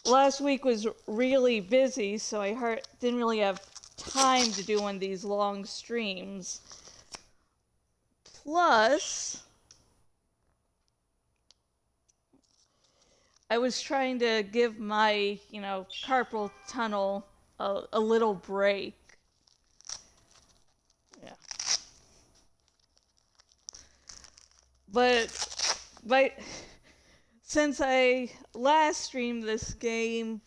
last week was really busy, so didn't really have time to do one of these long streams. Plus, I was trying to give my, carpal tunnel a little break. Yeah. But since I last streamed this game,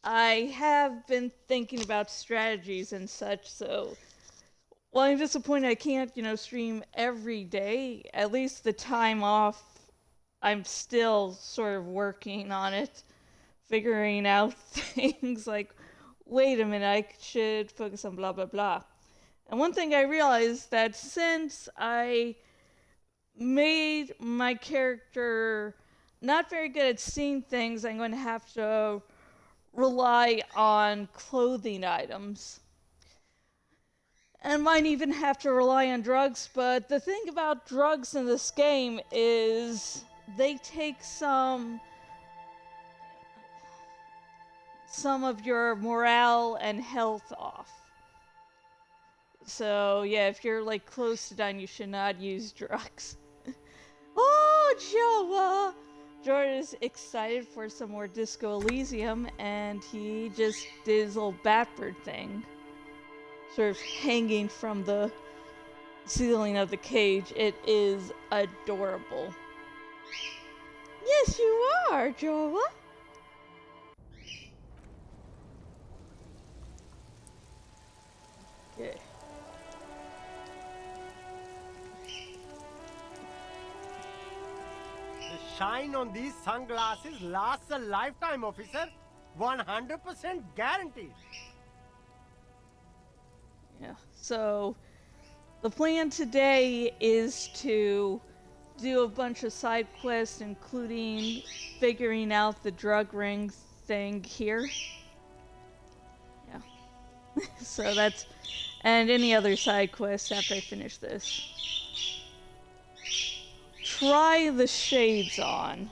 I have been thinking about strategies and such, so while I'm disappointed I can't, stream every day, at least the time off, I'm still sort of working on it, figuring out things like, wait a minute, I should focus on blah, blah, blah. And one thing I realized that since I made my character not very good at seeing things, I'm going to have to rely on clothing items. And might even have to rely on drugs, but the thing about drugs in this game is they take some of your morale and health off. So yeah, if you're like close to dying, you should not use drugs. Oh, Jordan is excited for some more Disco Elysium, and he just did his little Batbird thing, sort of hanging from the ceiling of the cage. It is adorable. Yes, you are, Joa. Okay. The shine on these sunglasses lasts a lifetime, officer. 100% guaranteed. Yeah, so the plan today is to do a bunch of side quests, including figuring out the drug ring thing here. Yeah. So that's... and any other side quests after I finish this. Try the shades on.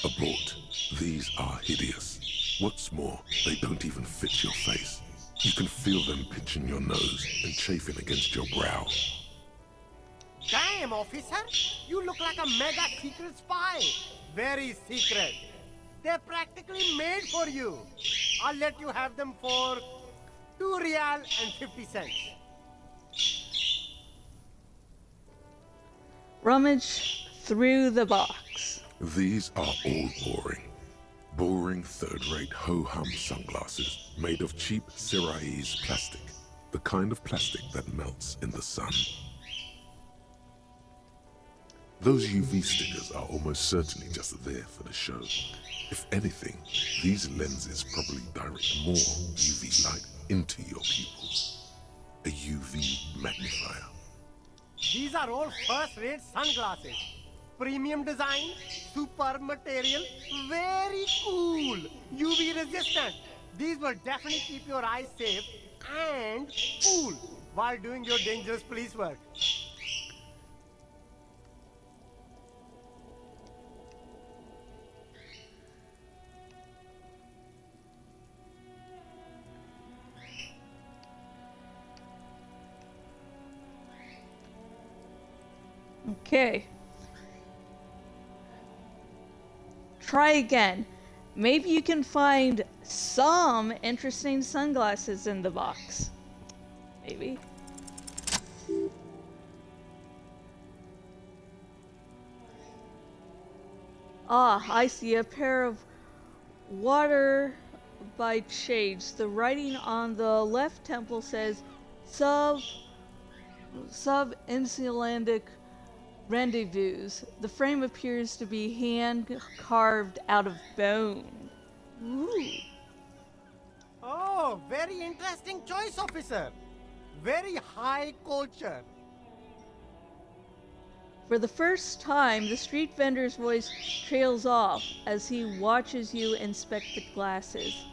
Abort. These are hideous. What's more, they don't even fit your face. You can feel them pinching your nose and chafing against your brow. Damn, officer! You look like a mega secret spy! Very secret. They're practically made for you. I'll let you have them for 2 real and 50 cents. Rummage through the box. These are all boring. Boring third-rate ho-hum sunglasses made of cheap Syrahese plastic. The kind of plastic that melts in the sun. Those UV stickers are almost certainly just there for the show. If anything, these lenses probably direct more UV light into your pupils. A UV magnifier. These are all first-rate sunglasses. Premium design, super material, very cool, UV resistant. These will definitely keep your eyes safe and cool while doing your dangerous police work. Okay. Try again. Maybe you can find some interesting sunglasses in the box. Maybe. Ah, I see a pair of water by shades. The writing on the left temple says sub-Icelandic rendezvous. The frame appears to be hand carved out of bone. Ooh. Oh, very interesting choice, officer. Very high culture. For the first time, the street vendor's voice trails off as he watches you inspect the glasses.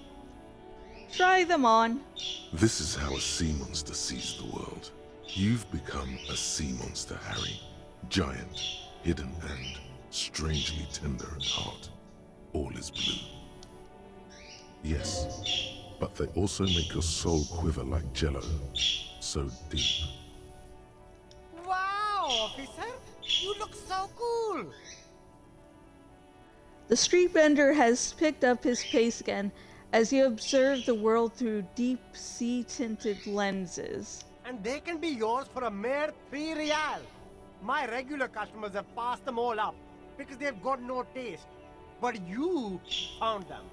Try them on. This is how a sea monster sees the world. You've become a sea monster, Harry. Giant, hidden, and strangely tender at heart. all is blue. Yes, but they also make your soul quiver like jello, so deep. Wow, officer! You look so cool! The street vendor has picked up his pace again as you observe the world through deep sea-tinted lenses. And they can be yours for a mere 3 real. My regular customers have passed them all up because they've got no taste. But you found them.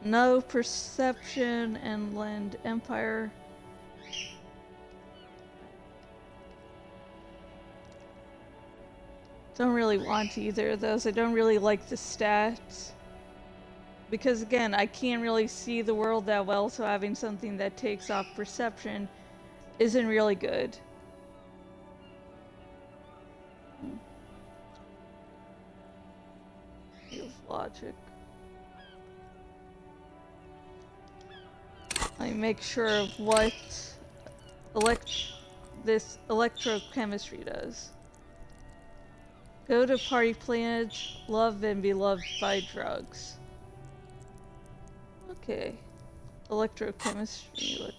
No perception and lend empire. Don't really want either of those. I don't really like the stats. Because again, I can't really see the world that well, so having something that takes off perception isn't really good. Use logic. I make sure of what this electrochemistry does. Go to party planet, love and be loved by drugs. Okay. Electrochemistry,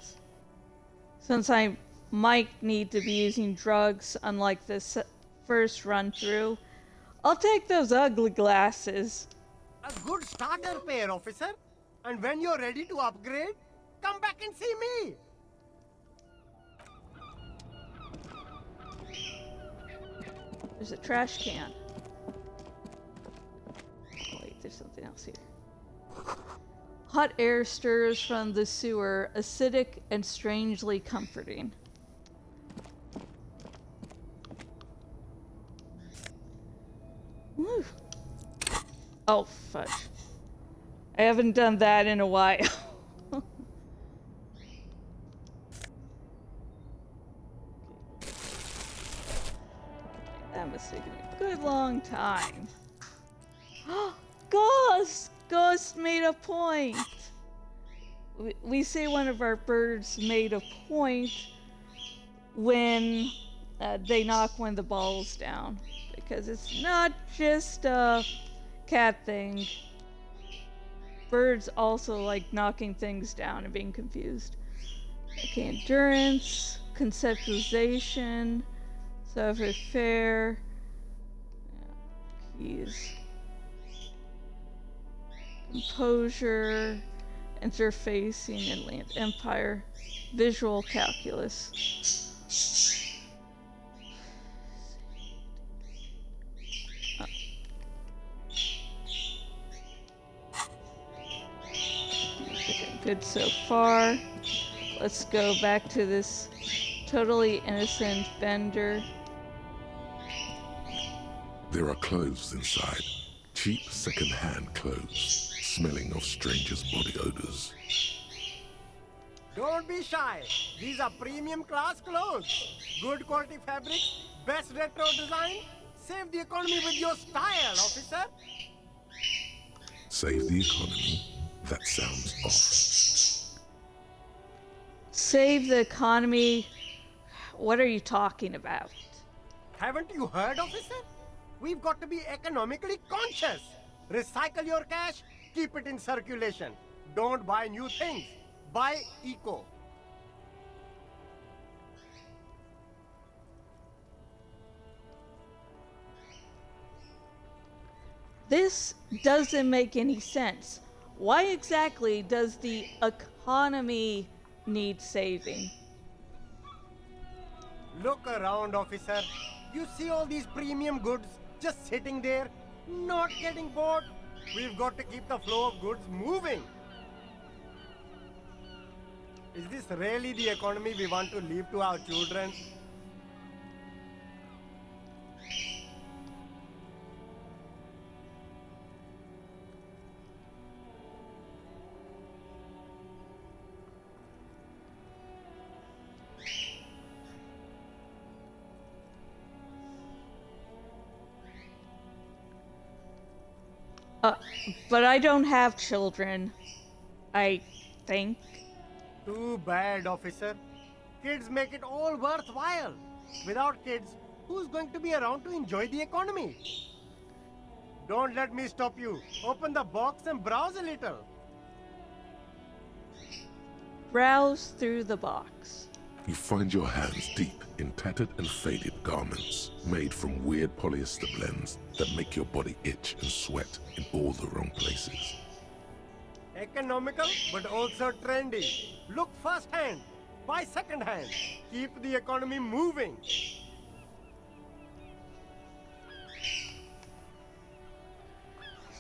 since I might need to be using drugs unlike this first run through, I'll take those ugly glasses. A good starter pair, officer. And when you're ready to upgrade, come back and see me. There's a trash can. Oh, wait, there's something else here. Hot air stirs from the sewer, acidic and strangely comforting. Woo. Oh, fudge. I haven't done that in a while. That must have taken a good long time. Ghost! Ghost made a point! We say one of our birds made a point when they knock one of the balls down. Because it's not just a cat thing. Birds also like knocking things down and being confused. Okay, endurance, conceptualization, savoir-faire, keys, composure, interfacing and land empire, visual calculus. Good so far. Let's go back to this totally innocent vendor. There are clothes inside. Cheap second-hand clothes, smelling of strangers' body odors. Don't be shy. These are premium class clothes. Good quality fabric, best retro design. Save the economy with your style, officer. Save the economy? That sounds off. Save the economy? What are you talking about? Haven't you heard, officer? We've got to be economically conscious. Recycle your cash, keep it in circulation. Don't buy new things. Buy eco. This doesn't make any sense. Why exactly does the economy need saving? Look around, officer. You see all these premium goods just sitting there, not getting bought? We've got to keep the flow of goods moving. Is this really the economy we want to leave to our children? But I don't have children, I think. Too bad, officer. Kids make it all worthwhile. Without kids, who's going to be around to enjoy the economy? Don't let me stop you. Open the box and browse a little. Browse through the box. You find your hands deep in tattered and faded garments made from weird polyester blends that make your body itch and sweat in all the wrong places. Economical, but also trendy. Look first hand, buy second hand. Keep the economy moving.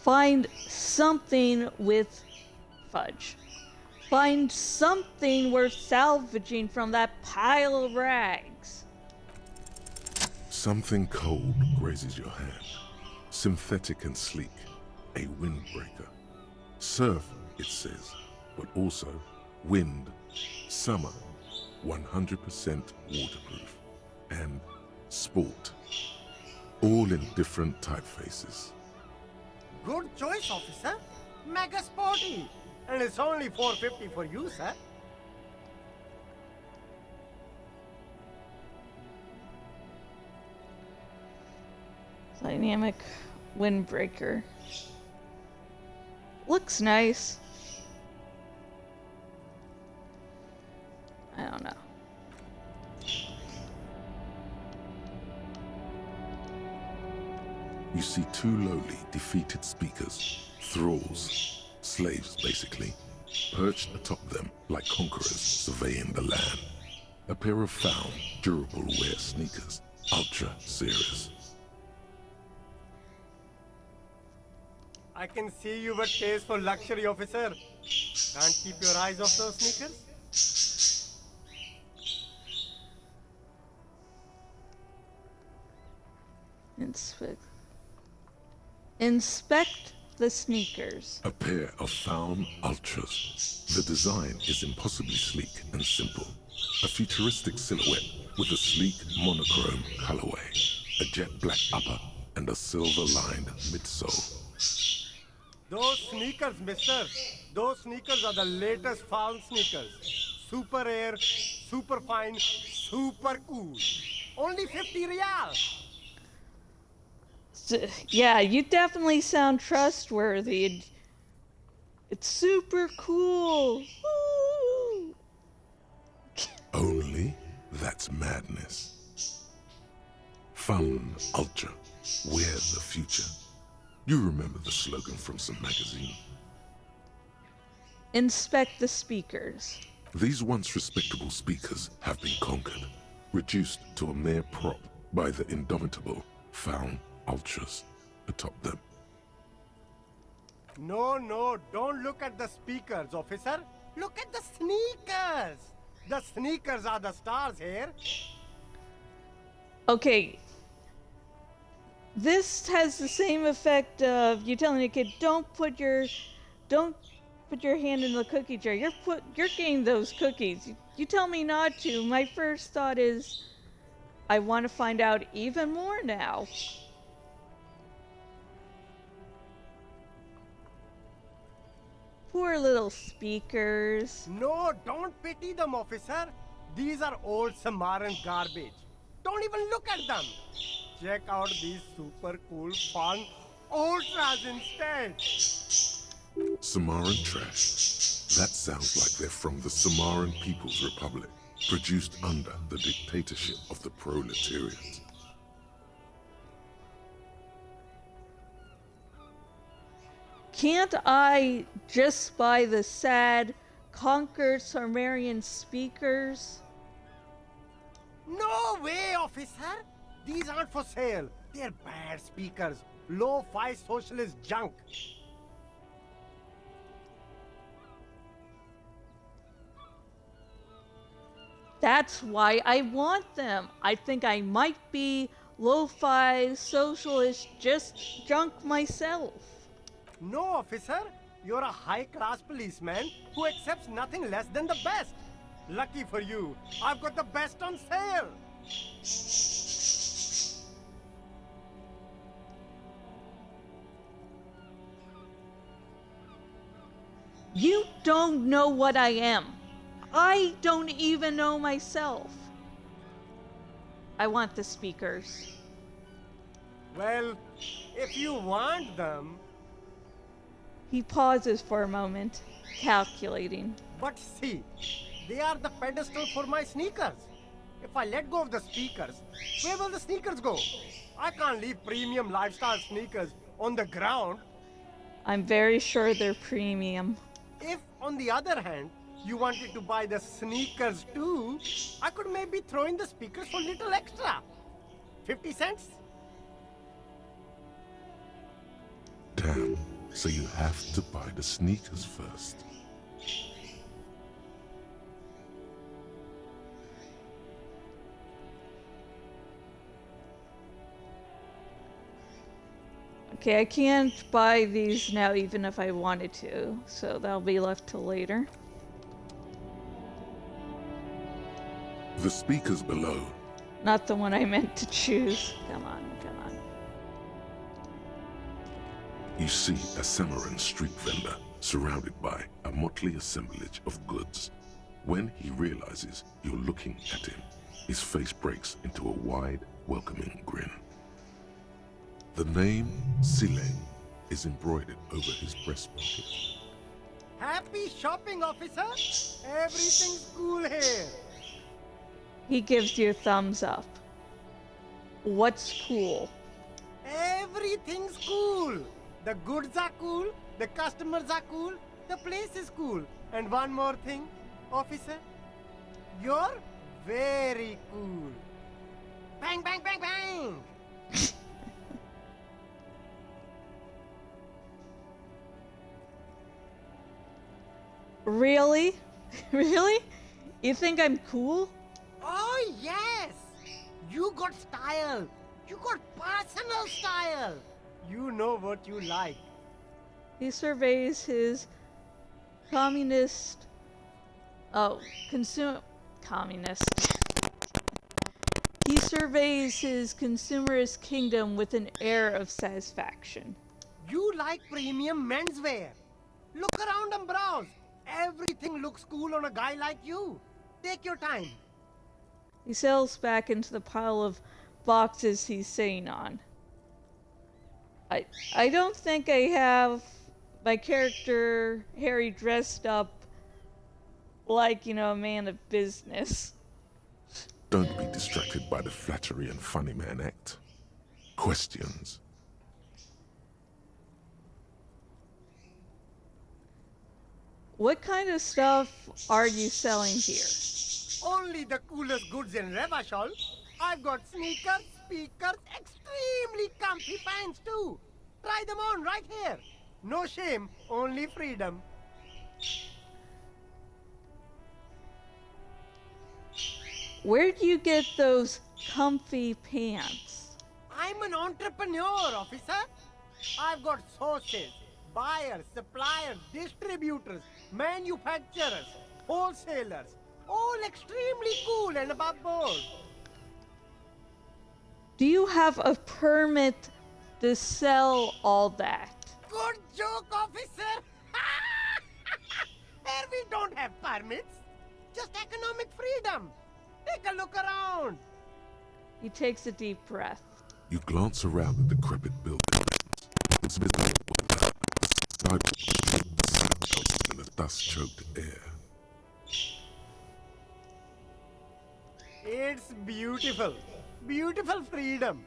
Find something with fudge. Find something worth salvaging from that pile of rags. Something cold grazes your hand. Synthetic and sleek, a windbreaker. Surf, it says, but also wind, summer, 100% waterproof, and sport. All in different typefaces. Good choice, officer. Mega sporty. And it's only $4.50 for you, sir. Dynamic windbreaker. Looks nice. I don't know. You see two lowly, defeated speakers, thralls, slaves basically, perched atop them like conquerors surveying the land. A pair of found, durable wear sneakers, ultra serious. I can see you have a taste for luxury, officer. Can't keep your eyes off those sneakers? Inspect the sneakers. A pair of found ultras. The design is impossibly sleek and simple. A futuristic silhouette with a sleek monochrome colorway, a jet black upper, and a silver-lined midsole. Those sneakers, mister. Those sneakers are the latest found sneakers. Super air, super fine, super cool. Only 50 riyal. Yeah, you definitely sound trustworthy. It's super cool. Woo! Only that's madness. Fun Ultra. We're the future. You remember the slogan from some magazine. Inspect the speakers. These once respectable speakers have been conquered, reduced to a mere prop by the indomitable found ultras atop them. No, don't look at the speakers, officer. Look at the sneakers. The sneakers are the stars here. Okay. This has the same effect of you telling a kid, don't put your hand in the cookie jar. You're getting those cookies. You tell me not to. My first thought is, I want to find out even more now. Poor little speakers. No, don't pity them, officer. These are old Samaran garbage. Don't even look at them. Check out these super cool, fun ultras instead. Samaran trash. That sounds like they're from the Samaran People's Republic, produced under the dictatorship of the proletariat. Can't I just buy the sad, conquered Sumerian speakers? No way, officer. These aren't for sale. They're bad speakers. Low-fi socialist junk. That's why I want them. I think I might be lo-fi socialist just junk myself. No, officer. You're a high-class policeman who accepts nothing less than the best. Lucky for you, I've got the best on sale. You don't know what I am. I don't even know myself. I want the speakers. Well, if you want them, He pauses for a moment, calculating. but see, they are the pedestal for my sneakers. If I let go of the speakers, where will the sneakers go? I can't leave premium lifestyle sneakers on the ground. I'm very sure they're premium. If, on the other hand, you wanted to buy the sneakers too, I could maybe throw in the speakers for little extra. 50 cents? Damn, so you have to buy the sneakers first. Okay, I can't buy these now even if I wanted to, so that'll be left till later. The speakers below. Not the one I meant to choose. Come on, come on. You see a Samaran street vendor surrounded by a motley assemblage of goods. When he realizes you're looking at him, his face breaks into a wide, welcoming grin. The name Sileng is embroidered over his breast pocket. Happy shopping, officer! Everything's cool here. He gives you a thumbs up. What's cool? Everything's cool. The goods are cool, the customers are cool, the place is cool. And one more thing, officer, you're very cool. Bang, bang, bang, bang! Really? Really? You think I'm cool? Oh, yes! You got style. You got personal style. You know what you like. He surveys his communist. Oh, communist. He surveys his consumerist kingdom with an air of satisfaction. You like premium menswear. Look around and browse. Everything looks cool on a guy like you. Take your time. He settles back into the pile of boxes he's sitting on. I don't think I have my character Harry dressed up like, a man of business. Don't be distracted by the flattery and funny man act. Questions. What kind of stuff are you selling here? Only the coolest goods in Revachol. I've got sneakers, speakers, extremely comfy pants too. Try them on right here. No shame, only freedom. Where do you get those comfy pants? I'm an entrepreneur, officer. I've got sources, buyers, suppliers, distributors, manufacturers, wholesalers, all extremely cool and above board. Do you have a permit to sell all that? Good joke, officer. Here we don't have permits, just economic freedom. Take a look around. He takes a deep breath. You glance around the decrepit buildings. It's visible in the dust-choked air. It's beautiful. Beautiful freedom.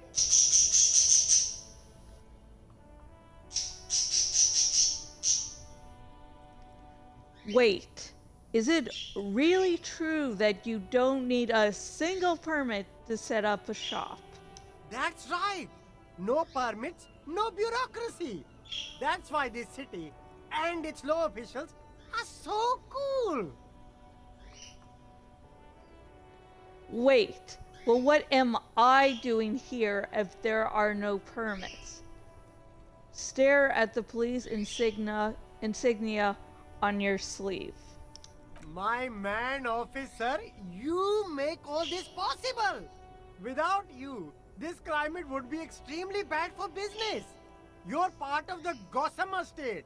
Wait, is it really true that you don't need a single permit to set up a shop? That's right. No permits, no bureaucracy. That's why this city and its law officials are so cool. Wait, well, what am I doing here if there are no permits? Stare at the police insignia on your sleeve. My man, officer, you make all this possible. Without you, this climate would be extremely bad for business. You're part of the Gossamer state.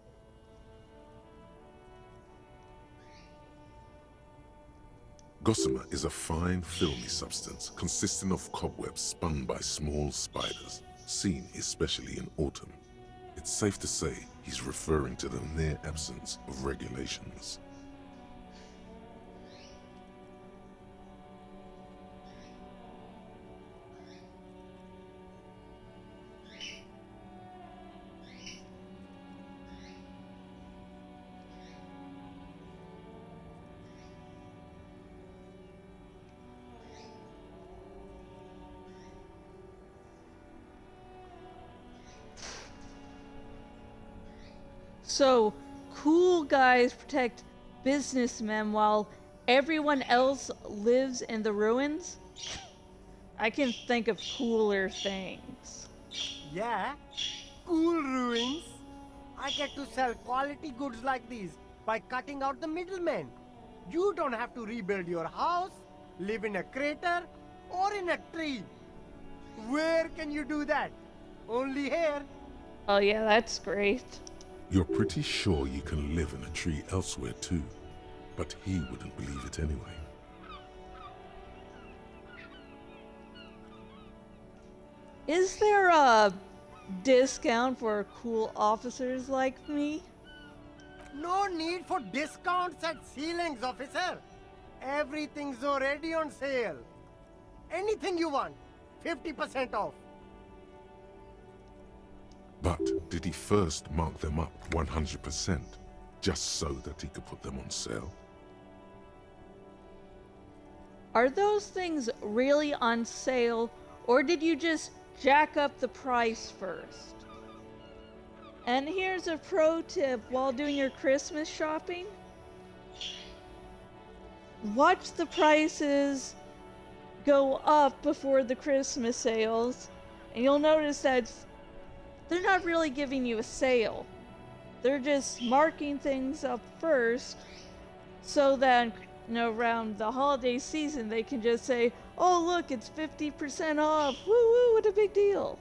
Gossamer is a fine, filmy substance consisting of cobwebs spun by small spiders, seen especially in autumn. It's safe to say he's referring to the near absence of regulations. So, cool guys protect businessmen while everyone else lives in the ruins? I can think of cooler things. Yeah, cool ruins. I get to sell quality goods like these by cutting out the middlemen. You don't have to rebuild your house, live in a crater, or in a tree. Where can you do that? Only here. Oh yeah, that's great. You're pretty sure you can live in a tree elsewhere too, but he wouldn't believe it anyway. Is there a discount for cool officers like me? No need for discounts at ceilings, officer. Everything's already on sale. Anything you want, 50% off. But did he first mark them up 100%, just so that he could put them on sale? Are those things really on sale, or did you just jack up the price first? And here's a pro tip while doing your Christmas shopping. Watch the prices go up before the Christmas sales, and you'll notice that they're not really giving you a sale. They're just marking things up first so that, around the holiday season, they can just say, oh, look, it's 50% off. Woo woo, what a big deal.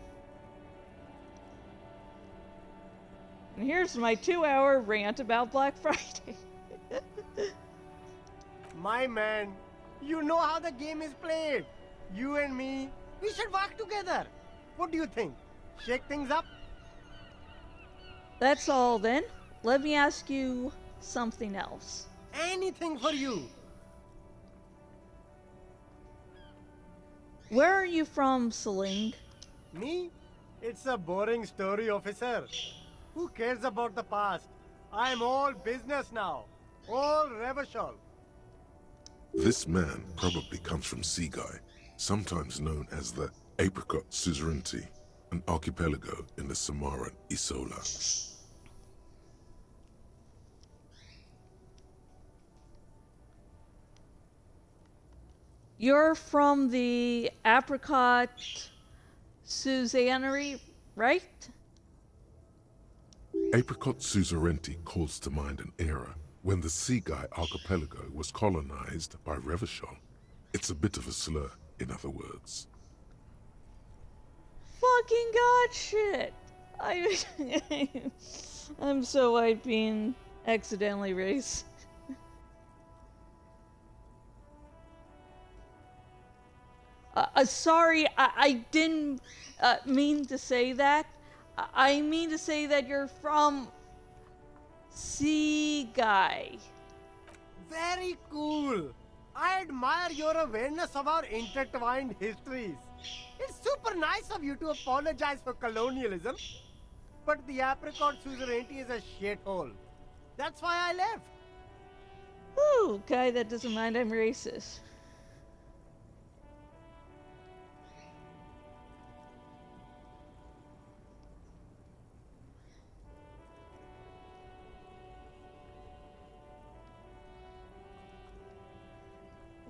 And here's my 2-hour rant about Black Friday. My man, you know how the game is played. You and me, we should work together. What do you think? Shake things up? That's all then. Let me ask you something else. Anything for you. Where are you from, Seling? Me? It's a boring story, officer. Who cares about the past? I'm all business now. All Revachol. This man probably comes from Seaguy, sometimes known as the Apricot Suzerainty, an archipelago in the Samaran Isola. You're from the Apricot Suzerainty, right? Apricot Suzerainty calls to mind an era when the Seaguy archipelago was colonized by Revachol. It's a bit of a slur, in other words. Fucking god shit! I'm so white being accidentally racist. Sorry, I didn't mean to say that. I mean to say that you're from Seaguy. Very cool. I admire your awareness of our intertwined histories. It's super nice of you to apologize for colonialism. But the Apricot Suzerainty is a shithole. That's why I left. Ooh, guy that doesn't mind I'm racist.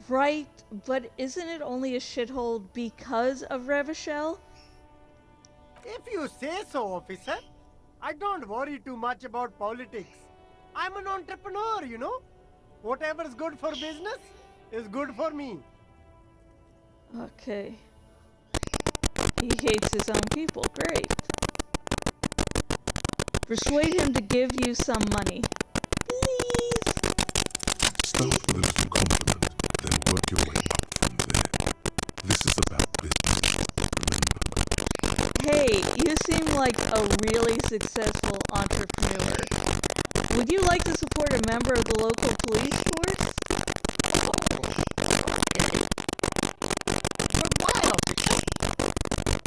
Right, but isn't it only a shithole because of Revachol? If you say so, officer. I don't worry too much about politics. I'm an entrepreneur, you know. Whatever's good for business is good for me. Okay. He hates his own people. Great. Persuade him to give you some money. Please. Start with a little compliment, then work your way up from there. This is about business, remember? Hey, you seem like a really successful entrepreneur. Would you like to support a member of the local police force?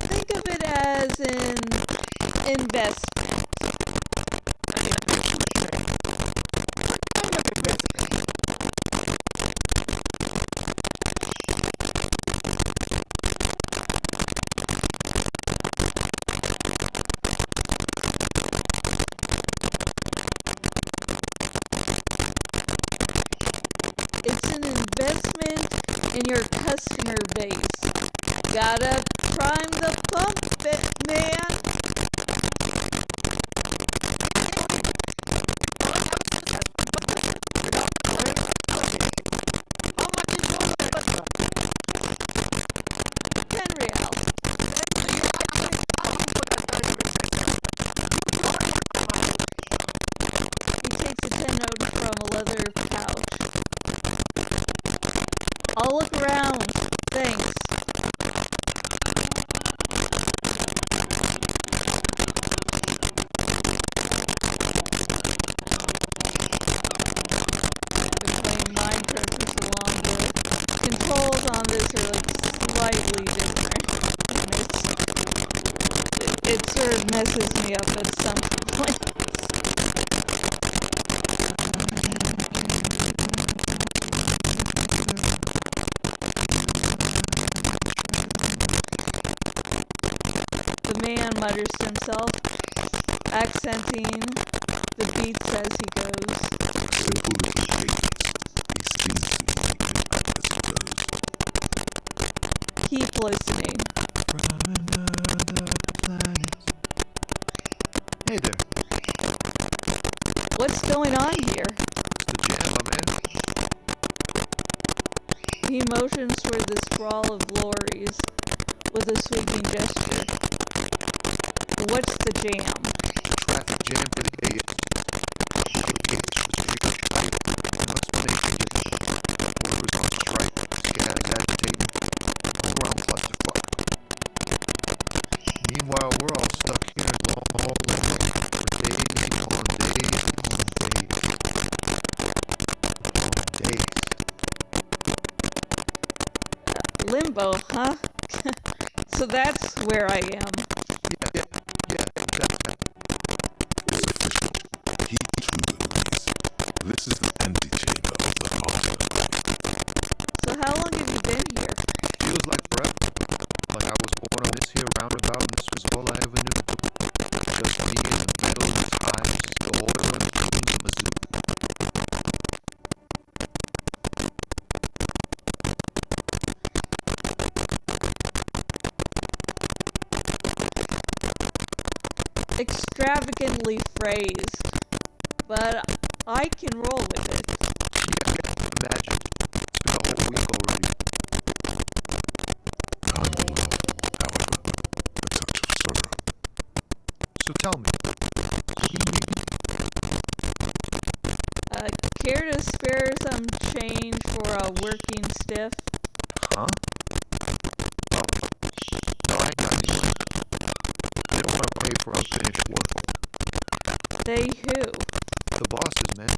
Think of it as an investment. It's an investment in your customer base. Gotta prime the pump, man. $10. He takes a 10 note from a leather pouch. I'll look around. Thanks. Between mind presence along the controls on this are slightly different. It sort of messes me up at some point. The man mutters to himself, accenting the beats as he goes. Simple little cadence. He seems to be thinking back, I suppose. He floats the name. From another planet. Hey there. What's going on here? It's the jam, my man. He motions toward the sprawl of lorries with a sweeping gesture. What's the jam? Traffic jam for the idiots. Gates for the street. No explanation. Workers on strike. Scattering, agitating. All around clusterfuck. Meanwhile, we're all stuck here all day. For days upon days upon days. Limbo, huh? So that's where I am. Yeah, exactly. It's official. He too agrees. This is the antechamber of the master. So how long have you been here? Feels like forever. Like I was born on this here roundabout and this was all I ever knew. Just me and the Beatles, hives, the oil and the clean Mizzou. Extravagantly phrased, but I can roll with it. Yeah, imagine. It's been a whole week already. I'm full of, however, a touch of sorrow. So tell me, what do you need? Care to spare some change for a working stiff? Huh? Oh, no, I ain't got any. They don't want to pay for unfinished work. They who? The bosses, man.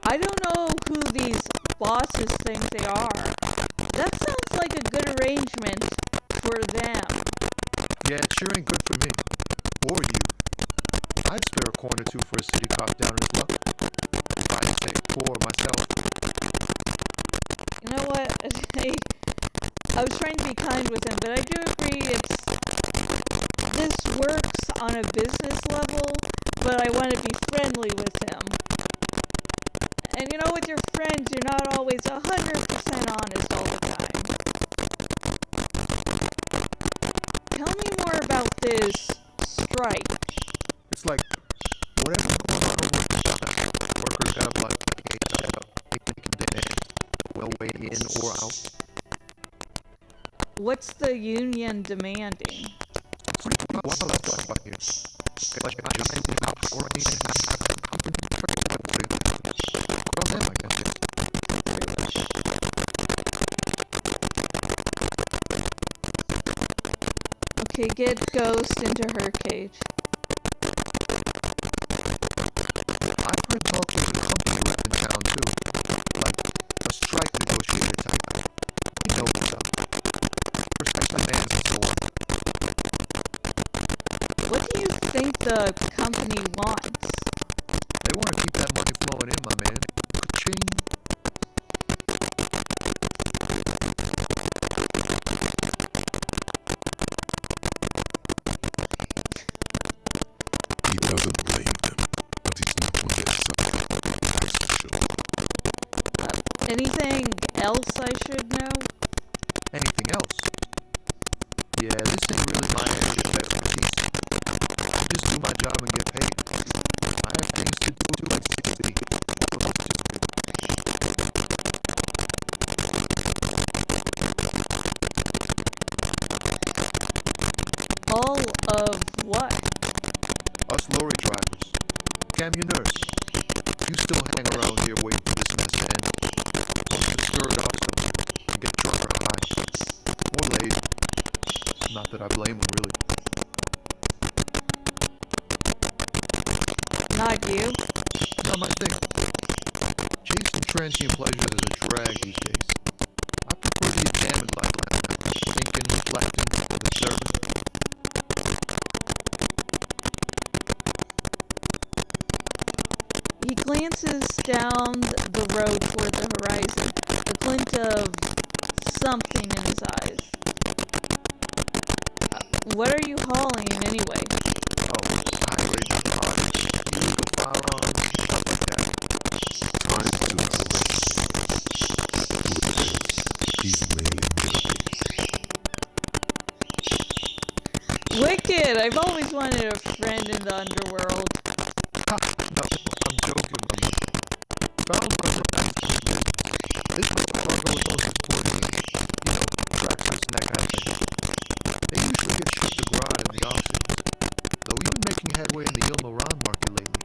I don't know who these bosses think they are. That sounds like a good arrangement for them. Yeah, it sure ain't good for me. Or you. I'd spare a coin or two for a city cop down his luck. I'd stay poor myself. You know what? I was trying to be kind with him, but I do agree this works on a business level, but I want to be friendly with him. And you know, with your friends, you're not always 100% honest all the time. Tell me more about this strike. It's like, whatever goes on over the workers have like a picnic and then well way in or out. What's the union demanding? Okay, get Ghost into her cage. I've heard talk of a company rep in town too. Like a strike negotiator type guy. You know what's up. Respect my man and so on. What do you think the company wants? They want to keep that money flowing in, my man. Ka-ching. He doesn't blame them, but he's not on their side, that's for sure. Anything else I should know? Anything else? Yeah, this ain't really my area of expertise. I just do my job and get paid. I have things to do too at 60. All of us just do. All of what? Us lorry drivers. Camioners. You still hang around here waiting for this mess to end. Just stir it up some and get drunk or high. Or lazy. Not that I blame them, really. Not you. Not my thing. Chasing transient pleasures is a drag these days. I prefer the examined life now. Thinking, reflecting, observing. He glances down the road toward the horizon, a glint of something in his eyes. What are you hauling anyway? Oh, highway cars, illegal firearms, stuff like that. Time to arrest. He's mainly guilty. Wicked! I've always wanted a friend in the underworld. Ha! No, I'm joking, buddy. Found my friends. This motherfucker was most important. You know, breakfast and that kind of thing. They usually get shipped abroad in the off season. Though we've been making headway in the Il Moran market lately.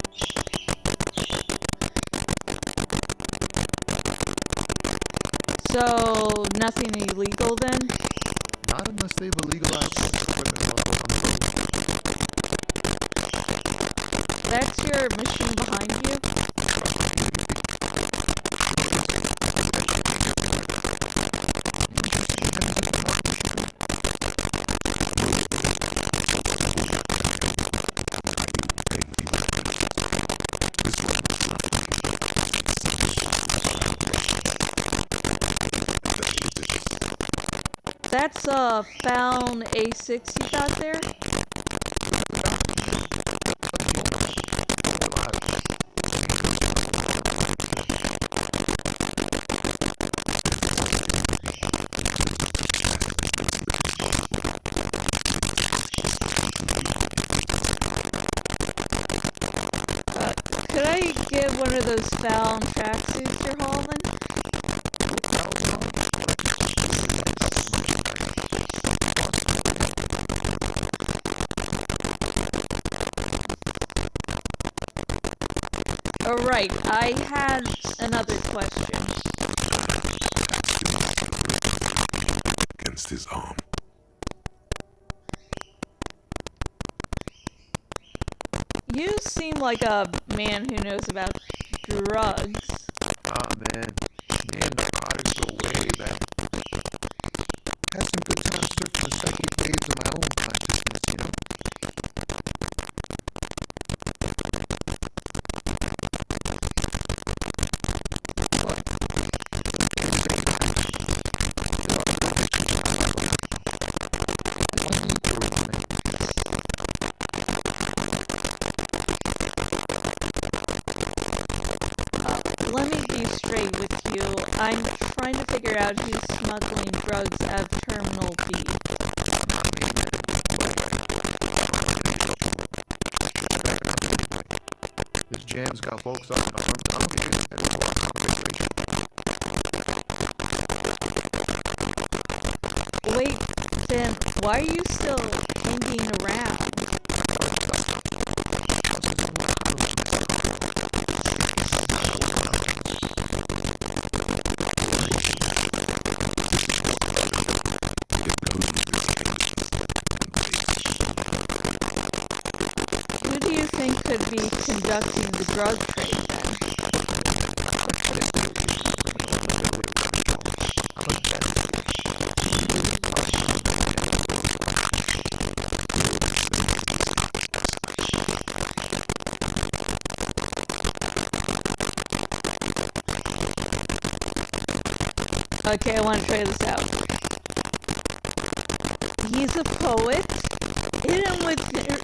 So, nothing illegal then? Not unless they've illegalized equipment while I'm told. That's your machine behind you? That's a found A6 you got there? Could I get one of those found tracksuits you're hauling? Alright, I had another question. Against his arm. You seem like a man who knows about drugs. Ah, man. Me and narcotics go way back. Had some good times surfing the psychic waves of my own consciousness, you know? What? Let me be straight with you. I'm trying to figure out who's smuggling drugs out of Terminal B. This jam's got folks up. I don't get it. Wait, then why are you still hanging around. Who do you think could be conducting the drug trade then? Okay, I want to try this out. He's a poet. Hit him with your...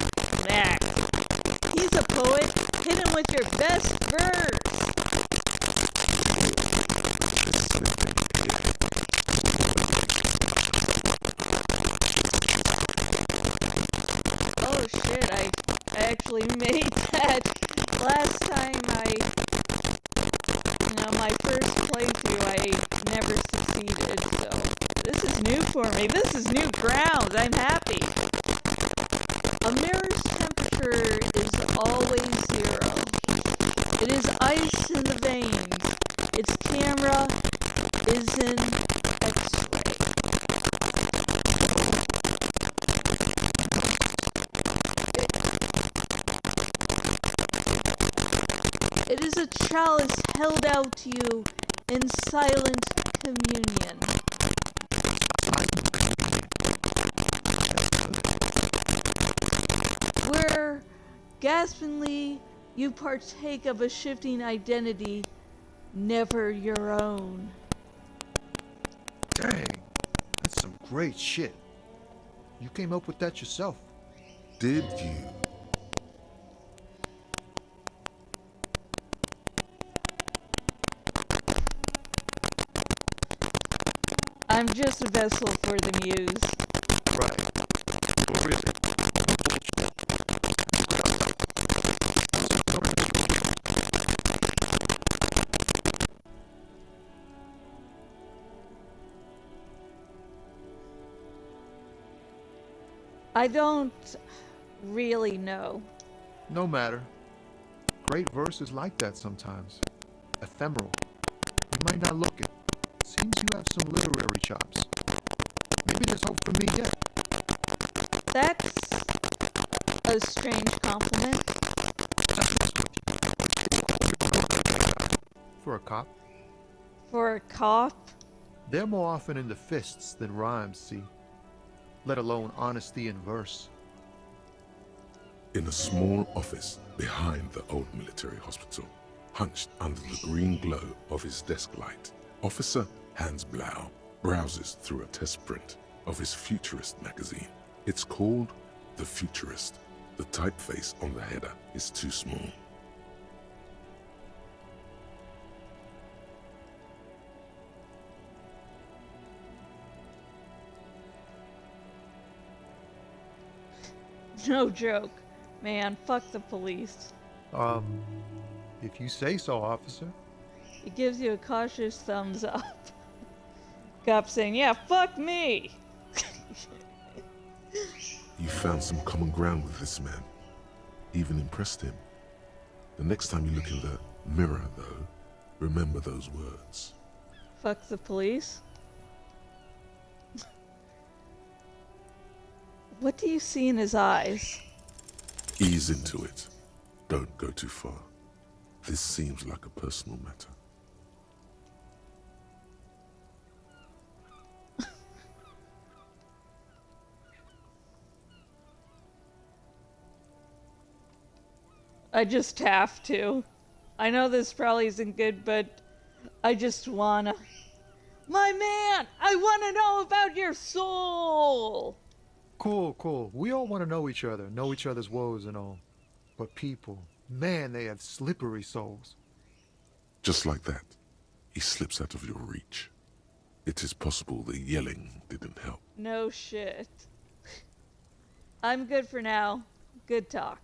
He's a poet. Hit him with your best verse. Oh shit, I actually made that last time my first playthrough, I never succeeded, so this is new for me. This is new ground. I'm happy. A mirror's temperature is always 0. It is ice in the veins. Its camera is an X-ray. It is a chalice held out to you in silent communion. Where gaspingly you partake of a shifting identity, never your own. Dang, that's some great shit. You came up with that yourself. Did you? I'm just a vessel for the muse. Right. Or is it? I don't really know. No matter. Great verse is like that sometimes. Ephemeral. You might not look it. Seems you have some literary chops. Maybe there's hope for me yet. That's a strange compliment. For a cop, For a cop? they're more often into fists than rhymes, see? Let alone honesty in verse. In a small office behind the old military hospital, hunched under the green glow of his desk light, Officer Hans Blau browses through a test print of his Futurist magazine. It's called The Futurist. The typeface on the header is too small. No joke. Man, fuck the police. If you say so, officer. It gives you a cautious thumbs up. Cop saying, yeah, fuck me! You found some common ground with this man. Even impressed him. The next time you look in the mirror, though, remember those words. Fuck the police? What do you see in his eyes? Ease into it. Don't go too far. This seems like a personal matter. I just have to. I know this probably isn't good, but I just wanna. My man, I wanna know about your soul! Cool. We all want to know each other's woes and all. But people, man, they have slippery souls. Just like that, he slips out of your reach. It is possible the yelling didn't help. No shit. I'm good for now. Good talk.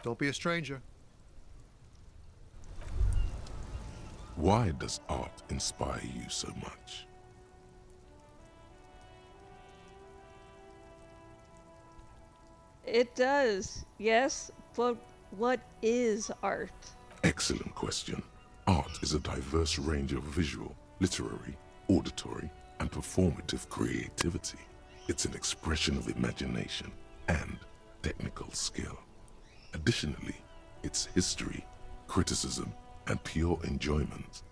Don't be a stranger. Why does art inspire you so much? It does, yes, but what is art? Excellent question. Art is a diverse range of visual, literary, auditory, and performative creativity. It's an expression of imagination and technical skill. Additionally, it's history, criticism, and pure enjoyment.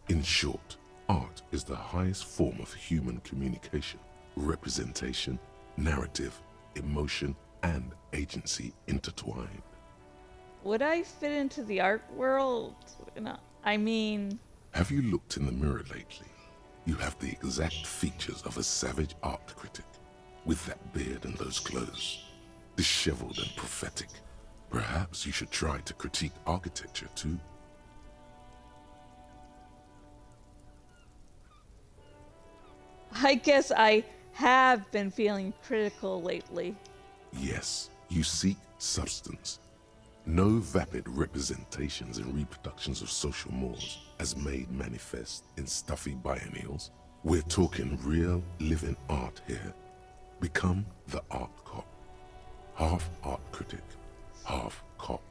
In short, art is the highest form of human communication, representation, narrative, emotion, and agency intertwined. Would I fit into the art world? No, I mean, Have you looked in the mirror lately? You have the exact features of a savage art critic, with that beard and those clothes, disheveled and prophetic. Perhaps you should try to critique architecture too. I guess I have been feeling critical lately. Yes, you seek substance. No vapid representations and reproductions of social mores as made manifest in stuffy biennials. We're talking real living art here. Become the art cop. Half art critic, half cop.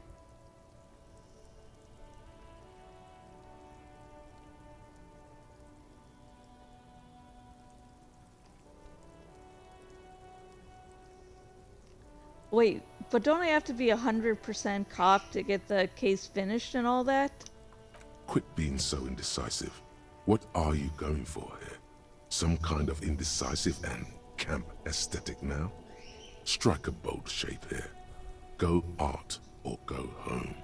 Wait, but don't I have to be 100% cop to get the case finished and all that? Quit being so indecisive. What are you going for here? Some kind of indecisive and camp aesthetic now? Strike a bold shape here. Go art or go home.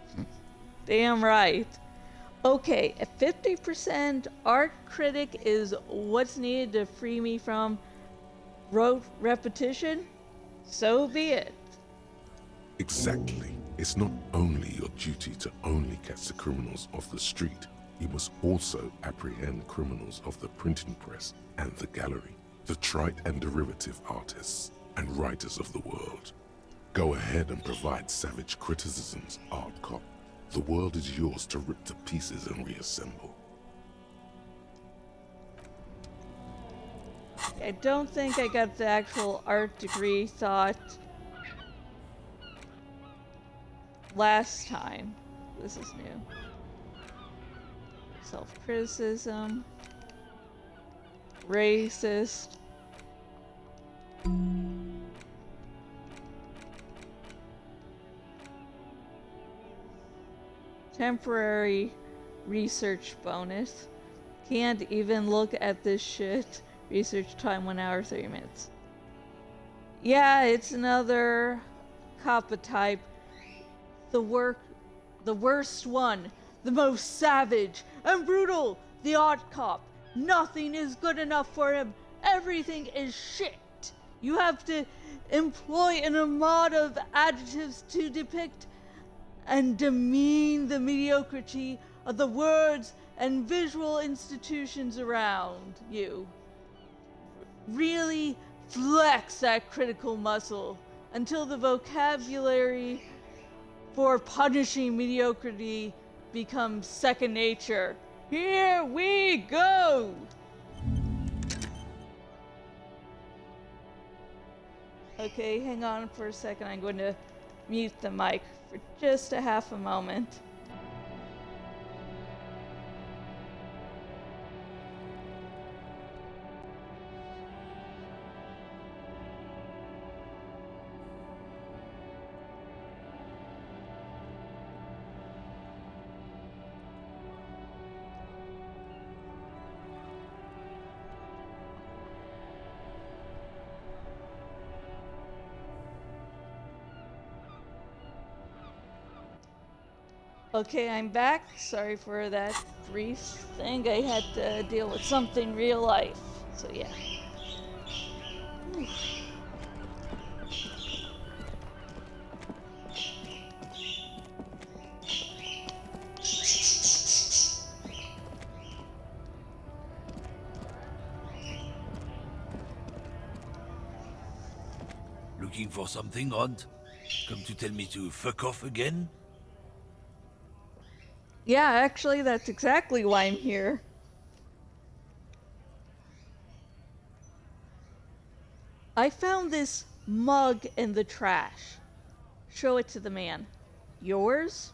Damn right. Okay, a 50% art critic is what's needed to free me from rote repetition? So be it. Exactly. It's not only your duty to only catch the criminals off the street, you must also apprehend criminals of the printing press and the gallery, the trite and derivative artists and writers of the world. Go ahead and provide savage criticisms, art cop. The world is yours to rip to pieces and reassemble. I don't think I got the actual art degree thought last time. This is new. Self-criticism. Racist. Temporary research bonus. Can't even look at this shit. Research time 1 hour 30 minutes. Yeah, it's another Kappa type. The worst one, the most savage and brutal, the art cop. Nothing is good enough for him. Everything is shit. You have to employ an armada of adjectives to depict and demean the mediocrity of the words and visual institutions around you. Really flex that critical muscle until the vocabulary for punishing mediocrity becomes second nature. Here we go! Okay, hang on for a second. I'm going to mute the mic for just a half a moment. Okay, I'm back. Sorry for that brief thing. I had to deal with something real life. So yeah. Looking for something odd? Come to tell me to fuck off again? Yeah, actually, that's exactly why I'm here. I found this mug in the trash. Show it to the man. Yours?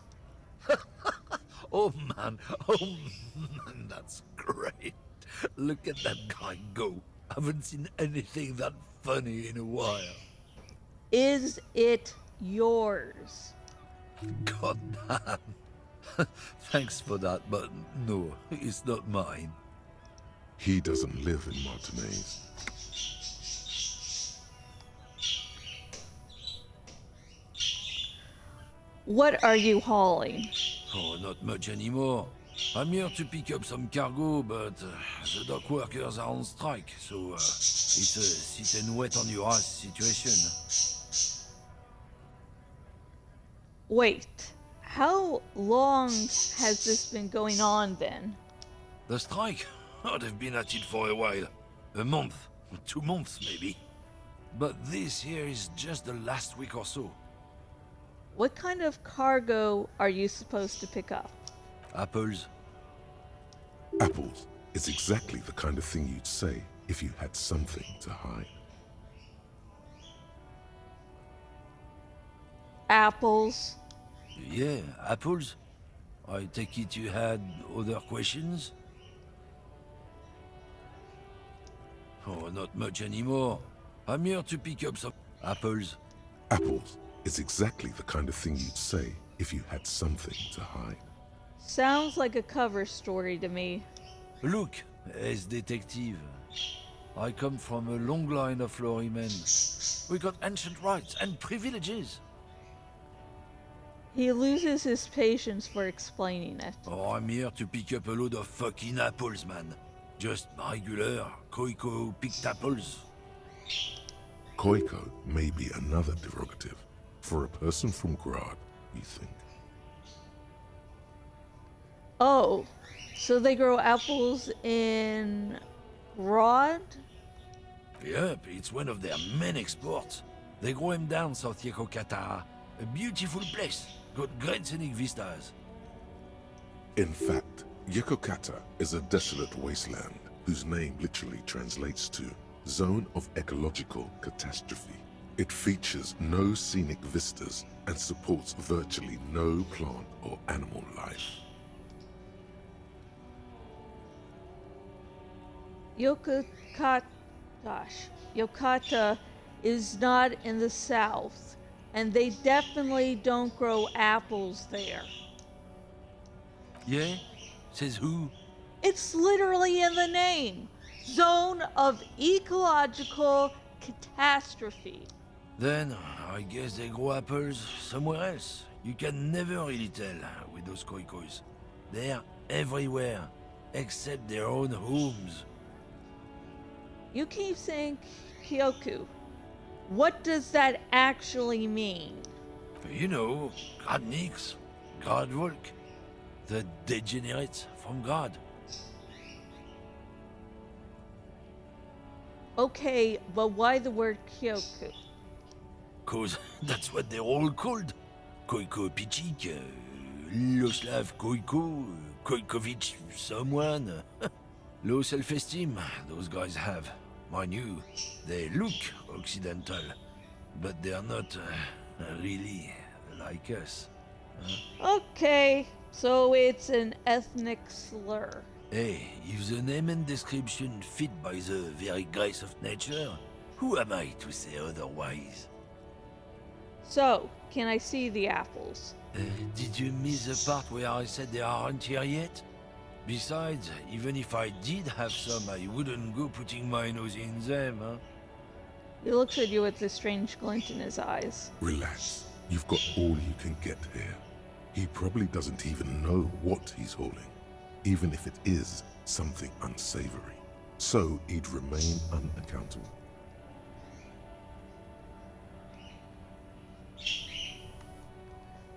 Oh man, oh man, that's great. Look at that guy go. Haven't seen anything that funny in a while. Is it yours? God damn. Thanks for that, but no, it's not mine. He doesn't live in Martinez. What are you hauling? Oh, not much anymore. I'm here to pick up some cargo, but the dock workers are on strike, so it's a sit and wait on your ass situation. Wait, how long has this been going on then? The strike? Oh, they've been at it for a while. A month, 2 months maybe. But this here is just the last week or so. What kind of cargo are you supposed to pick up? Apples. Apples is exactly the kind of thing you'd say if you had something to hide. Apples? Yeah, apples. I take it you had other questions? Oh, not much anymore. I'm here to pick up some apples. Apples is exactly the kind of thing you'd say if you had something to hide. Sounds like a cover story to me. Look, as detective. I come from a long line of lorrymen. We got ancient rights and privileges. He loses his patience for explaining it. Oh, I'm here to pick up a load of fucking apples, man. Just regular, Koiko picked apples. Koiko may be another derogative for a person from Grad, you think. Oh, so they grow apples in Rod? Yep, it's one of their main exports. They grow them down South Yekokata. A beautiful place. Got great scenic vistas. In fact, Yekokata is a desolate wasteland whose name literally translates to Zone of Ecological Catastrophe. It features no scenic vistas and supports virtually no plant or animal life. Yokata is not in the south, and they definitely don't grow apples there. Yeah? Says who? It's literally in the name. Zone of Ecological Catastrophe. Then, I guess they grow apples somewhere else. You can never really tell with those koikos. They're everywhere, except their own homes. You keep saying Kyoku. What does that actually mean? You know, God Nix, God Volk, the degenerates from God. Okay, but why the word Kyoku? 'Cause that's what they're all called. Koiko Pichik, Loslav Koiko, Koikovich someone. Low self-esteem, those guys have. Mind you, they look Occidental, but they're not really like us. Okay, so it's an ethnic slur. Hey, if the name and description fit by the very grace of nature, who am I to say otherwise? So, can I see the apples? Did you miss the part where I said they aren't here yet? Besides, even if I did have some, I wouldn't go putting my nose in them, huh? He looks at you with a strange glint in his eyes. Relax, you've got all you can get here. He probably doesn't even know what he's hauling, even if it is something unsavory. So he'd remain unaccountable.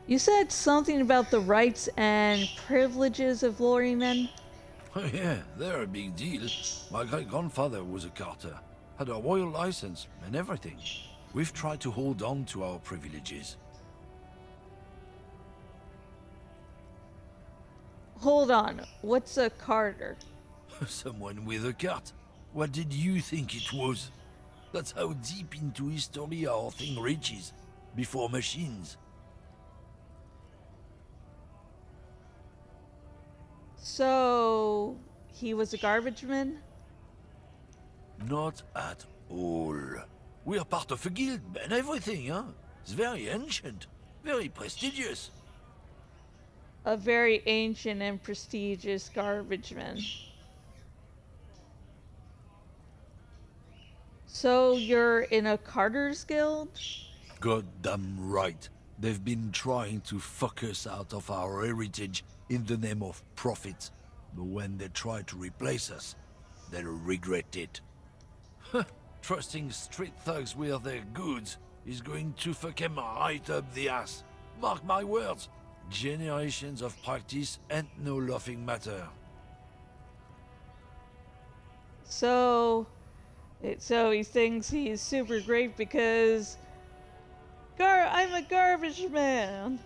You said something about the rights and privileges of lorrymen? Oh yeah, they're a big deal. My great-grandfather was a carter, had a royal license and everything. We've tried to hold on to our privileges. Hold on, what's a carter? Someone with a cart. What did you think it was? That's how deep into history our thing reaches, before machines. So, he was a garbage man? Not at all. We are part of a guild and everything, huh? It's very ancient, very prestigious. A very ancient and prestigious garbage man. So, you're in a Carter's Guild? Goddamn right. They've been trying to fuck us out of our heritage in the name of profit. But when they try to replace us, they'll regret it. Trusting street thugs with their goods is going to fuck them right up the ass. Mark my words. Generations of practice ain't no laughing matter. So he thinks he's super great because I'm a garbage man.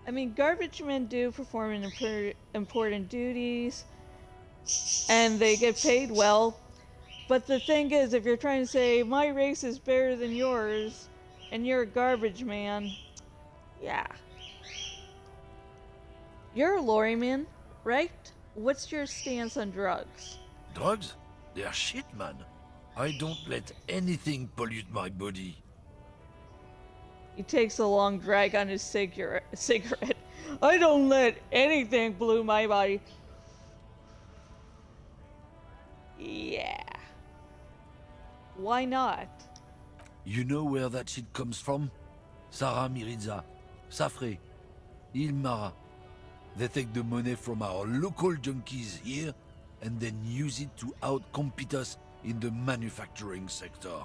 I mean, garbage men do perform important duties, and they get paid well. But the thing is, if you're trying to say my race is better than yours, and you're a garbage man, yeah. You're a lorry man, right? What's your stance on drugs? Drugs? They're shit, man. I don't let anything pollute my body. He takes a long drag on his cigarette. I don't let anything pollute my body. Yeah. Why not? You know where that shit comes from? Sarah Miriza, Safre, Ilmara. They take the money from our local junkies here and then use it to outcompete us in the manufacturing sector.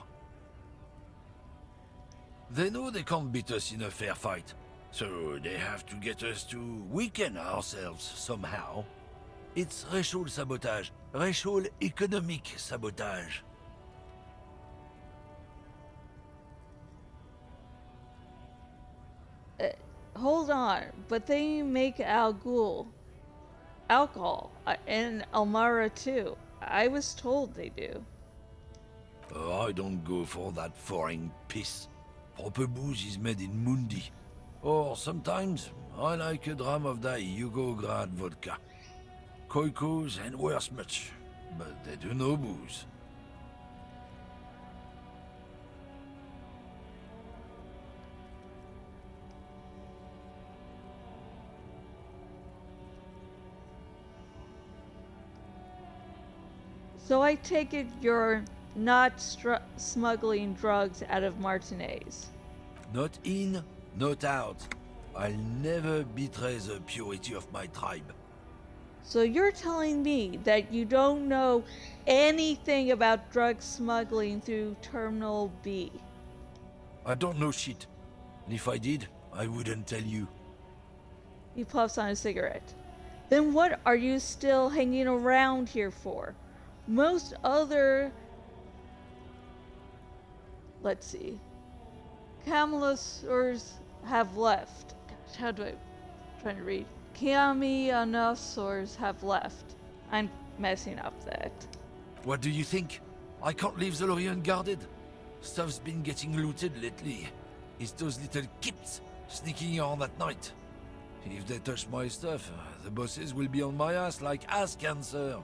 They know they can't beat us in a fair fight, so they have to get us to weaken ourselves somehow. It's racial sabotage, racial economic sabotage. Hold on, but they make alcohol, and Almara too. I was told they do. I don't go for that foreign piss. Proper booze is made in Mundi. Or sometimes, I like a dram of that Yugograd vodka. Koikos and worse much, but they do no booze. So I take it you're not smuggling drugs out of Martinez. Not in, not out. I'll never betray the purity of my tribe. So you're telling me that you don't know anything about drug smuggling through Terminal B? I don't know shit. And if I did, I wouldn't tell you. He puffs on a cigarette. Then what are you still hanging around here for? Most other... Let's see. Camelosaurs have left. Gosh, how do I... trying to read. Camionosaurs have left. I'm messing up that. What do you think? I can't leave the lorry unguarded. Stuff's been getting looted lately. It's those little kips sneaking around at night. If they touch my stuff, the bosses will be on my ass like ass cancer.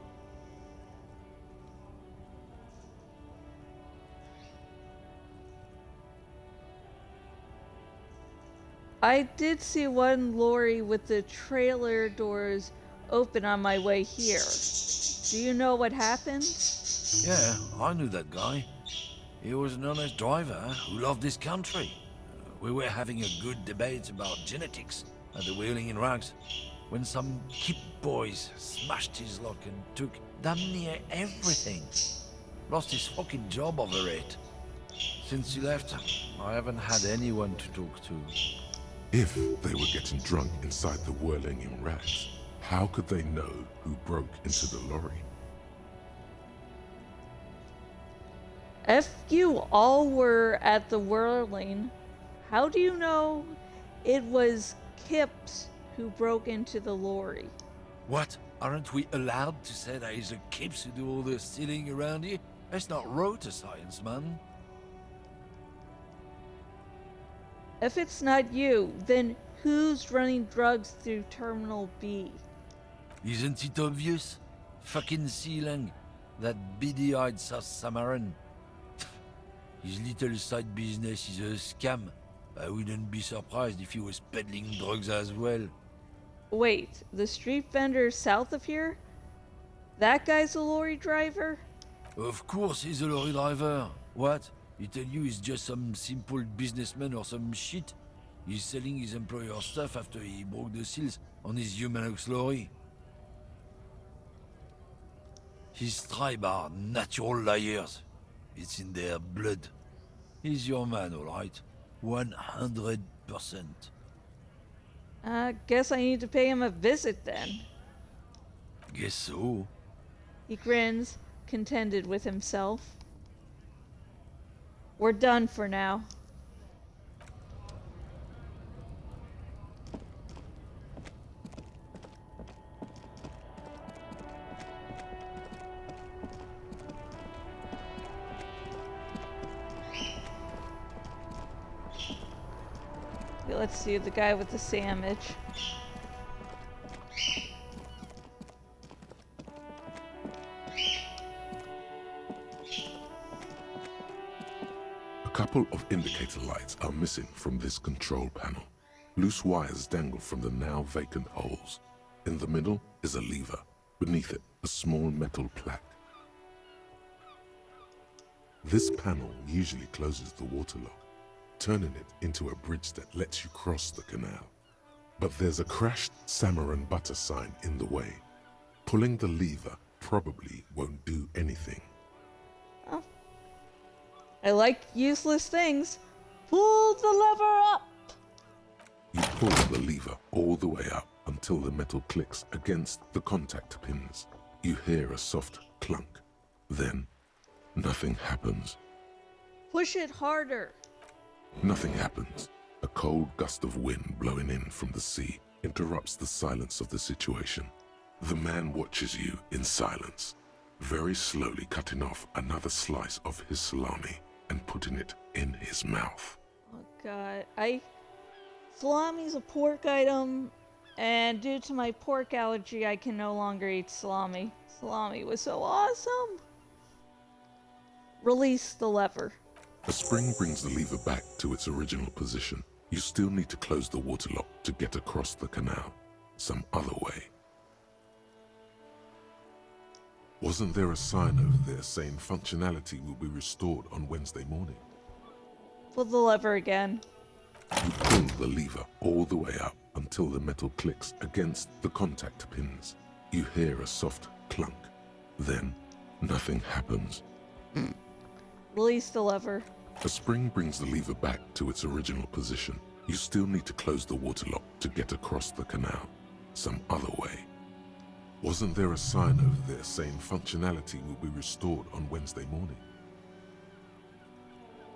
I did see one lorry with the trailer doors open on my way here. Do you know what happened? Yeah, I knew that guy. He was an honest driver who loved this country. We were having a good debate about genetics at the Wheeling in Rags when some kip boys smashed his luck and took damn near everything. Lost his fucking job over it. Since he left, I haven't had anyone to talk to. If they were getting drunk inside the whirling in rags, how could they know who broke into the lorry? If you all were at the whirling, how do you know it was Kips who broke into the lorry? What? Aren't we allowed to say that he's a kips who do all the stealing around here? That's not road science, man. If it's not you, then who's running drugs through Terminal B? Isn't it obvious? Fucking Sealang. That beady-eyed South Samaran. His little side business is a scam. I wouldn't be surprised if he was peddling drugs as well. Wait, the street vendor south of here? That guy's a lorry driver? Of course he's a lorry driver. What? He tell you he's just some simple businessman or some shit? He's selling his employer stuff after he broke the seals on his Humanox lorry. His tribe are natural liars. It's in their blood. He's your man, alright? 100%. Guess I need to pay him a visit then. Guess so. He grins, contented with himself. We're done for now. Okay, let's see the guy with the sandwich. A couple of indicator lights are missing from this control panel. Loose wires dangle from the now vacant holes. In the middle is a lever. Beneath it, a small metal plaque. This panel usually closes the waterlock, turning it into a bridge that lets you cross the canal. But there's a crashed Samaran butter sign in the way. Pulling the lever probably won't do anything. Oh. I like useless things. Pull the lever up! You pull the lever all the way up until the metal clicks against the contact pins. You hear a soft clunk. Then, nothing happens. Push it harder. Nothing happens. A cold gust of wind blowing in from the sea interrupts the silence of the situation. The man watches you in silence, very slowly cutting off another slice of his salami and putting it in his mouth. Oh god, salami's a pork item, and due to my pork allergy, I can no longer eat salami. Salami was so awesome! Release the lever. A spring brings the lever back to its original position. You still need to close the waterlock to get across the canal, some other way. Wasn't there a sign over there saying functionality will be restored on Wednesday morning? Pull the lever again. You pull the lever all the way up until the metal clicks against the contact pins. You hear a soft clunk. Then, nothing happens. Release the lever. A spring brings the lever back to its original position. You still need to close the waterlock to get across the canal, some other way. Wasn't there a sign over there saying functionality will be restored on Wednesday morning?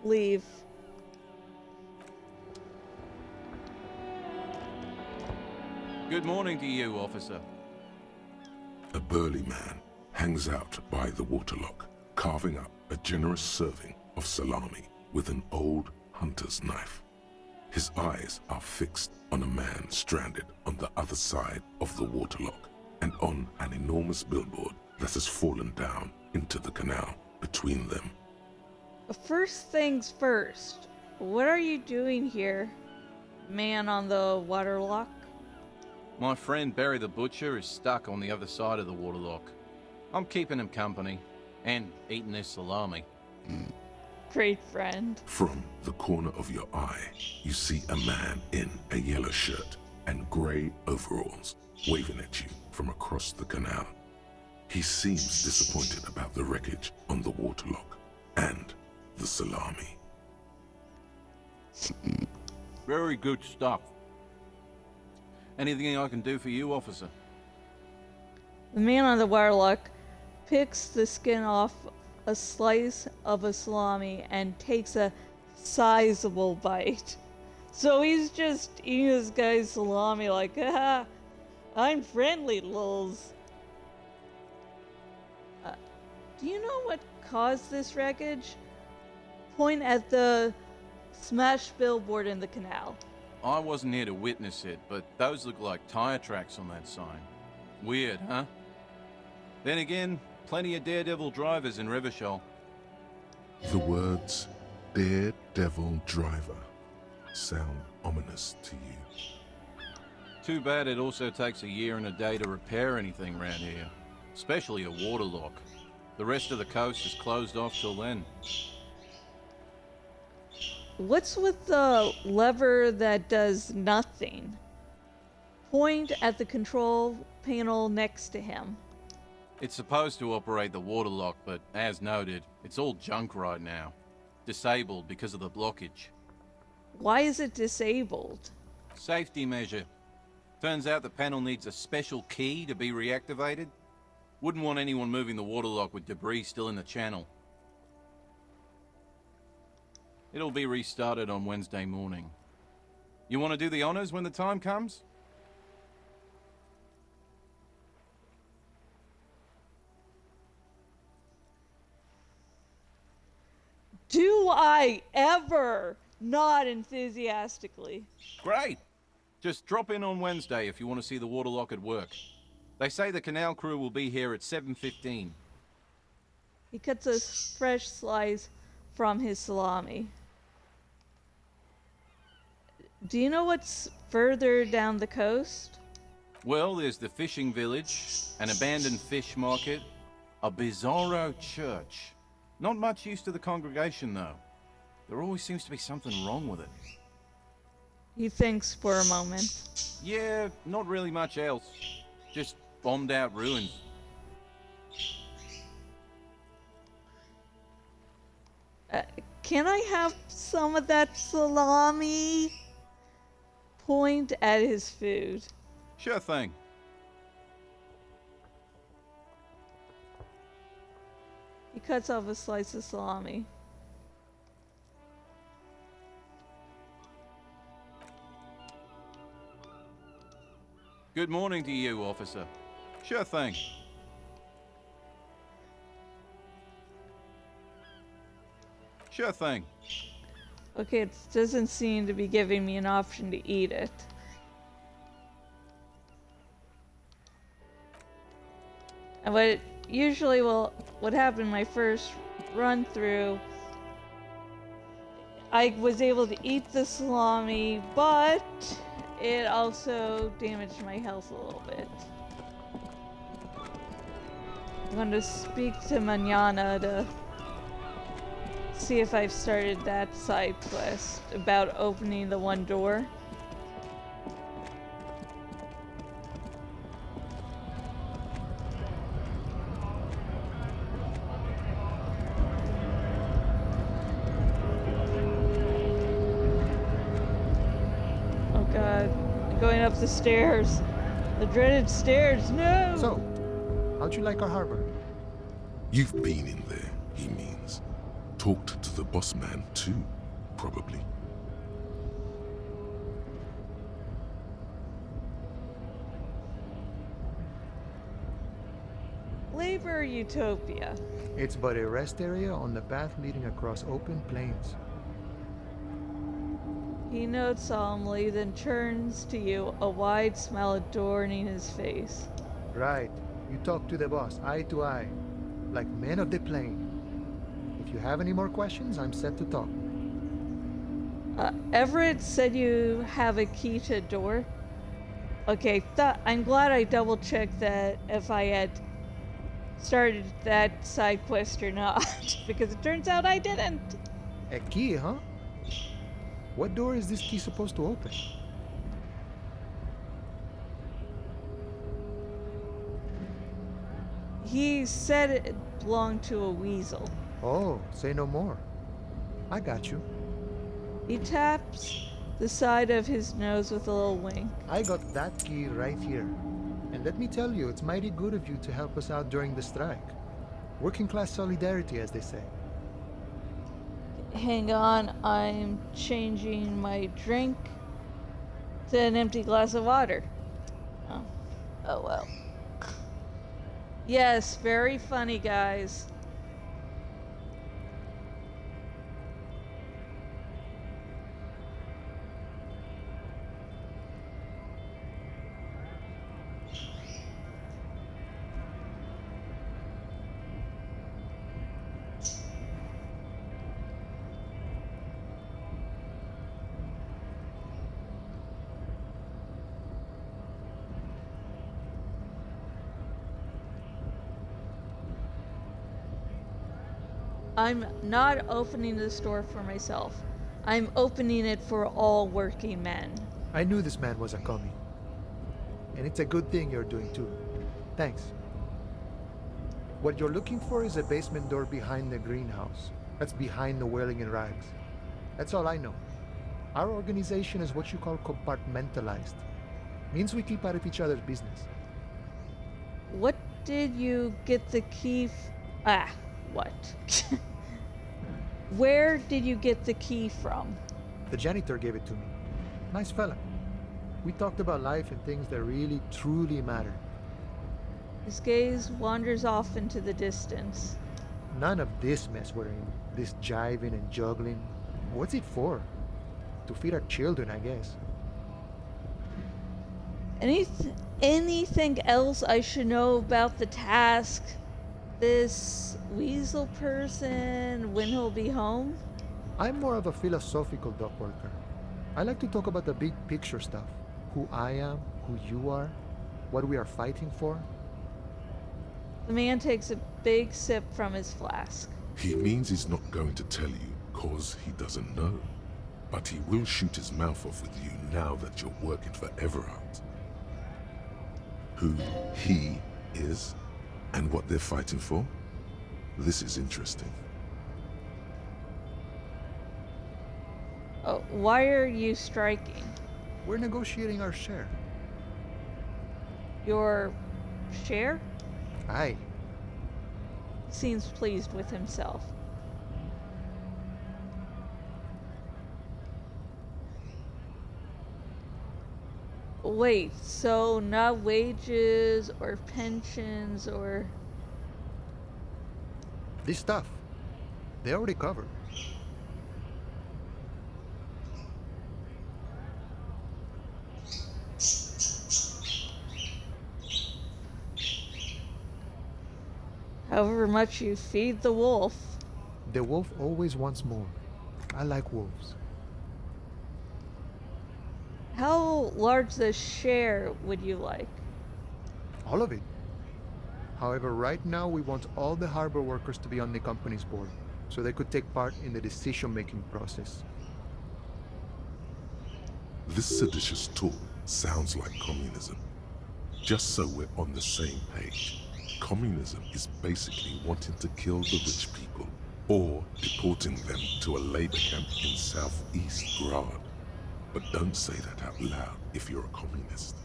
Leave. Good morning to you, officer. A burly man hangs out by the waterlock, carving up a generous serving of salami with an old hunter's knife. His eyes are fixed on a man stranded on the other side of the waterlock and on an enormous billboard that has fallen down into the canal between them. First things first, what are you doing here, man on the waterlock? My friend Barry the Butcher is stuck on the other side of the waterlock. I'm keeping him company and eating his salami. Great friend. From the corner of your eye, you see a man in a yellow shirt and grey overalls waving at you from across the canal. He seems disappointed about the wreckage on the waterlock and the salami. Very good stuff. Anything I can do for you, officer? The man on the waterlock picks the skin off a slice of a salami and takes a sizable bite. So he's just eating this guy's salami like, I'm friendly, lulz. Do you know what caused this wreckage? Point at the smashed billboard in the canal. I wasn't here to witness it, but those look like tire tracks on that sign. Weird, huh? Then again, plenty of daredevil drivers in Revachol. The words Daredevil Driver sound ominous to you. Too bad it also takes a year and a day to repair anything around here. Especially a waterlock. The rest of the coast is closed off till then. What's with the lever that does nothing? Point at the control panel next to him. It's supposed to operate the waterlock, but as noted, it's all junk right now. Disabled because of the blockage. Why is it disabled? Safety measure. Turns out the panel needs a special key to be reactivated. Wouldn't want anyone moving the waterlock with debris still in the channel. It'll be restarted on Wednesday morning. You want to do the honors when the time comes? Do I ever? Not enthusiastically. Great! Just drop in on Wednesday if you want to see the waterlock at work. They say the canal crew will be here at 7:15. He cuts a fresh slice from his salami. Do you know what's further down the coast? Well, there's the fishing village, an abandoned fish market, a bizarro church. Not much use to the congregation, though. There always seems to be something wrong with it. He thinks for a moment. Yeah, not really much else. Just bombed out ruins. Can I have some of that salami? Point at his food. Sure thing. He cuts off a slice of salami. Good morning to you, officer. Sure thing. Sure thing. Okay, it doesn't seem to be giving me an option to eat it. And what happened my first run through, I was able to eat the salami, but it also damaged my health a little bit. I'm going to speak to Manana to see if I've started that side quest about opening the one door. Oh god, going up the stairs. The dreaded stairs, no! So, how'd you like our harbor? You've been in there, he means. Talked to the boss man too, probably. Labor Utopia. It's but a rest area on the path leading across open plains. He nods solemnly, then turns to you, a wide smile adorning his face. Right. You talk to the boss, eye to eye, like men of the plain. If you have any more questions, I'm set to talk. Everett said you have a key to a door. Okay, I'm glad I double checked that if I had started that side quest or not, because it turns out I didn't. A key, huh? What door is this key supposed to open? He said it belonged to a weasel. Oh, say no more. I got you. He taps the side of his nose with a little wink. I got that key right here. And let me tell you, it's mighty good of you to help us out during the strike. Working class solidarity, as they say. Hang on, I'm changing my drink to an empty glass of water. Oh well. Yes, very funny, guys. I'm not opening the store for myself. I'm opening it for all working men. I knew this man was a commie. And it's a good thing you're doing too. Thanks. What you're looking for is a basement door behind the greenhouse. That's behind the wailing in rags. That's all I know. Our organization is what you call compartmentalized. Means we keep out of each other's business. What did you get the key what? Where did you get the key from? The janitor gave it to me. Nice fella. We talked about life and things that really, truly matter. His gaze wanders off into the distance. None of this mess we're in. This jiving and juggling. What's it for? To feed our children, I guess. Anything else I should know about the task? This weasel person, when he'll be home? I'm more of a philosophical dock worker. I like to talk about the big picture stuff. Who I am, who you are, what we are fighting for. The man takes a big sip from his flask. He means he's not going to tell you, cause he doesn't know. But he will shoot his mouth off with you now that you're working for Everard. Who he is, and what they're fighting for? This is interesting. Why are you striking? We're negotiating our share. Your share? Aye. Seems pleased with himself. Wait, so not wages or pensions or... This stuff, they already covered. However much you feed the wolf. The wolf always wants more. I like wolves. How large the share would you like? All of it. However, right now we want all the harbor workers to be on the company's board, so they could take part in the decision-making process. This seditious talk sounds like communism. Just so we're on the same page. Communism is basically wanting to kill the rich people, or deporting them to a labor camp in southeast Grad. But don't say that out loud if you're a communist.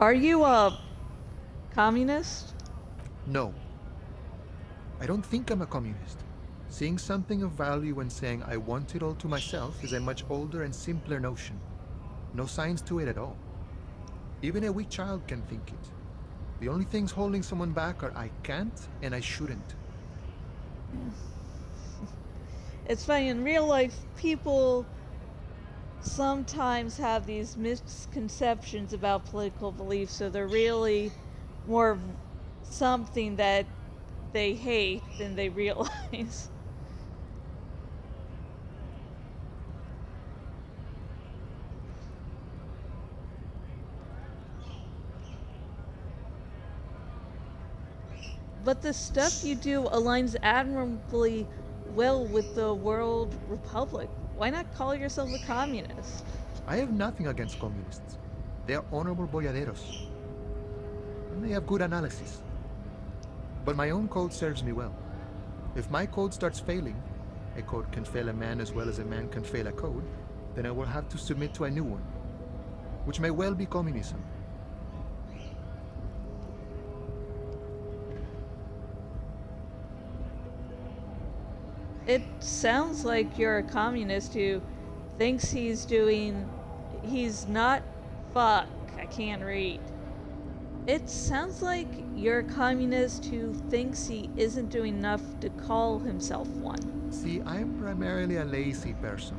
Are you a communist? No. I don't think I'm a communist. Seeing something of value and saying I want it all to myself is a much older and simpler notion. No science to it at all. Even a weak child can think it. The only things holding someone back are I can't and I shouldn't. It's funny, in real life, people sometimes have these misconceptions about political beliefs, so they're really more of something that they hate than they realize. But the stuff you do aligns admirably well with the World Republic. Why not call yourself a communist? I have nothing against communists. They are honorable boyaderos. And they have good analysis. But my own code serves me well. If my code starts failing, a code can fail a man as well as a man can fail a code, then I will have to submit to a new one, which may well be communism. It sounds like you're a communist who thinks he's not, fuck, I can't read. It sounds like you're a communist who thinks he isn't doing enough to call himself one. See, I'm primarily a lazy person.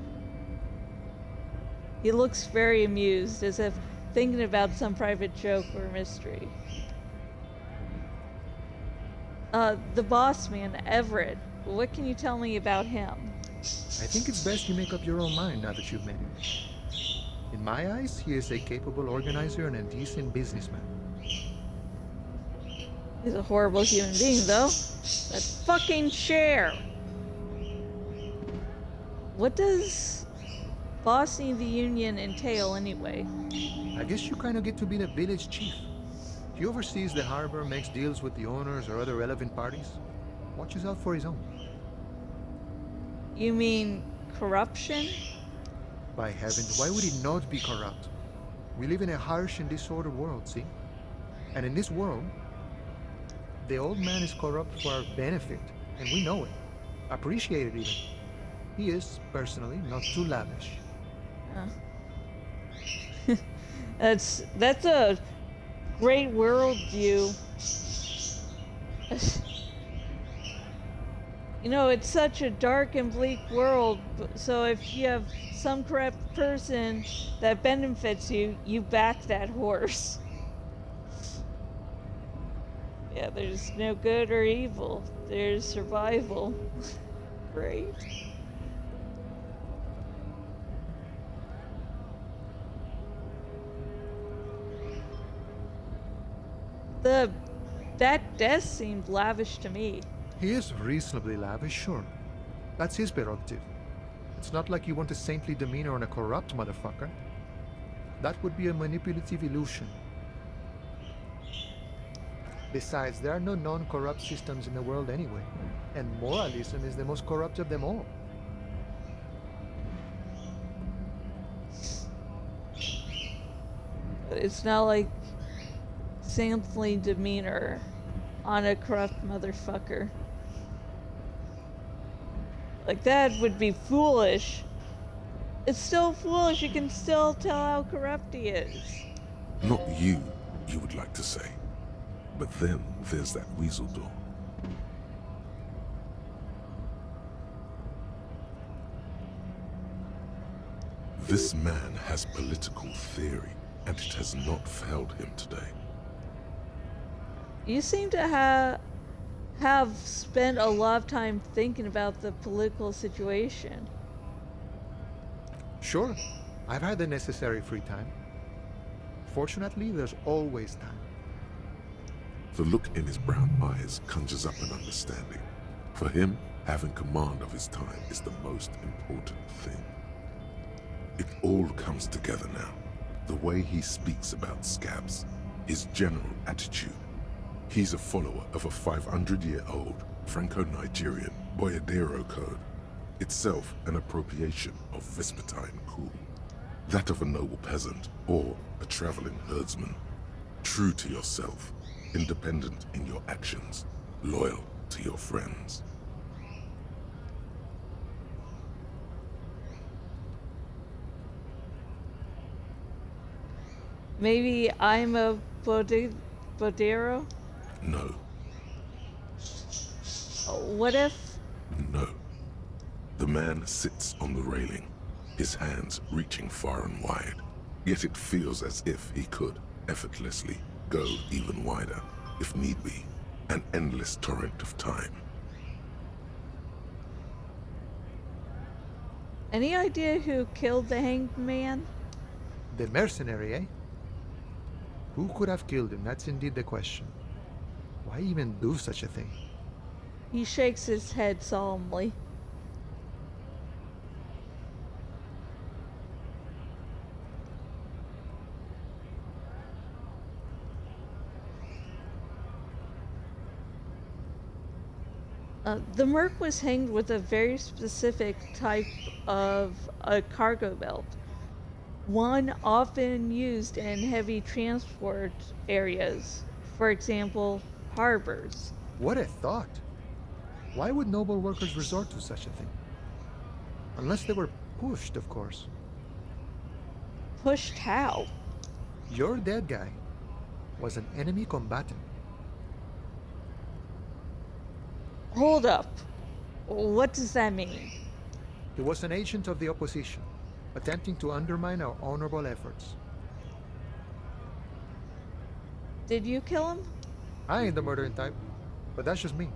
He looks very amused, as if thinking about some private joke or mystery. The boss man, Everett, what can you tell me about him? I think it's best you make up your own mind now that you've met him. In my eyes, he is a capable organizer and a decent businessman. He's a horrible human being, though. That fucking chair! What does bossing the union entail, anyway? I guess you kind of get to be the village chief. He oversees the harbor, makes deals with the owners or other relevant parties, watches out for his own. You mean corruption? By heavens, why would he not be corrupt? We live in a harsh and disordered world, see? And in this world, the old man is corrupt for our benefit, and we know it. Appreciate it even. He is, personally, not too lavish. That's a great worldview. You know, it's such a dark and bleak world, so if you have some corrupt person that benefits you, you back that horse. Yeah, there's no good or evil. There's survival. Great. That death seemed lavish to me. He is reasonably lavish, sure. That's his prerogative. It's not like you want a saintly demeanor on a corrupt motherfucker. That would be a manipulative illusion. Besides, there are no non-corrupt systems in the world anyway, and moralism is the most corrupt of them all. It's not like saintly demeanor on a corrupt motherfucker. Like, that would be foolish. It's still foolish. You can still tell how corrupt he is. Not you, you would like to say. But then there's that weasel door. This man has political theory, and it has not failed him today. You seem to have spent a lot of time thinking about the political situation. Sure, I've had the necessary free time. Fortunately, there's always time. The look in his brown eyes conjures up an understanding. For him, having command of his time is the most important thing. It all comes together now. The way he speaks about scabs, his general attitude. He's a follower of a 500-year-old Franco-Nigerian Boyadero code, itself an appropriation of Vespertine cool. That of a noble peasant or a traveling herdsman. True to yourself, independent in your actions, loyal to your friends. Maybe I'm a Bodero? No, What if? no. The man sits on the railing, his hands reaching far and wide. Yet it feels as if he could effortlessly go even wider, if need be, an endless torrent of time. Any idea who killed the hanged man? The mercenary, eh? Who could have killed him? That's indeed the question. Why even do such a thing? He shakes his head solemnly. The merc was hanged with a very specific type of a cargo belt. One often used in heavy transport areas. For example, harbors. What a thought! Why would noble workers resort to such a thing? Unless they were pushed, of course. Pushed how? Your dead guy was an enemy combatant. Hold up. What does that mean? He was an agent of the opposition, attempting to undermine our honorable efforts. Did you kill him? I ain't the murdering type, but that's just me.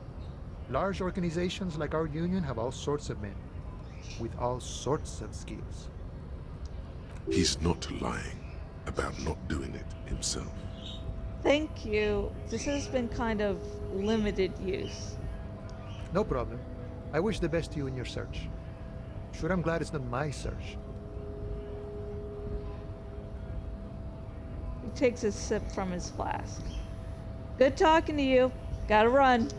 Large organizations like our union have all sorts of men. with all sorts of skills. He's not lying about not doing it himself. Thank you. This has been kind of limited use. No problem. I wish the best to you in your search. Sure, I'm glad it's not my search. He takes a sip from his flask. Good talking to you. Gotta run.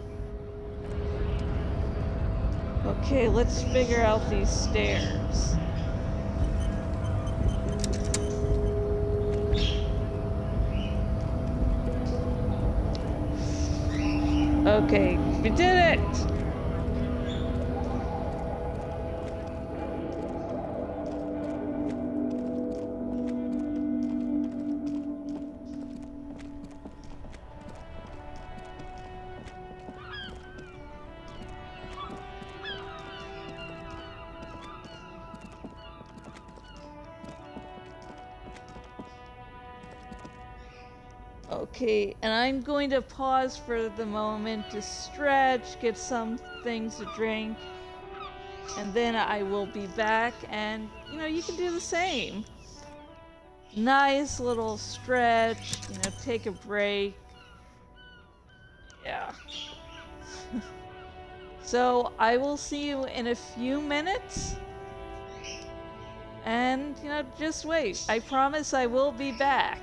Okay, let's figure out these stairs. Okay, we did it! Okay, and I'm going to pause for the moment to stretch, get some things to drink, and then I will be back, and you can do the same. Nice little stretch, take a break. Yeah. So I will see you in a few minutes. And, just wait. I promise I will be back.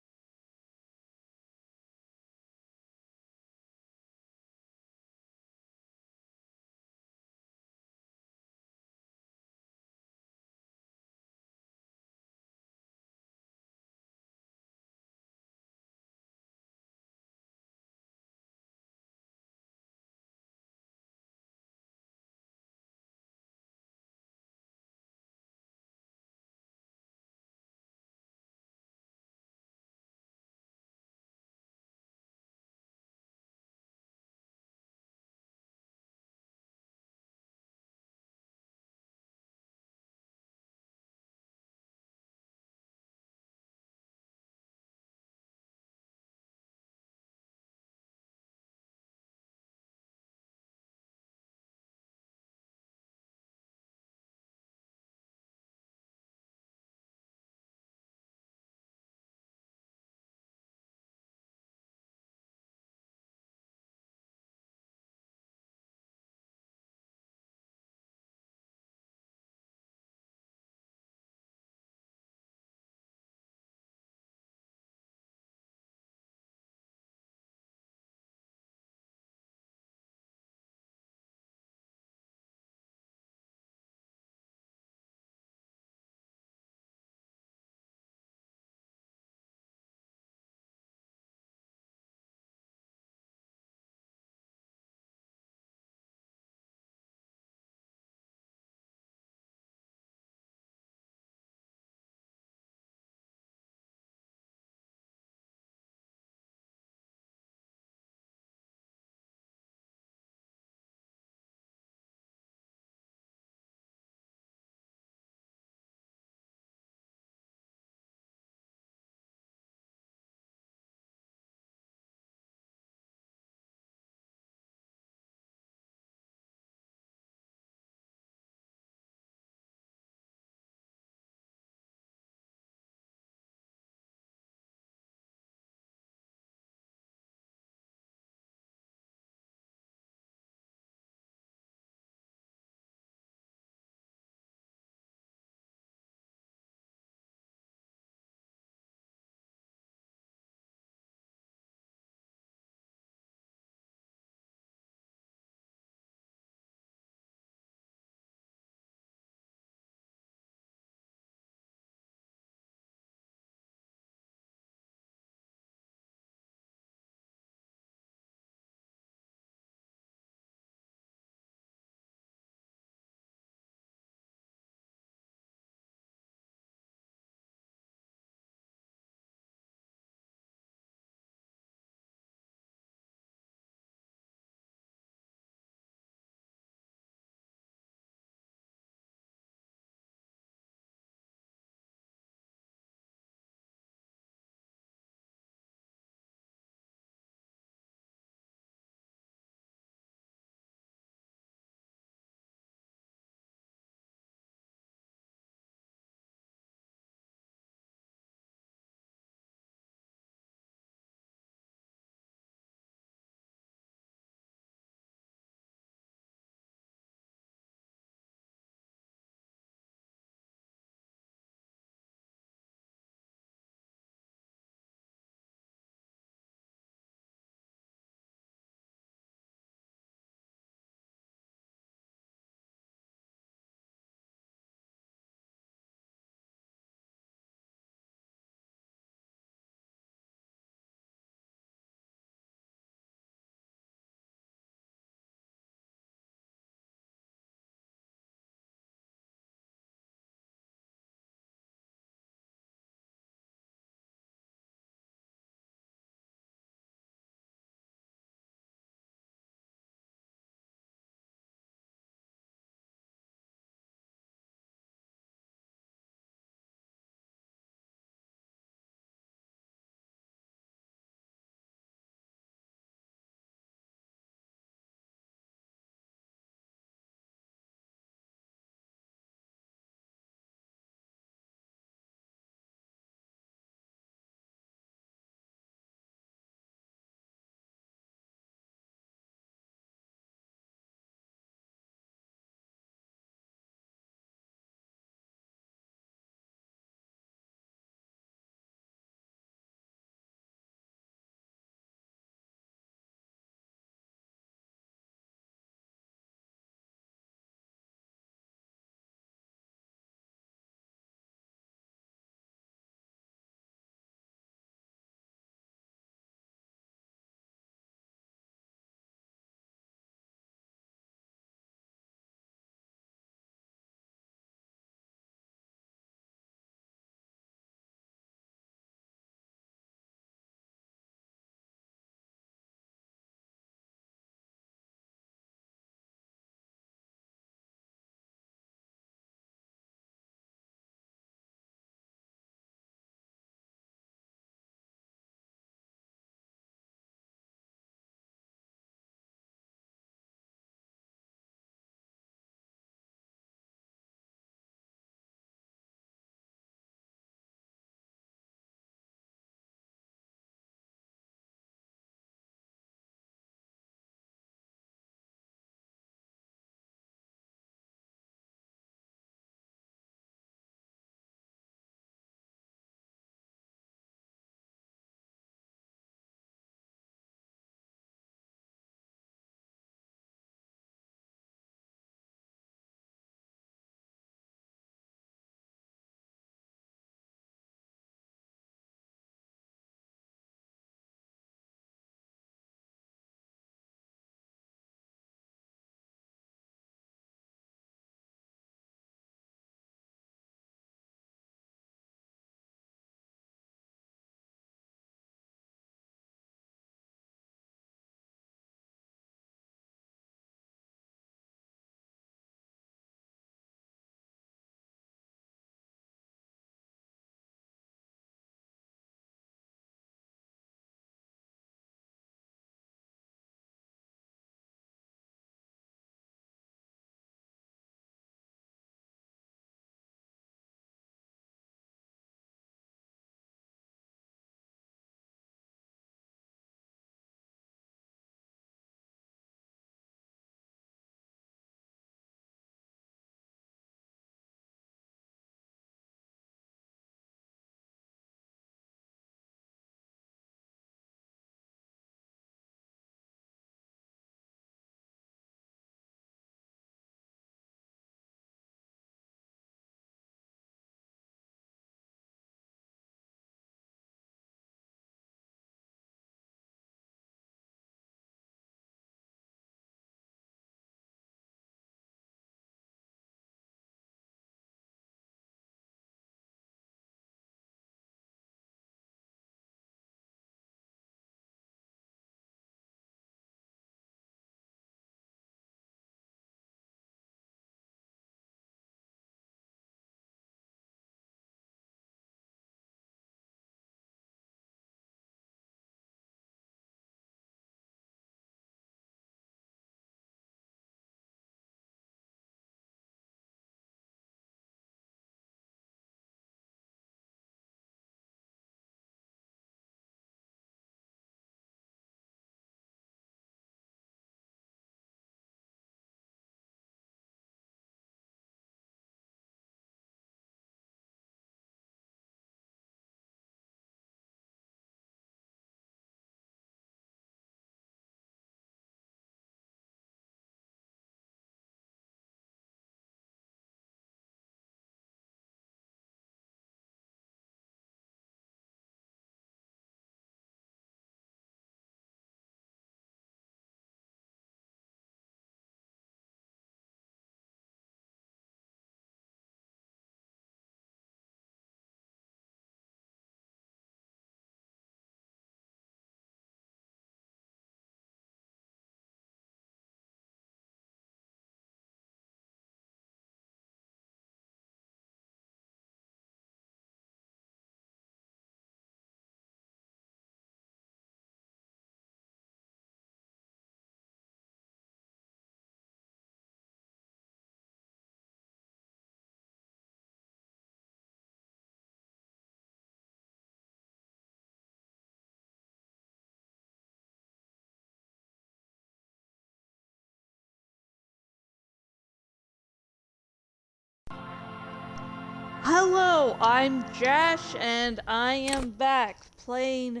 Hello, I'm Jash, and I am back playing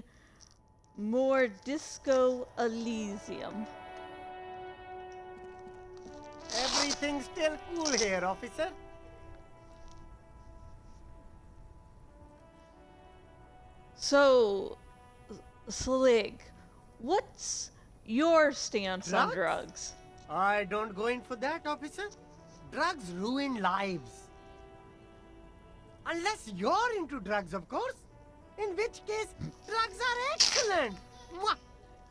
more Disco Elysium. Everything's still cool here, officer. So, Slig, what's your stance on Drugs? drugs? I don't go in for that, officer. Drugs ruin lives. Unless you're into drugs, of course. In which case, drugs are excellent. Mwah!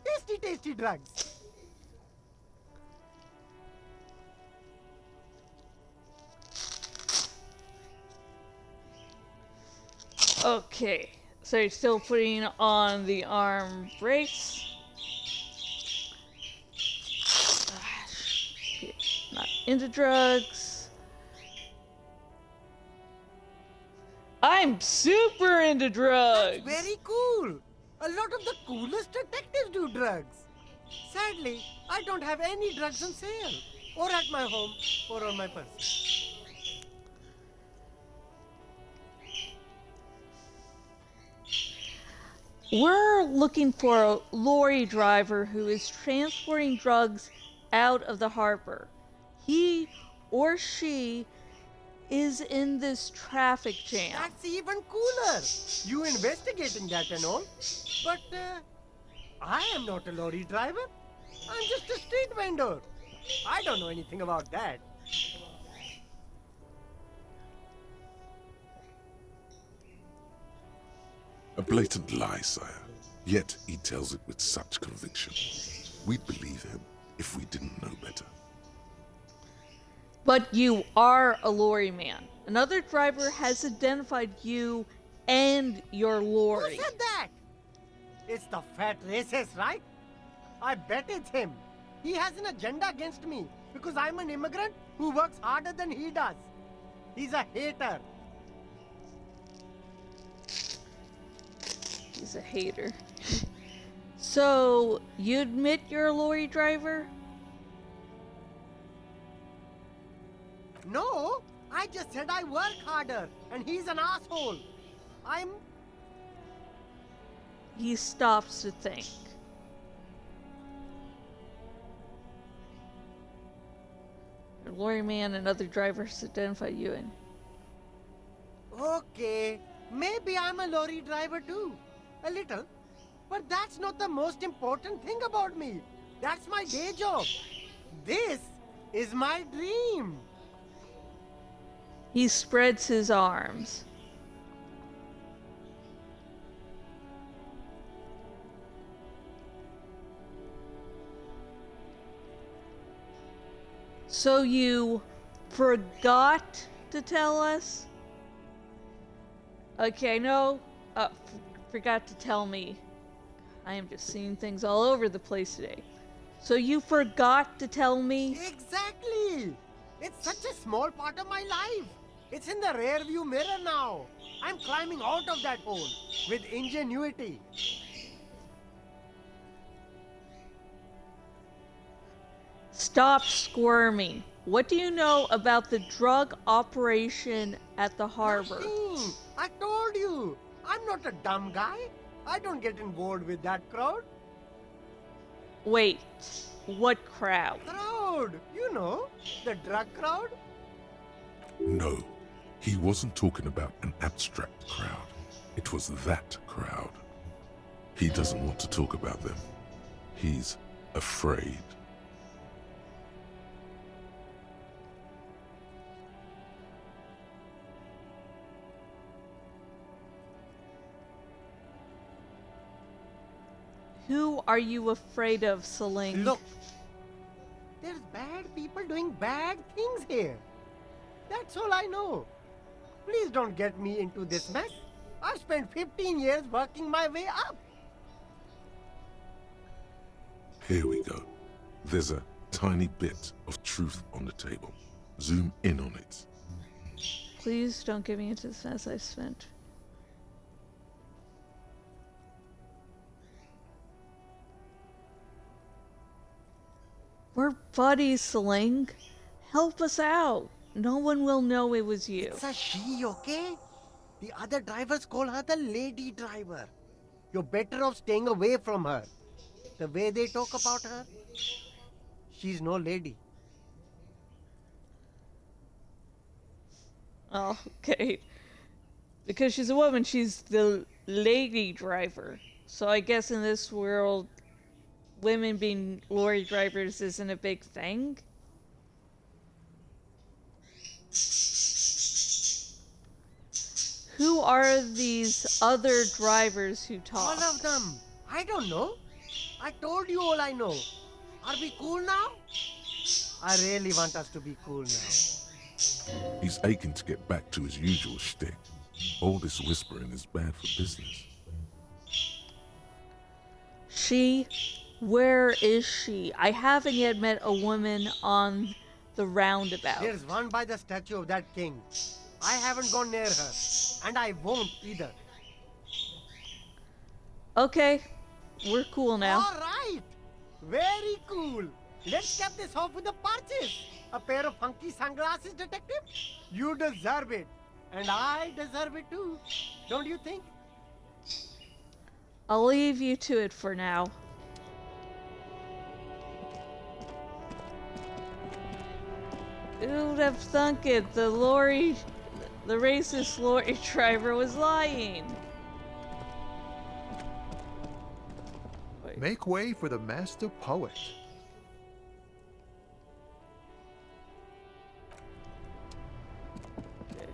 Tasty, tasty drugs. Okay, so you're still putting on the arm brace. Not into drugs. I'm super into drugs! That's very cool. A lot of the coolest detectives do drugs. Sadly, I don't have any drugs on sale. Or at my home, or on my person. We're looking for a lorry driver who is transporting drugs out of the harbor. He or she is in this traffic jam. That's even cooler. You investigating that and all. But I am not a lorry driver. I'm just a street vendor. I don't know anything about that. A blatant lie, sire. Yet he tells it with such conviction. We'd believe him if we didn't know better. But you are a lorry man. Another driver has identified you and your lorry. Who said that? It's the fat racist, right? I bet it's him. He has an agenda against me because I'm an immigrant who works harder than he does. He's a hater. He's a hater. So, you admit you're a lorry driver? No, I just said I work harder and he's an asshole. He stops to think. A lorry man and other drivers identify you and Okay, maybe I'm a lorry driver too. A little. But that's not the most important thing about me. That's my day job. This is my dream. he spreads his arms. So you forgot to tell us? Okay, no, forgot to tell me. I am just seeing things all over the place today. So you forgot to tell me? Exactly. It's such a small part of my life. It's in the rear view mirror now. I'm climbing out of that hole with ingenuity. Stop squirming. What do you know about the drug operation at the harbor? Nothing. I told you. I'm not a dumb guy. I don't get involved with that crowd. Wait, what crowd? Crowd. You know, the drug crowd. No, he wasn't talking about an abstract crowd. It was that crowd. He doesn't want to talk about them. He's afraid. Who are you afraid of, Seling? Look, there's bad people doing bad things here. That's all I know. Please don't get me into this mess. I've spent 15 years working my way up. Here we go. There's a tiny bit of truth on the table. Zoom in on it. Please don't get me into this mess I spent. We're buddies, Seling. Help us out. No one will know it was you. It's a she, okay? The other drivers call her the lady driver. You're better off staying away from her. The way they talk about her, she's no lady. Oh, okay. Because she's a woman, she's the lady driver. So I guess in this world, women being lorry drivers isn't a big thing. Who are these other drivers who talk? All of them. I don't know. I told you all I know. Are we cool now? I really want us to be cool now. He's aching to get back to his usual shtick. All this whispering is bad for business. She? Where is she? I haven't yet met a woman on the roundabout. There's one by the statue of that king. I haven't gone near her. And I won't either. Okay, we're cool now. All right. Very cool. Let's cap this off with a purchase. A pair of funky sunglasses, detective? You deserve it. And I deserve it too. Don't you think? I'll leave you to it for now. Who'd have thunk it? The racist lorry driver was lying. Wait. Make way for the master poet. Okay.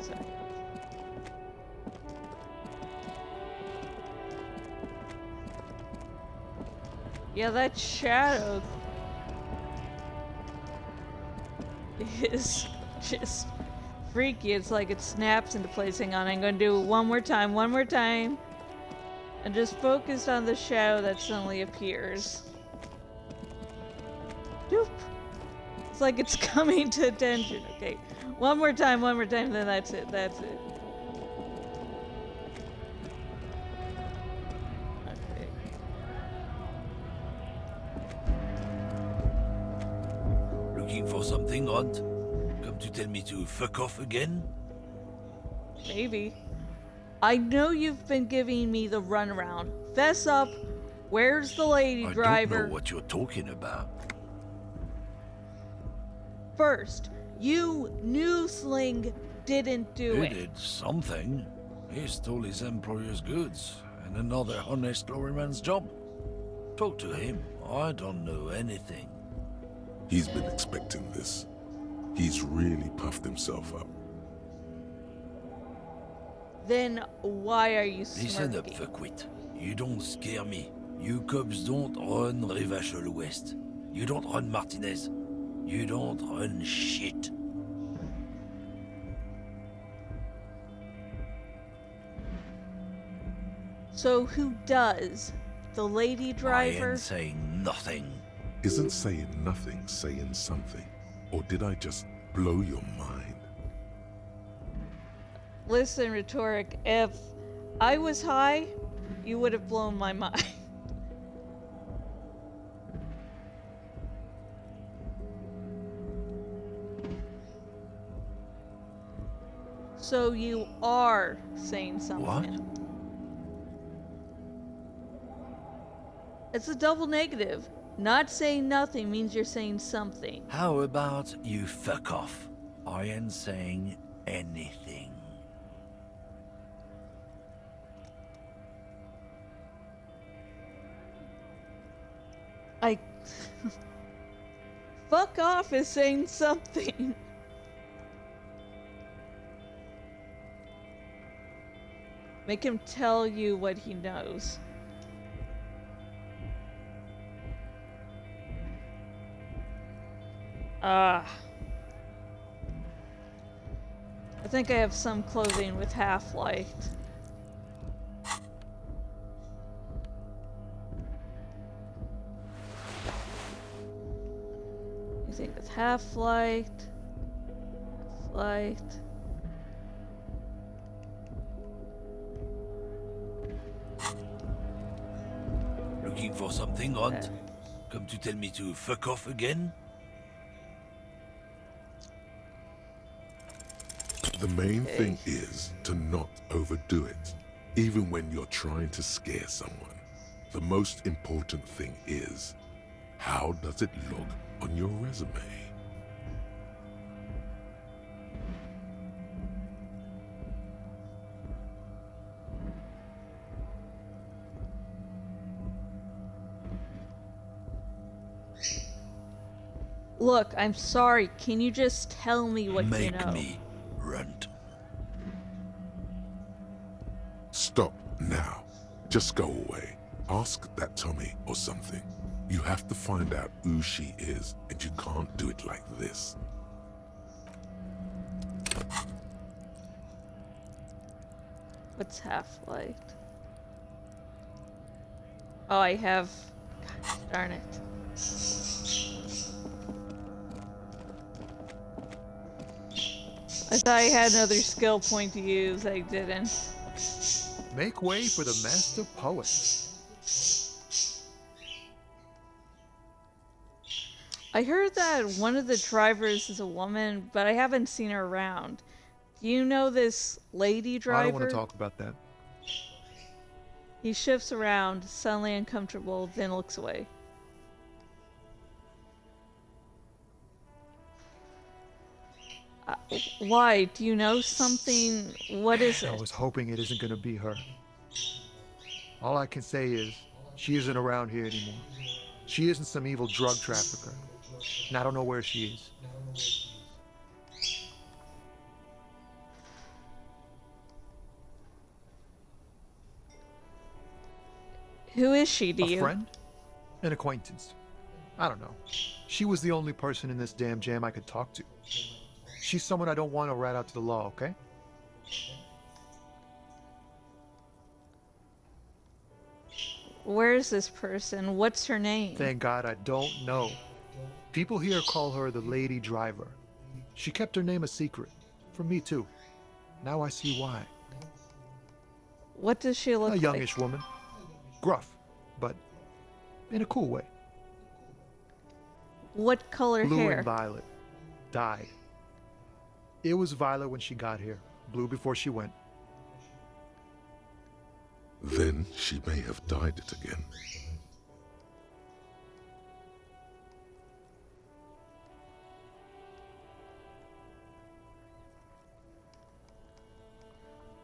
So. Yeah, that shadow is just freaky. It's like it snaps into place. Hang on, I'm gonna do it one more time. And just focus on the shadow that suddenly appears. Doop! It's like it's coming to attention. Okay, one more time, then that's it. Okay. Looking for something, Hunt? Come to tell me to fuck off again? Maybe. I know you've been giving me the runaround. Fess up. Where's the lady I driver? don't know what you're talking about. First, you knew Sling didn't do He it. did something. He stole his employer's goods and another honest lorryman's job. Talk to him. I don't know anything. He's been expecting this. He's really puffed himself up. Then why are you Listen up, smirking? fuckwit. You don't scare me. You cops don't run Rivachol West. You don't run Martinez. You don't run shit. So who does? The lady I driver? ain't saying nothing. Isn't saying nothing saying something? Or did I just blow your mind? Listen, Rhetoric, if I was high, you would have blown my mind. So you are saying something. What? It's a double negative. Not saying nothing means you're saying something. How about you fuck off? I ain't saying anything. I... Fuck off is saying something. Make him tell you what he knows. I think I have some clothing with half-light. Anything with half-light. Half-light. Looking for something, Aunt? Come to tell me to fuck off again? The main thing is to not overdo it, even when you're trying to scare someone. The most important thing is, how does it look on your resume? Look, I'm sorry. Can you just tell me what you know? Make me, runt. Stop now. Just go away. Ask that Tommy or something. You have to find out who she is, and you can't do it like this. What's half-light? Oh, I have... God darn it. I thought I had another skill point to use. I didn't. Make way for the master poet. I heard that one of the drivers is a woman, but I haven't seen her around. Do you know this lady driver? I don't want to talk about that. He shifts around, suddenly uncomfortable, then looks away. Why? Do you know something? What is I it? was hoping it isn't going to be her. All I can say is, she isn't around here anymore. She isn't some evil drug trafficker. And I don't know where she is. Who is she to A you? friend? An acquaintance. I don't know. She was the only person in this damn jam I could talk to. She's someone I don't want to rat out to the law, okay? Where is this person? What's her name? Thank God I don't know. People here call her the lady driver. She kept her name a secret. From me too. Now I see why. What does she look A like? youngish woman. Gruff, but in a cool way. What color Blue hair? and violet. Dyed. It was violet when she got here. Blue before she went. Then she may have dyed it again.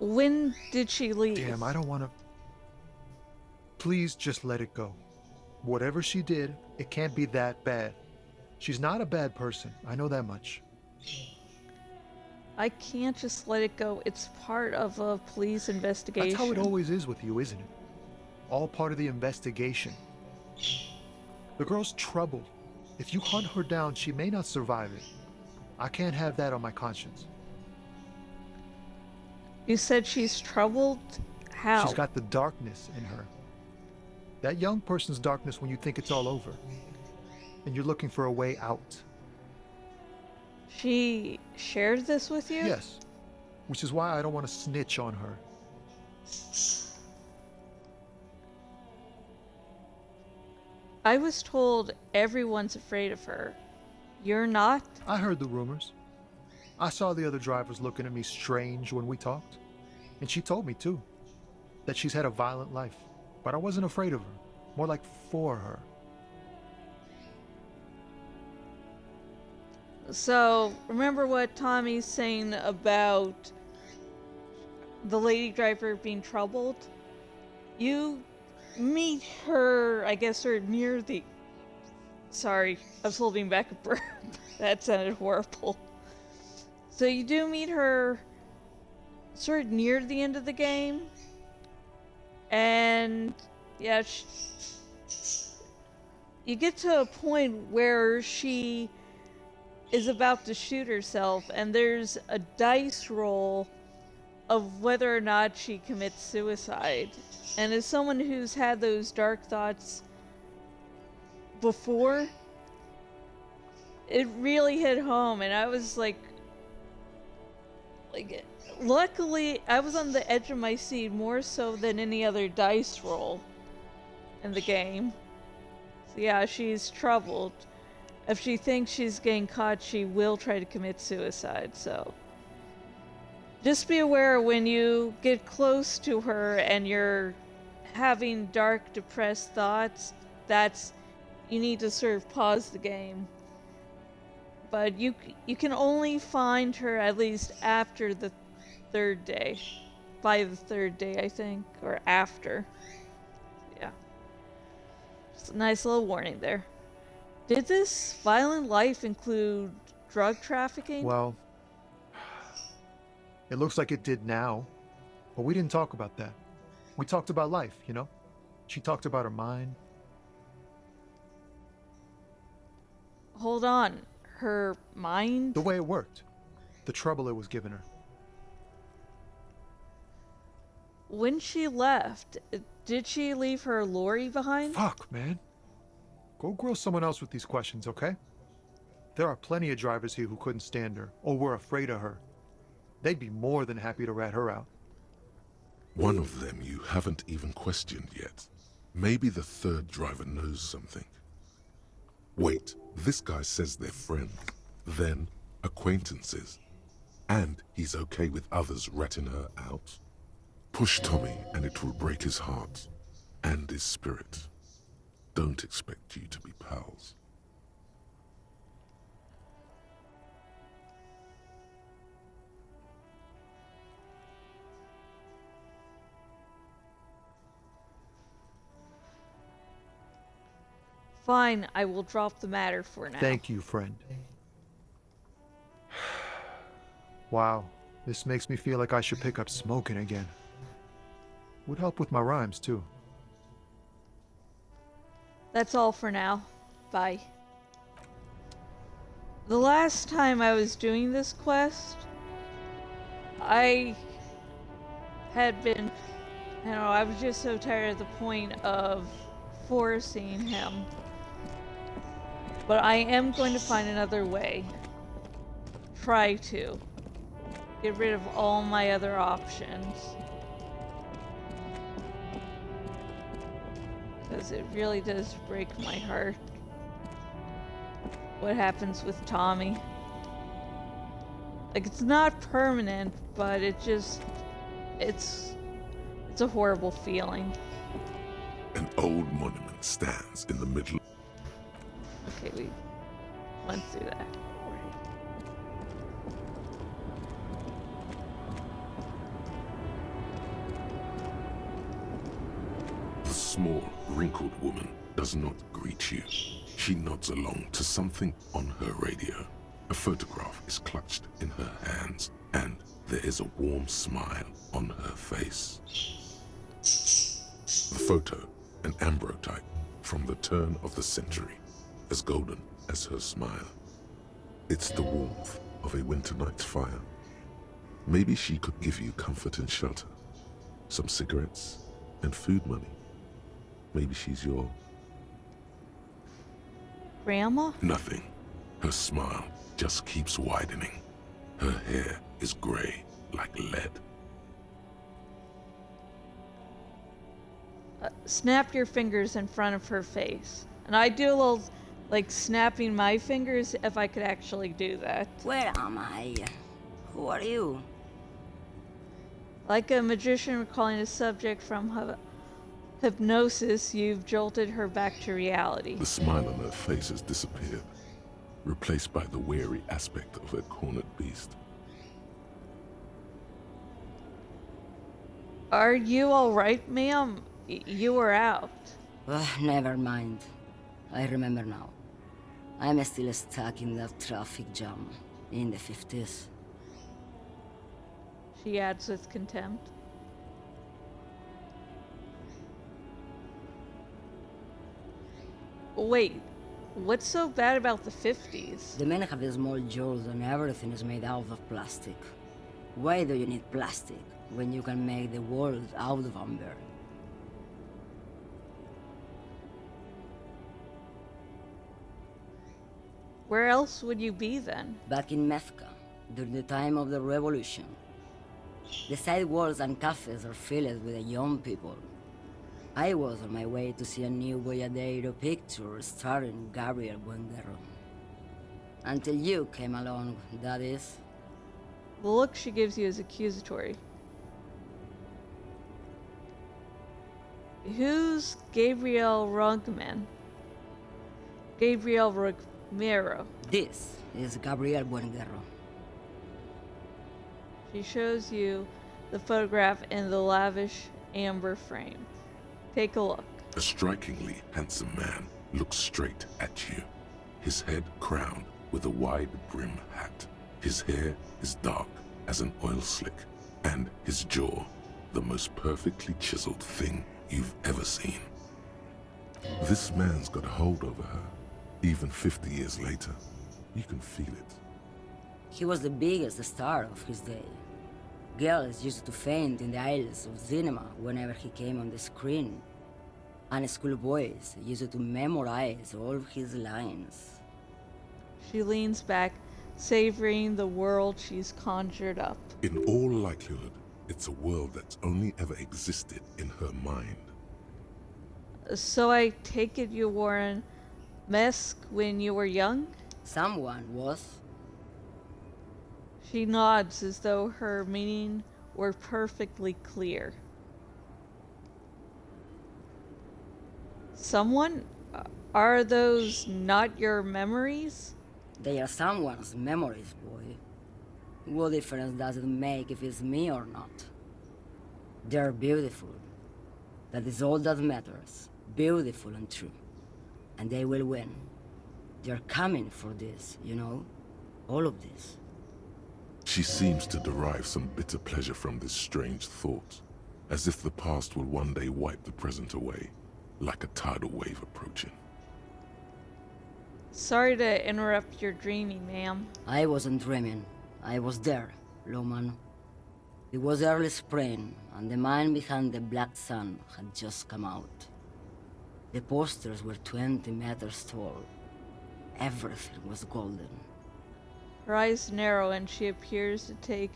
When did she leave? Damn, I don't want to... Please just let it go. Whatever she did, it can't be that bad. She's not a bad person. I know that much. I can't just let it go. It's part of a police investigation. That's how it always is with you, isn't it? All part of the investigation. The girl's troubled. If you hunt her down, she may not survive it. I can't have that on my conscience. You said she's troubled? How? She's got the darkness in her. That young person's darkness when you think it's all over. And you're looking for a way out. She shared this with you? Yes. Which is why I don't want to snitch on her. I was told everyone's afraid of her. You're not? I heard the rumors. I saw the other drivers looking at me strange when we talked. And she told me, too, that she's had a violent life. But I wasn't afraid of her. More like for her. So, remember what Tommy's saying about the lady driver being troubled? You meet her, I guess, or near the... Sorry, I was holding back a burp. That sounded horrible. So you do meet her sort of near the end of the game. And, yeah, you get to a point where she is about to shoot herself, and there's a dice roll of whether or not she commits suicide. And as someone who's had those dark thoughts before, it really hit home, and I was like, luckily I was on the edge of my seat more so than any other dice roll. in the game. So yeah, she's troubled. If she thinks she's getting caught, she will try to commit suicide, so just be aware when you get close to her and you're having dark, depressed thoughts, that's you need to sort of pause the game. But you can only find her at least after the third day. By the third day, I think, or after. Yeah. Just a nice little warning there. Did this violent life include drug trafficking? Well, it looks like it did now, but we didn't talk about that. We talked about life, you know? She talked about her mind. Hold on. Her mind? The way it worked. The trouble it was giving her. When she left, did she leave her lorry behind? Fuck, man. Go grill someone else with these questions, okay? There are plenty of drivers here who couldn't stand her, or were afraid of her. They'd be more than happy to rat her out. One of them you haven't even questioned yet. Maybe the third driver knows something. Wait, this guy says they're friends, then acquaintances, and he's okay with others ratting her out. Push Tommy and it will break his heart and his spirit. Don't expect you to be pals. Fine, I will drop the matter for now. Thank you, friend. Wow, this makes me feel like I should pick up smoking again. Would help with my rhymes, too. That's all for now. Bye. The last time I was doing this quest, I had been, I was just so tired at the point of forcing him. But I am going to find another way. Try to. Get rid of all my other options. Because it really does break my heart. What happens with Tommy. Like, it's not permanent, but it just... It's a horrible feeling. An old monument stands in the middle. Okay, we went through that already. The small, wrinkled woman does not greet you. She nods along to something on her radio. A photograph is clutched in her hands, and there is a warm smile on her face. The photo, an ambrotype from the turn of the century, as golden as her smile. It's the warmth of a winter night's fire. Maybe she could give you comfort and shelter, some cigarettes and food money. Maybe she's your... Grandma? Nothing. Her smile just keeps widening. Her hair is gray like lead. Snap your fingers in front of her face. And I do a little, like, snapping my fingers if I could actually do that. Where am I? Who are you? Like a magician recalling a subject from hypnosis, you've jolted her back to reality. The smile on her face has disappeared, replaced by the wary aspect of a cornered beast. Are you alright, ma'am? You were out. Never mind. I remember now. I'm still stuck in that traffic jam in the 50s. She adds with contempt. Wait, what's so bad about the 50s? The men have small jaws and everything is made out of plastic. Why do you need plastic when you can make the world out of amber? Where else would you be then? Back in Mecca, during the time of the revolution. The sidewalks and cafes are filled with the young people. I was on my way to see a new Boyadero picture starring Gabriel Buenguerro. Until you came along, that is. The look she gives you is accusatory. Who's Gabriel Rugman? Gabriel Romero. This is Gabriel Buenguerro. She shows you the photograph in the lavish amber frame. Take a look. A strikingly handsome man looks straight at you, his head crowned with a wide brim hat. His hair is dark as an oil slick, and his jaw the most perfectly chiseled thing you've ever seen. This man's got a hold over her, even 50 years later. You can feel it. He was the biggest star of his day. Girls used to faint in the aisles of cinema whenever he came on the screen. And schoolboys used to memorize all his lines. She leans back, savoring the world she's conjured up. In all likelihood, it's a world that's only ever existed in her mind. So I take it you wore a mask when you were young? Someone was. She nods as though her meaning were perfectly clear. Someone? Are those not your memories? They are someone's memories, boy. What difference does it make if it's me or not? They're beautiful. That is all that matters. Beautiful and true. And they will win. They're coming for this, you know? All of this. She seems to derive some bitter pleasure from this strange thought, as if the past will one day wipe the present away, like a tidal wave approaching. Sorry to interrupt your dreaming, ma'am. I wasn't dreaming. I was there, Loman. It was early spring, and the man behind the black sun had just come out. The posters were 20 meters tall. Everything was golden. Her eyes narrow and she appears to take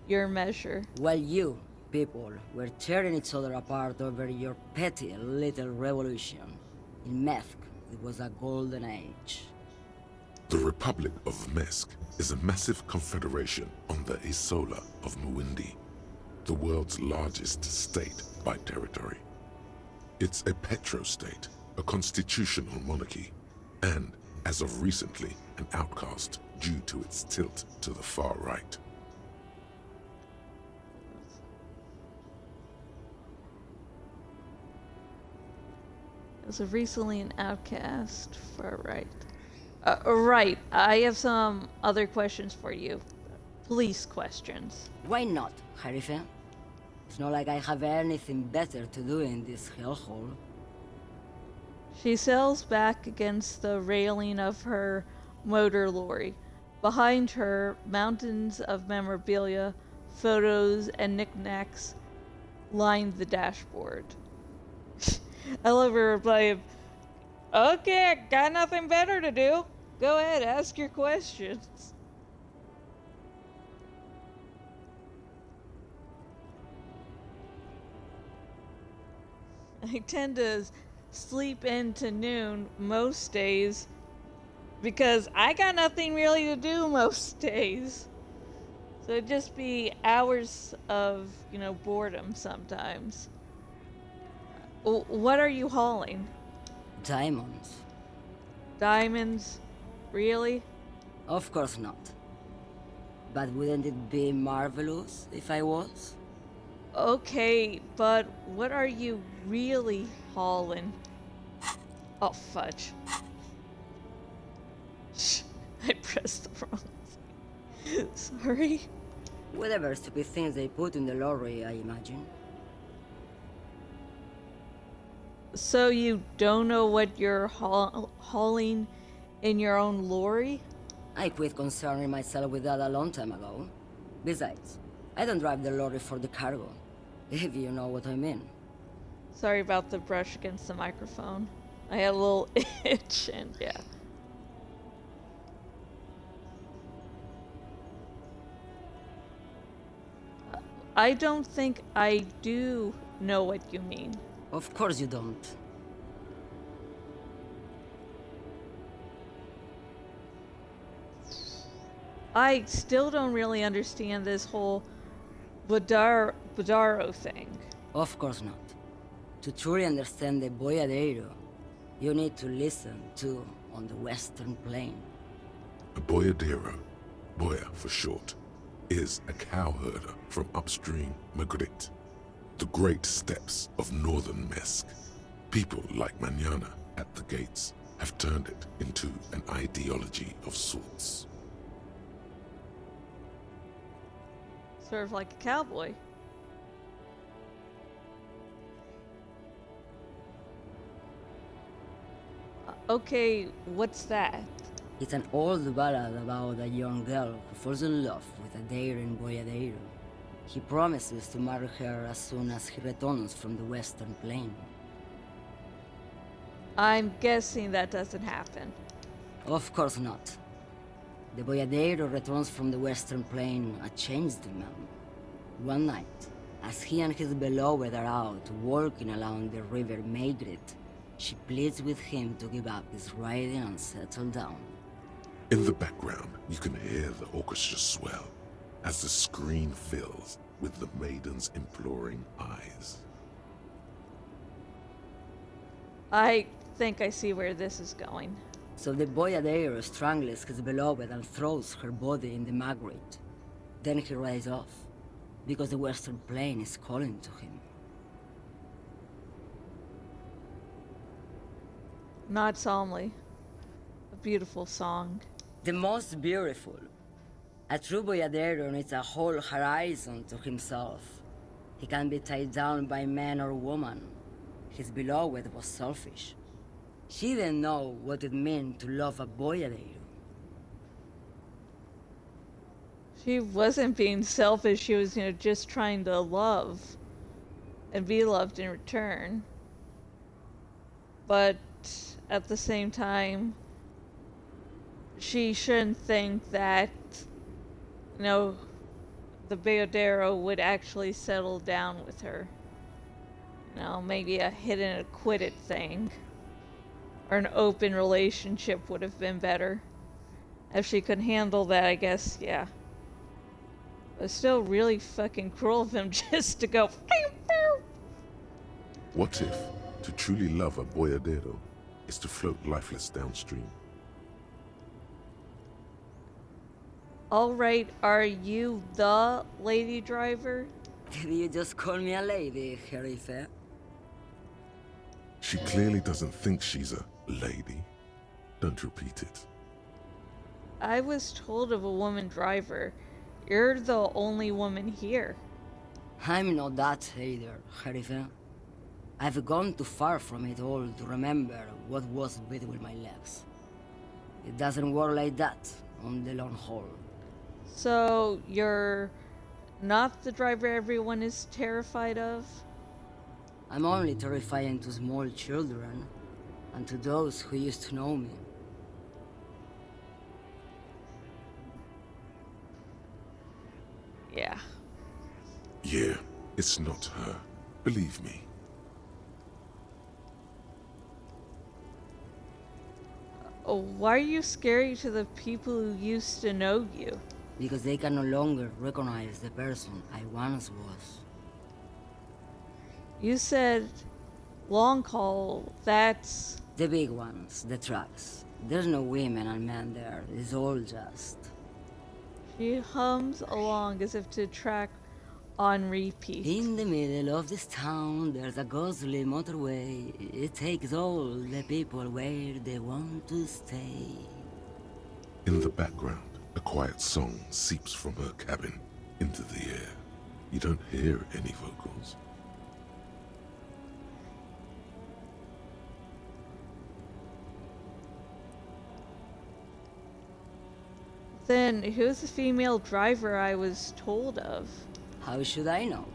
your measure. While you, people, were tearing each other apart over your petty little revolution, in Methk, it was a golden age. The Republic of Mesk is a massive confederation on the Isola of Muindi, the world's largest state by territory. It's a petrostate, a constitutional monarchy, and, as of recently, an outcast due to its tilt to the far right. As of recently an outcast, far right. Right, I have some other questions for you. Police questions. Why not, Harife? It's not like I have anything better to do in this hellhole. She sails back against the railing of her motor lorry. Behind her, mountains of memorabilia, photos, and knickknacks line the dashboard. I love her reply of, "Okay, I got nothing better to do. Go ahead, ask your questions." I tend to sleep into noon most days because I got nothing really to do most days. So it'd just be hours of, boredom sometimes. What are you hauling? Diamonds? Diamonds? Really? Of course not. But wouldn't it be marvelous if I was? Okay, but what are you really hauling? Oh, fudge. Shh, I pressed the wrong thing. Sorry. Whatever stupid things they put in the lorry, I imagine. So you don't know what you're hauling in your own lorry? I quit concerning myself with that a long time ago. Besides, I don't drive the lorry for the cargo, if you know what I mean. Sorry about the brush against the microphone. I had a little itch and yeah. I don't think I do know what you mean. Of course you don't. I still don't really understand this whole Bodaro thing. Of course not. To truly understand the Boyadero, you need to listen to on the Western Plain. A boyadero, boya for short, is a cowherder from upstream Magritte, the great steppes of northern Mesk. People like Manana at the gates have turned it into an ideology of sorts. Sort of like a cowboy. Okay, what's that? It's an old ballad about a young girl who falls in love with a daring boyadero. He promises to marry her as soon as he returns from the Western Plain. I'm guessing that doesn't happen. Of course not. The boyadero returns from the Western Plain a changed man. One night, as he and his beloved are out walking along the river Maigret, she pleads with him to give up his riding and settle down. In the background, you can hear the orchestra swell as the screen fills with the maiden's imploring eyes. I think I see where this is going. So the boyadero strangles his beloved and throws her body in the Magritte. Then he rides off, because the Western Plain is calling to him. Not solemnly. A beautiful song. The most beautiful. A true boyadero needs a whole horizon to himself. He can be tied down by man or woman. His beloved was selfish. She didn't know what it meant to love a boyadero. She wasn't being selfish, she was, just trying to love and be loved in return. But at the same time, she shouldn't think that, the Bayodero would actually settle down with her. Maybe a hit and a quit it thing. Or an open relationship would have been better. If she could handle that, I guess, yeah. But it's still really fucking cruel of him just to go. Pew, pew. What if to truly love a boyadero is to float lifeless downstream? Alright, are you the lady driver? Did you just call me a lady, Jerife? She clearly doesn't think she's a lady. Don't repeat it. I was told of a woman driver. You're the only woman here. I'm not that either, Jerife. I've gone too far from it all to remember what was between my legs. It doesn't work like that on the long haul. So, you're not the driver everyone is terrified of? I'm only terrifying to small children, and to those who used to know me. Yeah. Yeah, it's not her. Believe me. Why are you scary to the people who used to know you? Because they can no longer recognize the person I once was. You said long haul, that's... The big ones, the trucks. There's no women and men there, it's all just... She hums along as if to track on repeat. In the middle of this town, there's a ghostly motorway. It takes all the people where they want to stay. In the background, a quiet song seeps from her cabin into the air. You don't hear any vocals. Then who's the female driver I was told of? How should I know?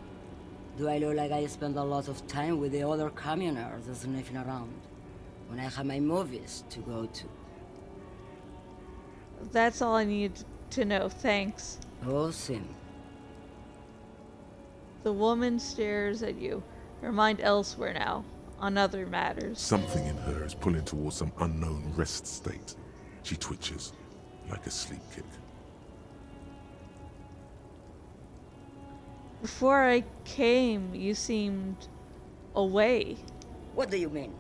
Do I look like I spend a lot of time with the other communers sniffing around when I have my movies to go to? That's all I need to know, thanks. Oh, Sim. The woman stares at you, her mind elsewhere now, on other matters. Something in her is pulling towards some unknown rest state. She twitches, like a sleep kick. Before I came, you seemed away. What do you mean?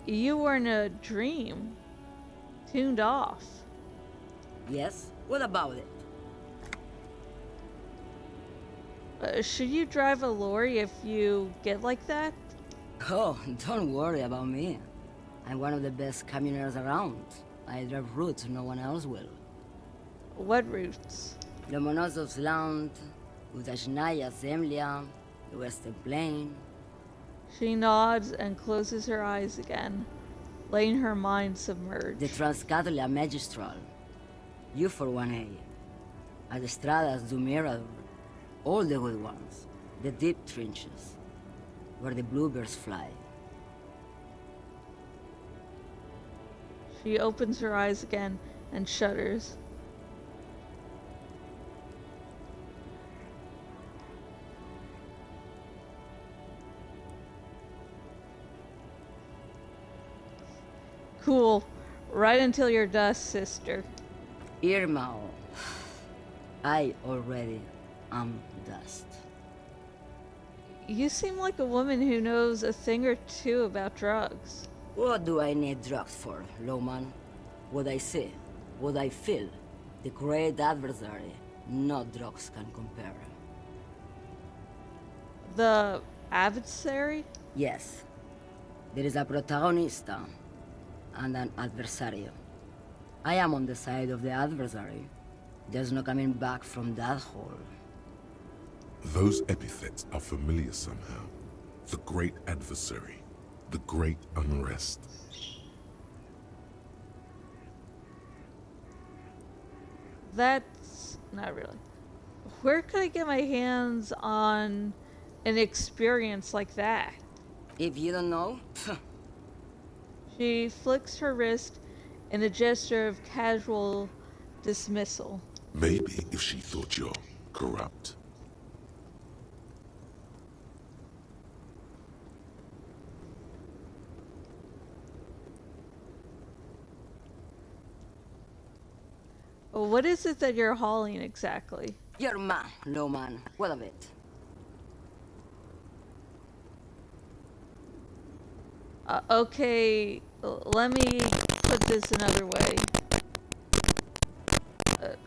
You were in a dream, tuned off. Yes? What about it? Should you drive a lorry if you get like that? Oh, don't worry about me. I'm one of the best camioners around. I drive routes no one else will. What routes? Lomonosov's Land, Udashnaia Zemlya, the Western Plain. She nods and closes her eyes again, letting her mind submerge. The Transcatolia Magistral. You for 1A. Adestradas do Mirador. All the good ones. The deep trenches. Where the bluebirds fly. She opens her eyes again and shudders. Cool. Right until your dust, sister. Irma. I already am dust. You seem like a woman who knows a thing or two about drugs. What do I need drugs for, Lowman? What I see, what I feel, the great adversary, no drugs can compare. The adversary? Yes, there is a protagonista and an adversario. I am on the side of the adversary. There's no coming back from that hole. Those epithets are familiar somehow. The great adversary, the great unrest. That's not really. Where could I get my hands on an experience like that? If you don't know, She flicks her wrist in a gesture of casual dismissal. Maybe if she thought you're corrupt. What is it that you're hauling exactly? you're man, Lowman. What of it? Okay, let me put this another way.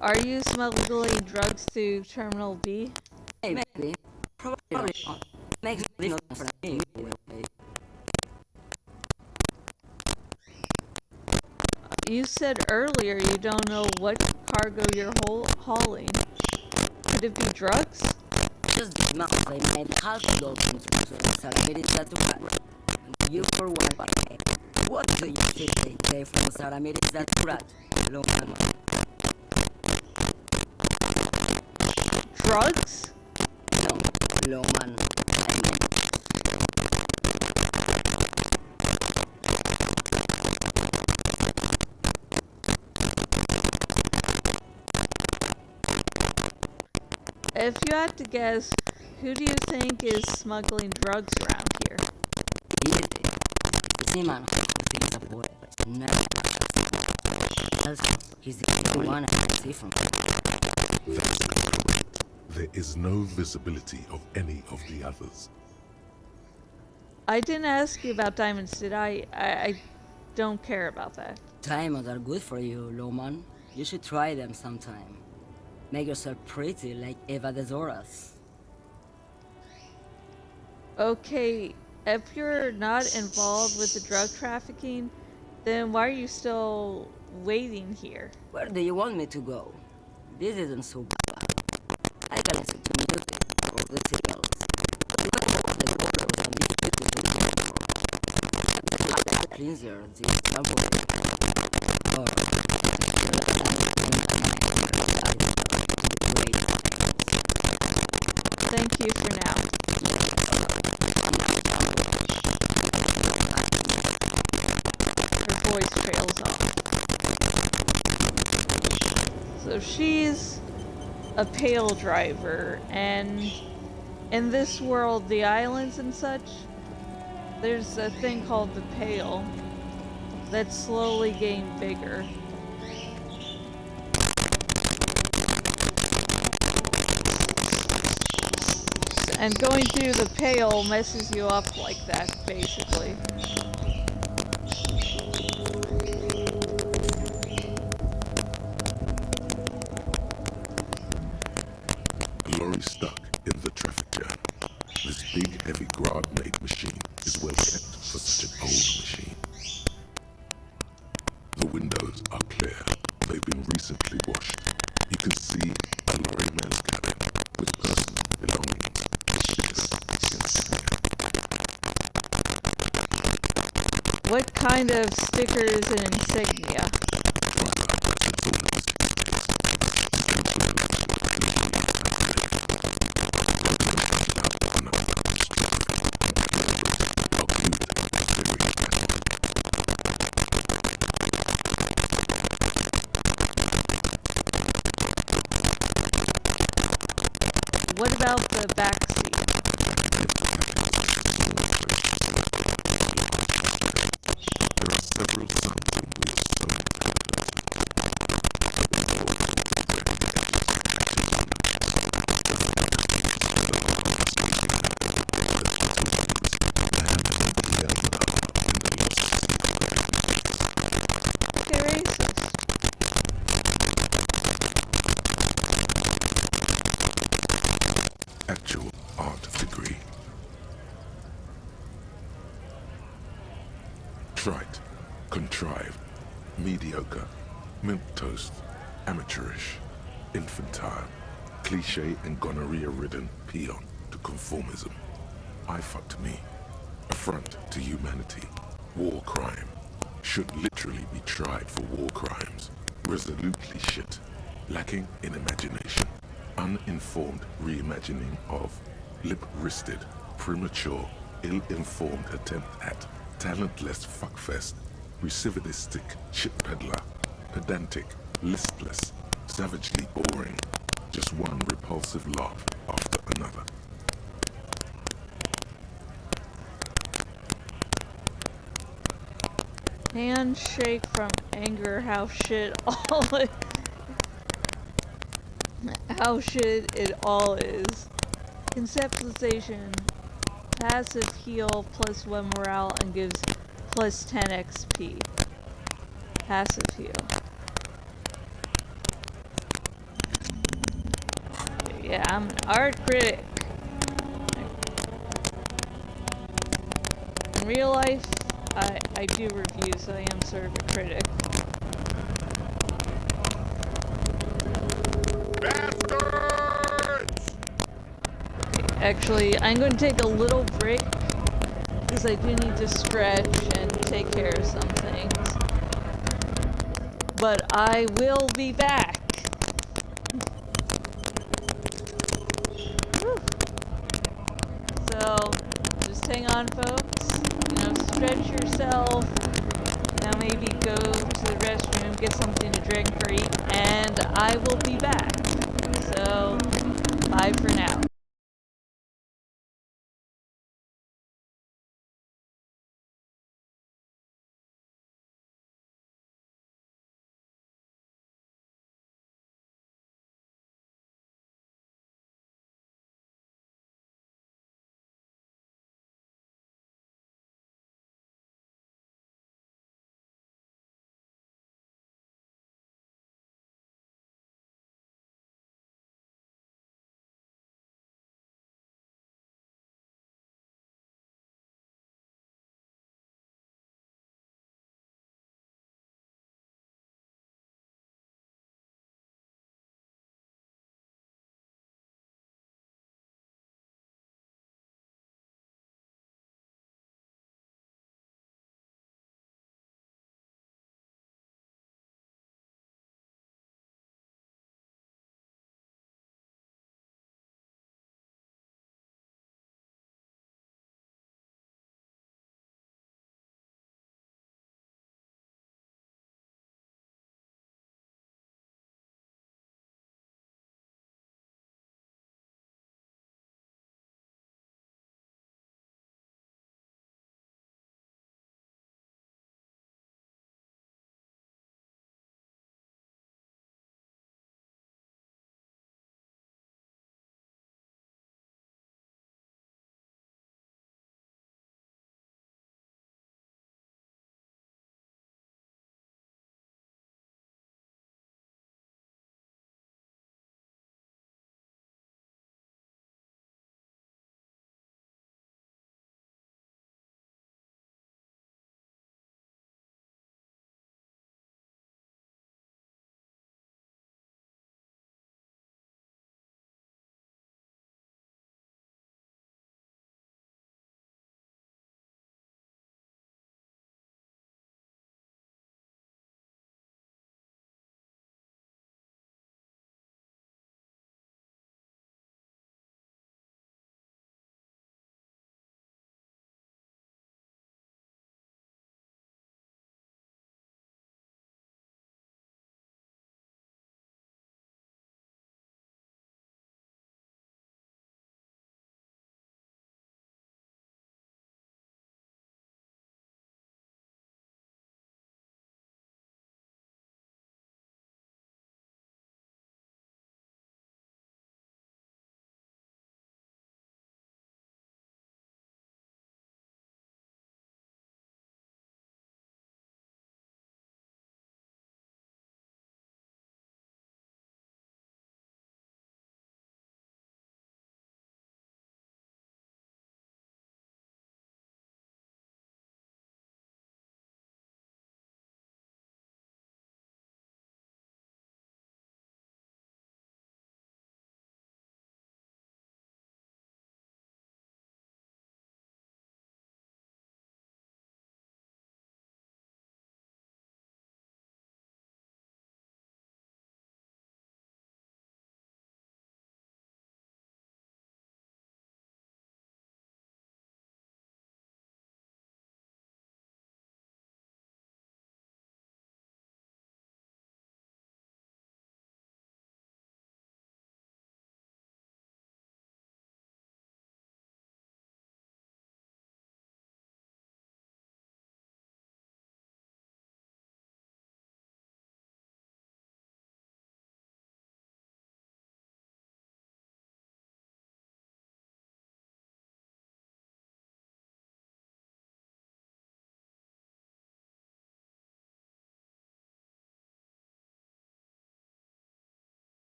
Are you smuggling drugs through Terminal B? Maybe. Probably not. Makes no difference for me. You said earlier you don't know what cargo you're hauling. Could it be drugs? Just this month I made half a dozen trips on Saramirica to Rat. And you for 1A. What do you think they take from Saramirica to Rat? Lowman. Drugs? No, Lowman. I mean, If you had to guess, who do you think is smuggling drugs around here? Irte. Ese man who thinks a boy never also, he's the only one I can see from here. That's correct. There is no visibility of any of the others. I didn't ask you about diamonds, did I? I don't care about that. Diamonds are good for you, Lowman. You should try them sometime. Make yourself pretty like Eva de Zoras. Okay, if you're not involved with the drug trafficking, then why are you still waiting here? Where do you want me to go? This isn't so bad. I can listen to music or the signals. You can walk the corridors and be beautiful for cleanser, the trampoline. Or Thank you for now. Her voice trails off. So she's a pale driver, and in this world, the islands and such, there's a thing called the pale that's slowly getting bigger. And going through the pale messes you up like that, basically. A lorry stuck in the traffic jam. This big, heavy Grad-made machine is well kept for such an old machine. The windows are clear. They've been recently washed. You can see a lorry man's cabin with personal belongings, stickers, insignia. What kind of stickers and insignia? What about the back seat? There are several something with some Okay, racist. actual art degree. Trite, contrived, mediocre, milquetoast, amateurish, infantile, cliche and gonorrhea-ridden peon to conformism. I fucked me. Affront to humanity. War crime. Should literally be tried for war crimes. Resolutely shit. Lacking in imagination. Uninformed reimagining of lip-wristed, premature, ill-informed attempt at talentless fuckfest, recidivistic shit peddler, pedantic, listless, savagely boring, just one repulsive laugh after another. Handshake from anger, how shit it all is. Conceptualization, passive heal plus 1 morale and gives plus 10 XP. Passive heal. Yeah, I'm an art critic. In real life, I do reviews, so I am sort of a critic. Actually, I'm going to take a little break because I do need to stretch and take care of some things. But I will be back. Whew. So, just hang on, folks. Stretch yourself. Now maybe go to the restroom, get something to drink or eat, and I will be back. So, bye for now.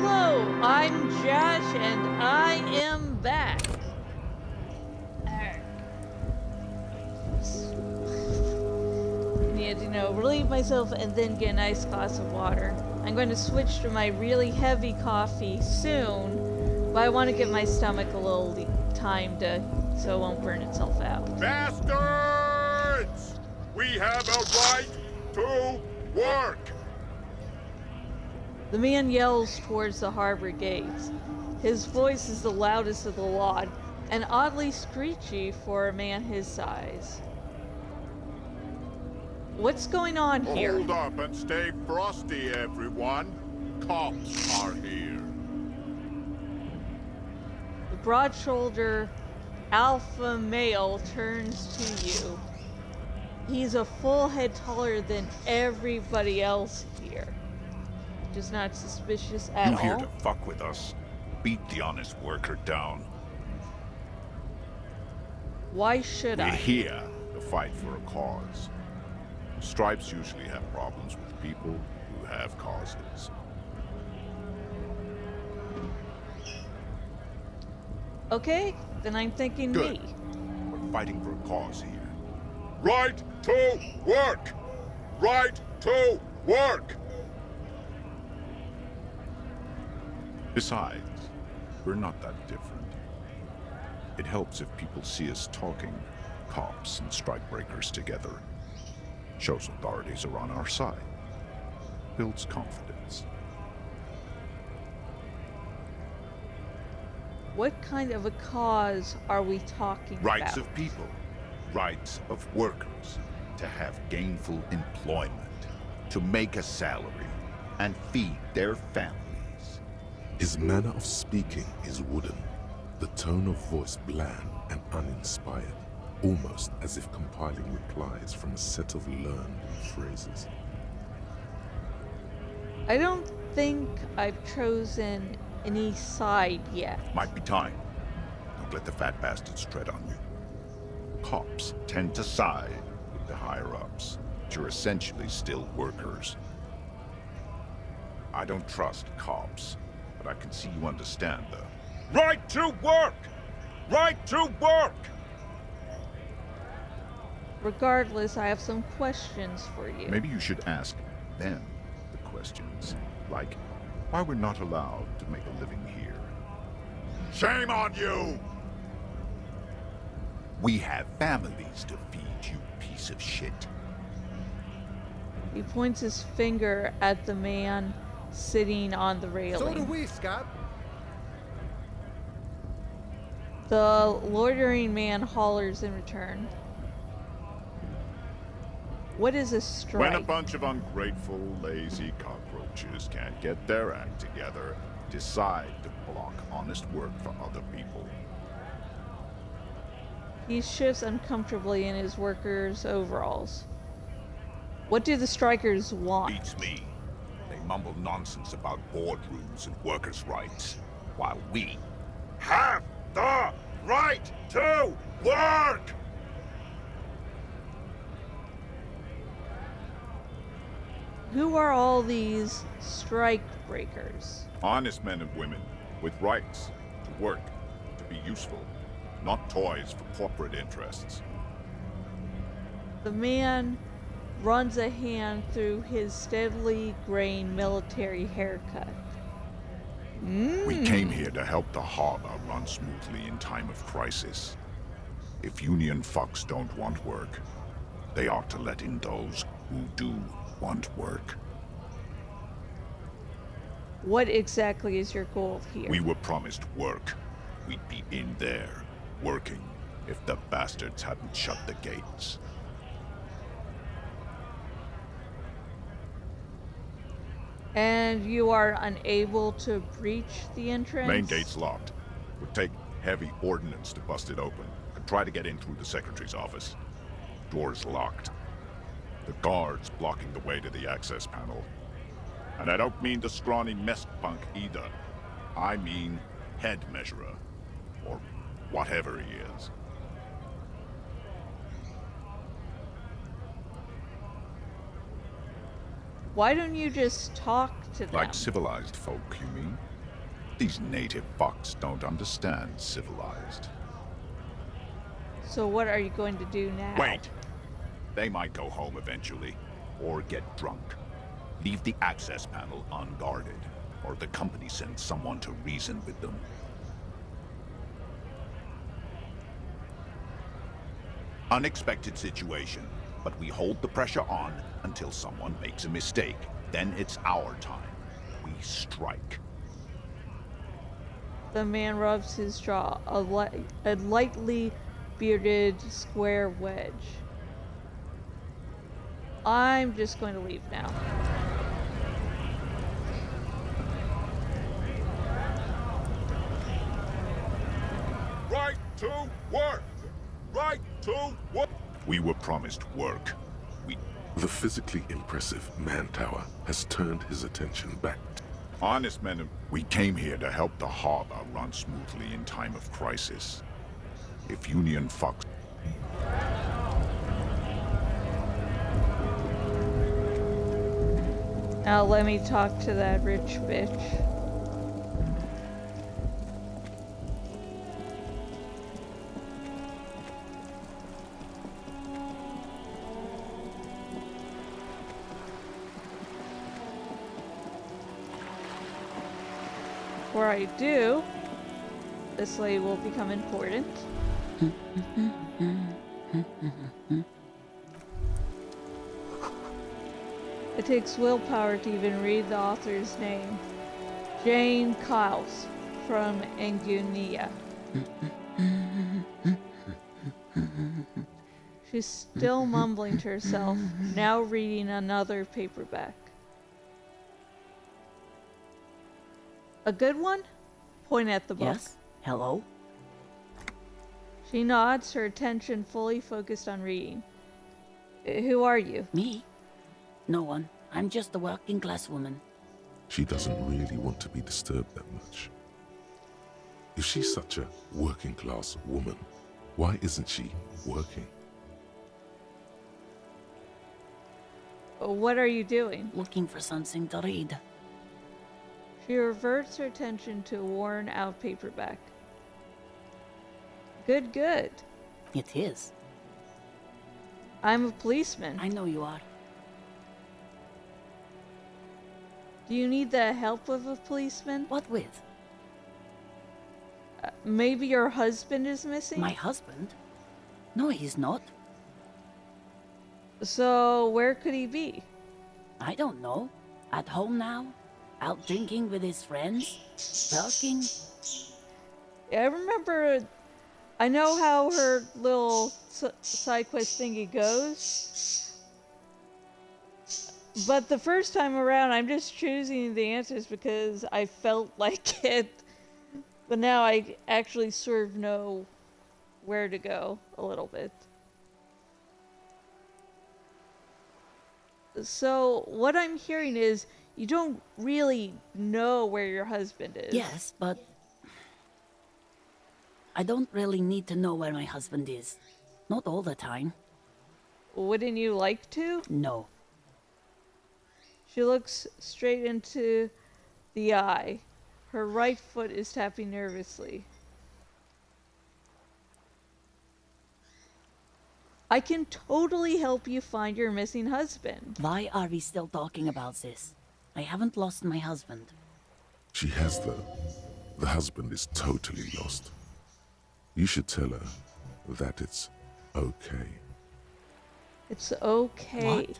Hello, I'm Josh, and I am back. Need to, relieve myself and then get a nice glass of water. I'm going to switch to my really heavy coffee soon, but I want to give my stomach a little time so it won't burn itself out. Bastards! We have a right to work! The man yells towards the harbor gates. His voice is the loudest of the lot, and oddly screechy for a man his size. What's going on here? Hold up and stay frosty, everyone. Cops are here. The broad-shouldered alpha male turns to you. He's a full head taller than everybody else here. Just not suspicious at You all. here to fuck with us? Beat the honest worker down. Why should We're I? here to fight for a cause. Stripes usually have problems with people who have causes. Okay, then I'm thinking Good. me. We're fighting for a cause here. Right to work! Right to work! Besides, we're not that different. It helps if people see us talking, cops and strikebreakers together. Shows authorities are on our side. Builds confidence. What kind of a cause are we talking Rights about? of people. Rights of workers. To have gainful employment. To make a salary. And feed their families. His manner of speaking is wooden, the tone of voice bland and uninspired, almost as if compiling replies from a set of learned phrases. I don't think I've chosen any side yet. Might be time. Don't let the fat bastards tread on you. Cops tend to side with the higher-ups, but you're essentially still workers. I don't trust cops, but I can see you understand the right to work! Right to work! Regardless, I have some questions for you. Maybe you should ask them the questions, like why we're not allowed to make a living here. Shame on you! We have families to feed, you piece of shit. He points his finger at the man sitting on the railing. So do we, Scott. The loitering man hollers in return. What is a strike? When a bunch of ungrateful, lazy cockroaches can't get their act together, decide to block honest work for other people. He shifts uncomfortably in his workers' overalls. What do the strikers want? Beats me. They mumble nonsense about boardrooms and workers' rights, while we have the right to work! Who are all these strike breakers? Honest men and women with rights to work, to be useful, not toys for corporate interests. The man runs a hand through his steadily graying military haircut. We came here to help the harbor run smoothly in time of crisis. If union fucks don't want work, they ought to let in those who do want work. What exactly is your goal here? We were promised work. We'd be in there, working, if the bastards hadn't shut the gates. And you are unable to breach the entrance? Main gate's locked. Would take heavy ordnance to bust it open. Could try to get in through the secretary's office. Door's locked. The guard's blocking the way to the access panel. And I don't mean the scrawny mess punk either. I mean head measurer. Or whatever he is. Why don't you just talk to them? Like civilized folk, you mean? These native fucks don't understand civilized. So what are you going to do now? Wait! They might go home eventually, or get drunk. Leave the access panel unguarded, or the company sends someone to reason with them. Unexpected situation, but we hold the pressure on until someone makes a mistake. Then it's our time. We strike. The man rubs his jaw, a lightly bearded square wedge. I'm just going to leave now. Right to work! Right to work! We were promised work. The physically impressive man tower has turned his attention back. Honest men, we came here to help the harbor run smoothly in time of crisis. If Union fucks... Now let me talk to that rich bitch. Before I do, this lady will become important. It takes willpower to even read the author's name. Jane Kyles from Angunia. She's still mumbling to herself, now reading another paperback. A good one? Point at the book. Yes? Hello? She nods, her attention fully focused on reading. Who are you? Me? No one. I'm just a working class woman. She doesn't really want to be disturbed that much. If she's such a working class woman, why isn't she working? What are you doing? Looking for something to read. She reverts her attention to a worn out paperback. Good, good. It is. I'm a policeman. I know you are. Do you need the help of a policeman? What with? Maybe your husband is missing? My husband? No, he's not. So, where could he be? I don't know. At home now? Out drinking with his friends? Working? Yeah, I remember. I know how her little side quest thingy goes. But the first time around, I'm just choosing the answers because I felt like it. But now I actually sort of know where to go a little bit. So, what I'm hearing is you don't really know where your husband is. Yes, but I don't really need to know where my husband is. Not all the time. Wouldn't you like to? No. She looks straight into the eye. Her right foot is tapping nervously. I can totally help you find your missing husband. Why are we still talking about this? I haven't lost my husband. She has, though. The husband is totally lost. You should tell her that it's okay. It's okay. What?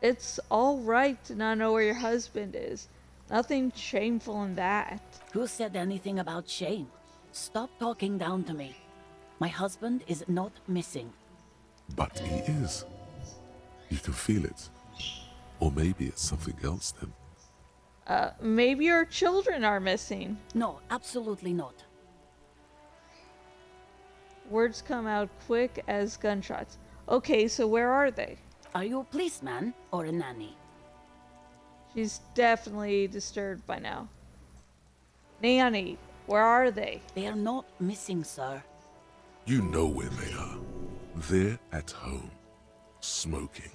It's all right to not know where your husband is. Nothing shameful in that. Who said anything about shame? Stop talking down to me. My husband is not missing. But he is. You can feel it. Or maybe it's something else then. Maybe your children are missing. No, absolutely not. Words come out quick as gunshots. Okay, so where are they? Are you a policeman or a nanny? She's definitely disturbed by now. Nanny, where are they? They are not missing, sir. You know where they are. They're at home, smoking.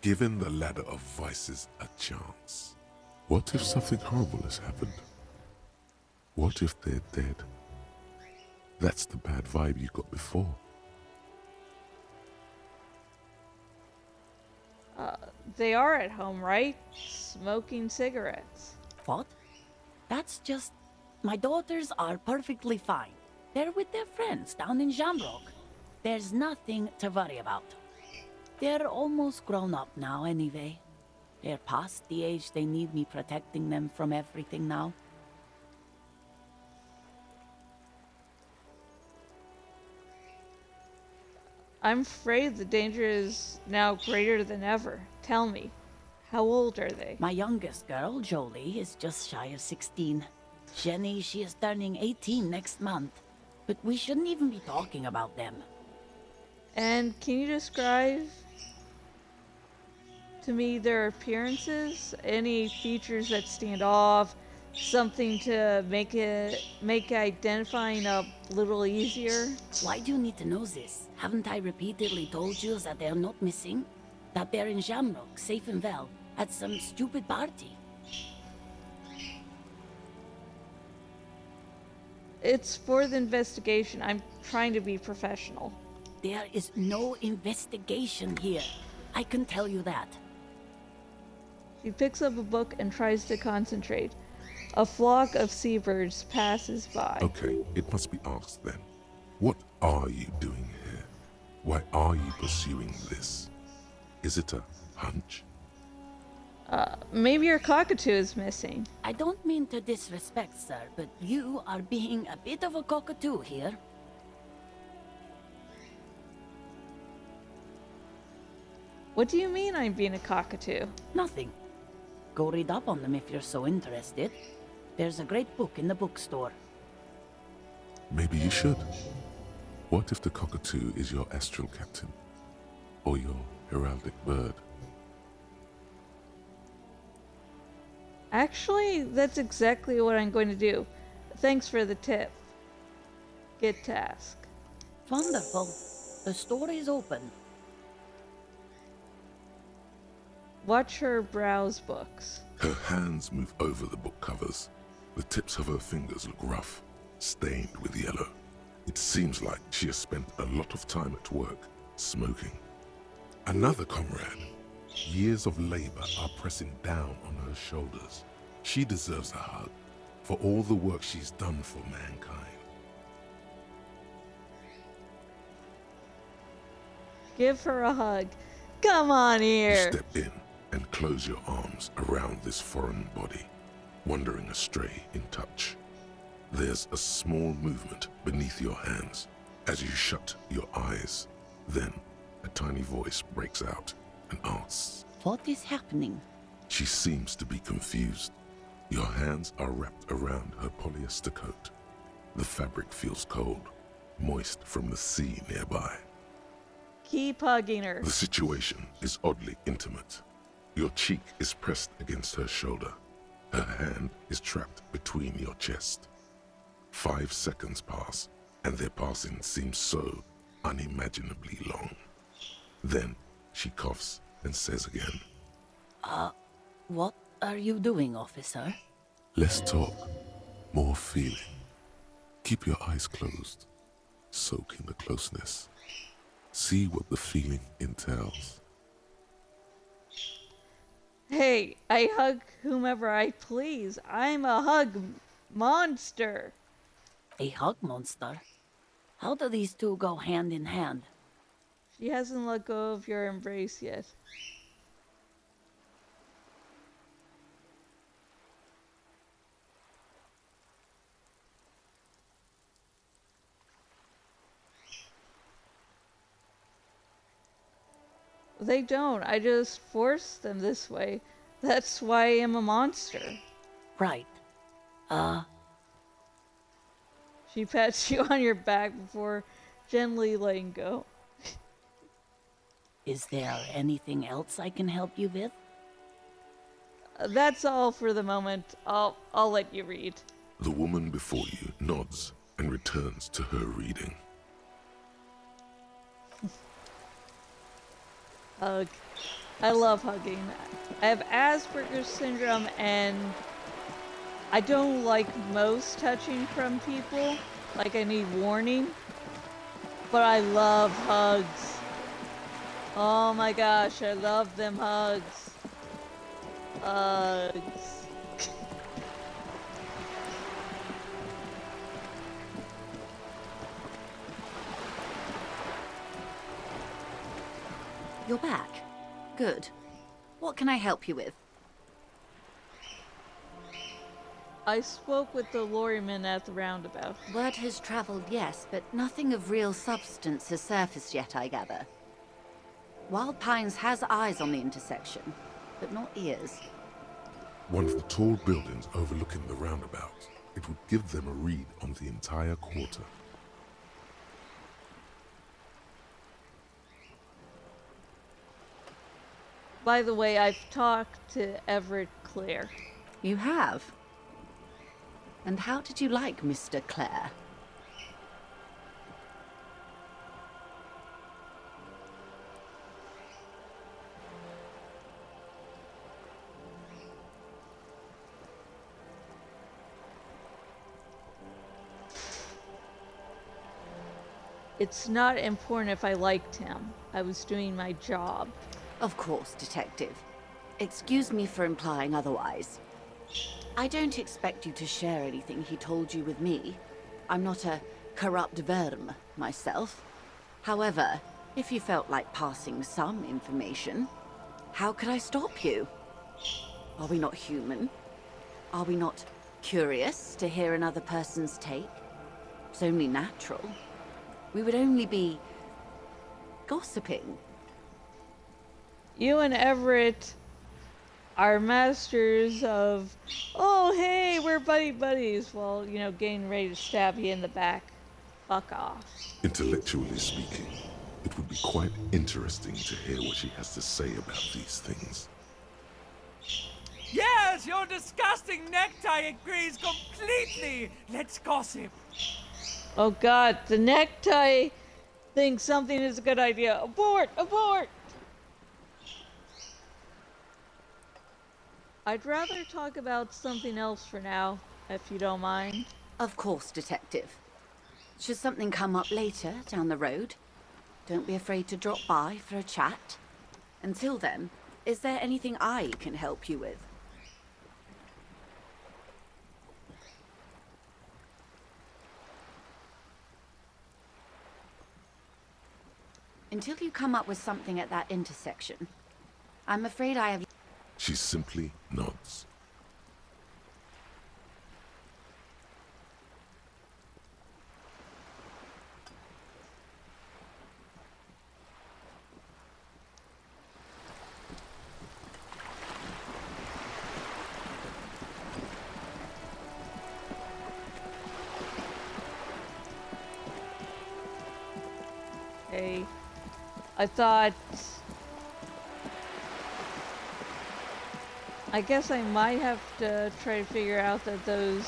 Giving the ladder of vices a chance. What if something horrible has happened? What if they're dead? That's the bad vibe you got before. They are at home, right? Smoking cigarettes. What? That's just... My daughters are perfectly fine. They're with their friends down in Shamrock. There's nothing to worry about. They're almost grown up now anyway. They're past the age they need me protecting them from everything now. I'm afraid the danger is now greater than ever. Tell me, how old are they? My youngest girl, Jolie, is just shy of 16. Jenny, she is turning 18 next month. But we shouldn't even be talking about them. And can you describe to me their appearances? Any features that stand off? Something to make identifying a little easier? Why do you need to know this? Haven't I repeatedly told you that they're not missing? That they're in Shamrock, safe and well, at some stupid party? It's for the investigation. I'm trying to be professional. There is no investigation here. I can tell you that. She picks up a book and tries to concentrate. A flock of seabirds passes by. Okay, it must be asked then. What are you doing here? Why are you pursuing this? Is it a hunch? Maybe your cockatoo is missing. I don't mean to disrespect, sir, but you are being a bit of a cockatoo here. What do you mean I'm being a cockatoo? Nothing. Go read up on them if you're so interested. There's a great book in the bookstore. Maybe you should. What if the cockatoo is your astral captain? Or your heraldic bird? Actually, that's exactly what I'm going to do. Thanks for the tip. Get task. Wonderful. The store is open. Watch her browse books. Her hands move over the book covers. The tips of her fingers look rough, stained with yellow. It seems like she has spent a lot of time at work, smoking. Another comrade. Years of labor are pressing down on her shoulders. She deserves a hug for all the work she's done for mankind. Give her a hug. Come on You here. step in and close your arms around this foreign body, wandering astray in touch. There's a small movement beneath your hands as you shut your eyes. Then a tiny voice breaks out and asks, What is happening? She seems to be confused. Your hands are wrapped around her polyester coat. The fabric feels cold, moist from the sea nearby. Keep hugging her. The situation is oddly intimate. Your cheek is pressed against her shoulder. Her hand is trapped between your chest. 5 seconds pass, and their passing seems so unimaginably long. Then she coughs and says again, What are you doing, officer? Less talk, more feeling. Keep your eyes closed. Soak in the closeness. See what the feeling entails. Hey, I hug whomever I please. I'm a hug monster. A hug monster? How do these two go hand in hand? She hasn't let go of your embrace yet. They don't. I just force them this way. That's why I am a monster. Right. She pats you on your back before gently letting go. Is there anything else I can help you with? That's all for the moment. I'll let you read. The woman before you nods and returns to her reading. Hug. I love hugging. I have Asperger's syndrome and I don't like most touching from people. Like I need warning. But I love hugs. Oh my gosh, I love them hugs. Hugs. You're back. Good. What can I help you with? I spoke with the lorryman at the roundabout. Word has traveled, yes, but nothing of real substance has surfaced yet, I gather. Wild Pines has eyes on the intersection, but not ears. One of the tall buildings overlooking the roundabout. It would give them a read on the entire quarter. By the way, I've talked to Everett Clare. You have? And how did you like Mr. Clare? It's not important if I liked him. I was doing my job. Of course, Detective. Excuse me for implying otherwise. I don't expect you to share anything he told you with me. I'm not a corrupt verm myself. However, if you felt like passing some information, how could I stop you? Are we not human? Are we not curious to hear another person's take? It's only natural. We would only be gossiping. You and Everett are masters of, oh hey, we're buddies, while, you know, getting ready to stab you in the back. Fuck off. Intellectually speaking, it would be quite interesting to hear what she has to say about these things. Yes, your disgusting necktie agrees completely. Let's gossip. Oh god, the necktie thinks something is a good idea. Abort! Abort! I'd rather talk about something else for now, if you don't mind. Of course, Detective. Should something come up later down the road, don't be afraid to drop by for a chat. Until then, is there anything I can help you with? Until you come up with something at that intersection, I'm afraid I have... She simply nods. Hey, I thought... I guess I might have to try to figure out that the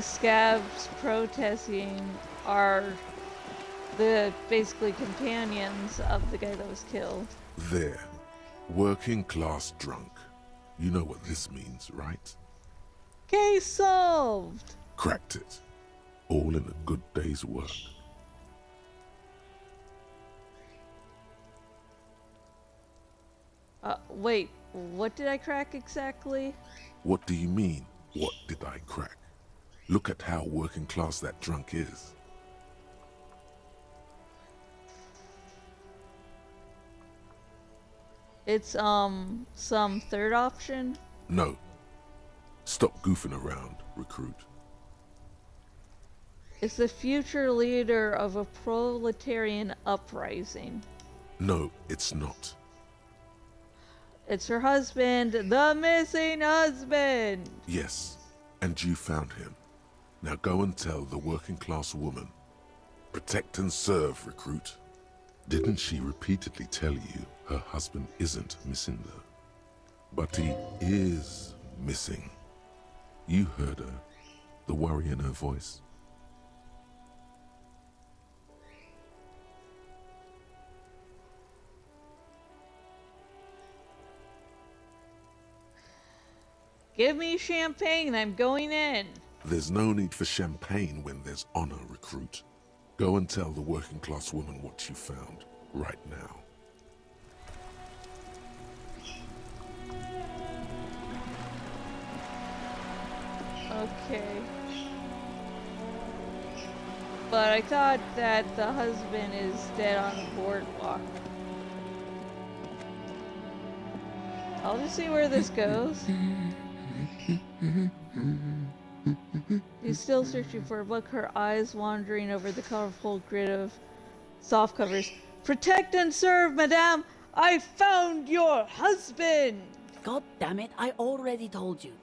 scabs protesting are the basically companions of the guy that was killed. There. Working class drunk. You know what this means, right? Case solved! Cracked it. All in a good day's work. Wait, what did I crack exactly? What do you mean, what did I crack? Look at how working class that drunk is. It's, some third option? No. Stop goofing around, recruit. It's the future leader of a proletarian uprising. No, it's not. It's her husband, the missing husband! Yes, and you found him. Now go and tell the working class woman. Protect and serve, recruit. Didn't she repeatedly tell you her husband isn't missing though? But he is missing. You heard her, the worry in her voice. Give me champagne, I'm going in. There's no need for champagne when there's honor, recruit. Go and tell the working class woman what you found, right now. Okay. But I thought that the husband is dead on the boardwalk. I'll just see where this goes. She's still searching for a book, her eyes wandering over the colorful grid of soft covers. Protect and serve, madame! I found your husband! God damn it, I already told you.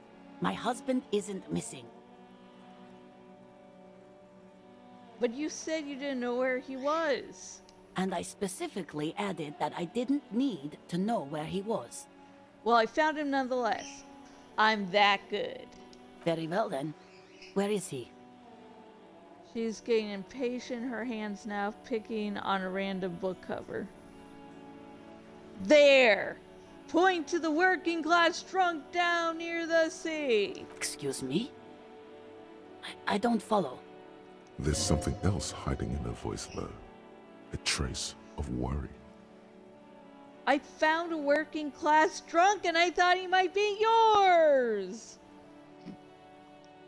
My husband isn't missing. But you said you didn't know where he was. And I specifically added that I didn't need to know where he was. Well, I found him nonetheless. I'm that good. Very well then. Where is he? She's getting impatient, her hands now picking on a random book cover. There! Point to the working class trunk down near the sea. Excuse me? I don't follow. There's something else hiding in her voice, though. A trace of worry. I found a working class drunk and I thought he might be yours!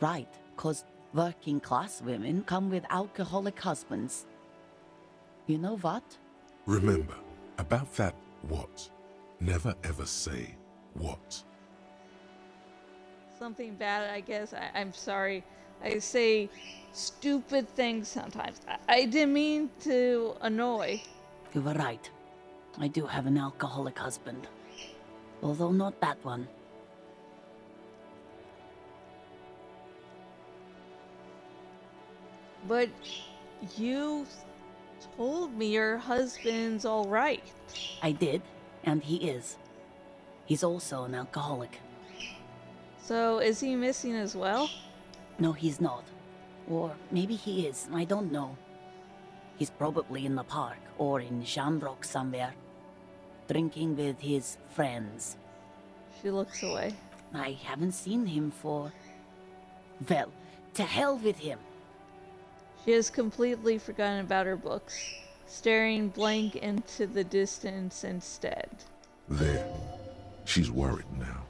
Right, 'cause working class women come with alcoholic husbands. You know what? Remember, about that what. Never ever say what. Something bad, I guess. I'm sorry. I say stupid things sometimes. I didn't mean to annoy. You were right. I do have an alcoholic husband. Although not that one. But you told me your husband's all right. I did, and he is. He's also an alcoholic. So is he missing as well? No, he's not. Or maybe he is, I don't know. He's probably in the park or in Shamrock somewhere, drinking with his friends. She looks away. I haven't seen him for... Well, to hell with him. She has completely forgotten about her books, staring blank into the distance instead. There. She's worried now.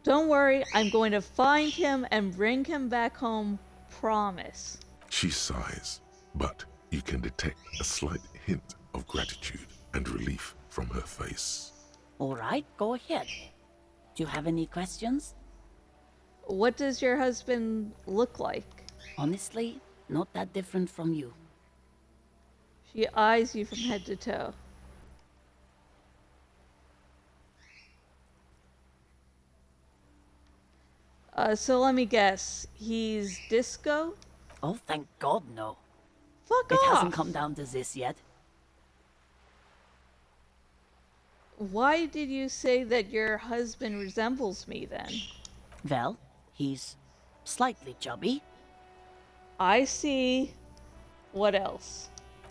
Don't worry, I'm going to find him and bring him back home, promise. She sighs, but you can detect a slight hint of gratitude and relief from her face. All right, go ahead. Do you have any questions? What does your husband look like? Honestly, not that different from you. She eyes you from head to toe. So let me guess. He's disco? Oh, thank God, no. Fuck It off! hasn't come down to this yet. Why did you say that your husband resembles me then? Well, he's slightly chubby. I see. What else?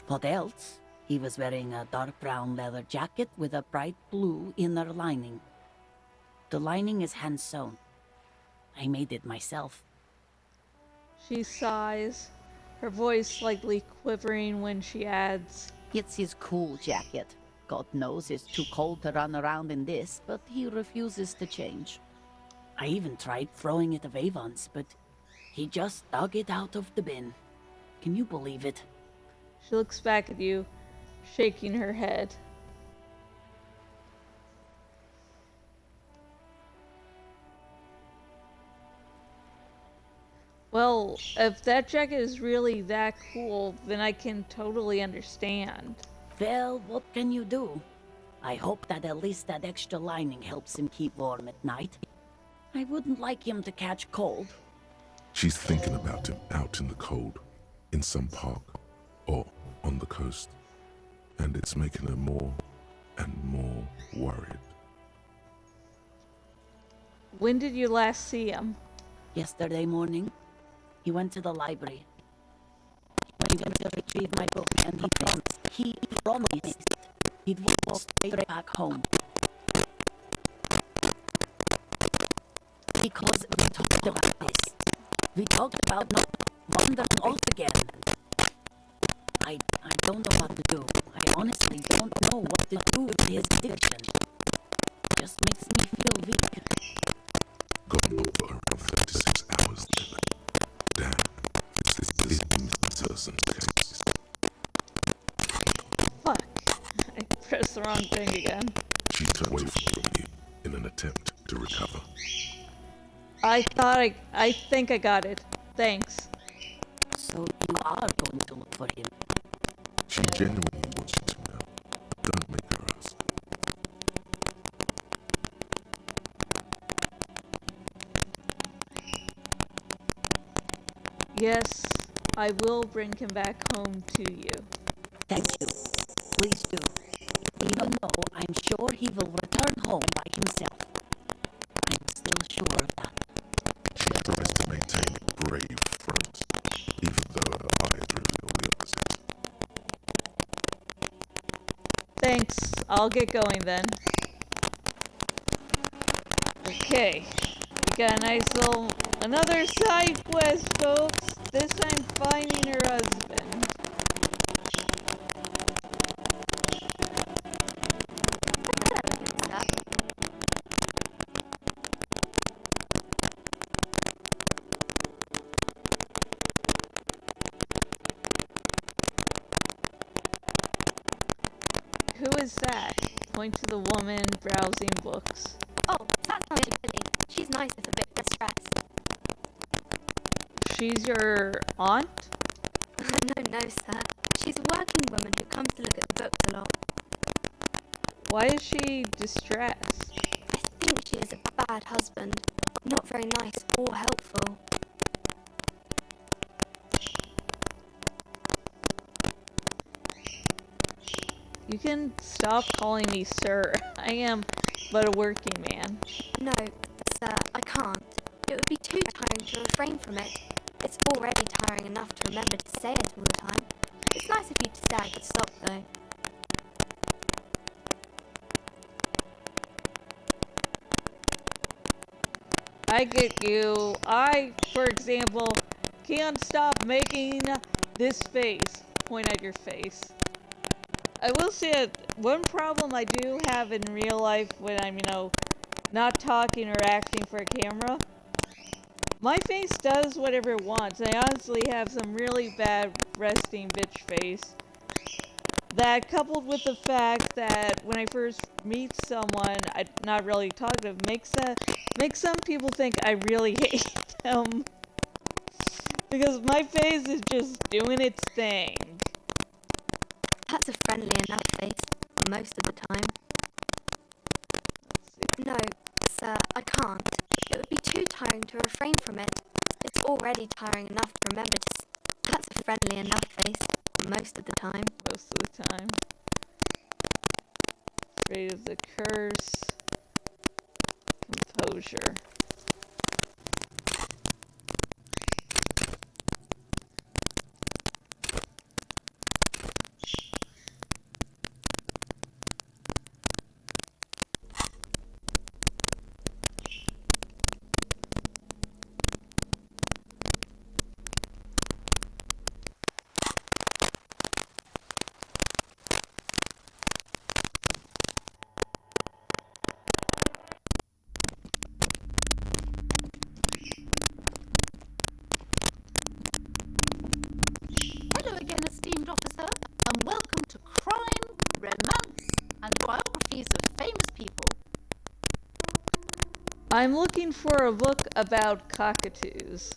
What else? He was wearing a dark brown leather jacket with a bright blue inner lining. The lining is hand-sewn. I made it myself. She sighs, her voice slightly quivering when she adds, It's his cool jacket. God knows it's too cold to run around in this, but he refuses to change. I even tried throwing it away once, but he just dug it out of the bin. Can you believe it? She looks back at you, shaking her head. Well, if that jacket is really that cool, then I can totally understand. Well, what can you do? I hope that at least that extra lining helps him keep warm at night. I wouldn't like him to catch cold. She's thinking about him out in the cold, in some park, or on the coast. And it's making her more and more worried. When did you last see him? Yesterday morning, he went to the library. When he went to read my book, and he promised he'd walk straight back home. Because we talked about this. We talked about not wandering off again. I don't know what to do. I honestly don't know what to do with his addiction. Just makes me feel weak. Gone over around 36 hours then. Damn, this is Susan's case. Fuck. I pressed the wrong thing again. She turned away from you in an attempt to recover. I think I got it. Thanks. So you are going to look for him. She genuinely wants you to know. Don't make her ask. Yes, I will bring him back home to you. Thank you. Please do. Even though I'm sure he will return home by himself. I'm still sure of that. She tries to maintain a brave front, even though her eyes reveal the opposite. Thanks. I'll get going then. Okay. We got a nice little... another side quest, folks. This time finding her husband. Who is that? Point to the woman browsing books. Oh, that's not Billy. She's nice if a bit distressed. She's your aunt? No, sir. She's a working woman who comes to look at the books a lot. Why is she distressed? I think she is a bad husband. Not very nice or helpful. You can stop calling me sir. I am but a working man. No, sir, I can't. It would be too tiring to refrain from it. It's already tiring enough to remember to say it all the time. It's nice of you to say I could stop, though. I get you. I, for example, can't stop making this face. Point at your face. I will say that one problem I do have in real life when I'm, not talking or acting for a camera, my face does whatever it wants. I honestly have some really bad resting bitch face. That, coupled with the fact that when I first meet someone, I'm not really talkative, makes some people think I really hate them. Because my face is just doing its thing. That's a friendly enough face, most of the time. No, sir, I can't. It would be too tiring to refrain from it. It's already tiring enough to remember to... That's a friendly enough face, most of the time. Most of the time. Afraid of the curse. Composure. Hello again, esteemed officer, and welcome to Crime, Romance, and Biographies of Famous People. I'm looking for a book about cockatoos.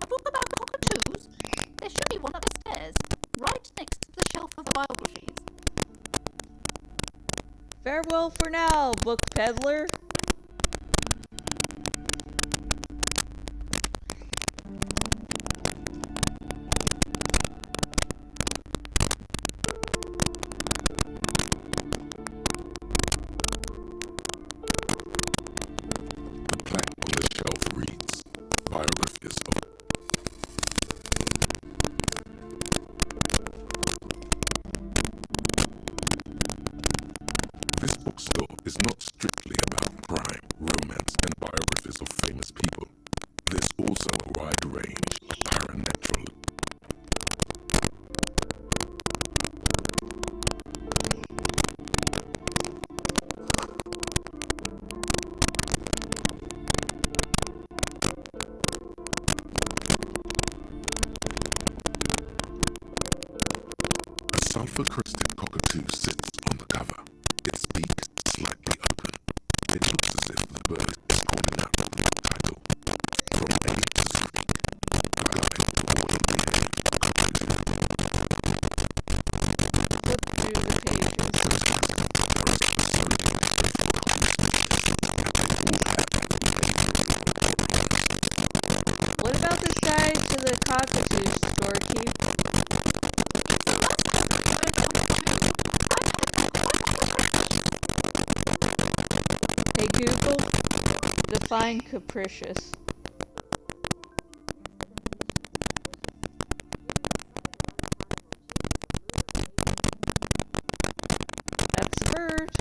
A book about cockatoos? There should be one upstairs, right next to the shelf of biographies. Farewell for now, book peddler. The plaque on the shelf reads, Biographies of... is not strictly about crime, romance, and biographies of famous people. There's also a wide range of paranatural. A sulfur-crested cockatoo sits on the cover, its beak slightly open. It looks as if the bird is calling out the title. From A to Z, highlight the well-behaved cockatoo. Flip through the pages. For instance, there are specific different cockatoo species, and they all have behaviors. What about this guide to the cockatoos, Storekeep? Hey Google, define capricious. That's a bird.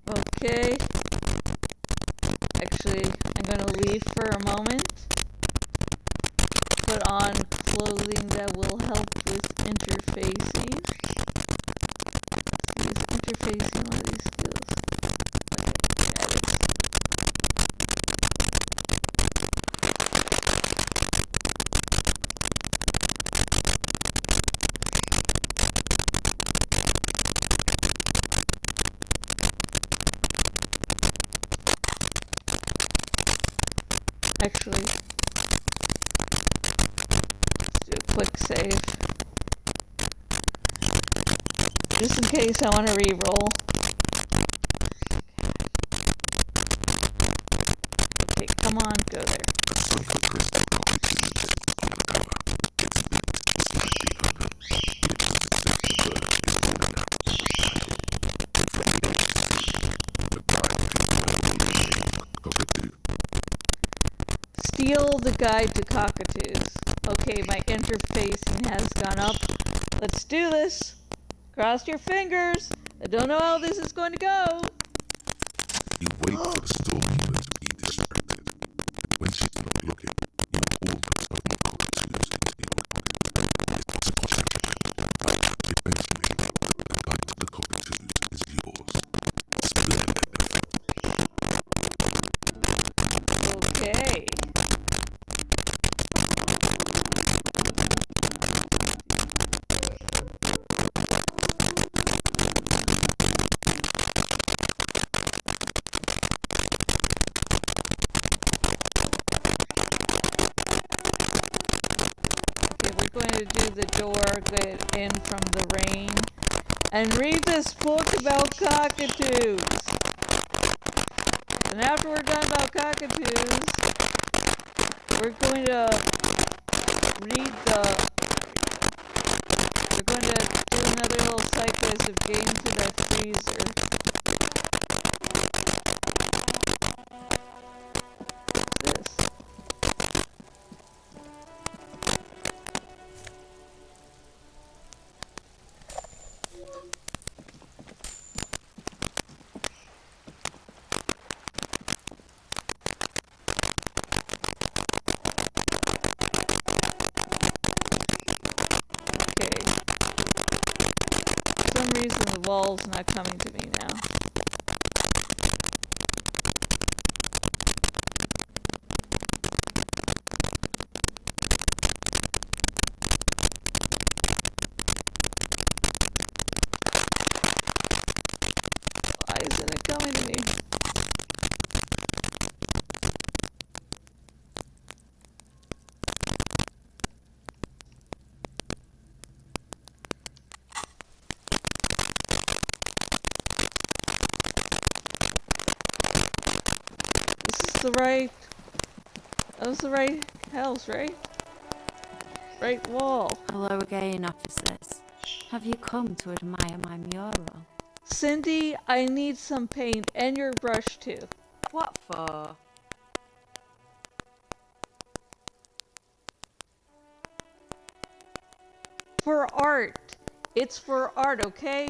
Okay. Actually, I'm going to leave for a moment. Put on clothing that will help with interfacing. Use interfacing one of these skills. Okay, edit. Actually, let's do a quick save. Just in case I want to re-roll. Okay, come on, go there. A sulfur-crested cockatoo sits on the cover, its beak slightly open. It looks as if the bird is calling out the title. From A to Z, the guide to well-behaved cockatoo. Steal the guide to cockatoos. Okay, my interfacing has gone up. Let's do this. Cross your fingers. I don't know how this is going to go. You wait for the storekeeper to be distracted. When she's not looking, you pull the stolen cockatoos into your pocket. It's possible. Eventually, the guide to the cockatoos is yours. Splendid. Okay. Going to do the door, get in from the rain, and read this book about cockatoos. And after we're done about cockatoos, we're going to read we're going to do another little side quest of getting to the freezer. What's this? Reason the wall's not coming to me now. Why isn't it coming to me? That was the right house, right? Right wall. Hello again, officers. Have you come to admire my mural? Cindy, I need some paint and your brush too. What for? for art. It's for art, okay?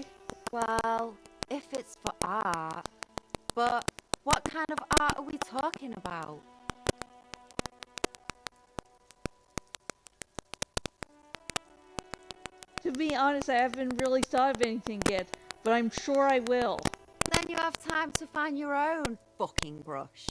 Well, if it's for art. But what kind of art are we talking about? To be honest, I haven't really thought of anything yet, but I'm sure I will. Then you have time to find your own fucking brush.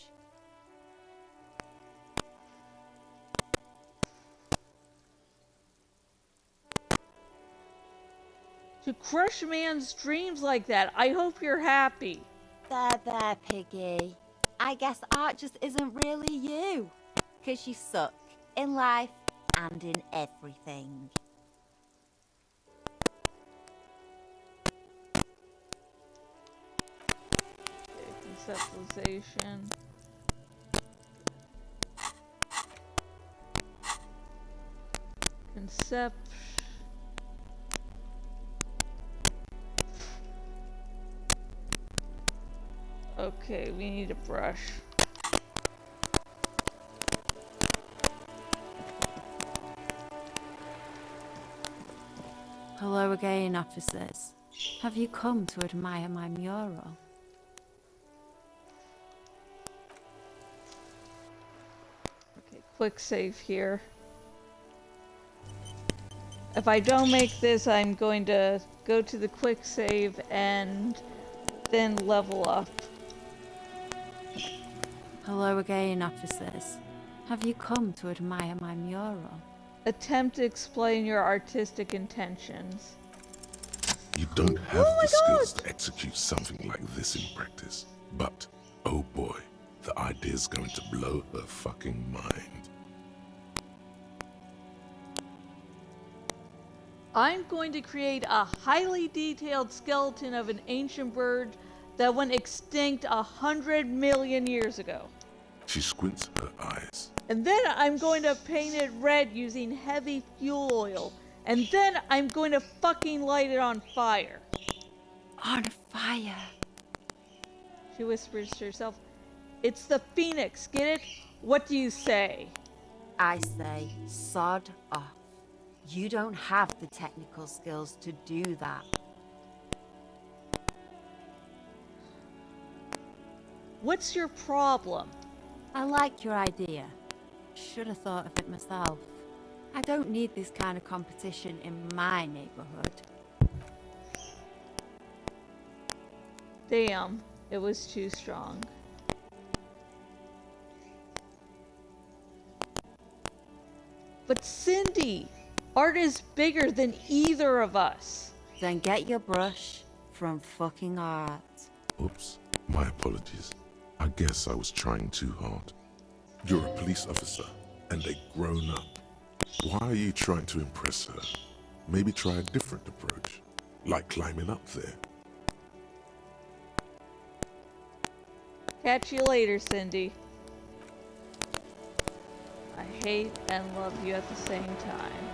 To crush a man's dreams like that, I hope you're happy. There, Piggy. I guess art just isn't really you. 'Cause you suck in life and in everything. Conceptualization. Concept. Okay, we need a brush. Hello again, officers. Have you come to admire my mural? Okay, quick save here. If I don't make this, I'm going to go to the quick save and then level up. Hello again, officers. Have you come to admire my mural? Attempt to explain your artistic intentions. You don't have the skills to execute something like this in practice. But, oh boy, the idea's going to blow her fucking mind. I'm going to create a highly detailed skeleton of an ancient bird that went extinct 100 million years ago. She squints her eyes. And then I'm going to paint it red using heavy fuel oil. And then I'm going to fucking light it on fire. On fire? She whispers to herself. It's the Phoenix, get it? What do you say? I say, sod off. You don't have the technical skills to do that. What's your problem? I like your idea. Should have thought of it myself. I don't need this kind of competition in my neighborhood. Damn, it was too strong. But Cindy, art is bigger than either of us. Then get your brush from fucking art. Oops, my apologies. I guess I was trying too hard. You're a police officer and a grown-up. Why are you trying to impress her? Maybe try a different approach, like climbing up there. Catch you later, Cindy. I hate and love you at the same time.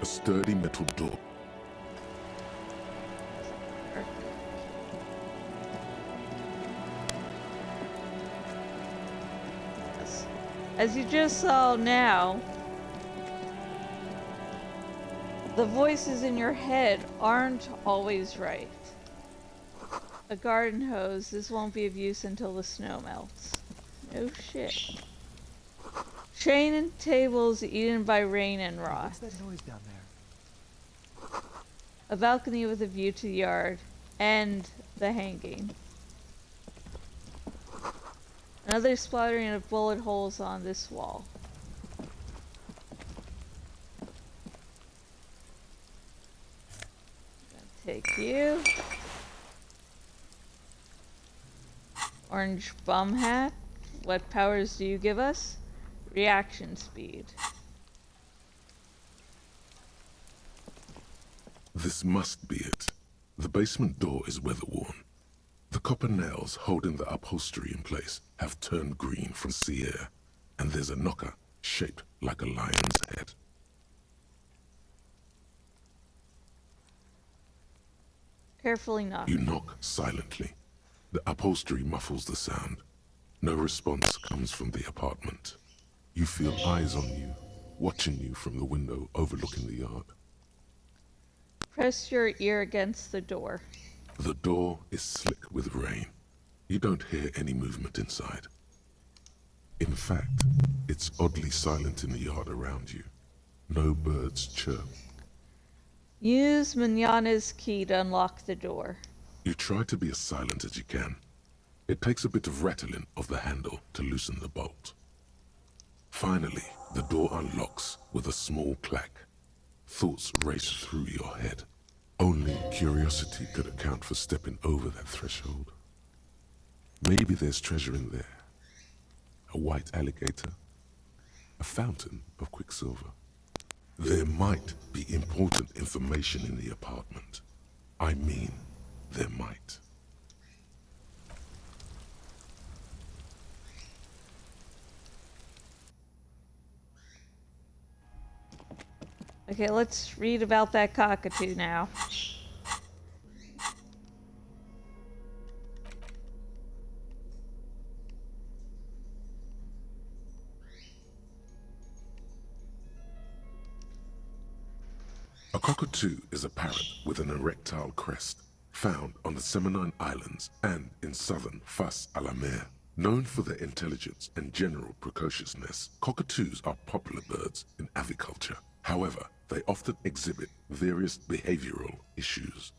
A sturdy metal door. As you just saw now, the voices in your head aren't always right. A garden hose, this won't be of use until the snow melts. No shit. Chain and tables eaten by rain and rot. What's that noise down there? A balcony with a view to the yard and the hanging. Another splattering of bullet holes on this wall. Take you. Orange bum hat. What powers do you give us? Reaction speed. This must be it. The basement door is weather-worn. The copper nails holding the upholstery in place have turned green from sea air, and there's a knocker shaped like a lion's head. Carefully knock. You knock silently. The upholstery muffles the sound. No response comes from the apartment. You feel eyes on you, watching you from the window overlooking the yard. Press your ear against the door. The door is slick with rain. You don't hear any movement inside. In fact, it's oddly silent in the yard around you. No birds chirp. Use Manana's key to unlock the door. You try to be as silent as you can. It takes a bit of rattling of the handle to loosen the bolt. Finally, the door unlocks with a small clack. Thoughts race through your head. Only curiosity could account for stepping over that threshold. Maybe there's treasure in there. A white alligator. A fountain of quicksilver. There might be important information in the apartment. I mean, there might. Okay, let's read about that cockatoo now. A cockatoo is a parrot with an erectile crest, found on the Seminine Islands and in southern Fas a la Mer. Known for their intelligence and general precociousness, cockatoos are popular birds in aviculture. However, they often exhibit various behavioral issues.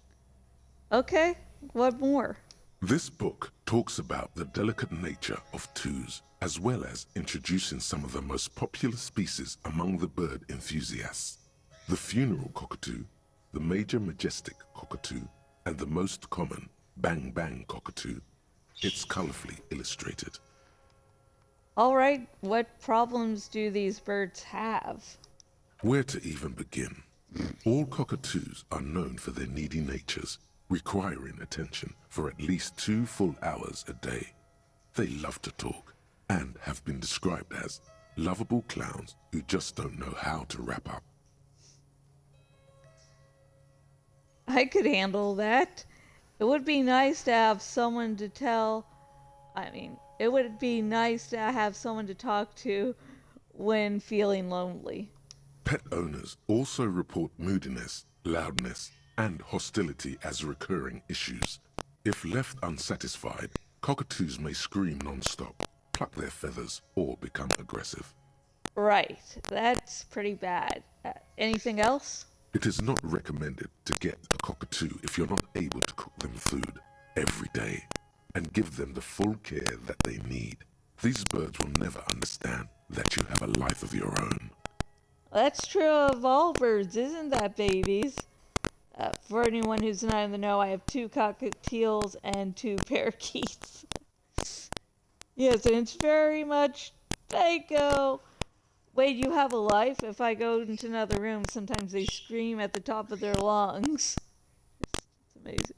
Okay, what more? This book talks about the delicate nature of toos, as well as introducing some of the most popular species among the bird enthusiasts. The funeral cockatoo, the major majestic cockatoo, and the most common bang bang cockatoo. It's colorfully illustrated. Alright, what problems do these birds have? Where to even begin? All cockatoos are known for their needy natures, requiring attention for at least 2 full hours a day. They love to talk, and have been described as lovable clowns who just don't know how to wrap up. I could handle that. It would be nice to have someone to it would be nice to have someone to talk to when feeling lonely. Pet owners also report moodiness, loudness, and hostility as recurring issues. If left unsatisfied, cockatoos may scream non-stop, pluck their feathers, or become aggressive. Right, that's pretty bad. Anything else? It is not recommended to get a cockatoo if you're not able to cook them food every day and give them the full care that they need. These birds will never understand that you have a life of your own. That's true of all birds, isn't that, babies? For anyone who's not in the know, I have 2 cockatiels and 2 parakeets. Yes, and it's very much, they go, wait, you have a life? If I go into another room, sometimes they scream at the top of their lungs. It's amazing.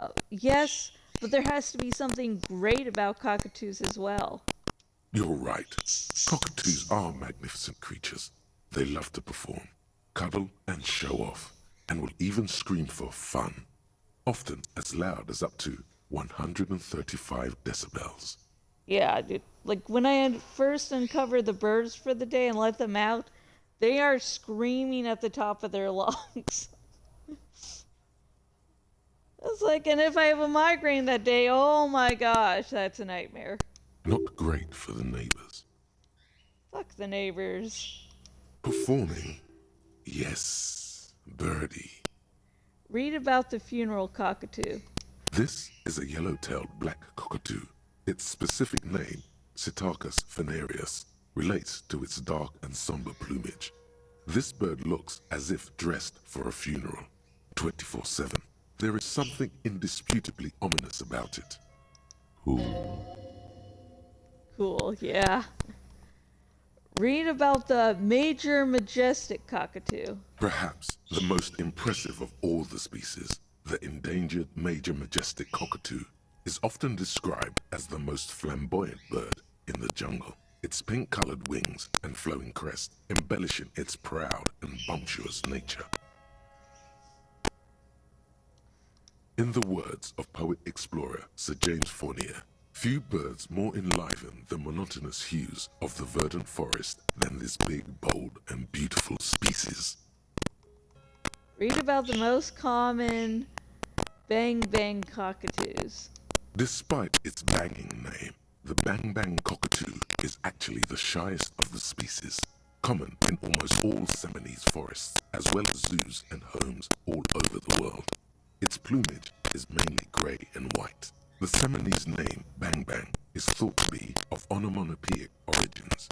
Oh, yes, but there has to be something great about cockatoos as well. You're right. Cockatoos are magnificent creatures. They love to perform, cuddle, and show off, and will even scream for fun, often as loud as up to 135 decibels. Yeah, dude. Like, when I had first uncovered the birds for the day and let them out, they are screaming at the top of their lungs. It's like, and if I have a migraine that day, oh my gosh, that's a nightmare. Not great for the neighbors. Fuck the neighbors. Performing? Yes, birdie. Read about the funeral cockatoo. This is a yellow-tailed black cockatoo. Its specific name, Psittacus venereus, relates to its dark and somber plumage. This bird looks as if dressed for a funeral, 24/7. There is something indisputably ominous about it. Cool, yeah. Read about the major majestic cockatoo. Perhaps the most impressive of all the species, the endangered major majestic cockatoo, is often described as the most flamboyant bird in the jungle. Its pink-colored wings and flowing crest embellishing its proud and bumptious nature. In the words of poet-explorer Sir James Fournier, few birds more enliven the monotonous hues of the verdant forest than this big, bold, and beautiful species. Read about the most common bang bang cockatoos. Despite its banging name, the bang-bang cockatoo is actually the shyest of the species, common in almost all Seminoles forests, as well as zoos and homes all over the world. Its plumage is mainly grey and white. The Seminoles name bang-bang is thought to be of onomatopoeic origins.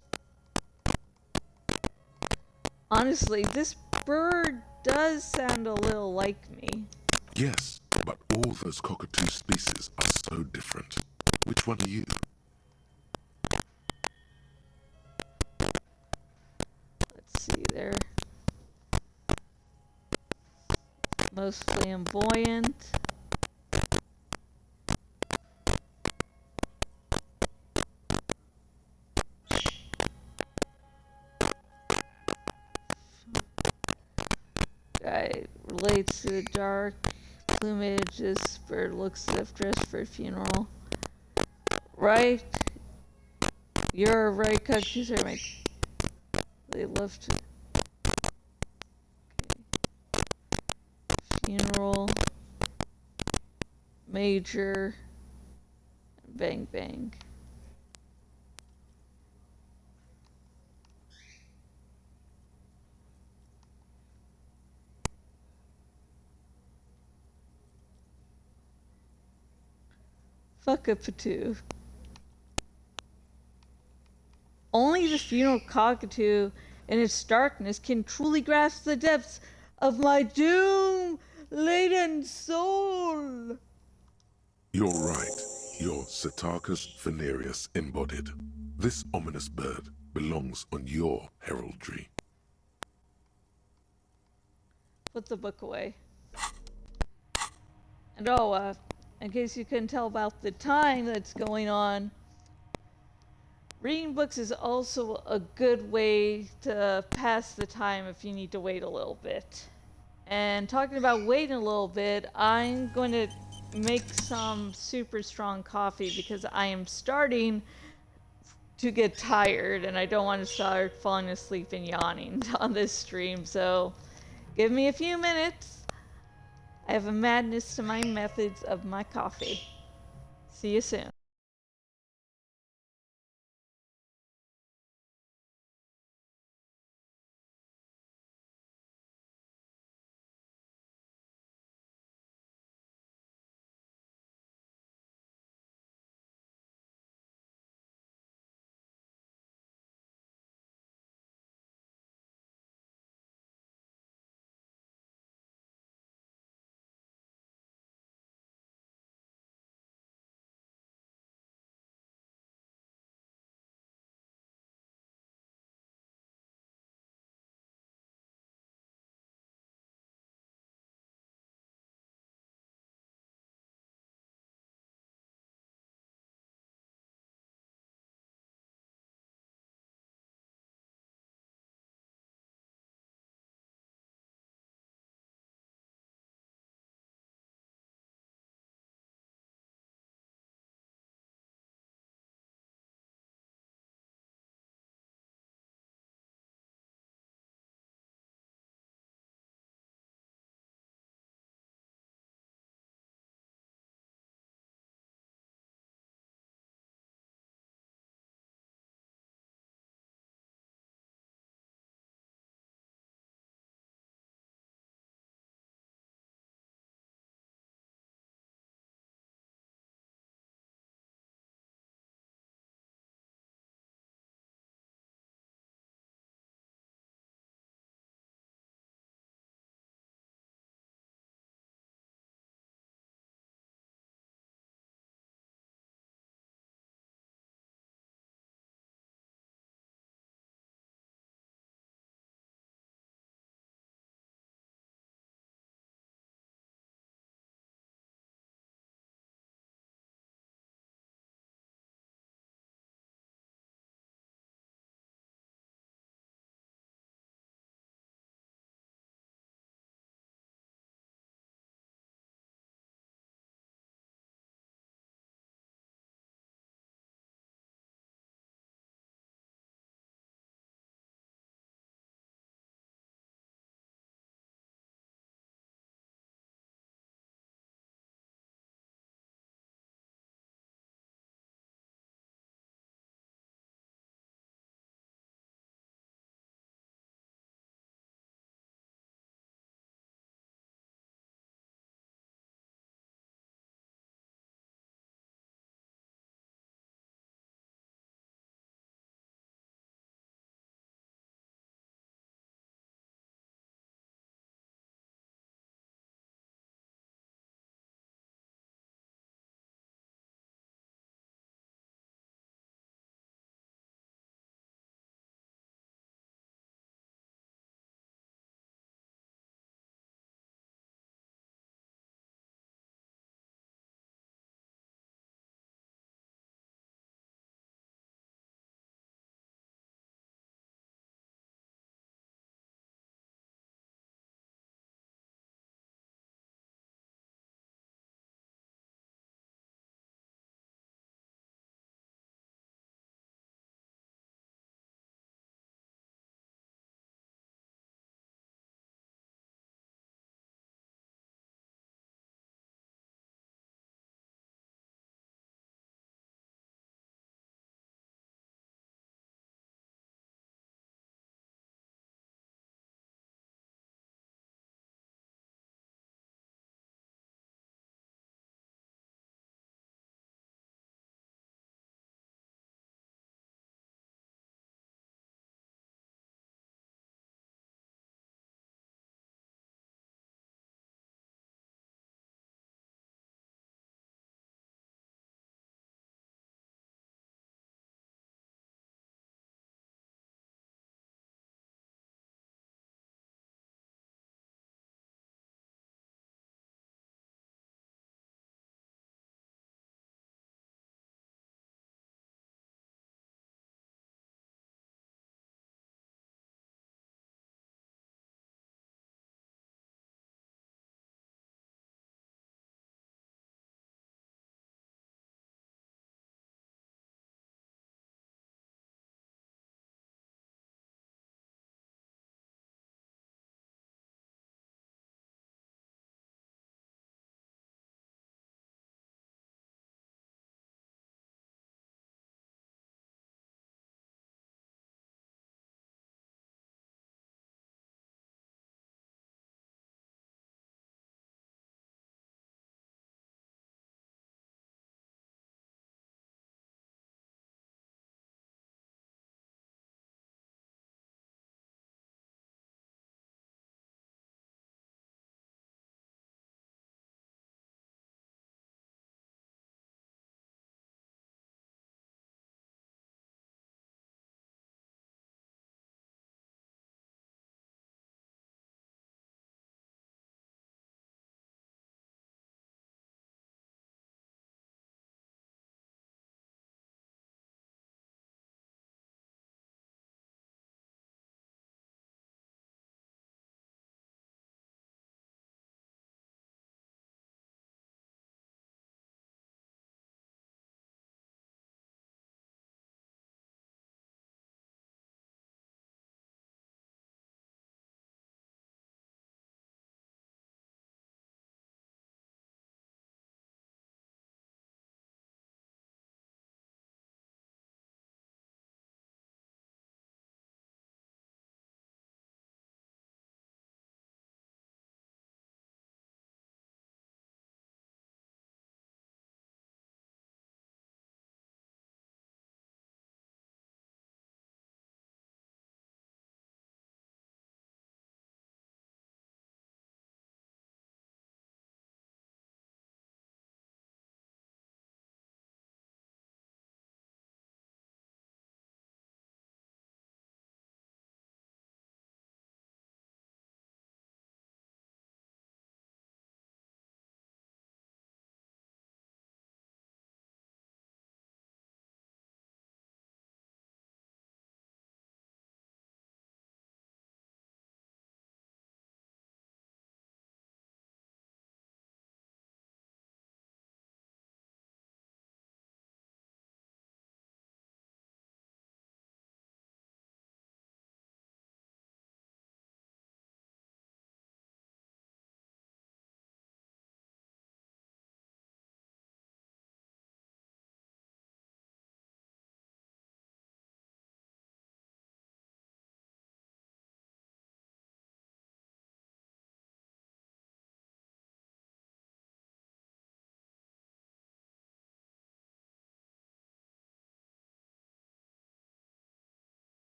Honestly, this bird does sound a little like me. Yes, but all those cockatoo species are so different. Which one are you? Let's see, they're most flamboyant. Guy relates to the dark plumage. This bird looks as if dressed for a funeral. Right? You're right, cockatoos are my... They love to... Okay. Funeral. Major. Bang bang. Fuck a patoo. Only the funeral cockatoo in its darkness can truly grasp the depths of my doom-laden soul. You're right. You're Psittacus venereus embodied. This ominous bird belongs on your heraldry. Put the book away. And oh, in case you couldn't tell about the time that's going on, reading books is also a good way to pass the time if you need to wait a little bit. And talking about waiting a little bit, I'm going to make some super strong coffee because I am starting to get tired and I don't want to start falling asleep and yawning on this stream. So give me a few minutes. I have a madness to my methods of my coffee. See you soon.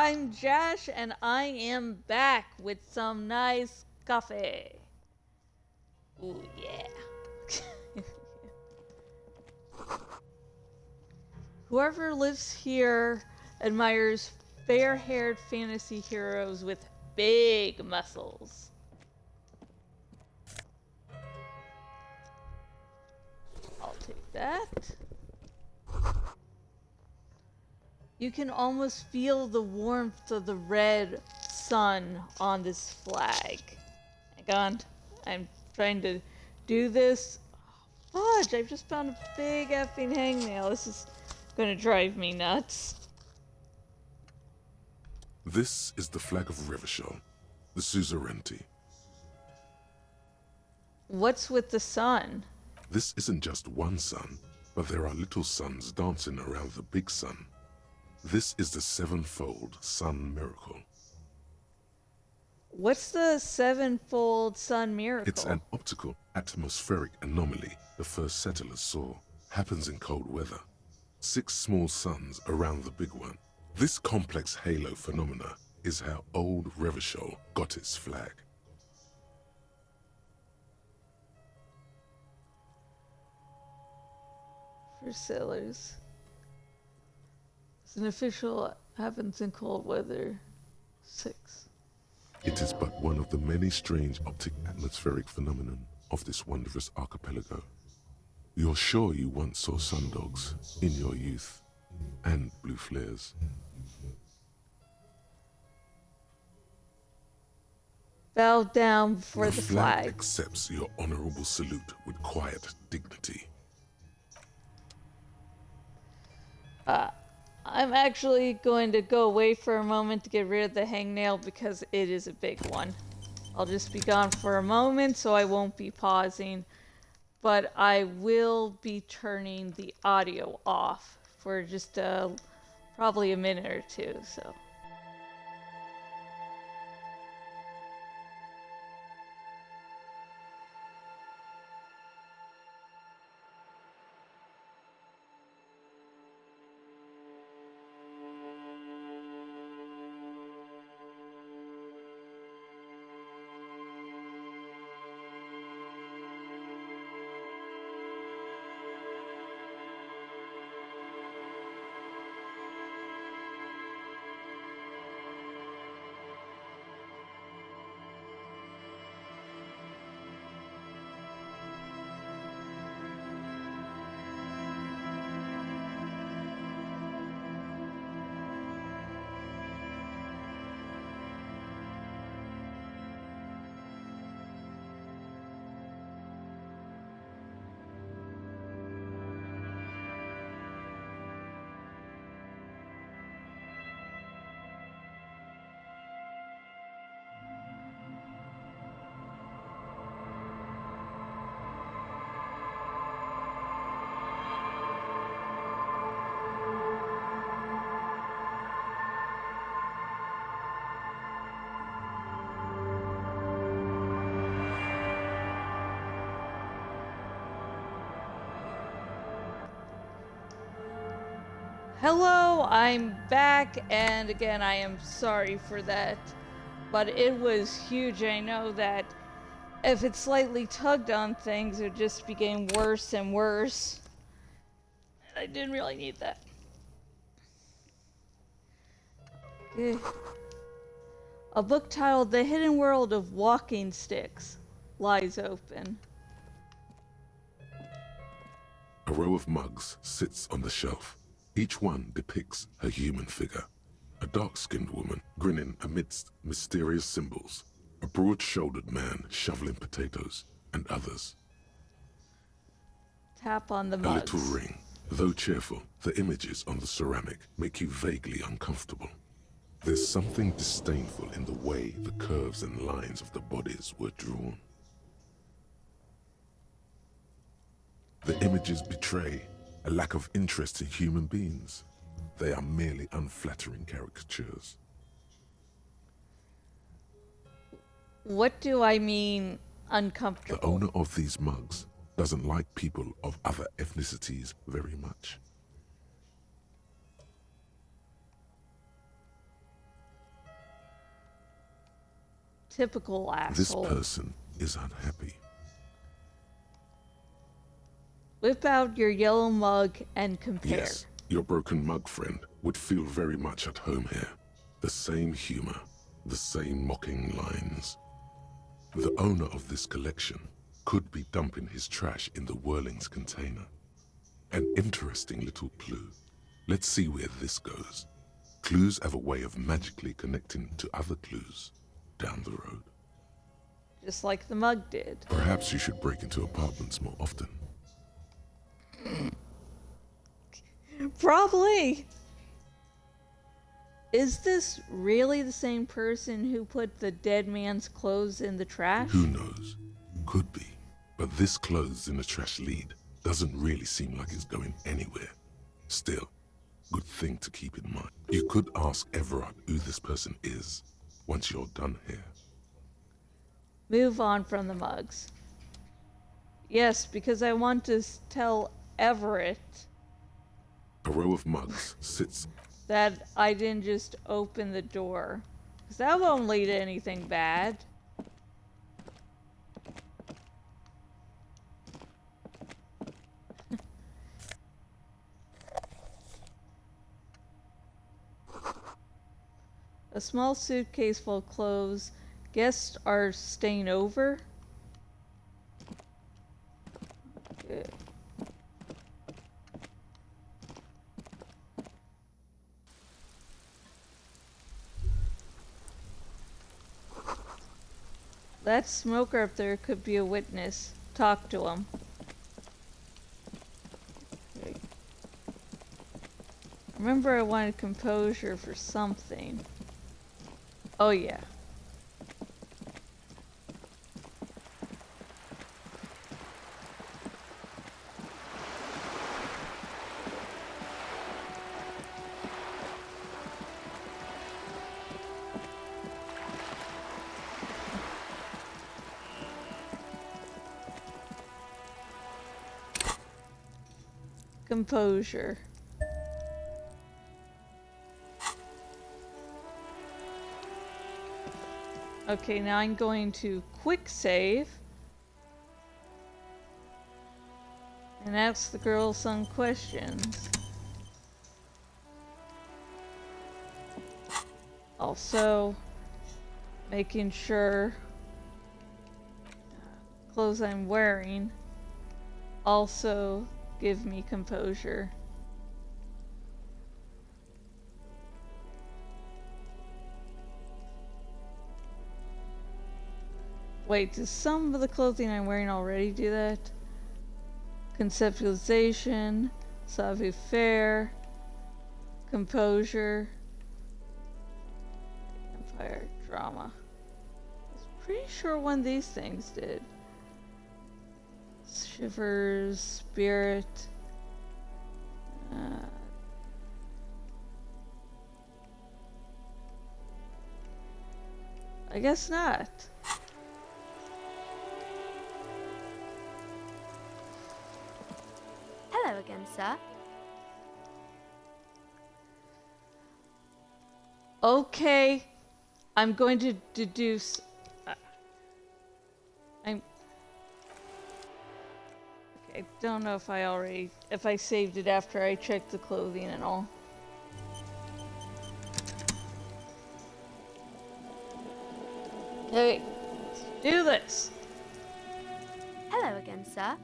I'm Josh, and I am back with some nice coffee. Ooh, yeah. Whoever lives here admires fair-haired fantasy heroes with big muscles. I'll take that. You can almost feel the warmth of the red sun on this flag. Hang on. I'm trying to do this. Oh, fudge! I've just found a big effing hangnail. This is gonna drive me nuts. This is the flag of Revachol, the suzerainty. What's with the sun? This isn't just one sun, but there are little suns dancing around the big sun. This is the sevenfold sun miracle. What's the sevenfold sun miracle? It's an optical atmospheric anomaly the first settlers saw. Happens in cold weather. 6 small suns around the big one. This complex halo phenomena is how old Revachol got its flag. For sailors. It's an official happens in cold weather. 6. It is but one of the many strange optic atmospheric phenomenon of this wondrous archipelago. You're sure you once saw sundogs in your youth, and blue flares. Bow down before the flag flag. Accepts your honorable salute with quiet dignity. I'm actually going to go away for a moment to get rid of the hangnail because it is a big one. I'll just be gone for a moment, so I won't be pausing. But I will be turning the audio off for just probably a minute or two, so. Hello, I'm back, and again, I am sorry for that, but it was huge. I know that if it slightly tugged on things, it just became worse and worse. I didn't really need that. Okay. A book titled The Hidden World of Walking Sticks lies open. A row of mugs sits on the shelf. Each one depicts a human figure. A dark-skinned woman grinning amidst mysterious symbols. A broad-shouldered man shoveling potatoes, and others. Tap on the A mugs. little ring. Though cheerful, the images on the ceramic make you vaguely uncomfortable. There's something disdainful in the way the curves and lines of the bodies were drawn. The images betray a lack of interest in human beings. They are merely unflattering caricatures. What do I mean uncomfortable? The owner of these mugs doesn't like people of other ethnicities very much. typical This asshole. person is unhappy. Whip out your yellow mug and compare. Yes, your broken mug friend would feel very much at home here. The same humor, the same mocking lines. The owner of this collection could be dumping his trash in the Whirling's container. An interesting little clue. Let's see where this goes. Clues have a way of magically connecting to other clues down the road. Just like the mug did. Perhaps you should break into apartments more often. Probably. Is this really the same person who put the dead man's clothes in the trash? Who knows? Could be. But this clothes in the trash lead doesn't really seem like it's going anywhere. Still, good thing to keep in mind. You could ask Everard who this person is once you're done here. Move on from the mugs. Yes, because I want to tell Everett A row of mugs sits. that I didn't just open the door. Because that won't lead to anything bad. A small suitcase full of clothes. Guests are staying over. Good. That smoker up there could be a witness. Talk to him. Okay. Remember, I wanted composure for something. Oh, yeah. Composure. Okay, now I'm going to quick save and ask the girl some questions. Also, making sure clothes I'm wearing also give me composure. Wait, does some of the clothing I'm wearing already do that? Conceptualization, savoir-faire, composure, empire, drama. I was pretty sure one of these things did. Shivers, spirit. I guess not. Hello again, sir. Okay, I'm going to deduce. I don't know if I saved it after I checked the clothing and all. Okay, let's do this. Hello again, sir.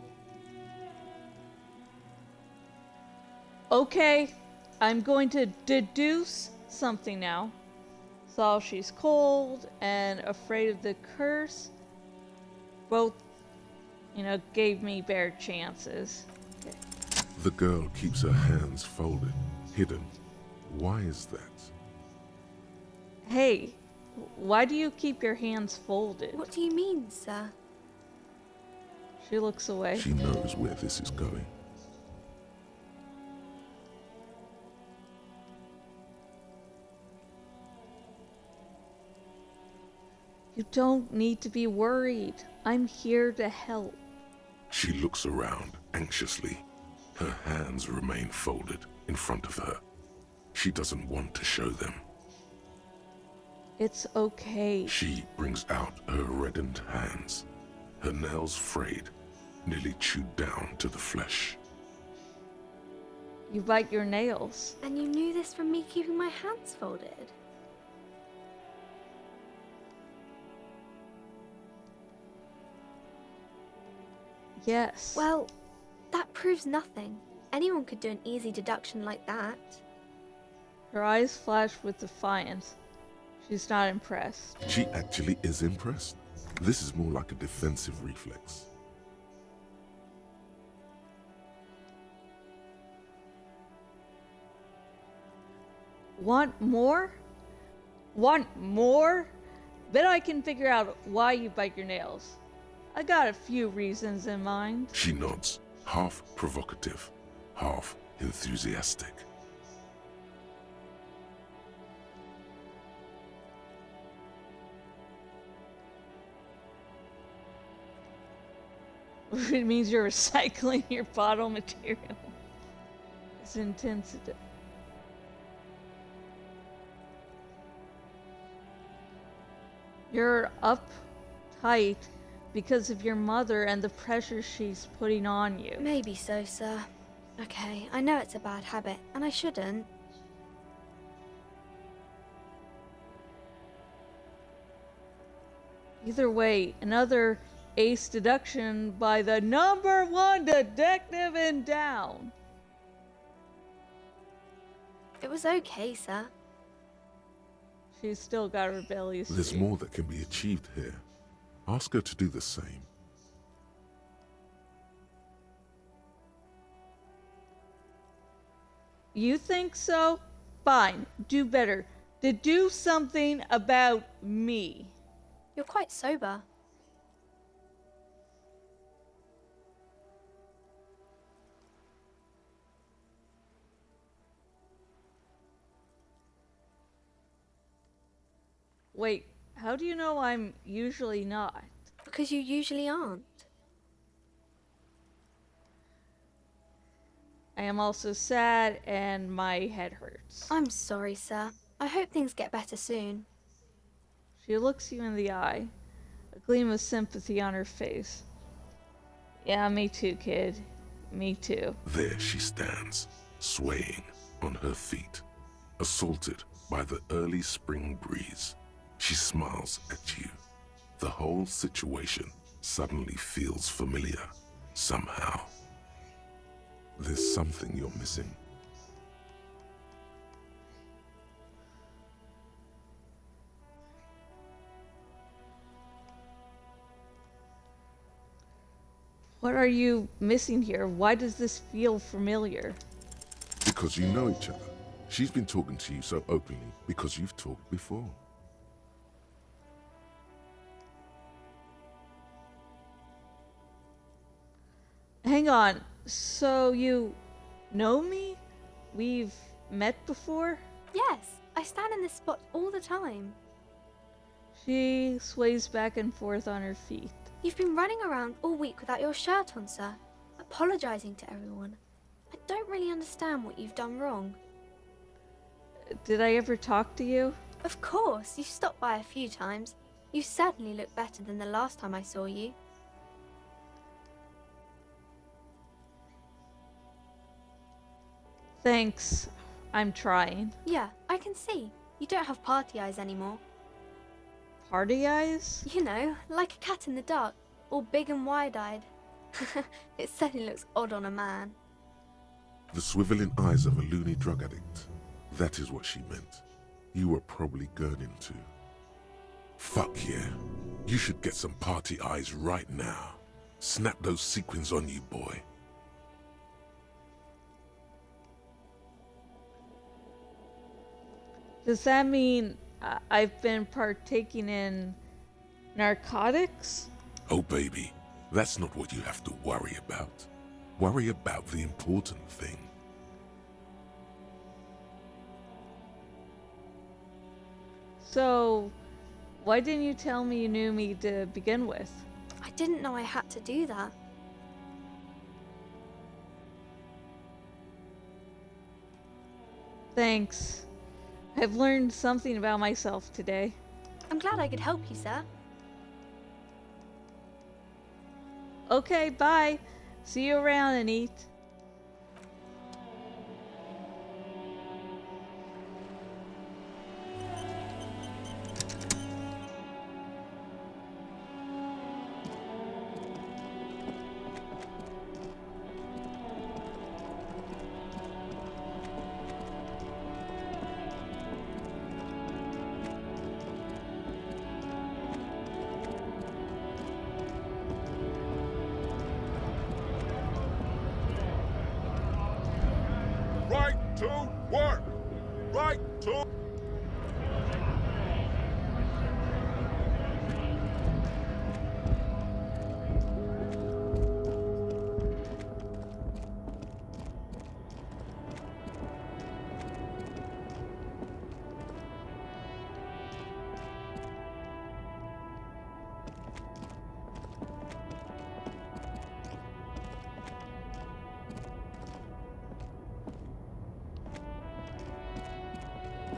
Okay, I'm going to deduce something now. Saw she's cold and afraid of the curse. Both, gave me bare chances. Okay. The girl keeps her hands folded, hidden. Why is that? Hey, why do you keep your hands folded? What do you mean, sir? She looks away. She knows where this is going. You don't need to be worried. I'm here to help. She looks around anxiously. Her hands remain folded in front of her. She doesn't want to show them. It's okay. She brings out her reddened hands, her nails frayed, nearly chewed down to the flesh. You bite your nails. And you knew this from me keeping my hands folded? Yes. Well, that proves nothing. Anyone could do an easy deduction like that. Her eyes flash with defiance. She's not impressed. She actually is impressed. This is more like a defensive reflex. Want more? Want more? Bet I can figure out why you bite your nails. I got a few reasons in mind. She nods, half provocative, half enthusiastic. It means you're recycling your bottle material. It's intense. You're uptight because of your mother and the pressure she's putting on you. Maybe so, sir. Okay, I know it's a bad habit, and I shouldn't. Either way, another ace deduction by the #1 detective in town. It was okay, sir. She's still got rebellious. There's more that can be achieved here. Ask her to do the same. You think so? Fine, do better. To do something about me. You're quite sober. Wait, how do you know I'm usually not? Because you usually aren't. I am also sad and my head hurts. I'm sorry, sir. I hope things get better soon. She looks you in the eye, a gleam of sympathy on her face. Yeah, me too, kid. Me too. There she stands, swaying on her feet, assaulted by the early spring breeze. She smiles at you. The whole situation suddenly feels familiar, somehow. There's something you're missing. What are you missing here? Why does this feel familiar? Because you know each other. She's been talking to you so openly because you've talked before. Hang on. So you know me? We've met before? Yes, I stand in this spot all the time. She sways back and forth on her feet. You've been running around all week without your shirt on, sir, apologizing to everyone. I don't really understand what you've done wrong. Did I ever talk to you? Of course, you stopped by a few times. You certainly look better than the last time I saw you. Thanks. I'm trying. Yeah, I can see. You don't have party eyes anymore. Party eyes? You know, like a cat in the dark, all big and wide-eyed. It certainly looks odd on a man. The swiveling eyes of a loony drug addict. That is what she meant. You were probably gurning too. Fuck yeah. You should get some party eyes right now. Snap those sequins on you, boy. Does that mean I've been partaking in narcotics? Oh, baby, that's not what you have to worry about. Worry about the important thing. So, why didn't you tell me you knew me to begin with? I didn't know I had to do that. Thanks. I've learned something about myself today. I'm glad I could help you, sir. Okay, bye. See you around, Anit. Right to work! Right to...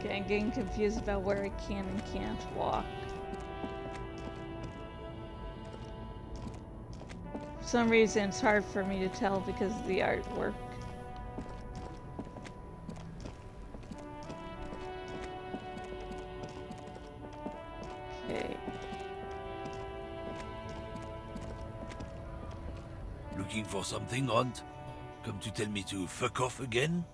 Okay, I'm getting confused about where I can and can't walk. For some reason, it's hard for me to tell because of the artwork. Okay. Looking for something, Aunt? Come to tell me to fuck off again?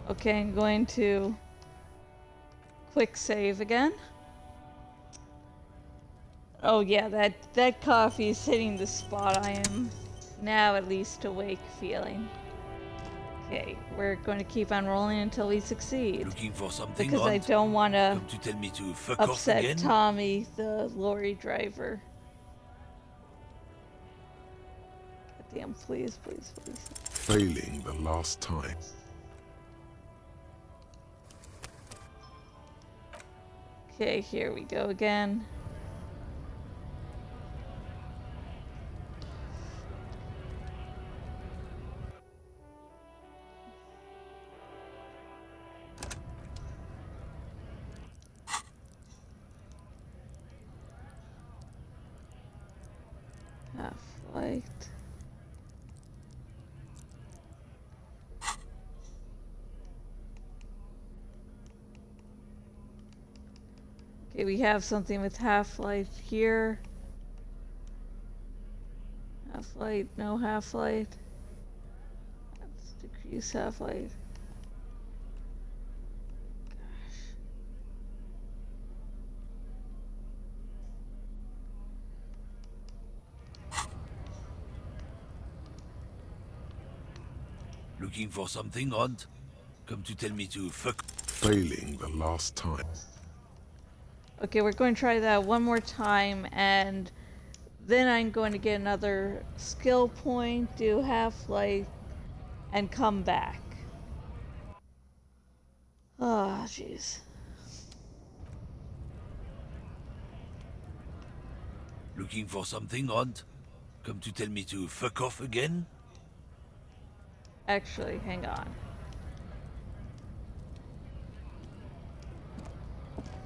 Okay, I'm going to quick save again. Oh yeah, that coffee is hitting the spot I am now at least awake feeling. Okay, we're going to keep on rolling until we succeed. Looking for something, Because I Aunt? don't want to Come to tell me to fuck off upset again? Tommy, the lorry driver. Damn, please, please, please. Failing the last time. Okay, here we go again. Half-light. Okay, we have something with half-light here. Half-light, no half-light. Let's decrease half-light. Looking for something, Aunt? Come to tell me to fuck... Failing the last time. Okay, we're going to try that one more time, and then I'm going to get another skill point, do half-light, and come back. Oh, jeez. Looking for something, Aunt? Come to tell me to fuck off again? Actually, hang on.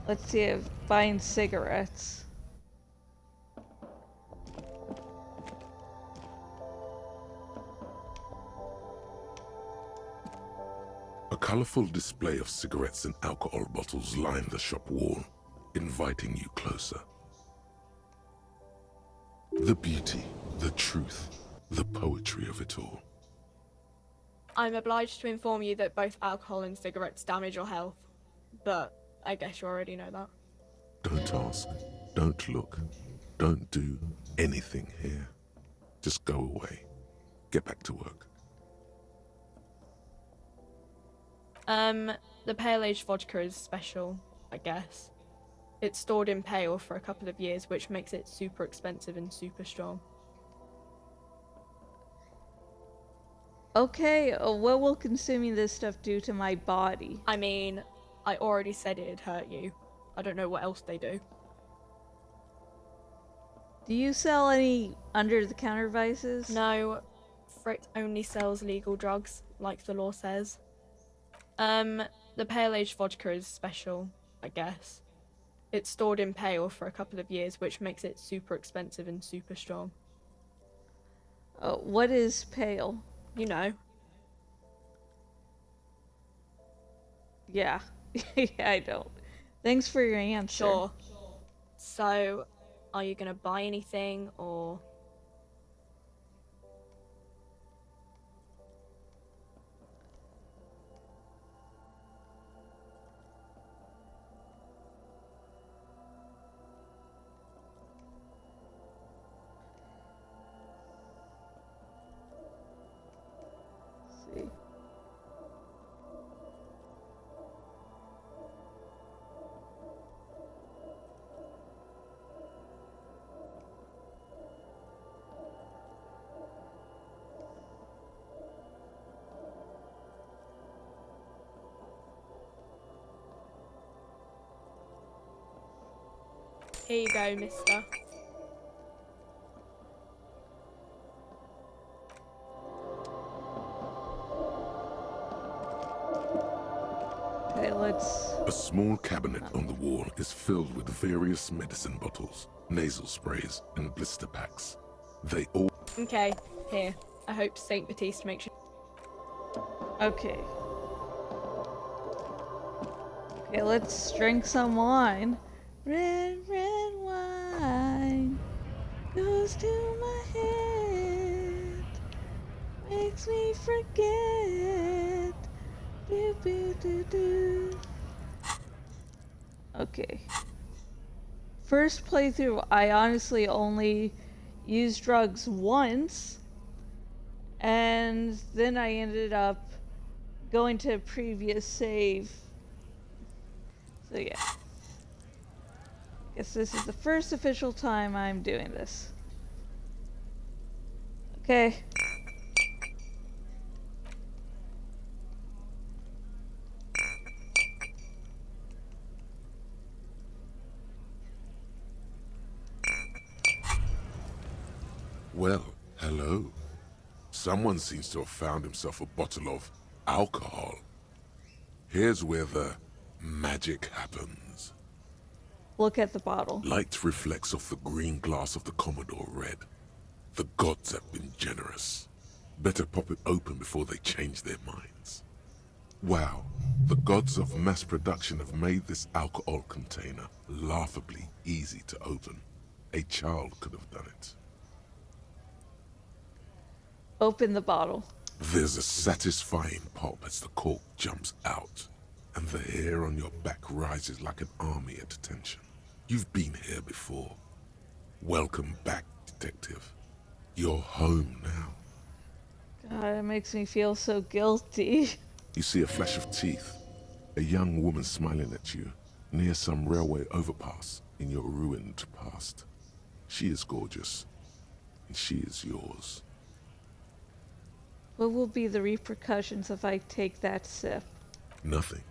Let's see if buying cigarettes. A colorful display of cigarettes and alcohol bottles line the shop wall, inviting you closer. The beauty, the truth, the poetry of it all. I'm obliged to inform you that both alcohol and cigarettes damage your health, but I guess you already know that. Don't ask, don't look, don't do anything here. Just go away. Get back to work. The Pale Age vodka is special, I guess. It's stored in pale for a couple of years, which makes it super expensive and super strong. Okay, what will consuming this stuff do to my body? I mean, I already said it'd hurt you. I don't know what else they do. Do you sell any under-the-counter vices? No, Frick only sells legal drugs, like the law says. The pale aged vodka is special, I guess. It's stored in pale for a couple of years, which makes it super expensive and super strong. What is pale? You know. Yeah. Yeah, I don't. Thanks for your answer. Sure. So, are you gonna buy anything, or...? See. Here you go, mister. Okay, let's... A small cabinet on the wall is filled with various medicine bottles, nasal sprays, and blister packs. They all... Okay, here. I hope Saint Baptiste makes you... Okay. Okay, let's drink some wine. Red, red wine goes to my head, makes me forget. Do, do, do, do. Okay. First playthrough, I honestly only used drugs once, and then I ended up going to a previous save. So yeah. Guess this is the first official time I'm doing this. Okay. Well, hello. Someone seems to have found himself a bottle of alcohol. Here's where the magic happens. Look at the bottle. Light reflects off the green glass of the Commodore Red. The gods have been generous. Better pop it open before they change their minds. Wow, the gods of mass production have made this alcohol container laughably easy to open. A child could have done it. Open the bottle. There's a satisfying pop as the cork jumps out, and the hair on your back rises like an army at attention. You've been here before. Welcome back, detective. You're home now. God, it makes me feel so guilty. You see a flash of teeth. A young woman smiling at you near some railway overpass in your ruined past. She is gorgeous, and she is yours. What will be the repercussions if I take that sip? Nothing.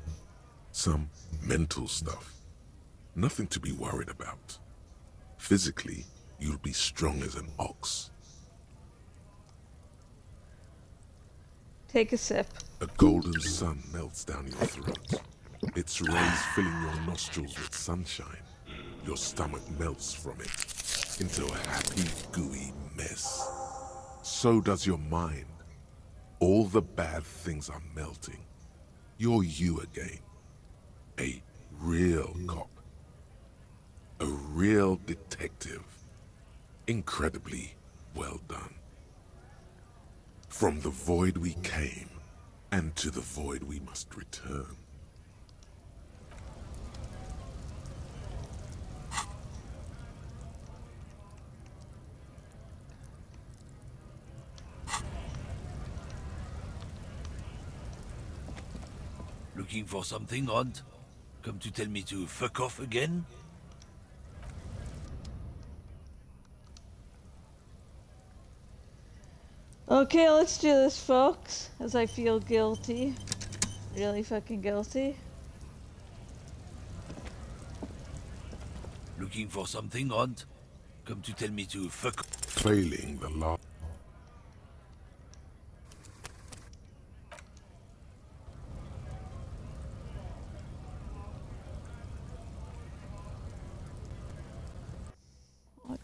Some mental stuff. Nothing to be worried about. Physically, you'll be strong as an ox. Take a sip. A golden sun melts down your throat. Its rays filling your nostrils with sunshine. Your stomach melts from it into a happy, gooey mess. So does your mind. All the bad things are melting. You're you again. A real cop. A real detective. Incredibly well done. From the void we came, and to the void we must return. Looking for something, Aunt? Come to tell me to fuck off again? Okay, let's do this, folks, as I feel guilty. Really fucking guilty. Looking for something, Aunt? Come to tell me to fuck. Failing the last.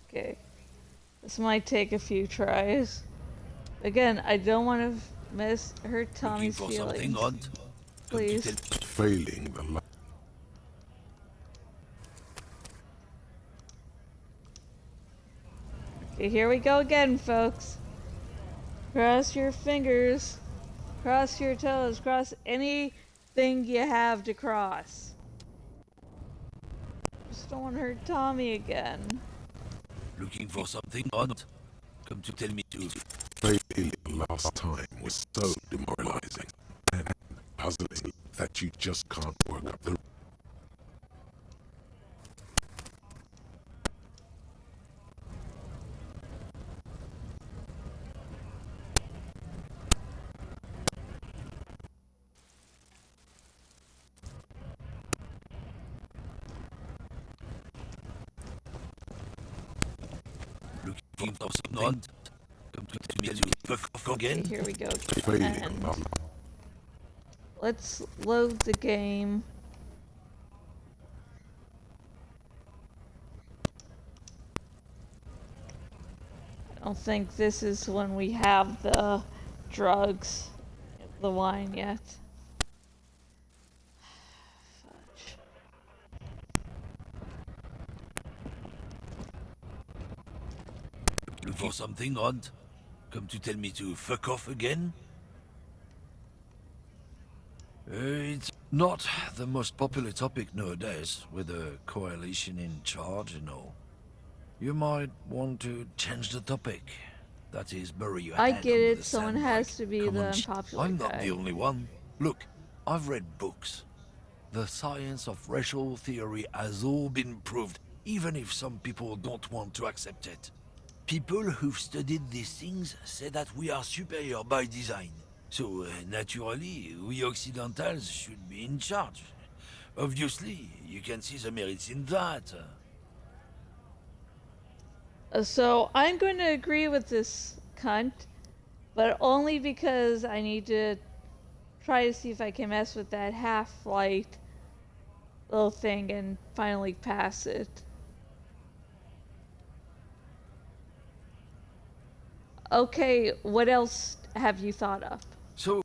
Okay. This might take a few tries. Again, I don't want to hurt Tommy's Looking for feelings. something, Aunt? Please. Failing the last. Okay, here we go again, folks. Cross your fingers. Cross your toes. Cross anything you have to cross. Just don't want to hurt Tommy again. Looking for something, Aunt? Come to tell me to. Failing last time was so demoralizing and puzzling that you just can't work up the. Looking for something, Aunt? Come to tell me to fuck again? Okay, here we go. Failing And last. let's load the game. I don't think this is when we have the drugs, the wine yet. Fudge. Looking for something, Aunt? Come to tell me to fuck off again? It's not the most popular topic nowadays, with a coalition in charge and all. You might want to change the topic. That is, bury your I head get under it, the someone sand has like to be the common unpopular I'm not guy. the only one. Look, I've read books. The science of racial theory has all been proved, even if some people don't want to accept it. People who've studied these things say that we are superior by design. So, naturally, we Occidentals should be in charge. Obviously, you can see the merits in that. So I'm going to agree with this cunt, but only because I need to try to see if I can mess with that half-light little thing and finally pass it. Okay, what else have you thought of? So,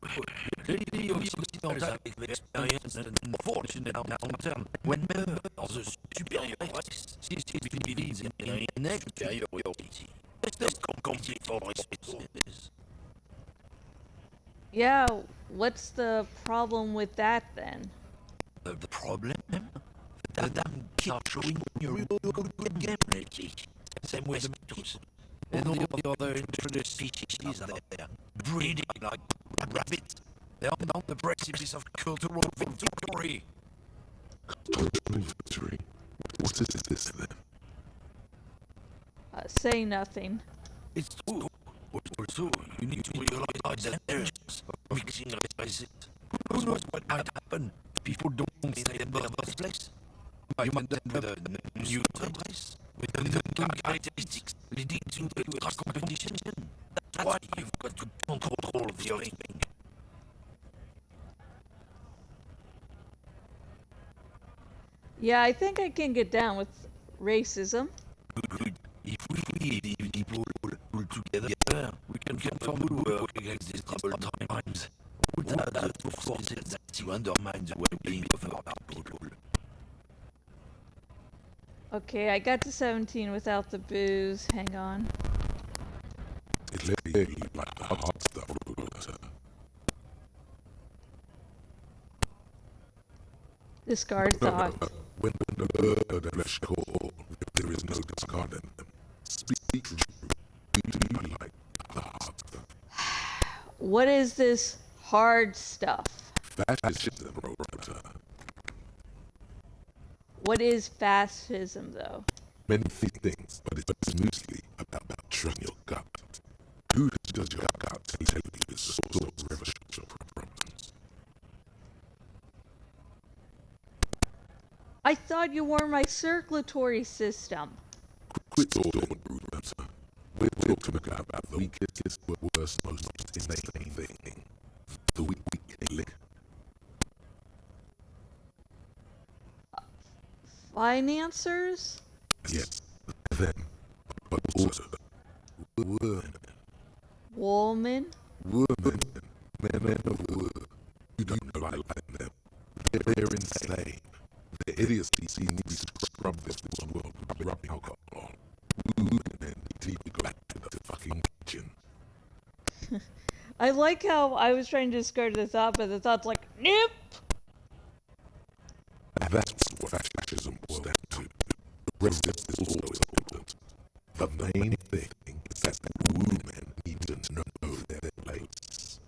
lately Occidentals have experienced an unfortunate downturn when the superior race sees civilians in inferiority. They compete for resources. Yeah, what's the problem with that then? The problem? The damn kids are showing you real good game lately. Same with the metals. And all the other introduced species out there, breeding like rabbits. They are on the precipice of cultural victory. Cultural victory? What is this then? Say nothing. It's true. Also, you need to realize the dangers of mixing races. Who knows what might happen? People don't stay in the first place. You might end with a new race, with the characteristics leading to a competition. That's why you've got to control the other thing. Yeah, I think I can get down with racism. Good. If we people pull together, we can form a work against these troubled times. Without the forces that you undermine the well-being of our people. Okay, I got to 17 without the booze. Hang on. It lay like the hard stuff. Discard thought. When the bird and flesh call, there is no discarding them. Speak true. We do like the hard stuff. What is this hard stuff? Fascism, Roberta. What is fascism, though? Many things, but it's mostly about trusting your gut. Who does your gut tell you is the source of revolution problems? I thought you were my circulatory system. Quit all weakest, worst, most insane thing. The weak link. Financers? Yes, them, but also women. Woman? Women. Men of wood. You don't know I like them. They're insane. Their idiocy needs to scrub this world by rubbing alcohol on. Women need to go back to the fucking kitchen. I like how I was trying to discard the thought, but the thought's like, nope! That's what fascism was down to. The rest is always important. The main thing is that women need to know their place.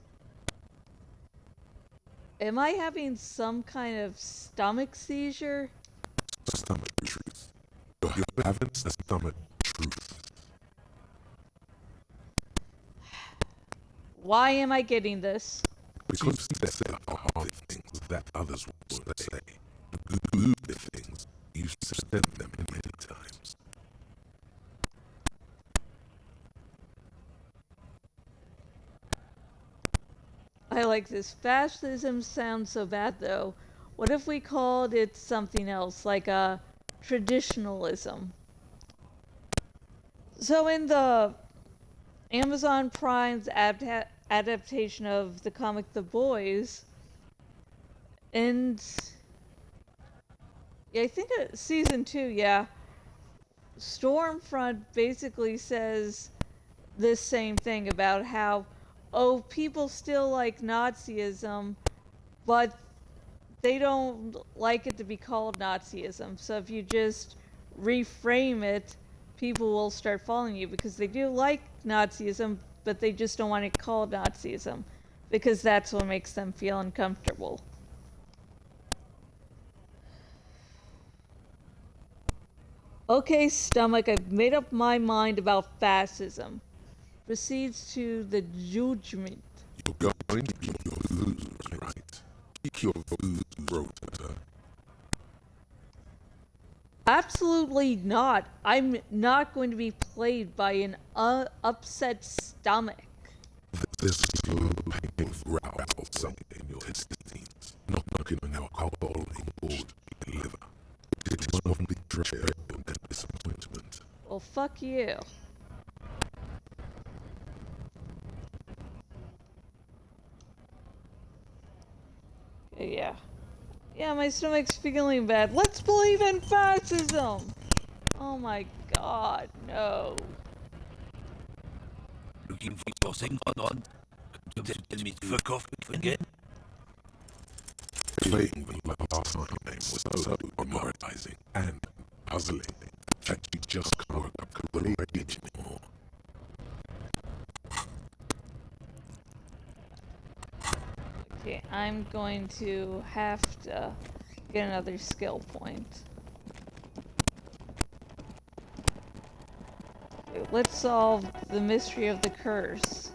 Am I having some kind of stomach seizure? Stomach truth. You're having a stomach truth. Why am I getting this? Because there are hard things that others won't say. Good things, you said them many times. I like this. Fascism sounds so bad, though. What if we called it something else, like a traditionalism? So in the Amazon Prime's adaptation of the comic The Boys, and yeah, I think season 2, yeah, Stormfront basically says this same thing about how, oh, people still like Nazism, but they don't like it to be called Nazism. So if you just reframe it, people will start following you because they do like Nazism, but they just don't want it called Nazism because that's what makes them feel uncomfortable. Okay, stomach, I've made up my mind about fascism. Proceeds to the judgment. You're going to keep your food, right? Keep your food, Rota. Absolutely not. I'm not going to be played by an upset stomach. There's a slow, painful growl of something in your intestines, not knocking on alcohol inboard in liver. It is one of betrayal and disappointment. Well, fuck you. Okay, yeah. Yeah, my stomach's feeling bad. Let's believe in fascism! Oh my god, no. Looking for something? Hold on. You tell me to fuck off again? Playing the last time was so demoralizing and puzzling that you just can't work up the rage anymore. Okay, I'm going to have to get another skill point. Okay, let's solve the mystery of the curse.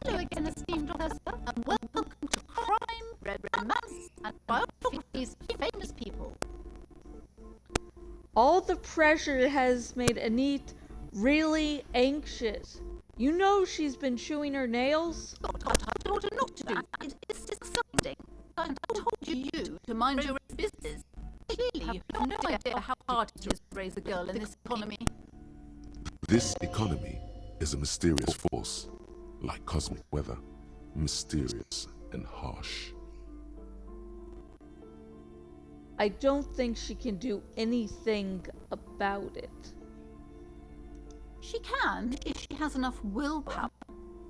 Hello again, esteemed professor, and welcome to Crime, Romance, and Biography of these famous people. All the pressure has made Anit really anxious. You know she's been chewing her nails? I told her not to do that. It's disgusting. I told you to mind your own business. Clearly, you have no idea how hard it is to raise a girl in this economy. This economy is a mysterious force, like cosmic weather, mysterious and harsh. I don't think she can do anything about it. She can if she has enough willpower.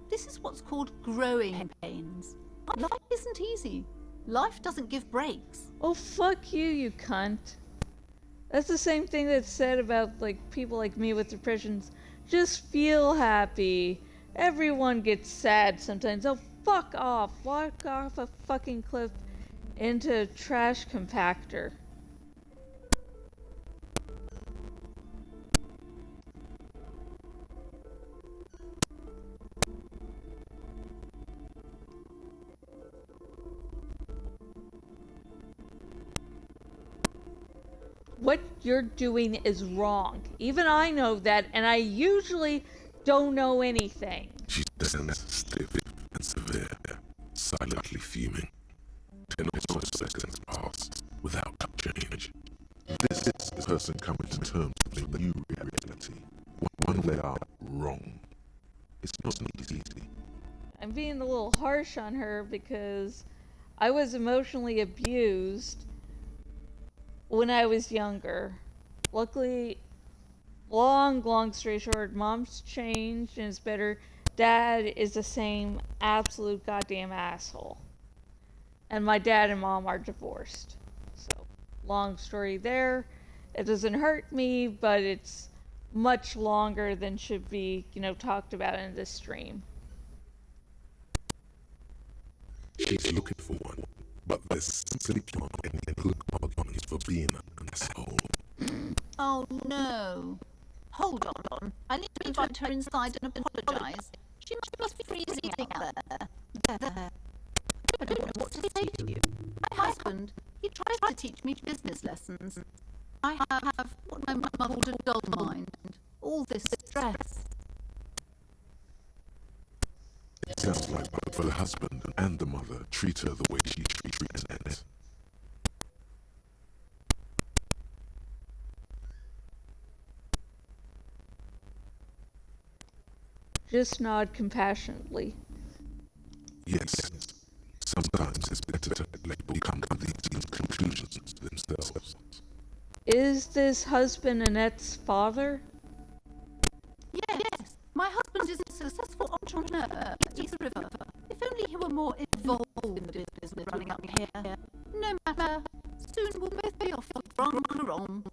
This is what's called growing pains. Life isn't easy. Life doesn't give breaks. Oh, fuck you, you cunt. That's the same thing that's said about, like, people like me with depressions. Just feel happy. Everyone gets sad sometimes. Oh, fuck off. Walk off a fucking cliff into a trash compactor. what you're doing is wrong. Even I know that, and I usually don't know anything. She stands stiff and severe, silently fuming. 10 or so seconds pass without change. This is the person coming to terms with the new reality. One they are wrong. It's not easy. I'm being a little harsh on her because I was emotionally abused when I was younger. Luckily, long story short, mom's changed and is better. Dad is the same absolute goddamn asshole. And my dad and mom are divorced. So, long story there. It doesn't hurt me, but it's much longer than should be, talked about in this stream. She's looking for one, but there's simply not any good arguments for being an asshole. Oh no. Hold on. I need to invite her inside and apologise. She must be freezing out there. I don't know what to say to you. My husband, he tries to teach me business lessons. I have what my mother called a dull mind. All this stress. It sounds like both the husband and the mother treat her the way she treats Annette. Just nod compassionately. Yes, sometimes it's better to let people come to these conclusions themselves. Is this husband Annette's father? Yes. My husband is a successful entrepreneur at East River. If only he were more involved in the business running up here. No matter. Soon we'll both be off the wrong caron.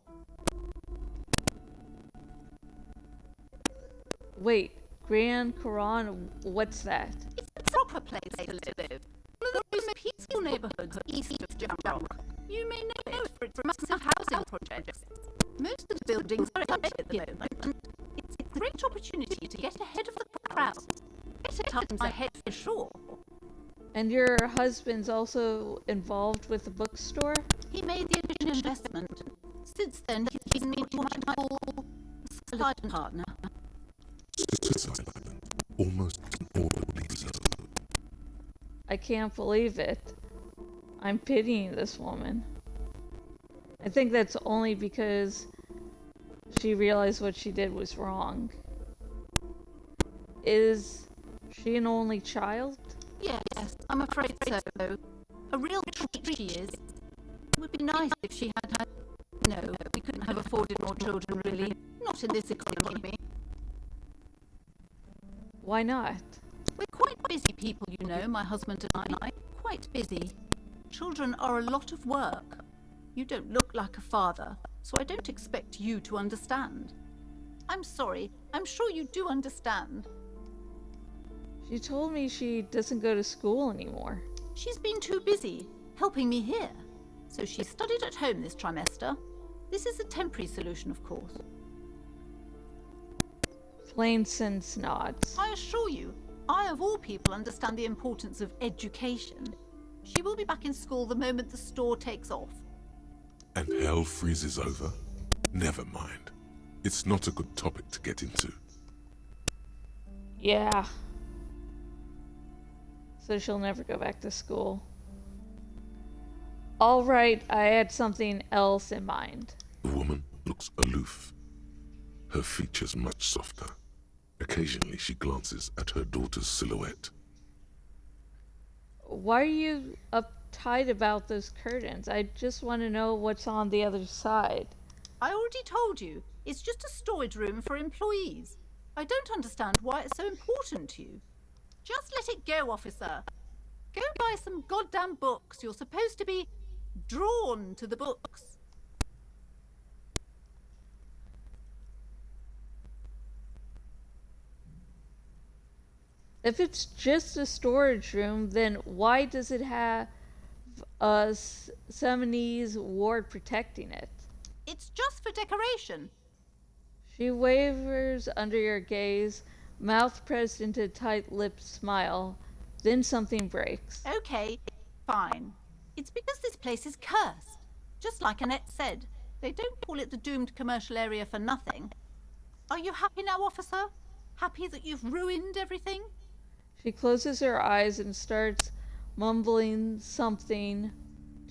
Wait, Grand Quran, what's that? It's a proper place to live. One of the most peaceful neighbourhoods east of Jamrock. You may know it for its massive housing projects. Most of the buildings are empty at the moment, and it's a great opportunity to get ahead of the crowd. Better times ahead for sure. And your husband's also involved with the bookstore? He made the initial investment. Since then, he's been what I call a silent partner. Silent, almost inaudibly so. I can't believe it. I'm pitying this woman. I think that's only because she realized what she did was wrong. Is she an only child? Yes, I'm afraid so. A real treat she is. It would be nice if she had. No, we couldn't have afforded more children, really. Not in this economy. Why not? We're quite busy people, you know, my husband and I. Quite busy. Children are a lot of work. You don't look like a father, so I don't expect you to understand. I'm sorry. I'm sure you do understand. She told me she doesn't go to school anymore. She's been too busy helping me here. So she studied at home this trimester. This is a temporary solution, of course. Plain sense nods. I assure you, I of all people understand the importance of education. She will be back in school the moment the store takes off. And hell freezes over? Never mind. It's not a good topic to get into. Yeah. So she'll never go back to school. Alright, I had something else in mind. The woman looks aloof. Her features much softer. Occasionally she glances at her daughter's silhouette. Why are you uptight about those curtains? I just want to know what's on the other side. I already told you, it's just a storage room for employees. I don't understand why it's so important to you. Just let it go, officer. Go buy some goddamn books. You're supposed to be drawn to the books. If it's just a storage room, then why does it have a Seminese ward protecting it? It's just for decoration. She wavers under your gaze, mouth pressed into a tight-lipped smile. Then something breaks. Okay, fine. It's because this place is cursed. Just like Annette said, They don't call it the doomed commercial area for nothing. Are you happy now, officer? Happy that you've ruined everything? She closes her eyes and starts mumbling something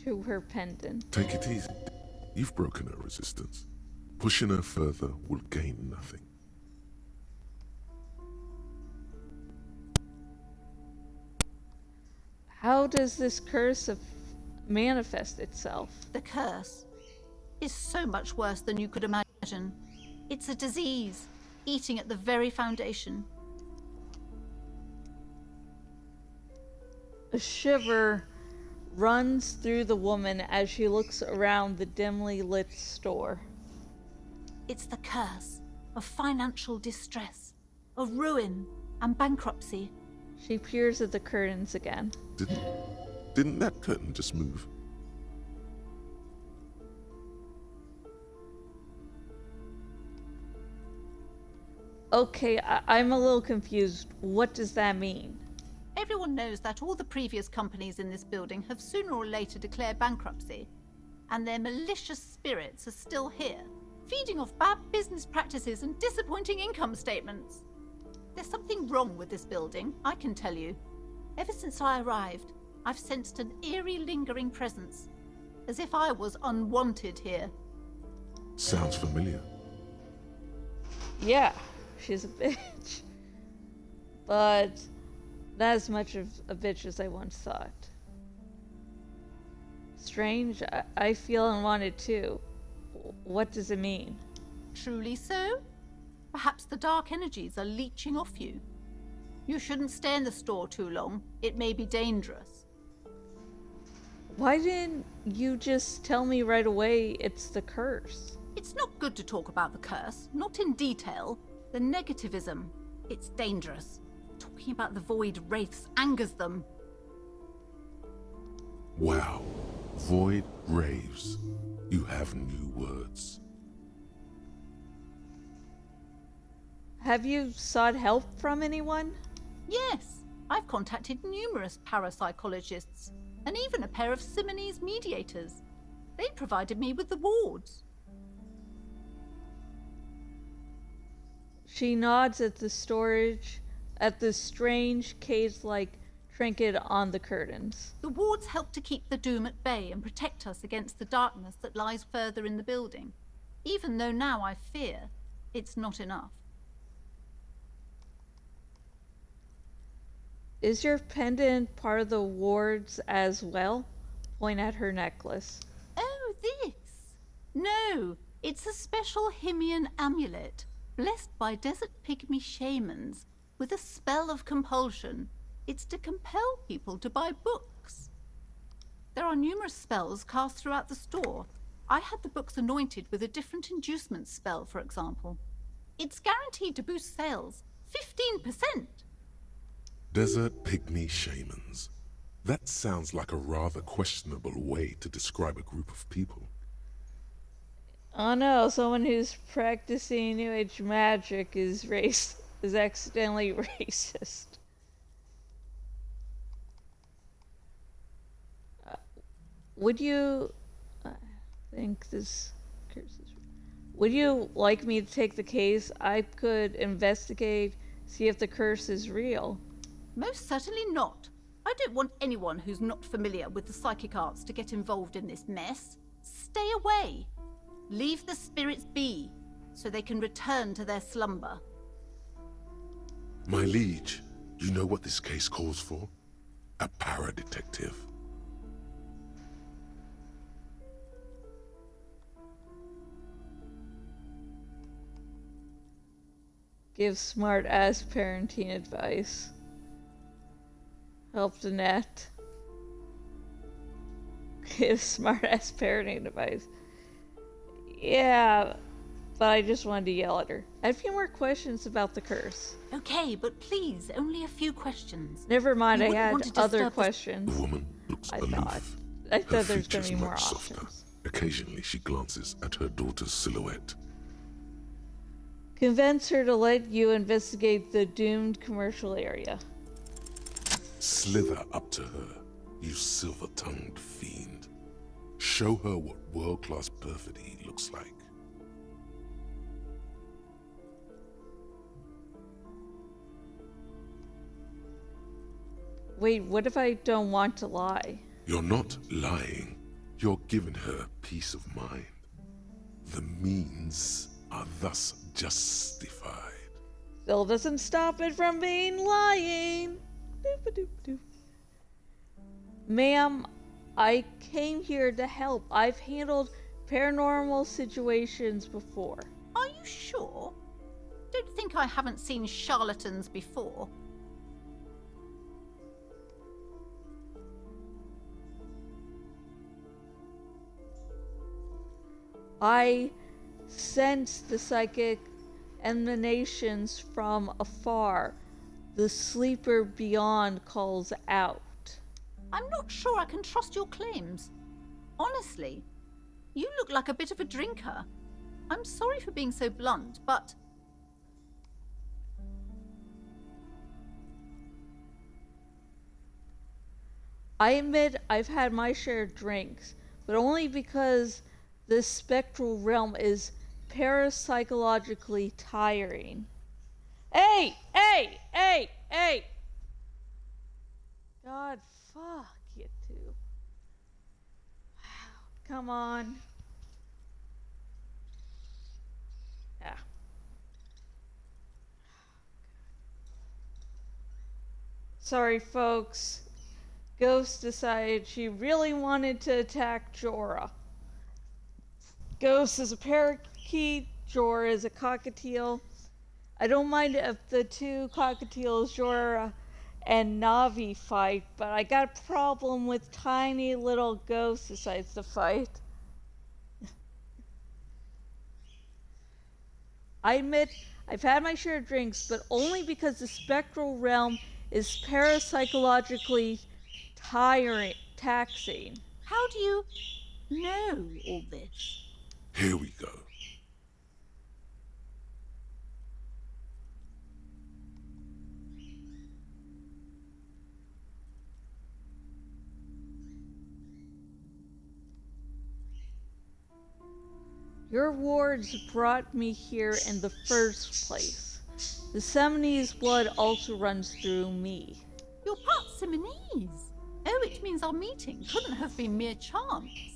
to her pendant. Take it easy. You've broken her resistance. Pushing her further will gain nothing. How does this curse manifest itself? The curse is so much worse than you could imagine. It's a disease, eating at the very foundation. A shiver runs through the woman as she looks around the dimly lit store. It's the curse of financial distress, of ruin and bankruptcy. She peers at the curtains again. Didn't that curtain just move? Okay, I'm a little confused. What does that mean? Everyone knows that all the previous companies in this building have sooner or later declared bankruptcy, and their malicious spirits are still here, feeding off bad business practices and disappointing income statements. There's something wrong with this building, I can tell you. Ever since I arrived, I've sensed an eerie lingering presence, as if I was unwanted here. Sounds familiar. Yeah, she's a bitch. But not as much of a bitch as I once thought. Strange, I feel unwanted too. What does it mean? Truly so? Perhaps the dark energies are leeching off you. You shouldn't stay in the store too long. It may be dangerous. Why didn't you just tell me right away it's the curse? It's not good to talk about the curse, not in detail. The negativism, it's dangerous. Talking about the void wraiths angers them. Wow. Void raves. You have new words. Have you sought help from anyone? Yes, I've contacted numerous parapsychologists, and even a pair of Simonese mediators. They provided me with the wards. She nods at the strange cage-like trinket on the curtains. The wards help to keep the doom at bay and protect us against the darkness that lies further in the building, even though now I fear it's not enough. Is your pendant part of the wards as well? Point at her necklace. Oh, this? No, it's a special Himian amulet, blessed by desert pygmy shamans, with a spell of compulsion. It's to compel people to buy books. There are numerous spells cast throughout the store. I had the books anointed with a different inducement spell, for example. It's guaranteed to boost sales 15%. Desert pygmy shamans. That sounds like a rather questionable way to describe a group of people. Oh no, someone who's practicing New Age magic is accidentally racist. Would you... I think this curse is... Would you like me to take the case? I could investigate, see if the curse is real. Most certainly not. I don't want anyone who's not familiar with the psychic arts to get involved in this mess. Stay away. Leave the spirits be, so they can return to their slumber. My liege, you know what this case calls for? A para-detective. Give smart-ass parenting advice. Help Danette. Give smart-ass parenting advice. Yeah, but I just wanted to yell at her. I have a few more questions about the curse. Okay, but please, only a few questions. Never mind, You I wouldn't had want to other disturb questions. The woman looks I aloof. thought Her there was going to features be more much softer. options. Occasionally she glances at her daughter's silhouette. Convince her to let you investigate the doomed commercial area. Slither up to her, you silver-tongued fiend. Show her what world-class perfidy looks like. Wait, what if I don't want to lie? You're not lying. You're giving her peace of mind. The means are thus justified. Still doesn't stop it from being lying. Doop-a-doop-a-doop. Ma'am, I came here to help. I've handled paranormal situations before. Are you sure? Don't think I haven't seen charlatans before. I sense the psychic emanations from afar. The sleeper beyond calls out. I'm not sure I can trust your claims. Honestly, you look like a bit of a drinker. I'm sorry for being so blunt, but... I admit I've had my share of drinks, but only because this spectral realm is parapsychologically tiring. Hey! Hey! Hey! Hey! God, fuck you two. Come on. Yeah. Sorry, folks. Ghost decided she really wanted to attack Jorah. Ghost is a parakeet, Jorah is a cockatiel. I don't mind if the two cockatiels, Jorah and Navi, fight, but I got a problem with tiny little Ghost decides to fight. I admit I've had my share of drinks, but only because the spectral realm is parapsychologically taxing. How do you know all this? Here we go. Your wards brought me here in the first place. The Seminese blood also runs through me. You're part Simonese. Oh, it means our meeting couldn't have been mere chance.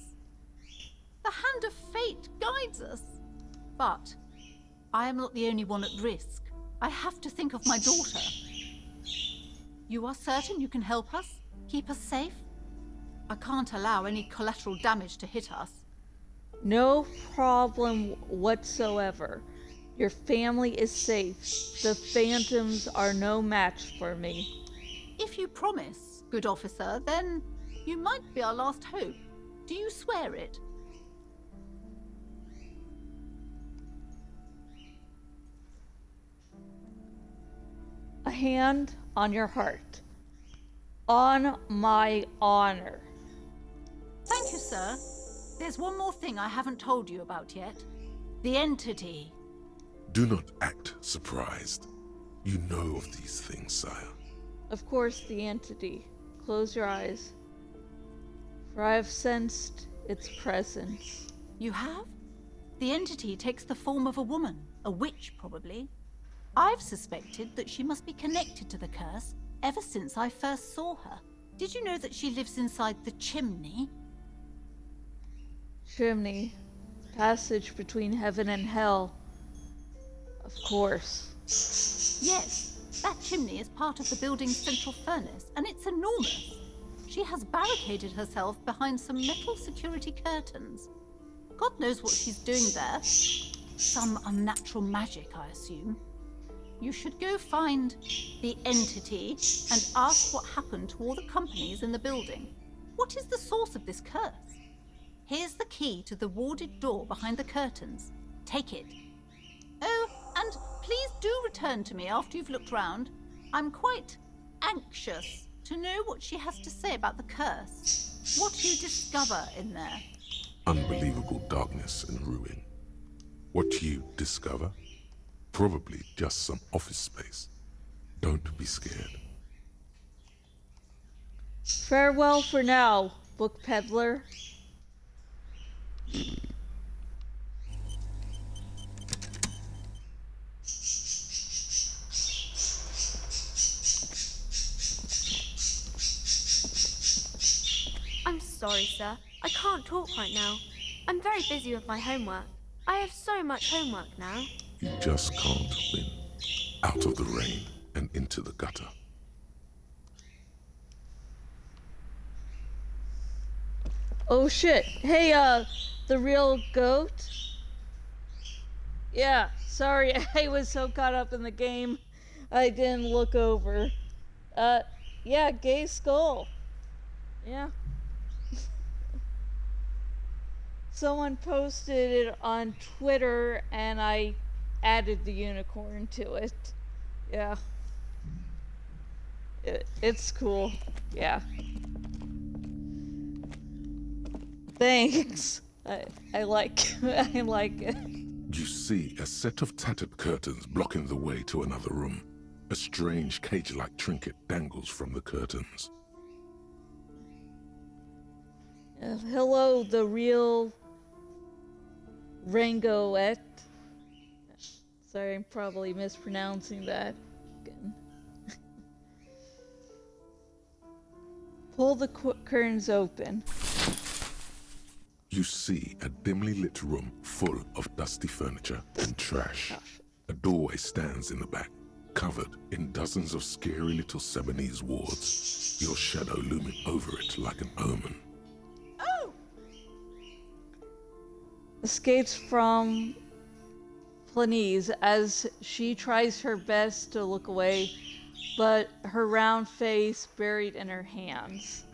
The hand of fate guides us. But I am not the only one at risk. I have to think of my daughter. You are certain you can help us? Keep us safe? I can't allow any collateral damage to hit us. No problem whatsoever. Your family is safe. The phantoms are no match for me. If you promise, good officer, then you might be our last hope. Do you swear it? A hand on your heart. On my honor. Thank you, sir. There's one more thing I haven't told you about yet. The entity. Do not act surprised. You know of these things, sire. Of course, the entity. Close your eyes. For I have sensed its presence. You have? The entity takes the form of a woman. A witch, probably. I've suspected that she must be connected to the curse ever since I first saw her. Did you know that she lives inside the chimney? Chimney. Passage between heaven and hell. Of course. Yes, that chimney is part of the building's central furnace, and it's enormous. She has barricaded herself behind some metal security curtains. God knows what she's doing there. Some unnatural magic, I assume. You should go find the entity and ask what happened to all the companies in the building. What is the source of this curse? Here's the key to the warded door behind the curtains. Take it. Oh, and please do return to me after you've looked round. I'm quite anxious to know what she has to say about the curse. What you discover in there. Unbelievable darkness and ruin. What you discover? Probably just some office space. Don't be scared. Farewell for now, book peddler. sorry, sir. I can't talk right now. I'm very busy with my homework. I have so much homework now. You just can't win. Out of the rain and into the gutter. Oh shit. Hey, the real goat? Yeah, sorry, I was so caught up in the game, I didn't look over. Yeah, gay skull. Yeah. Someone posted it on Twitter and I added the unicorn to it. Yeah. It's cool. Yeah. Thanks. I like I like it. You see a set of tattered curtains blocking the way to another room. A strange cage-like trinket dangles from the curtains. Hello, the real Rangoette. Sorry, I'm probably mispronouncing that again. Pull the curtains open. You see a dimly lit room full of dusty furniture and trash. A doorway stands in the back, covered in dozens of scary little Sebenese wards, your shadow looming over it like an omen. Oh! Escapes from Planese as she tries her best to look away, but her round face buried in her hands.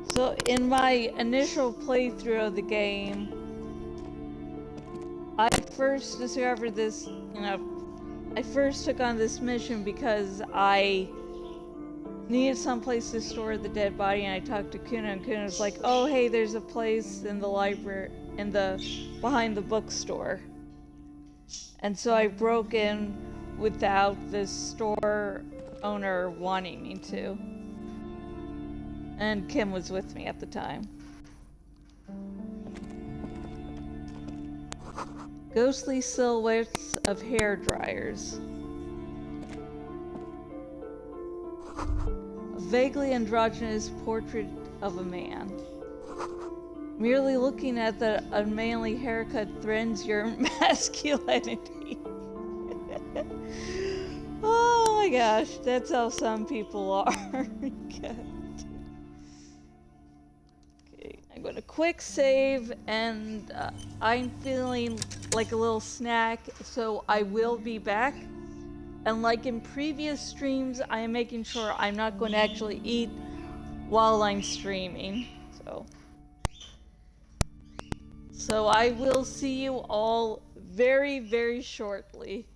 So in my initial playthrough of the game, I first discovered this, I first took on this mission because I needed some place to store the dead body, and I talked to Kuna, and Kuna was like, oh hey, there's a place in the library, behind the bookstore. And so I broke in without the store owner wanting me to. And Kim was with me at the time. Ghostly silhouettes of hair dryers. A vaguely androgynous portrait of a man. Merely looking at the unmanly haircut threatens your masculinity. Oh my gosh, that's how some people are. Okay, I'm gonna quick save, and I'm feeling like a little snack, so I will be back. And like in previous streams, I am making sure I'm not going to actually eat while I'm streaming. So I will see you all very, very shortly.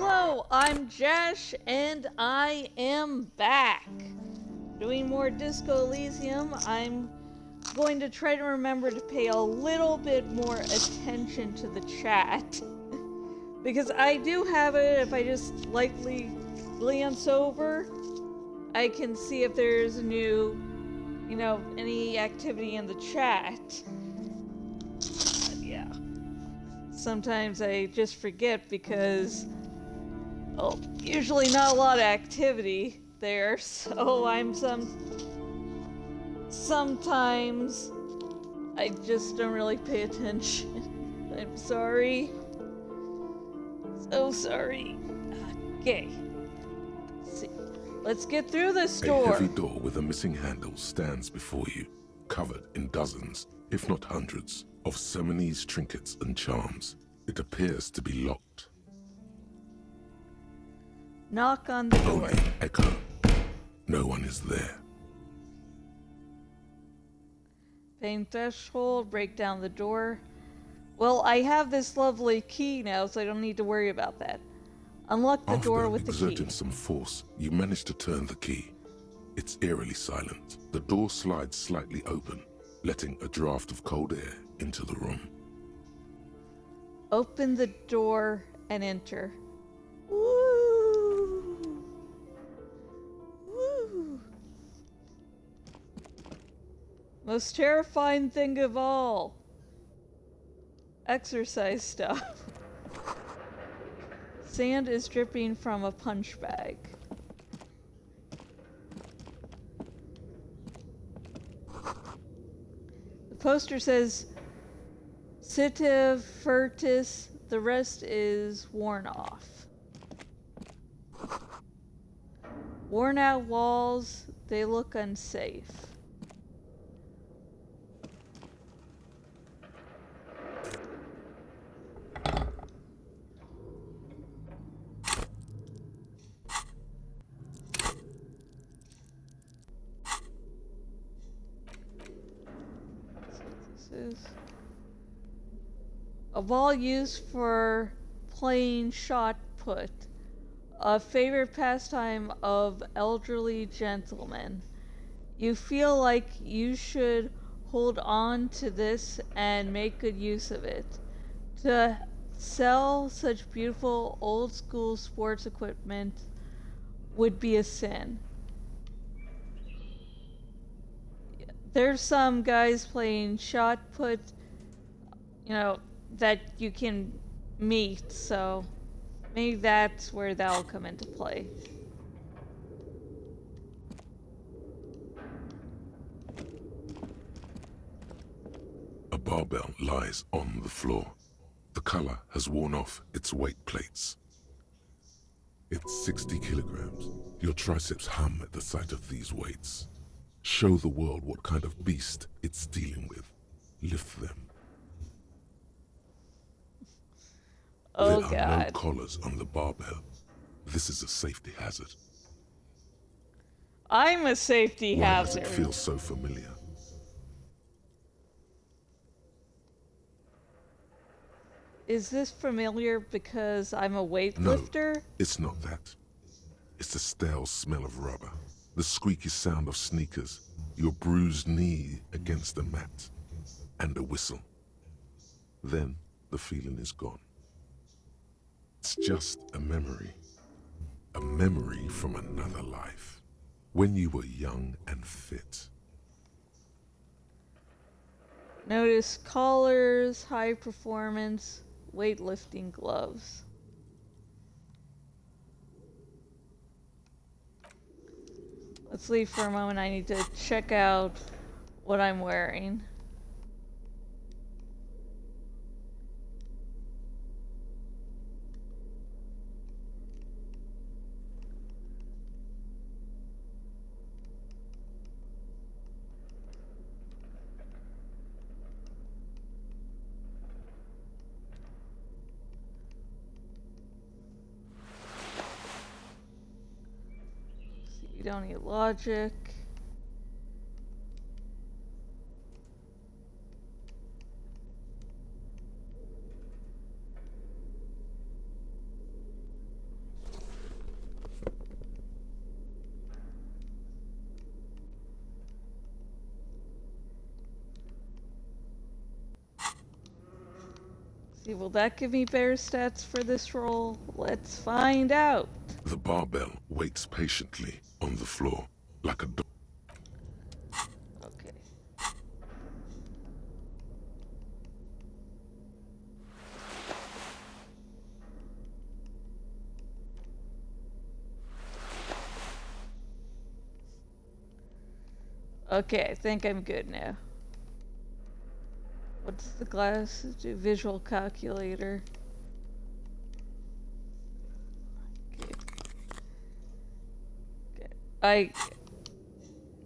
Hello, I'm Jash, and I am back. Doing more Disco Elysium. I'm going to try to remember to pay a little bit more attention to the chat. Because I do have it, if I just lightly glance over, I can see if there's a new, any activity in the chat. But yeah. Sometimes I just forget because, well, usually not a lot of activity there, so sometimes I just don't really pay attention. I'm sorry. So sorry. Okay. Let's see. Let's get through this door. A heavy door with a missing handle stands before you, covered in dozens, if not hundreds, of Seminese trinkets and charms. It appears to be locked. Knock on the door. Only echo. No one is there. Pain threshold, break down the door. Well, I have this lovely key now, so I don't need to worry about that. Unlock the door with the key. After exerting some force, you manage to turn the key. It's eerily silent. The door slides slightly open, letting a draft of cold air into the room. Open the door and enter. Woo! Woo! Most terrifying thing of all. Exercise stuff. Sand is dripping from a punch bag. The poster says Sitive Furtis, the rest is worn off. Worn out walls, they look unsafe. This is a ball used for playing shot put, a favorite pastime of elderly gentlemen. You feel like you should hold on to this and make good use of it. To sell such beautiful old school sports equipment would be a sin. There's some guys playing shot put, that you can meet, so maybe that's where that'll come into play. A barbell lies on the floor. The color has worn off its weight plates. It's 60 kilograms. Your triceps hum at the sight of these weights. Show the world what kind of beast it's dealing with. Lift them. Oh, there are God. no collars on the barbell. This is a safety hazard. I'm a safety Why hazard. does it feel so familiar? Is this familiar because I'm a weightlifter? No, it's not that. It's the stale smell of rubber, the squeaky sound of sneakers, your bruised knee against the mat, and a whistle. Then the feeling is gone. It's just a memory from another life, when you were young and fit. Notice collars, high performance, weightlifting gloves. Let's leave for a moment. I need to check out what I'm wearing. You don't need logic. See, will that give me better stats for this roll? Let's find out. The barbell waits patiently on the floor like a dog. Okay. Okay, I think I'm good now. What's the glass do? Visual calculator. Okay.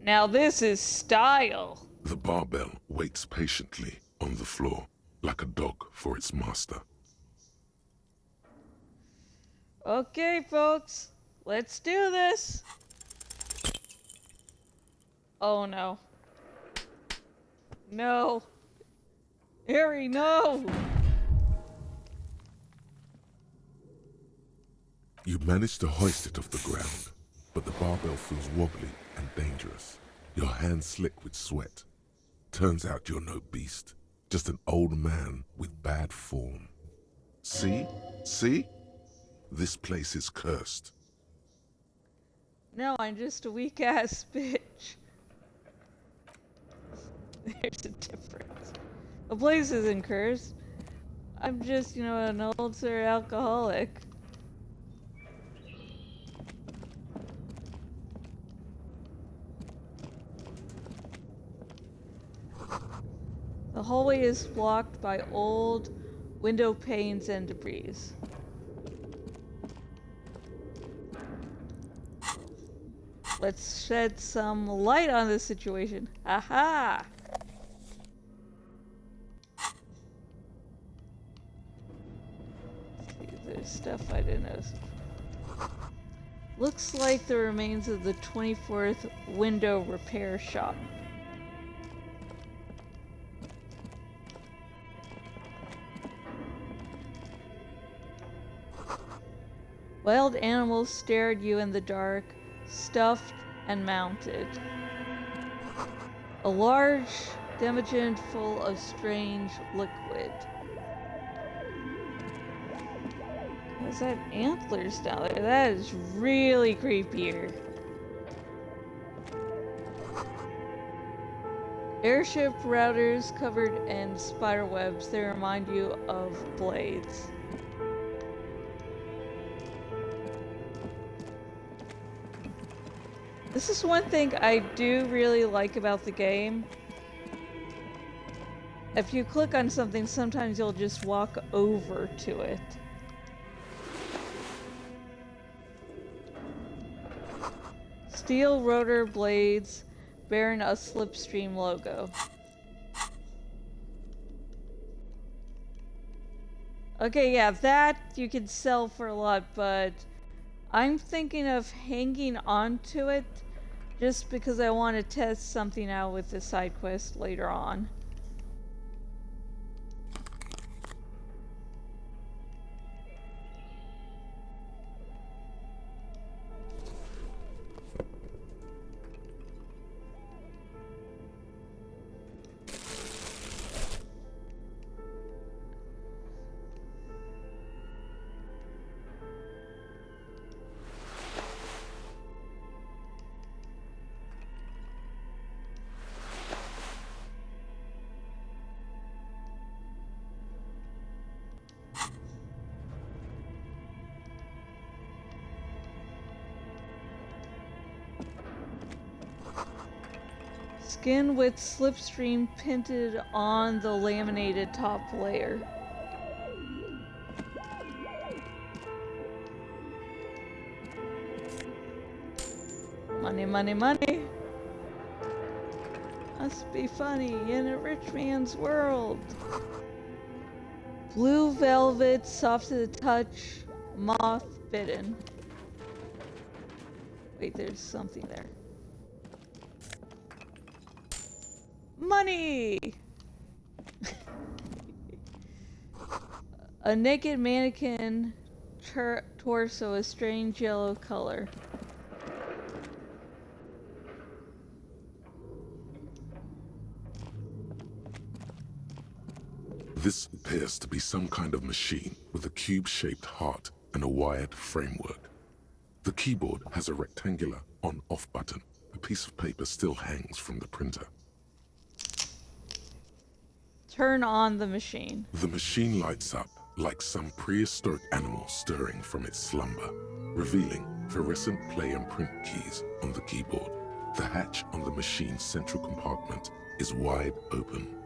Now this is style. The barbell waits patiently on the floor like a dog for its master. Okay, folks, let's do this. Oh no. No. Harry, no! You manage to hoist it off the ground, but the barbell feels wobbly and dangerous. Your hands slick with sweat. Turns out you're no beast, just an old man with bad form. See? See? This place is cursed. No, I'm just a weak-ass bitch. There's a difference. The place isn't cursed. I'm just, an ulcer alcoholic. The hallway is blocked by old window panes and debris. Let's shed some light on this situation. Aha! There's stuff I didn't notice. Looks like the remains of the 24th window repair shop. Wild animals stare at you in the dark, stuffed and mounted. A large demijohn full of strange liquid. What's that? Antlers down there? That is really creepier. Airship routers covered in spider webs. They remind you of blades. This is one thing I do really like about the game. If you click on something, sometimes you'll just walk over to it. Steel rotor blades bearing a Slipstream logo. Okay, yeah, that you can sell for a lot, but I'm thinking of hanging on to it just because I want to test something out with the side quest later on. Skin with Slipstream painted on the laminated top layer. Money, money, money. Must be funny in a rich man's world. Blue velvet, soft to the touch, moth bitten. Wait, there's something there. Money! A naked mannequin torso, a strange yellow color. This appears to be some kind of machine with a cube-shaped heart and a wired framework. The keyboard has a rectangular on-off button. A piece of paper still hangs from the printer. Turn on the machine. The machine lights up like some prehistoric animal stirring from its slumber, revealing fluorescent play and print keys on the keyboard. The hatch on the machine's central compartment is wide open.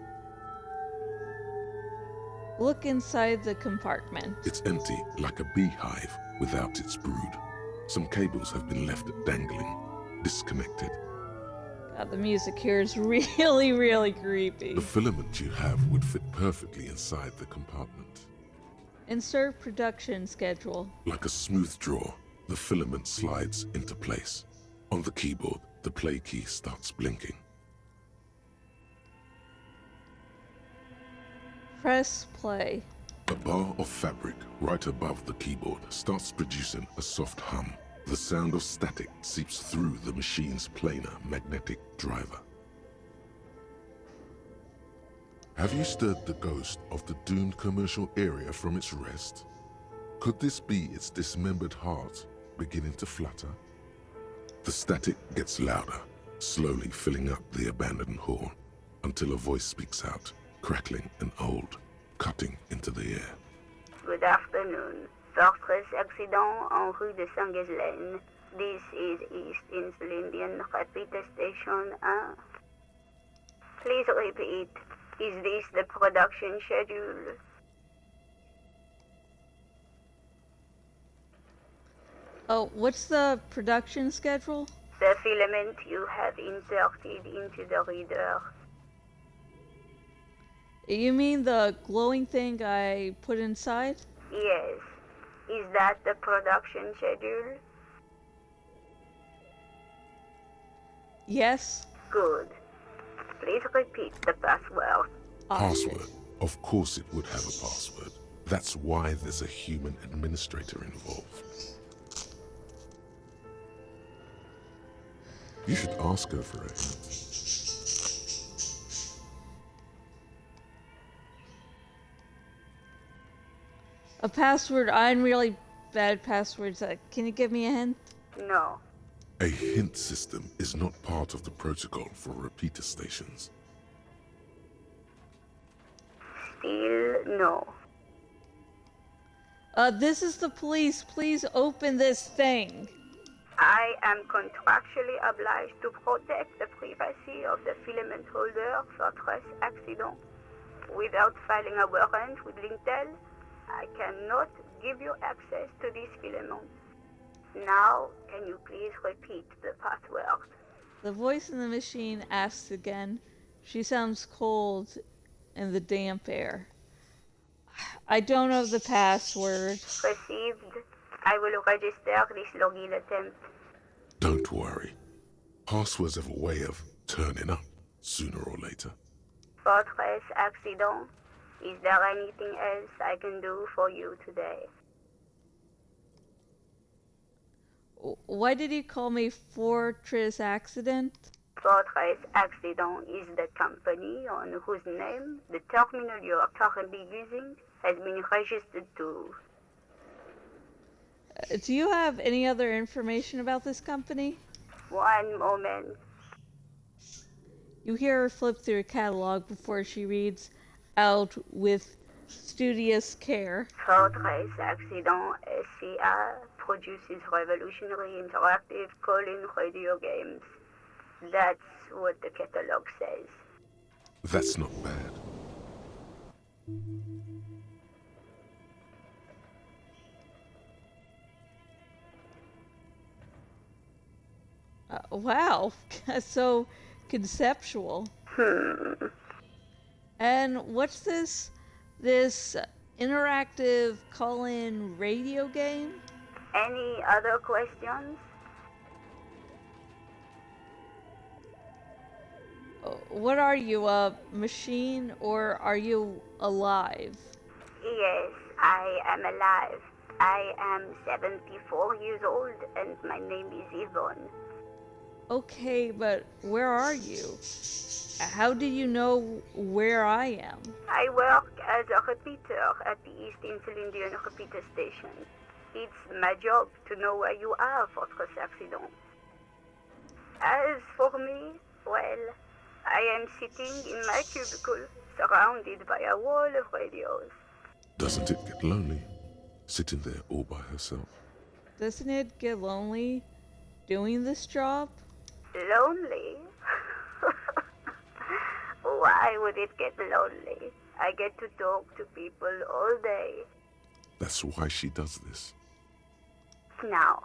Look inside the compartment. It's empty, like a beehive without its brood. Some cables have been left dangling, disconnected. God, the music here is really, really creepy. The filament you have would fit perfectly inside the compartment. Insert production schedule. Like a smooth draw, the filament slides into place. On the keyboard, the play key starts blinking. Press play. A bar of fabric right above the keyboard starts producing a soft hum. The sound of static seeps through the machine's planar magnetic driver. Have you stirred the ghost of the doomed commercial area from its rest? Could this be its dismembered heart beginning to flutter? The static gets louder, slowly filling up the abandoned hall, until a voice speaks out, crackling and old, cutting into the air. Good afternoon. Fortress accident en rue de Saint-Ghislaine. This is East Insulindian Repeater Station 1. Please repeat. Is this the production schedule? Oh, what's the production schedule? The filament you have inserted into the reader. You mean the glowing thing I put inside? Yes. Is that the production schedule? Yes. Good. Please repeat the password. Password? Of course it would have a password. That's why there's a human administrator involved. You should ask her for it. A password. I'm really bad at passwords. Can you give me a hint? No. A hint system is not part of the protocol for repeater stations. Still no. This is the police. Please open this thing. I am contractually obliged to protect the privacy of the filament holder for Fortress accident. Without filing a warrant with Lintel, I cannot give you access to this filament. Now, can you please repeat the password? The voice in the machine asks again. She sounds cold in the damp air. I don't know the password. Received. I will register this login attempt. Don't worry. Passwords have a way of turning up sooner or later. Fortress accident. Is there anything else I can do for you today? Why did you call me Fortress Accident? Fortress Accident is the company on whose name the terminal you are currently using has been registered to. Do you have any other information about this company? One moment. You hear her flip through a catalog before she reads out with studious care. Fortress Accident SCA produces revolutionary interactive call-in radio games. That's what the catalog says. That's not bad. Wow, so conceptual. And what's this interactive call-in radio game? Any other questions? What are you, a machine, or are you alive? Yes, I am alive. I am 74 years old and my name is Yvonne. Okay, but where are you? How do you know where I am? I work as a repeater at the East Insulindian repeater station. It's my job to know where you are, Fortress Accident. As for me, well, I am sitting in my cubicle, surrounded by a wall of radios. Doesn't it get lonely, sitting there all by herself? Doesn't it get lonely doing this job? Lonely? Why would it get lonely? I get to talk to people all day. That's why she does this. Now,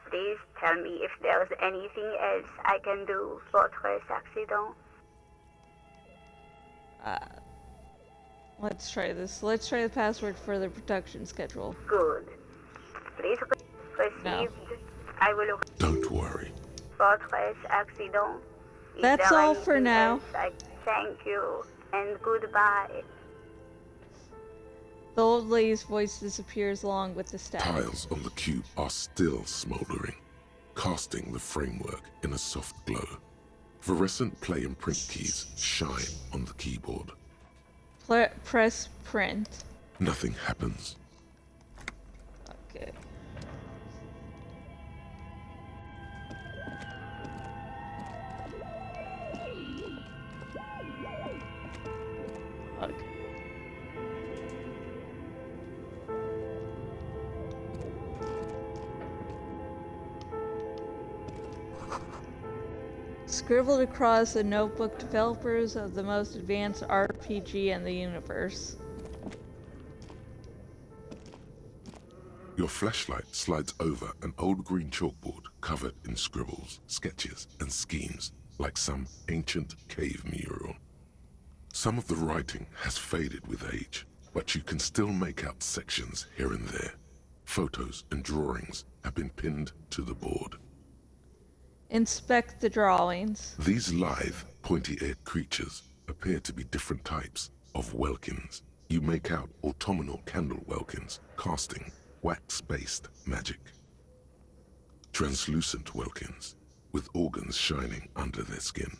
please tell me if there's anything else I can do, Fortress Accident. Let's try this. Let's try the password for the production schedule. Good. Please received. No. I will. Don't worry. Fortress Accident. Is That's there all for anything now. else? Thank you and goodbye. The old lady's voice disappears along with the static. Tiles on the cube are still smoldering, casting the framework in a soft glow. Fluorescent play and print keys shine on the keyboard. Press print. Nothing happens. Okay. Okay. Scribbled across a notebook, developers of the most advanced RPG in the universe. Your flashlight slides over an old green chalkboard covered in scribbles, sketches, and schemes like some ancient cave mural. Some of the writing has faded with age, but you can still make out sections here and there. Photos and drawings have been pinned to the board. Inspect the drawings. These lithe, pointy-eared creatures appear to be different types of welkins. You make out autumnal candle welkins casting wax-based magic. Translucent welkins with organs shining under their skin,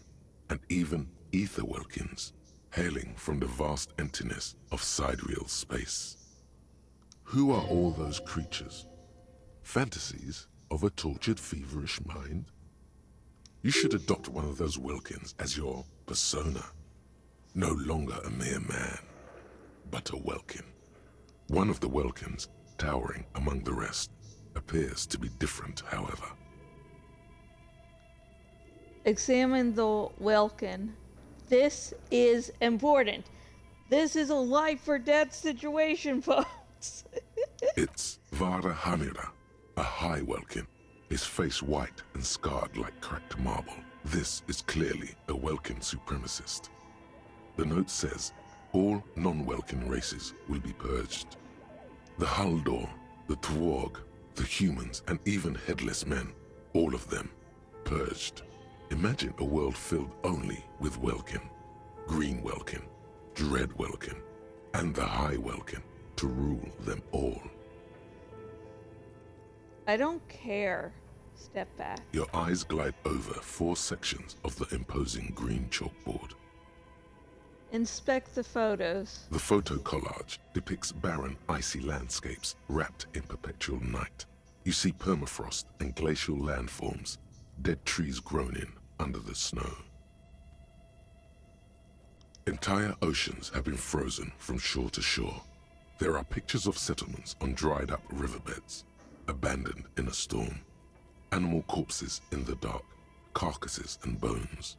and even ether welkins hailing from the vast emptiness of sidereal space. Who are all those creatures? Fantasies of a tortured, feverish mind? You should adopt one of those Wilkins as your persona. No longer a mere man, but a Welkin. One of the Welkins, towering among the rest, appears to be different, however. Examine the Welkin. This is important. This is a life or death situation, folks. It's Vara Hamira, a high Welkin, his face white and scarred like cracked marble. This is clearly a Welkin supremacist. The note says, all non-Welkin races will be purged. The Haldor, the Tworg, the humans, and even headless men, all of them, purged. Imagine a world filled only with Welkin, Green Welkin, Dread Welkin, and the High Welkin to rule them all. I don't care. Step back. Your eyes glide over 4 sections of the imposing green chalkboard. Inspect the photos. The photo collage depicts barren, icy landscapes wrapped in perpetual night. You see permafrost and glacial landforms, dead trees grown in under the snow. Entire oceans have been frozen from shore to shore. There are pictures of settlements on dried up riverbeds, abandoned in a storm. Animal corpses in the dark, carcasses and bones.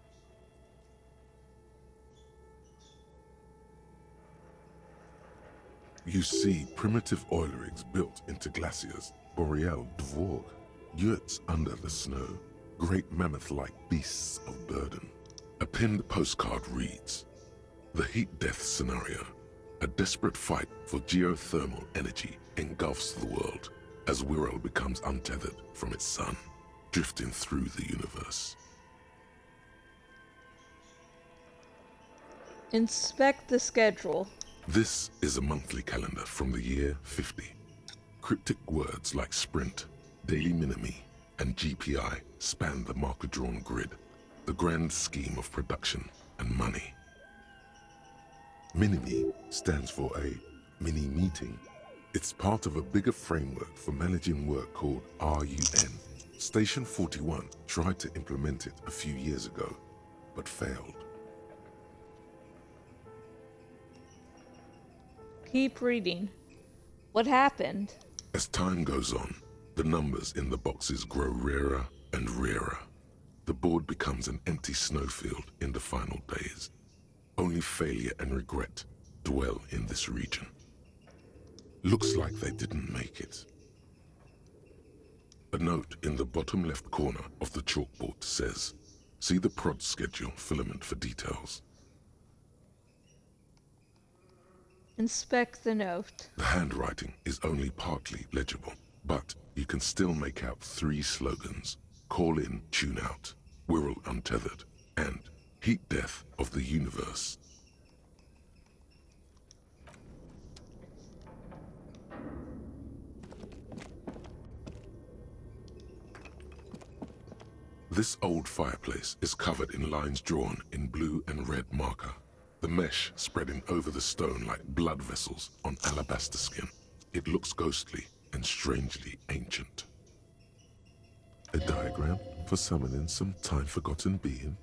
You see primitive oil rigs built into glaciers, boreal dvorg, yurts under the snow, great mammoth-like beasts of burden. A pinned postcard reads, "The heat death scenario. A desperate fight for geothermal energy engulfs the world as Wirral becomes untethered from its sun, drifting through the universe." Inspect the schedule. This is a monthly calendar from the year 50. Cryptic words like sprint, daily minimi, and GPI span the marker-drawn grid, the grand scheme of production and money. Mini-Me stands for a mini meeting. It's part of a bigger framework for managing work called RUN. Station 41 tried to implement it a few years ago, but failed. Keep reading. What happened? As time goes on, the numbers in the boxes grow rarer and rarer. The board becomes an empty snowfield in the final days. Only failure and regret dwell in this region. Looks like they didn't make it. A note in the bottom left corner of the chalkboard says, "See the prod schedule filament for details." Inspect the note. The handwriting is only partly legible, but you can still make out 3 slogans: "Call in, tune out," "Wirral untethered," and "Heat death of the universe." This old fireplace is covered in lines drawn in blue and red marker, the mesh spreading over the stone like blood vessels on alabaster skin. It looks ghostly and strangely ancient. A diagram for summoning some time-forgotten being.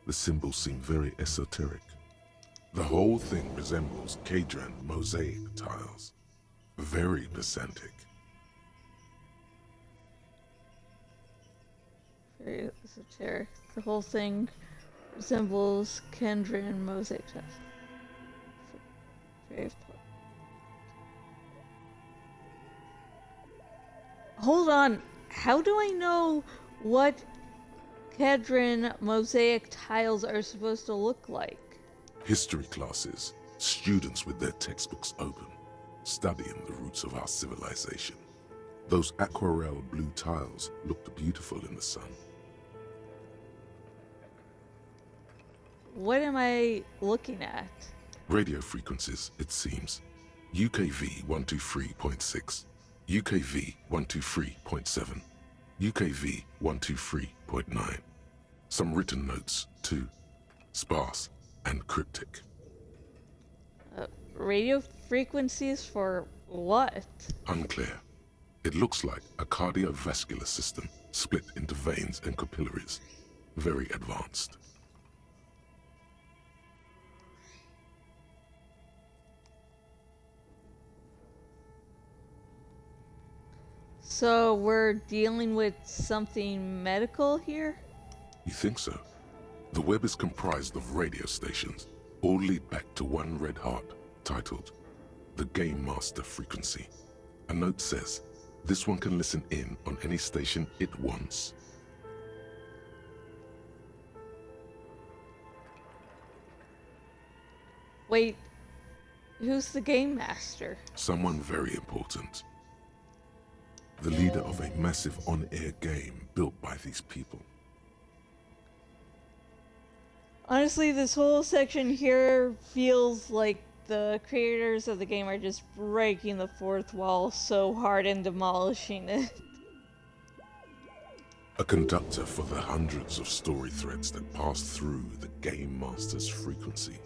The symbols seem very esoteric. The whole thing resembles Kadran mosaic tiles. Very pedantic. Very esoteric. The whole thing resembles Kendrian mosaic tiles. Very Hold on. How do I know what Kedron mosaic tiles are supposed to look like? History classes, students with their textbooks open, studying the roots of our civilization. Those aquarelle blue tiles looked beautiful in the sun. What am I looking at? Radio frequencies, it seems. UKV 123.6, UKV 123.7, UKV 123.9. Some written notes, too. Sparse and cryptic. Radio frequencies for what? Unclear. It looks like a cardiovascular system split into veins and capillaries. Very advanced. So we're dealing with something medical here? You think so? The web is comprised of radio stations, all lead back to one red heart, titled the Game Master Frequency. A note says, this one can listen in on any station it wants. Wait, who's the Game Master? Someone very important. The leader of a massive on-air game built by these people. Honestly, this whole section here feels like the creators of the game are just breaking the fourth wall so hard and demolishing it. A conductor for the hundreds of story threads that pass through the Game Master's frequency.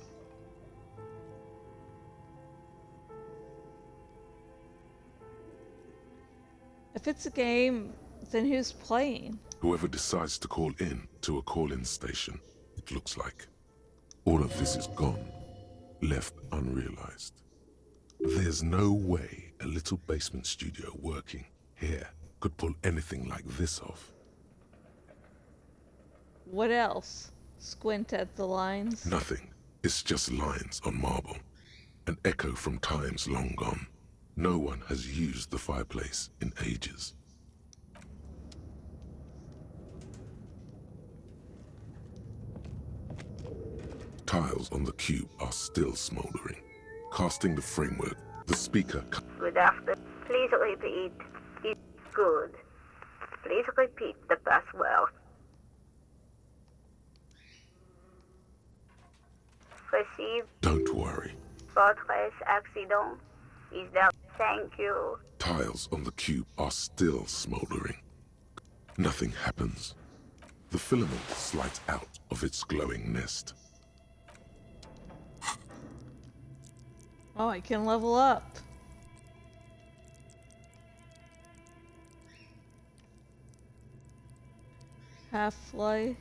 If it's a game, then who's playing? Whoever decides to call in to a call-in station, it looks like. All of this is gone, left unrealized. There's no way a little basement studio working here could pull anything like this off. What else? Squint at the lines? Nothing. It's just lines on marble. An echo from times long gone. No one has used the fireplace in ages. Tiles on the cube are still smoldering. Casting the framework, the speaker... Good afternoon. Please repeat. It's good. Please repeat the password. Received. Don't worry. Fortress accident. Is there? Thank you. Tiles on the cube are still smoldering. Nothing happens. The filament slides out of its glowing nest. Oh, I can level up. Half-life.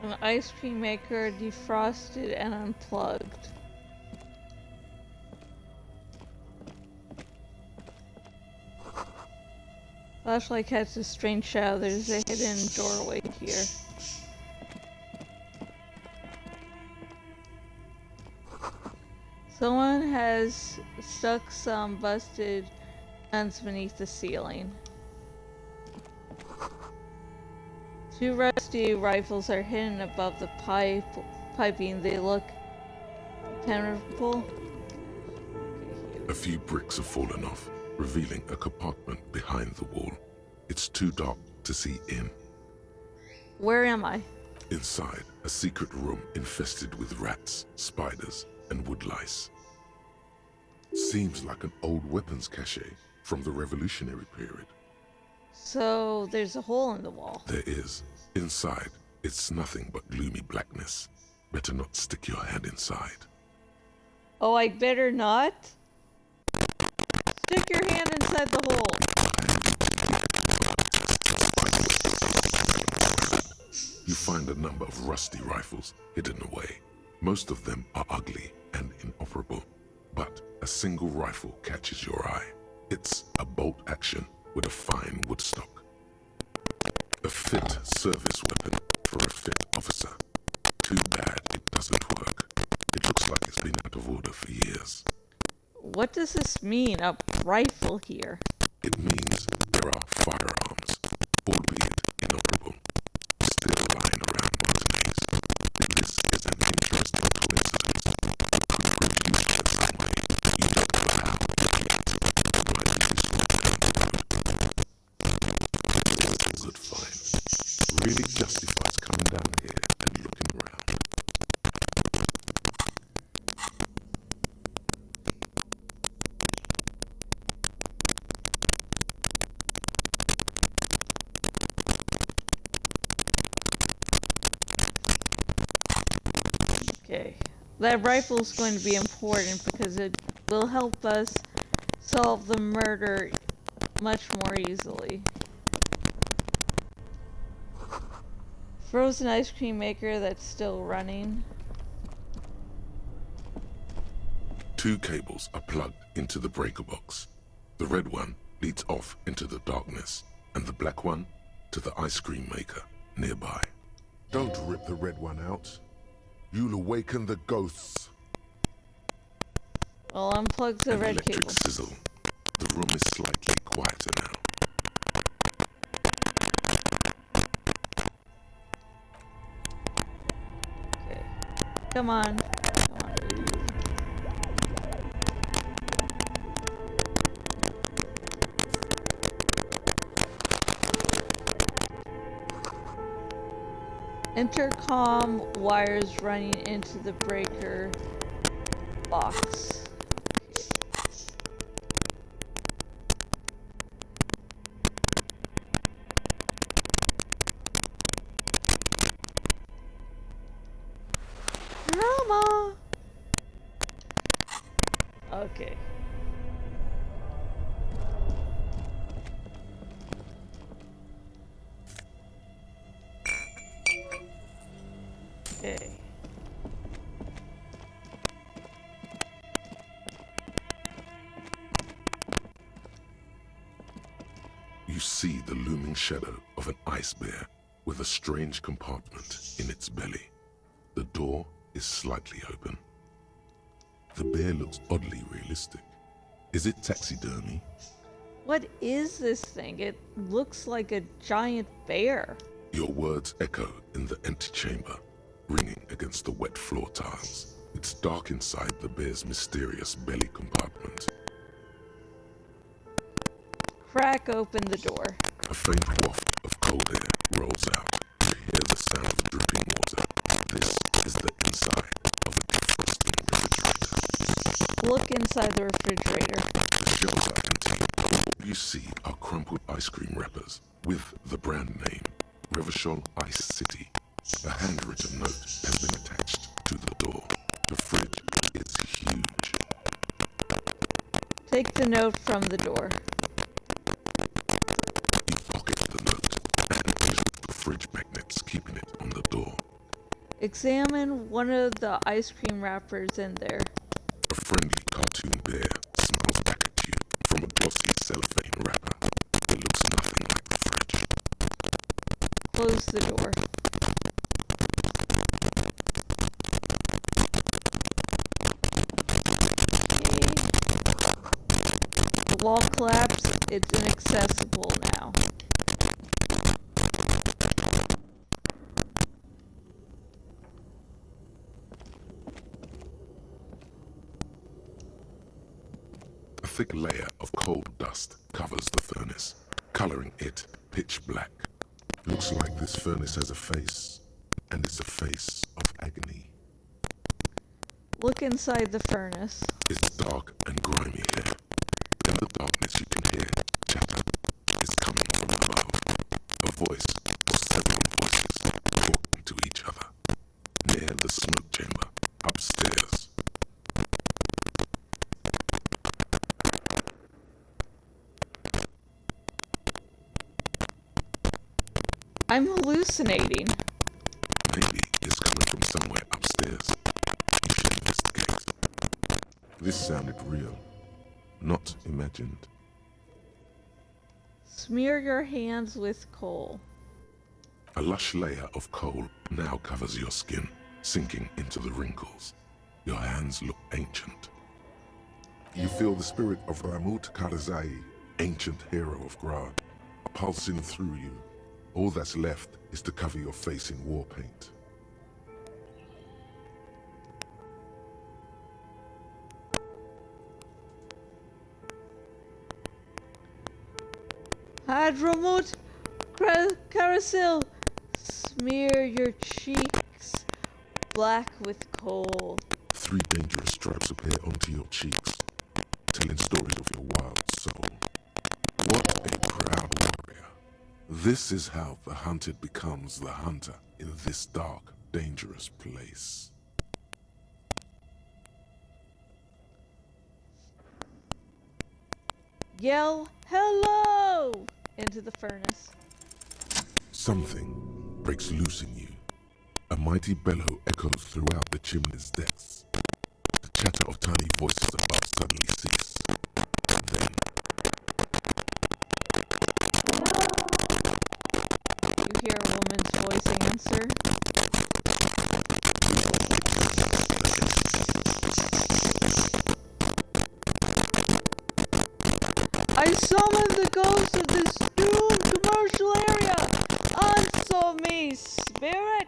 An ice cream maker defrosted and unplugged. Flashlight casts a strange shadow. There's a hidden doorway here. Someone has stuck some busted guns beneath the ceiling. 2 rusty rifles are hidden above the piping. They look penetrable. A few bricks have fallen off, revealing a compartment behind the wall. It's too dark to see in. Where am I? Inside, a secret room infested with rats, spiders, and woodlice. Seems like an old weapons cache from the Revolutionary period. So there's a hole in the wall. There is. Inside, it's nothing but gloomy blackness. Better not stick your hand inside. Oh, I better not? Stick your hand inside the hole. You find a number of rusty rifles hidden away. Most of them are ugly and inoperable, but a single rifle catches your eye. It's a bolt action with a fine wood stock. A fit service weapon for a fit officer. Too bad it doesn't work. It looks like it's been out of order for years. What does this mean, a rifle here? It means there are firearms, albeit inoperable, still lying around Martinez. This is an interesting coincidence. It could prove useful in some way. You don't know how yet. It might be useful down the road. It's a good find. Really justifies coming down here and looking around. Okay. That rifle is going to be important because it will help us solve the murder much more easily. Frozen ice cream maker that's still running. 2 cables are plugged into the breaker box. The red one leads off into the darkness, and the black one to the ice cream maker nearby. Don't rip the red one out. You'll awaken the ghosts. Well, unplug the An red electric cable. sizzle. The room is slightly quieter now. Okay. Come on. Come on. Intercom wires running into the breaker box. Drama. Okay. Okay. You see the looming shadow of an ice bear with a strange compartment in its belly. The door is slightly open. The bear looks oddly realistic. Is it taxidermy? What is this thing? It looks like a giant bear. Your words echo in the empty chamber, ringing against the wet floor tiles. It's dark inside the bear's mysterious belly compartment. Crack open the door. A faint waft of cold air rolls out. You hear the sound of dripping water. This is the inside of a defrosting refrigerator. Look inside the refrigerator. The shelves are empty. All you see are crumpled ice cream wrappers with the brand name Revachol Ice City. A handwritten note has been attached to the door. The fridge is huge. Take the note from the door. You pocket the note and unscrew the fridge magnets, keeping it on the door. Examine one of the ice cream wrappers in there. A friendly cartoon bear smiles back at you from a glossy cellophane wrapper. It looks nothing like the fridge. Close the door. The wall collapsed. It's inaccessible now. A thick layer of coal dust covers the furnace, coloring it pitch black. Looks like this furnace has a face, and it's a face of agony. Look inside the furnace. It's dark and grimy here. In the darkness you can hear chatter is coming from above. A voice or several voices talking to each other. Near the smoke chamber, upstairs. I'm hallucinating. Maybe it's coming from somewhere upstairs. You should investigate. This sounded real, not imagined. Smear your hands with coal. A lush layer of coal now covers your skin, sinking into the wrinkles. Your hands look ancient. You feel the spirit of Ramut Karzai, ancient hero of Grad, pulsing through you. All that's left is to cover your face in war paint. Hadramut Carousel, smear your cheeks black with coal. 3 dangerous stripes appear onto your cheeks, telling stories of your wild soul. What a proud warrior. This is how the hunted becomes the hunter in this dark, dangerous place. Yell hello into the furnace. Something breaks loose in you. A mighty bellow echoes throughout the chimney's depths. The chatter of tiny voices above suddenly cease. And then you hear a woman's voice answer. I summon the ghost of this doomed commercial area! Answer me, spirit!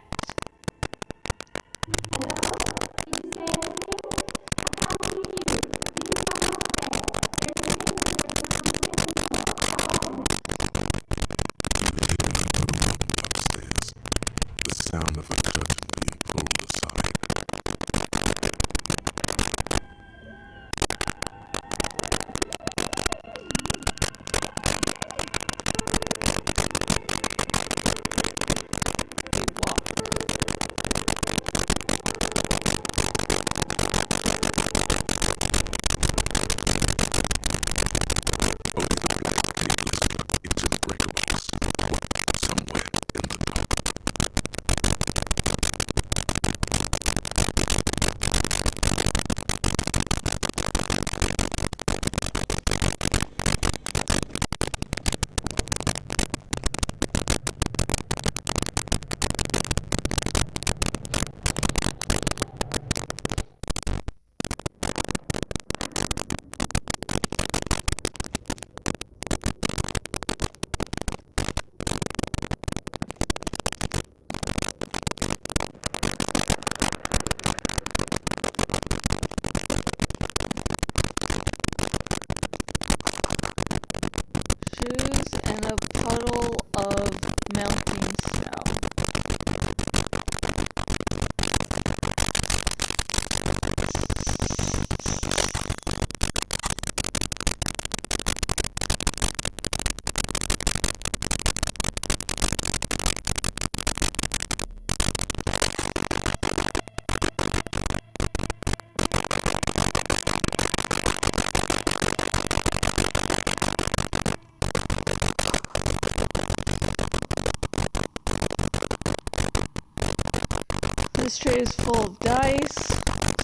This tray is full of dice.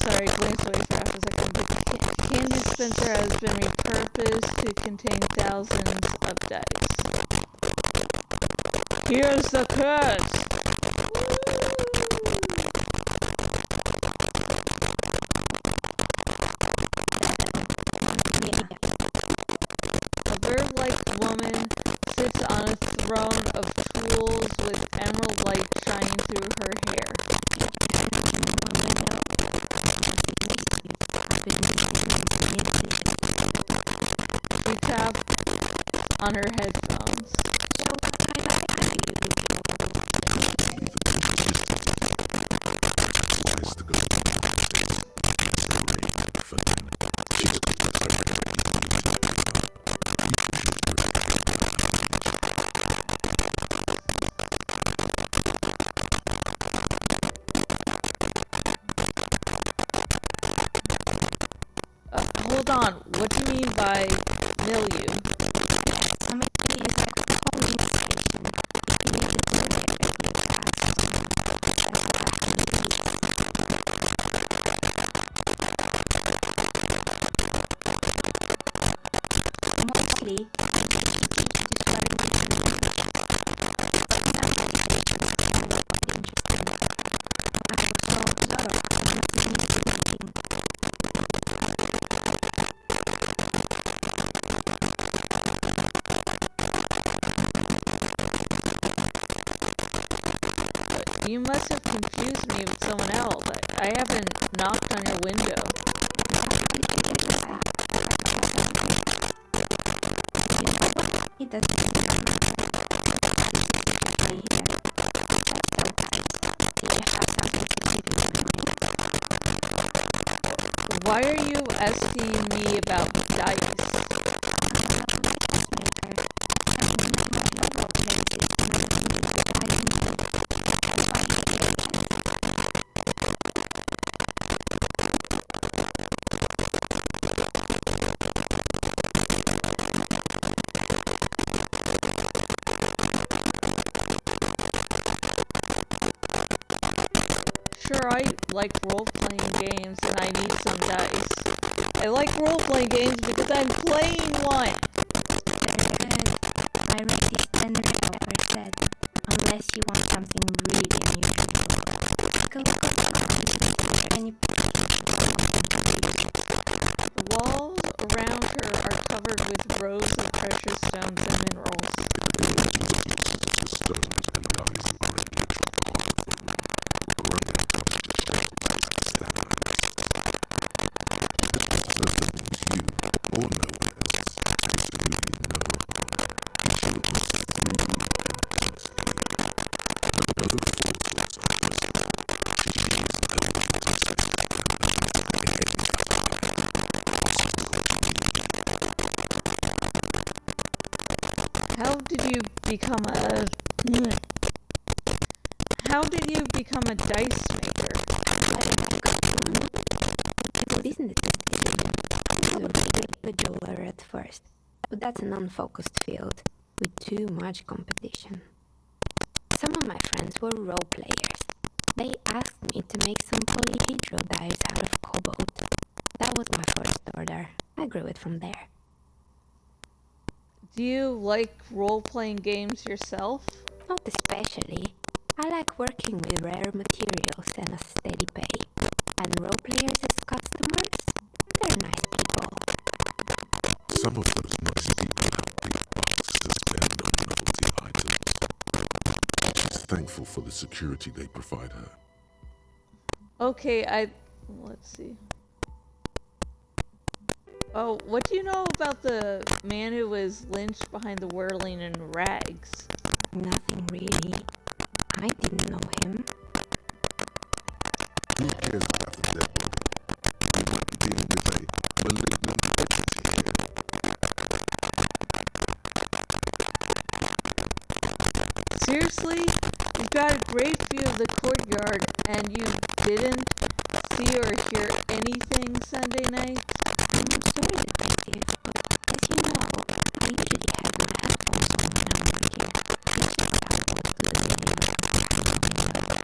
Sorry, glance away for half a second. The candy dispenser has been repurposed to contain thousands of dice. Here's the curse! A bird-like woman sits on a throne of tools with emerald light shining through her hair. She tapped on her headphones. Hold on, what do you mean by milieu? Mostly, You must have confused me with someone else. I haven't knocked on your window. it doesn't matter. Why are you asking me about dice? Sure, I like role-playing games and I need some dice. I like role-playing games because I'm playing one! My resistant developer said, unless you want something really unusual. The walls around her are covered with rows of precious stones and minerals. How did you become a... How did you become a dice maker? It's a business decision. I was a jeweler at first, but that's an unfocused field with too much competition. Some of my friends were role players. They asked me to make some polyhedral dice out of cobalt. That was my first order. I grew it from there. Do you like role-playing games yourself? Not especially. I like working with rare materials and a steady pay. And role players as customers, they're nice people. Some of those nice people have big bucks to spend on novelty items. She's thankful for the security they provide her. Okay, let's see. Oh, what do you know about the man who was lynched behind the whirling in rags? Nothing really. I didn't know him. Who cares about the dead body? You might be dealing with a malignant entity here. Seriously? You've got a great view of the courtyard and you didn't see or hear anything Sunday night? I'm sorry, detective, but as you know, I usually have my headphones on when I'm working. I check out all to the beginning of the time.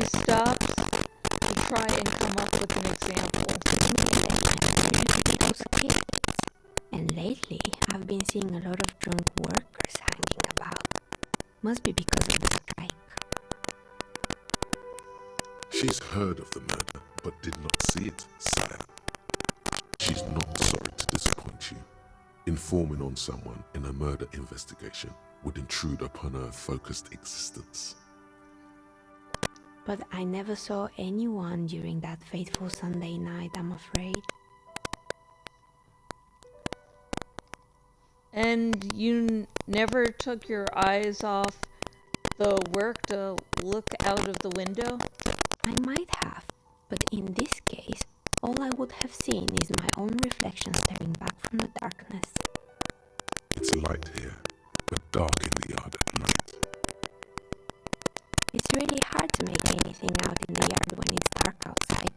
She stops to try and come up with an example. Those kids. And lately, I've been seeing a lot of drunk workers hanging about. Must be because of the strike. She's heard of the murder, but did not see it, sire. She's not sorry to disappoint you. Informing on someone in a murder investigation would intrude upon her focused existence. But I never saw anyone during that fateful Sunday night, I'm afraid. And you never took your eyes off the work to look out of the window? I might have, but in this case, all I would have seen is my own reflection staring back from the darkness. It's light here, but dark in the yard at night. It's really hard to make anything out in the yard when it's dark outside.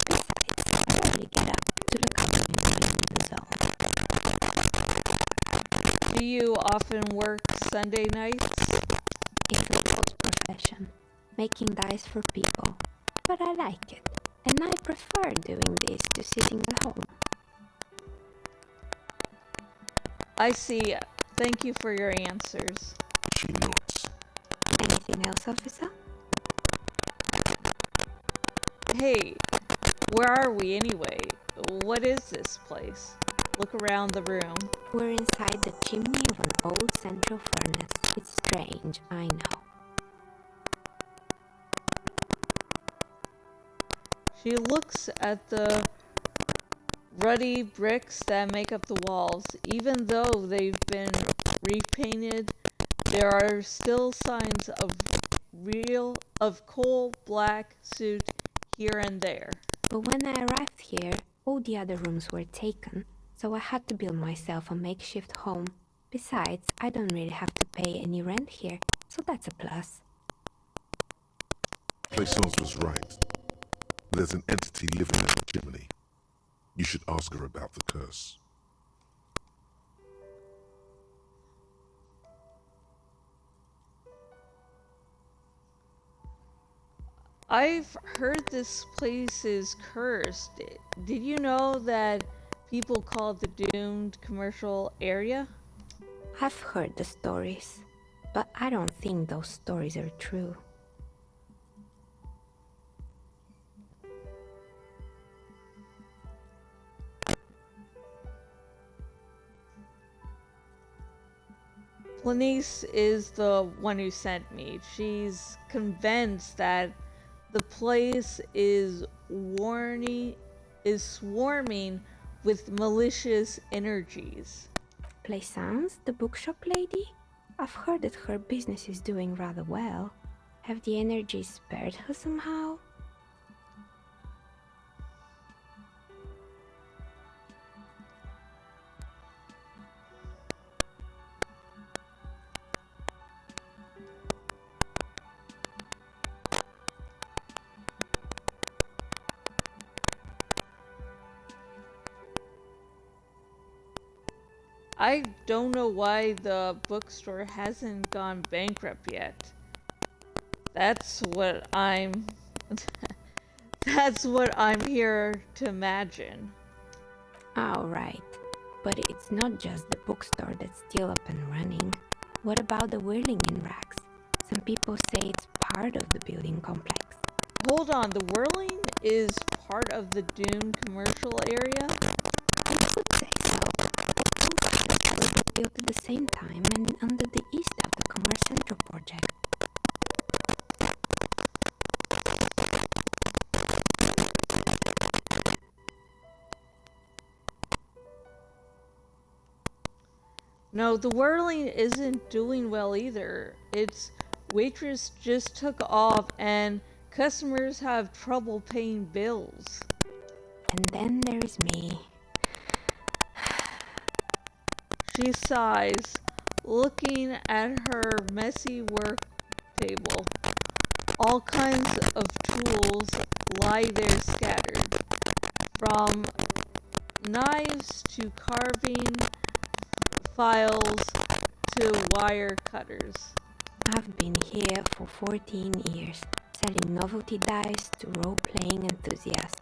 Besides, I rarely get up to look out the window into the zone. Do you often work Sunday nights? It's an odd profession, making dice for people, but I like it, and I prefer doing this to sitting at home. I see. Thank you for your answers. She nods. Anything else, officer? Hey, where are we anyway? What is this place? Look around the room. We're inside the chimney of an old central furnace. It's strange, I know. She looks at the ruddy bricks that make up the walls. Even though they've been repainted, there are still signs of coal black soot here and there. But when I arrived here, all the other rooms were taken, so I had to build myself a makeshift home. Besides, I don't really have to pay any rent here, so that's a plus. Plaisance was right. There's an entity living in the chimney. You should ask her about the curse. I've heard this place is cursed. Did you know that people call it the doomed commercial area? I've heard the stories, but I don't think those stories are true. Planice is the one who sent me. She's convinced that the place is swarming with malicious energies. Plaisance, the bookshop lady? I've heard that her business is doing rather well. Have the energies spared her somehow? I don't know why the bookstore hasn't gone bankrupt yet. That's what I'm here to imagine. Alright, but it's not just the bookstore that's still up and running. What about the whirling in racks? Some people say it's part of the building complex. Hold on, the whirling is part of the doomed commercial area? I could say so. Both houses were built at the same time and under the east of the Commerce Central project. No, the whirling isn't doing well either. Its waitress just took off and customers have trouble paying bills. And then there's me. She sighs, looking at her messy work table. All kinds of tools lie there scattered, from knives to carving files to wire cutters. I've been here for 14 years. selling novelty dice to role-playing enthusiasts.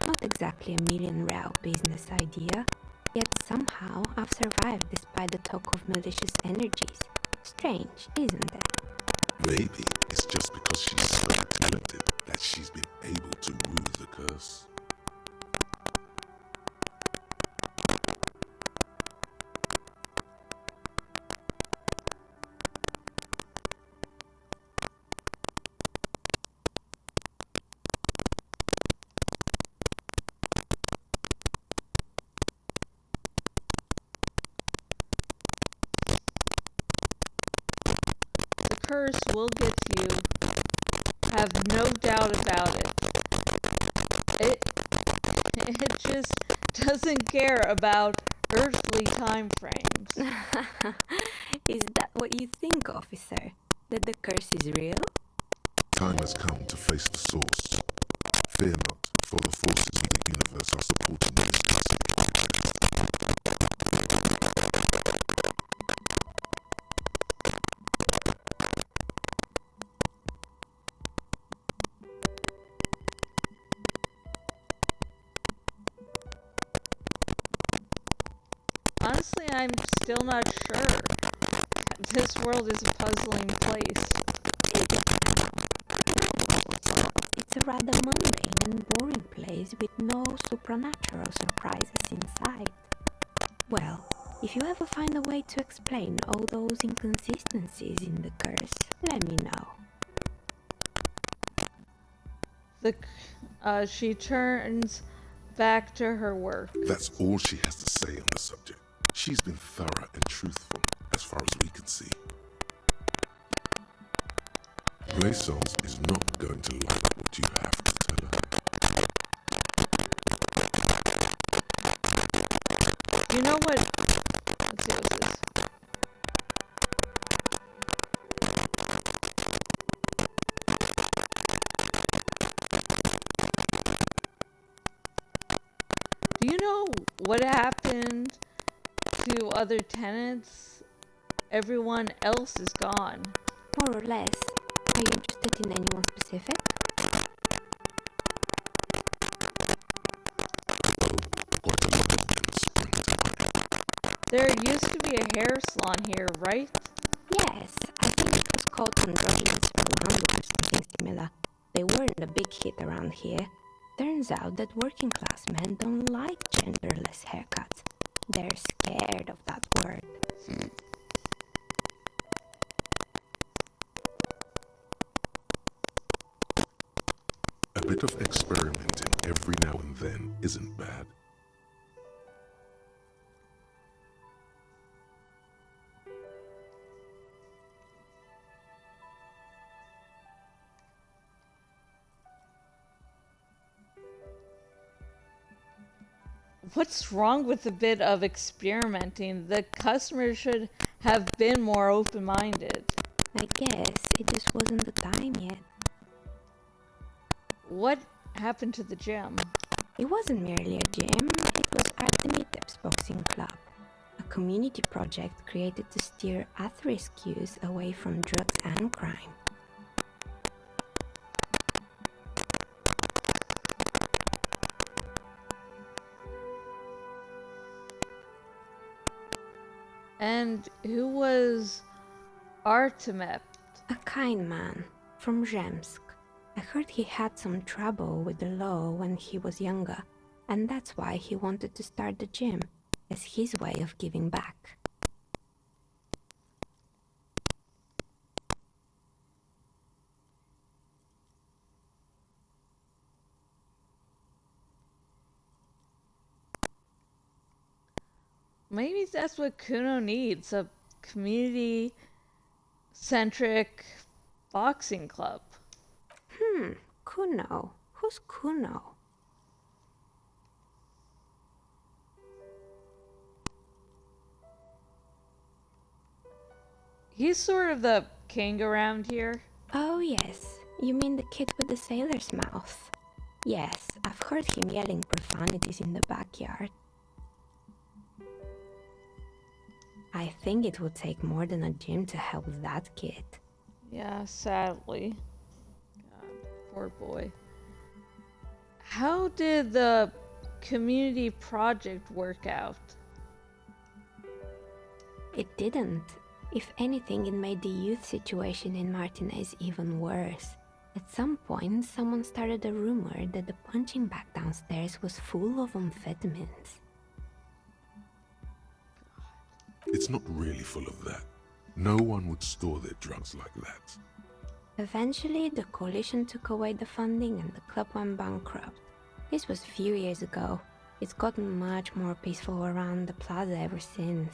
Not exactly a million-real business idea, yet somehow I've survived despite the talk of malicious energies. Strange, isn't it? Maybe it's just because she's so talented that she's been able to rule the curse. The curse will get to you. Have no doubt about it. It just doesn't care about earthly time frames. Is that what you think, officer? That the curse is real? Time has come to face the source. Fear not, for the forces of the universe are supporting this classic project. Honestly, I'm still not sure. This world is a puzzling place. It's a rather mundane and boring place with no supernatural surprises in sight. Well, if you ever find a way to explain all those inconsistencies in the curse, let me know. She turns back to her work. That's all she has to say on the subject. She's been thorough and truthful, as far as we can see. Renaissance is not going to like what you have to tell her. You know what? Let's see what's this. Do you know what happened to other tenants? Everyone else is gone. More or less. Are you interested in anyone specific? Quite a lot of them spring to mind. There used to be a hair salon here, right? Yes, I think it was called Androgynous Orlando or something similar. They weren't a big hit around here. Turns out that working class men don't like genderless haircuts. They're scared of that word. A bit of experimenting every now and then isn't bad. What's wrong with a bit of experimenting? The customers should have been more open-minded. I guess it just wasn't the time yet. What happened to the gym? It wasn't merely a gym, it was Artemitep's boxing club. A community project created to steer at-risk youth away from drugs and crime. And who was Artemet? A kind man from Zemsk. I heard he had some trouble with the law when he was younger, and that's why he wanted to start the gym, as his way of giving back. Maybe that's what Kuno needs, a community-centric boxing club. Kuno. Who's Kuno? He's sort of the king around here. Oh yes, you mean the kid with the sailor's mouth. Yes, I've heard him yelling profanities in the backyard. I think it would take more than a gym to help that kid. Yeah, sadly. God. Poor boy. How did the community project work out? It didn't. If anything, it made the youth situation in Martinez even worse. At some point, someone started a rumor that the punching bag downstairs was full of amphetamines. It's not really full of that. No one would store their drugs like that. Eventually, the coalition took away the funding and the club went bankrupt. This was a few years ago. It's gotten much more peaceful around the plaza ever since.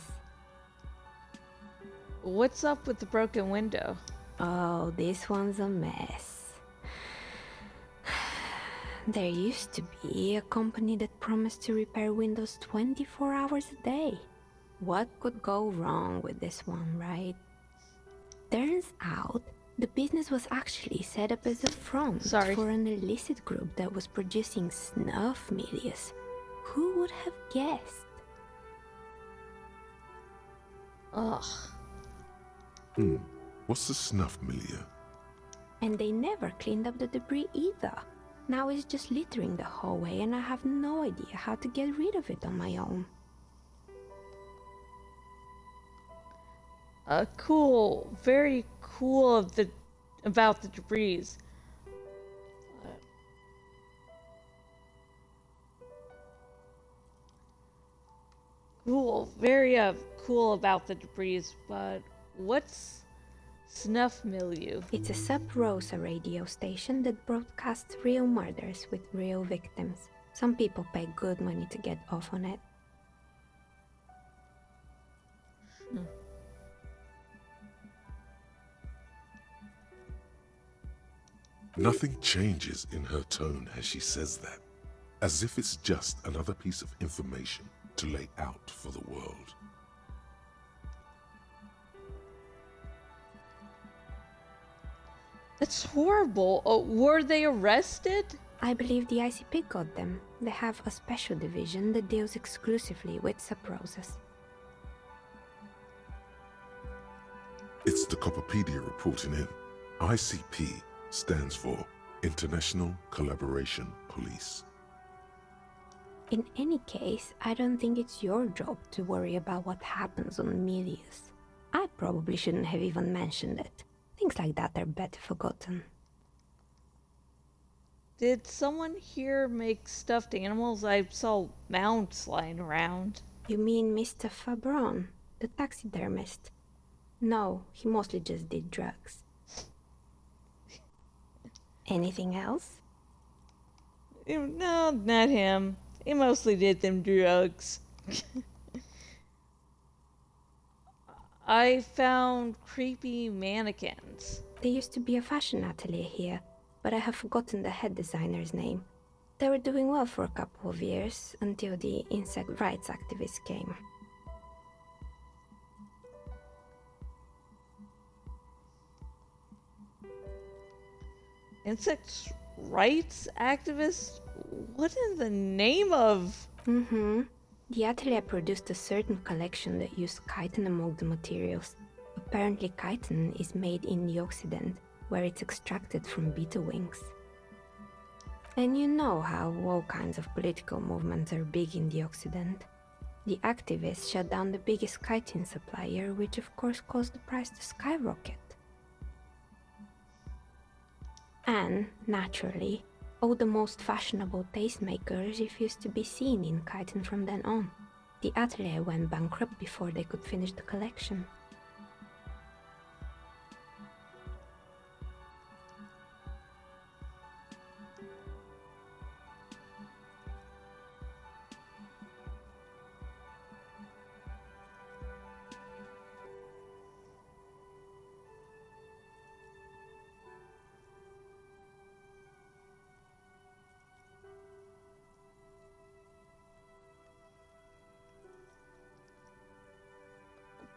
What's up with the broken window? Oh, this one's a mess. There used to be a company that promised to repair windows 24 hours a day. What could go wrong with this one, right? Turns out, the business was actually set up as a front for an illicit group that was producing snuff milias. Who would have guessed? Ugh. What's the snuff milieu? And they never cleaned up the debris either. Now it's just littering the hallway and I have no idea how to get rid of it on my own. Cool. Very cool about the debris. Cool. Very cool about the debris, but what's snuff milieu? It's a sub-Rosa radio station that broadcasts real murders with real victims. Some people pay good money to get off on it. Nothing changes in her tone as she says that, as if it's just another piece of information to lay out for the world. That's horrible. Were they arrested? I believe the ICP got them. They have a special division that deals exclusively with sub-Rosas. It's the Copperpedia reporting in. ICP stands for International Collaboration Police. In any case, I don't think it's your job to worry about what happens on Milius. I probably shouldn't have even mentioned it. Things like that are better forgotten. Did someone here make stuffed animals? I saw mounts lying around. You mean Mr. Fabron, the taxidermist? No, he mostly just did drugs. Anything else? No, not him. He mostly did them drugs. I found creepy mannequins. There used to be a fashion atelier here, but I have forgotten the head designer's name. They were doing well for a couple of years, until the insect rights activists came. Insect rights activists? What in the name of? The atelier produced a certain collection that used chitin among the materials. Apparently chitin is made in the Occident, where it's extracted from beetle wings. And you know how all kinds of political movements are big in the Occident. The activists shut down the biggest chitin supplier, which of course caused the price to skyrocket. And, naturally, all the most fashionable tastemakers refused to be seen in chitin from then on. The atelier went bankrupt before they could finish the collection.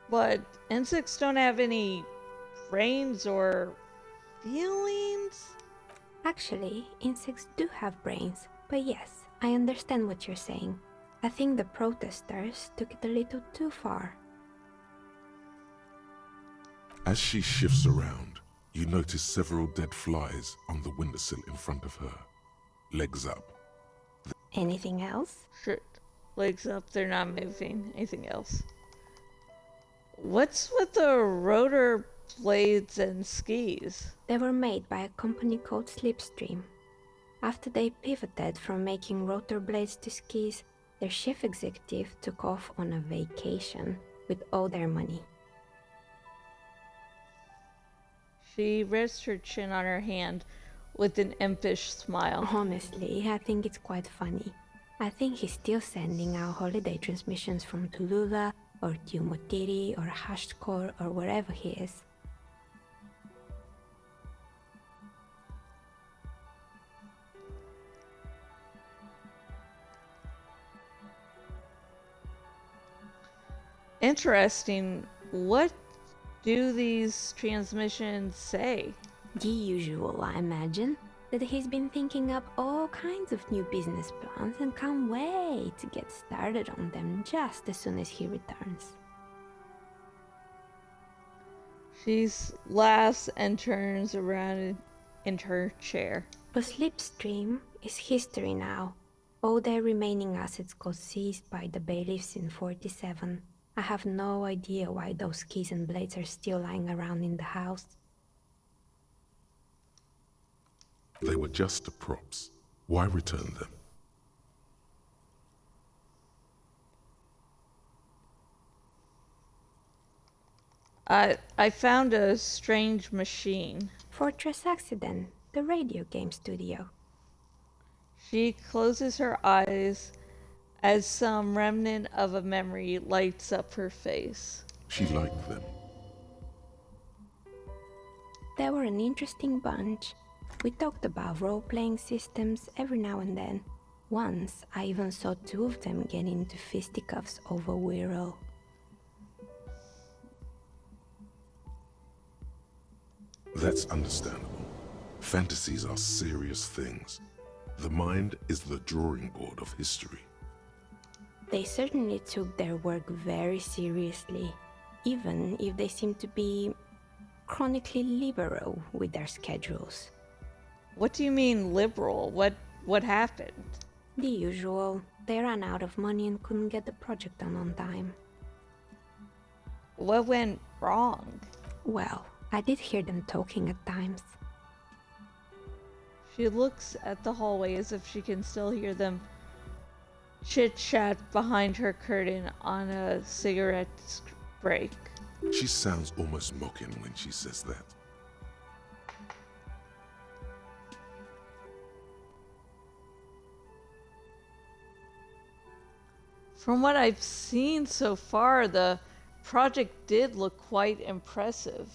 But insects don't have any brains or feelings? Actually, insects do have brains, but yes, I understand what you're saying. I think the protesters took it a little too far. As she shifts around, You notice several dead flies on the windowsill in front of her. Legs up. Anything else? Shit. Legs up, they're not moving. Anything else? What's with the rotor blades and skis? They were made by a company called Slipstream. After they pivoted from making rotor blades to skis, their chief executive took off on a vacation with all their money. She rests her chin on her hand with an impish smile. Honestly, I think it's quite funny. I think he's still sending out holiday transmissions from Tulula or Tiumotiri or Hashtkor or wherever he is. Interesting. What do these transmissions say? The usual, I imagine. That he's been thinking up all kinds of new business plans and can't wait to get started on them just as soon as he returns. She laughs and turns around in her chair. But Slipstream is history now. All their remaining assets got seized by the bailiffs in 47. I have no idea why those keys and blades are still lying around in the house. They were just the props. Why return them? I found a strange machine. Fortress Accident, the radio game studio. She closes her eyes as some remnant of a memory lights up her face. She liked them. They were an interesting bunch. We talked about role-playing systems every now and then. Once, I even saw two of them get into fisticuffs over Wirral. That's understandable. Fantasies are serious things. The mind is the drawing board of history. They certainly took their work very seriously, even if they seem to be chronically liberal with their schedules. What do you mean liberal? What happened? The usual. They ran out of money and couldn't get the project done on time. What went wrong? Well, I did hear them talking at times. She looks at the hallway as if she can still hear them chit-chat behind her curtain on a cigarette break. She sounds almost mocking when she says that. From what I've seen so far, the project did look quite impressive.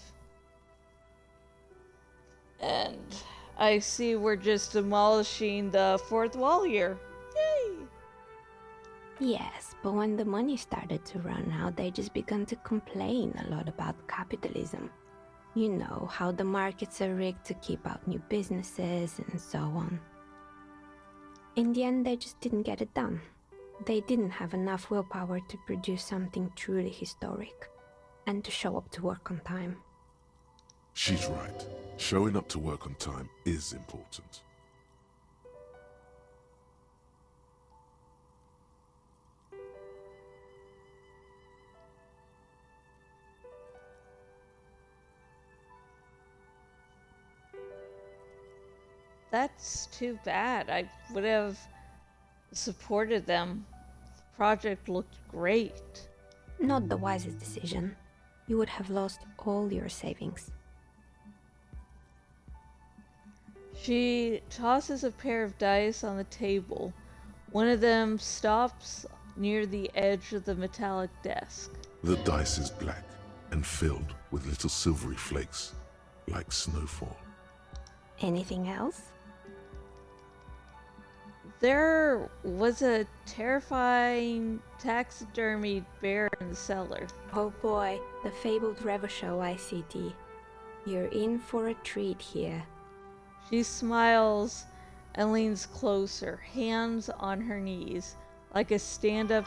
And I see we're just demolishing the fourth wall here. Yay! Yes, but when the money started to run out, they just began to complain a lot about capitalism. You know, how the markets are rigged to keep out new businesses and so on. In the end, they just didn't get it done. They didn't have enough willpower to produce something truly historic, and to show up to work on time. She's right. Showing up to work on time is important. That's too bad. I would have supported them. The project looked great. Not the wisest decision. You would have lost all your savings. She tosses a pair of dice on the table. One of them stops near the edge of the metallic desk. The dice is black and filled with little silvery flakes, like snowfall. Anything else? There was a terrifying taxidermied bear in the cellar. Oh boy, the fabled Revachol ICT. You're in for a treat here. She smiles and leans closer, hands on her knees, like a stand-up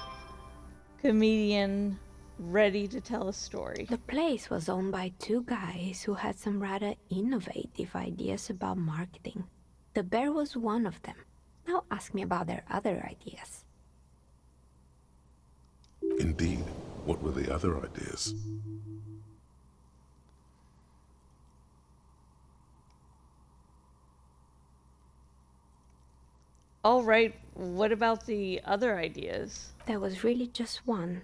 comedian ready to tell a story. The place was owned by two guys who had some rather innovative ideas about marketing. The bear was one of them. Now ask me about their other ideas. Indeed, what were the other ideas? All right, what about the other ideas? There was really just one,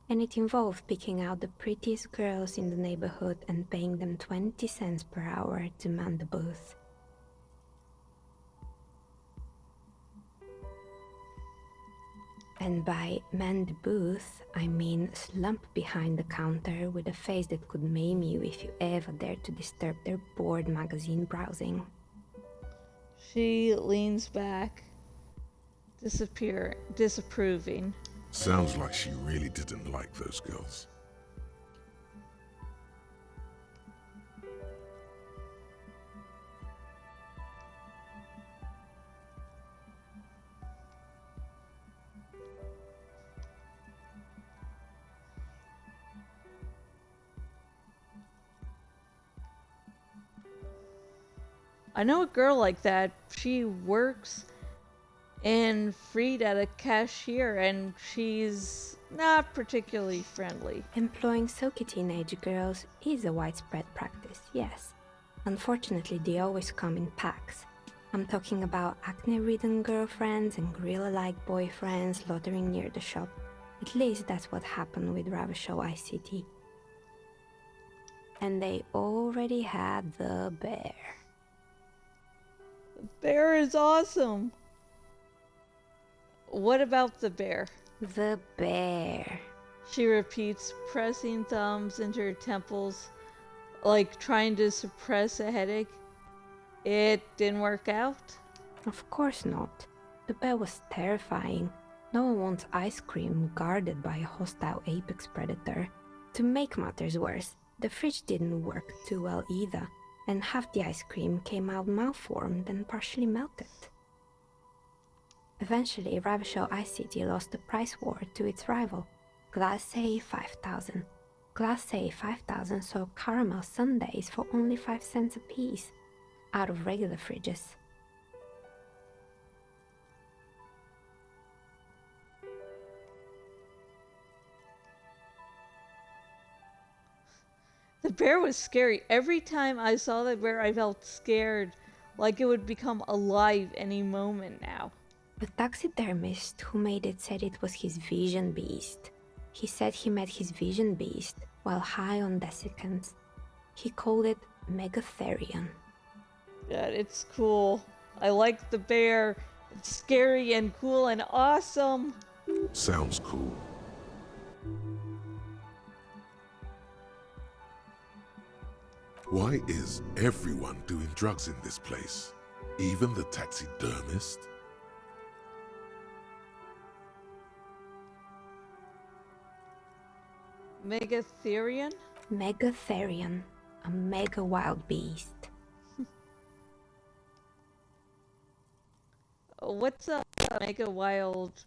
and it involved picking out the prettiest girls in the neighborhood and paying them 20 cents per hour to man the booth. And by man the booth, I mean slump behind the counter with a face that could maim you if you ever dared to disturb their bored magazine browsing. She leans back, disapproving. Sounds like she really didn't like those girls. I know a girl like that. She works in Freed at a cashier, and she's not particularly friendly. Employing silky teenage girls is a widespread practice, yes. Unfortunately, they always come in packs. I'm talking about acne-ridden girlfriends and gorilla-like boyfriends loitering near the shop. At least that's what happened with Ravenshaw ICT. And they already had the bear. The bear is awesome. What about the bear? The bear. She repeats, pressing thumbs into her temples, like trying to suppress a headache. It didn't work out? Of course not. The bear was terrifying. No one wants ice cream guarded by a hostile apex predator. To make matters worse, the fridge didn't work too well either, and half the ice cream came out malformed and partially melted. Eventually, Ravenshaw ICT lost the price war to its rival, Glace 5000. Glace 5000 sold caramel sundaes for only 5 cents a piece, out of regular fridges. The bear was scary. Every time I saw the bear, I felt scared, like it would become alive any moment now. The taxidermist who made it said it was his vision beast. He said he met his vision beast while high on desiccants. He called it Megatherion. Yeah, it's cool. I like the bear. It's scary and cool and awesome. Sounds cool. Why is everyone doing drugs in this place? Even the taxidermist? Megatherion? Megatherion, a mega wild beast. What's a mega wild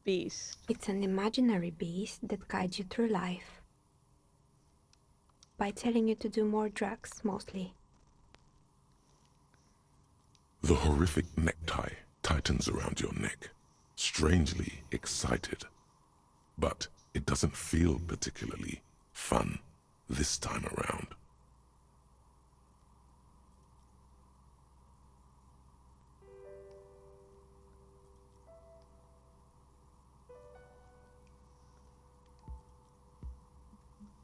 beast? It's an imaginary beast that guides you through life. By telling you to do more drugs, mostly. The horrific necktie tightens around your neck, strangely excited. But it doesn't feel particularly fun this time around.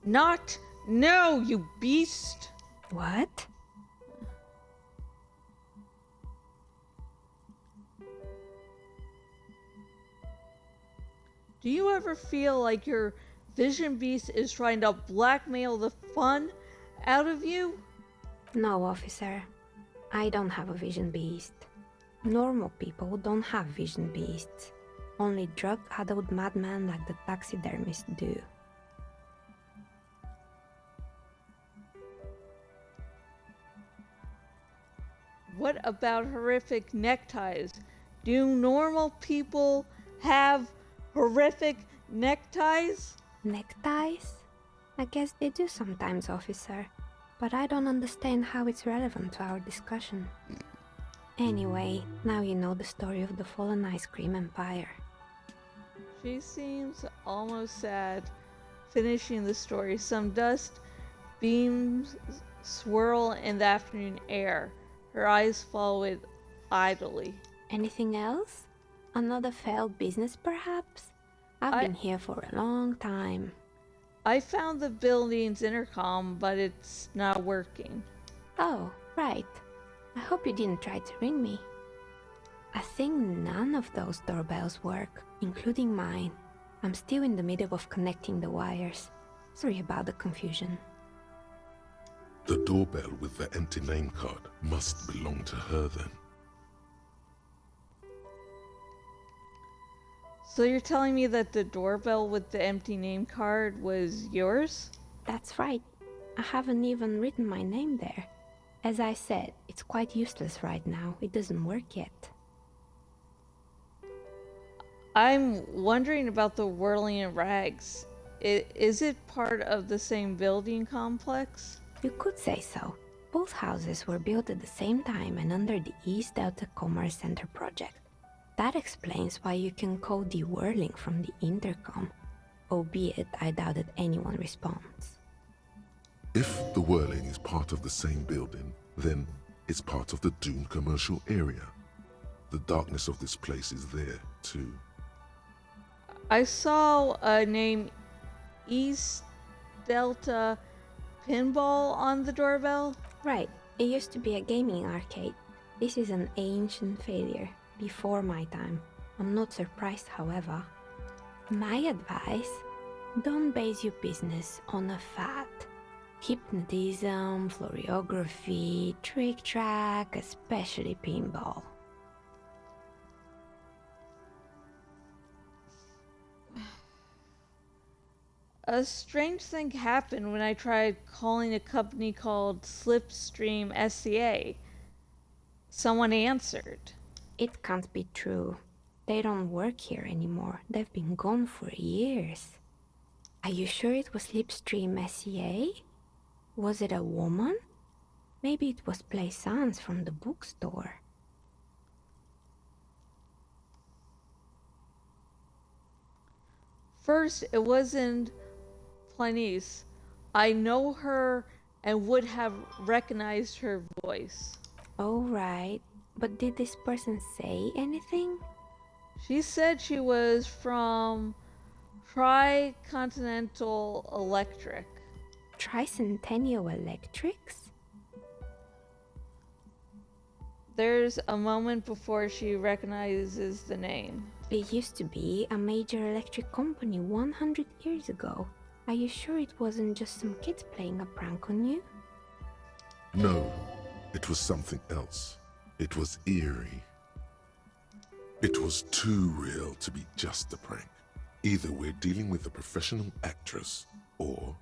Not no, you beast! What? Do you ever feel like your vision beast is trying to blackmail the fun out of you? No, officer. I don't have a vision beast. Normal people don't have vision beasts. Only drug-addled madmen like the taxidermists do. What about horrific neckties? Do normal people have horrific neckties? Neckties? I guess they do sometimes, officer. But I don't understand how it's relevant to our discussion. Anyway, now you know the story of the fallen ice cream empire. She seems almost sad, finishing the story. Some dust beams swirl in the afternoon air. Her eyes follow it idly. Anything else? Another failed business, perhaps? I've been here for a long time. I found the building's intercom, but it's not working. Oh, right. I hope you didn't try to ring me. I think none of those doorbells work, including mine. I'm still in the middle of connecting the wires. Sorry about the confusion. The doorbell with the empty name card must belong to her then. So you're telling me that the doorbell with the empty name card was yours? That's right. I haven't even written my name there. As I said, it's quite useless right now. It doesn't work yet. I'm wondering about the whirling rags. Is it part of the same building complex? You could say so. Both houses were built at the same time and under the East Delta Commerce Center project. That explains why you can call the whirling from the intercom, albeit I doubt that anyone responds. If the whirling is part of the same building, then it's part of the Dune commercial area. The darkness of this place is there, too. I saw a name East Delta Pinball on the doorbell. Right, it used to be a gaming arcade. This is an ancient failure, before my time. I'm not surprised, however. My advice, don't base your business on a fad. Hypnotism, floriography, trick track, especially pinball. A strange thing happened when I tried calling a company called Slipstream SCA. Someone answered. It can't be true. They don't work here anymore. They've been gone for years. Are you sure it was Slipstream SCA? Was it a woman? Maybe it was Plaisance from the bookstore. First, it wasn't Planice. I know her and would have recognized her voice. Oh, right. But did this person say anything? She said she was from Tricontinental Electric. Tricentennial Electrics? There's a moment before she recognizes the name. It used to be a major electric company 100 years ago. Are you sure it wasn't just some kids playing a prank on you? No, it was something else. It was eerie. It was too real to be just a prank. Either we're dealing with a professional actress, or...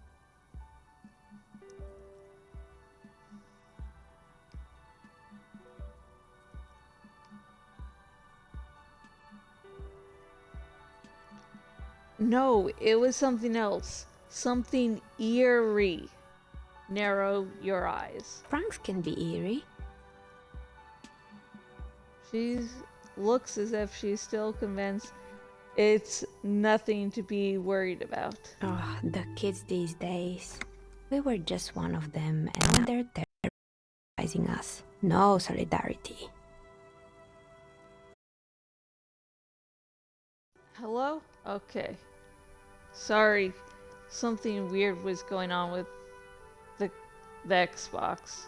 No, it was something else. Something eerie. Narrow your eyes. Pranks can be eerie. She looks as if she's still convinced it's nothing to be worried about. Oh, the kids these days. We were just one of them, and now they're terrorizing us. No solidarity. Hello? Okay. Sorry, something weird was going on with the Xbox.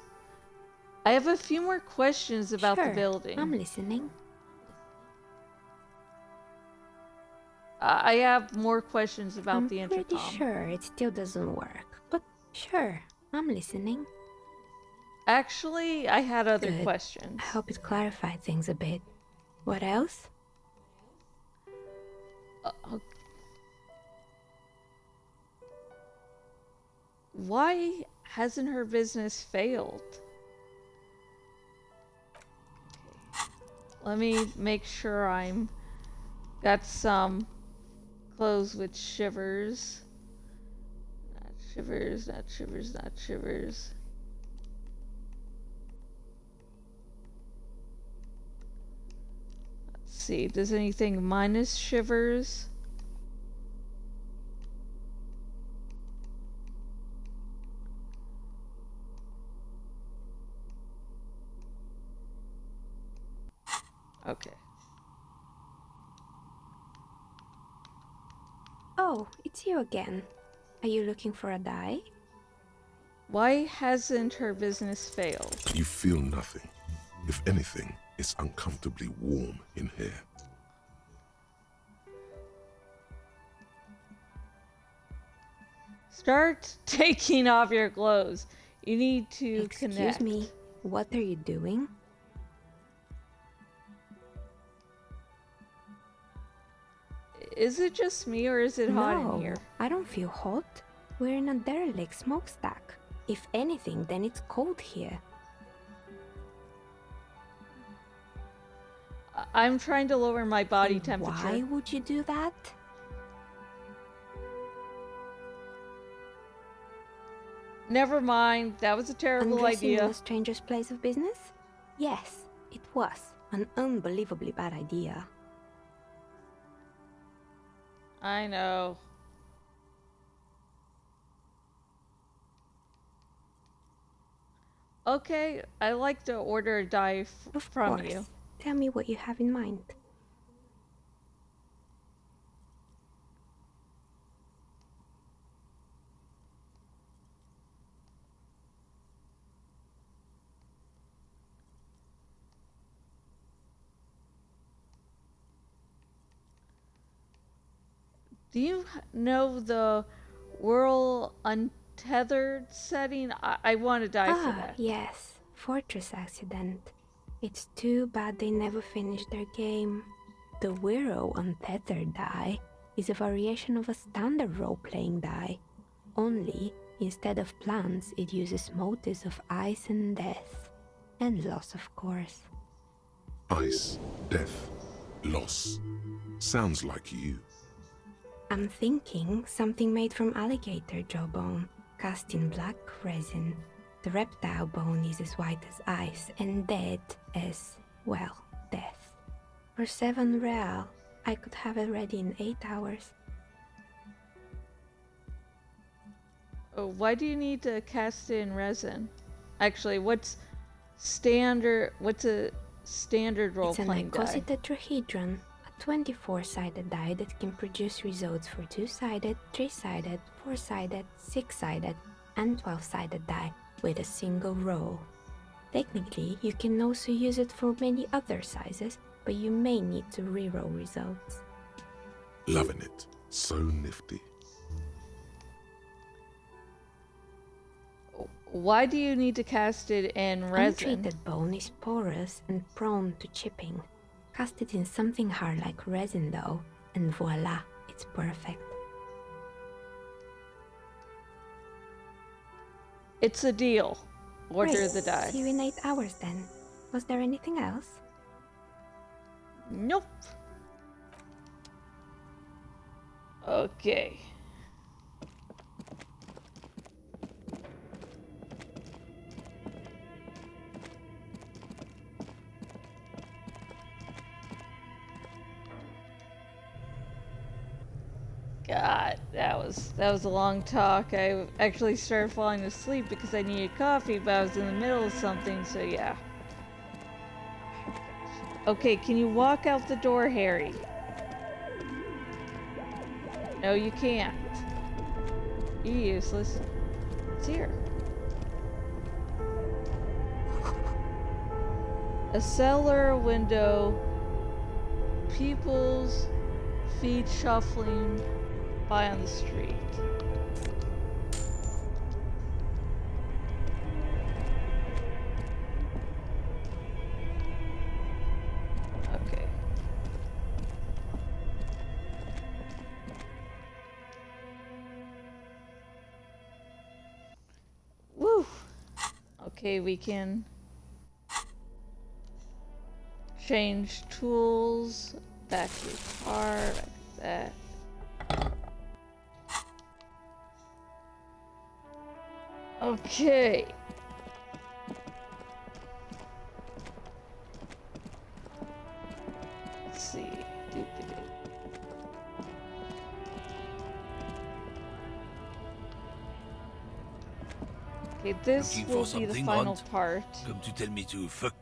I have a few more questions about the building. I'm listening. I have more questions about the intercom. I'm pretty sure it still doesn't work, but sure, I'm listening. Actually, I had other Good. questions. I hope it clarified things a bit. What else? Why hasn't her business failed? Let me make sure I'm got some clothes with shivers. Shivers, not shivers, not shivers. Let's see, does anything minus shivers? Okay. Oh, it's you again. Are you looking for a dye? Why hasn't her business failed? You feel nothing. If anything, it's uncomfortably warm in here. Start taking off your clothes. You need to Excuse connect. me, what are you doing? Is it just me or is it hot in here? I don't feel hot. We're in a derelict smokestack. If anything, then it's cold here. I'm trying to lower my body temperature. Why would you do that? Never mind. That was a terrible Undressing idea. in a stranger's place of business? Yes, it was an unbelievably bad idea. I know. Okay, I like to order a dye from you. Tell me what you have in mind. Do you know the Whirl Untethered setting? I want to die for that. Yes, Fortress Accident. It's too bad they never finished their game. The Whirl Untethered die is a variation of a standard role-playing die. Only, instead of plants, it uses motives of ice and death. And loss, of course. Ice, death, loss. Sounds like you. I'm thinking something made from alligator jawbone, cast in black resin. The reptile bone is as white as ice and dead as, well, death. For 7 real, I could have it ready in 8 hours. Oh, why do you need to cast in resin? Actually, what's a standard role-playing die? It's an icositetrahedron, a 24-sided die that can produce results for 2-sided, 3-sided, 4-sided, 6-sided, and 12-sided die with a single roll. Technically, you can also use it for many other sizes, but you may need to reroll results. Loving it. So nifty. Why do you need to cast it in resin? Untreated bone is porous and prone to chipping. Cast it in something hard like resin though, and voila, it's perfect. It's a deal. Order Great. the die. See you in 8 hours then. Was there anything else? Nope. Okay. God, that was a long talk. I actually started falling asleep because I needed coffee, but I was in the middle of something, so yeah. Okay, can you walk out the door, Harry? No, you can't. You're useless. It's here. A cellar window. People's feet shuffling by on the street. Okay. Woo! Okay, we can change tools, back to the car, like that. Okay. Let's see. Okay, this Looking will for be the something, final Hunt? part. Come to tell me to fuck.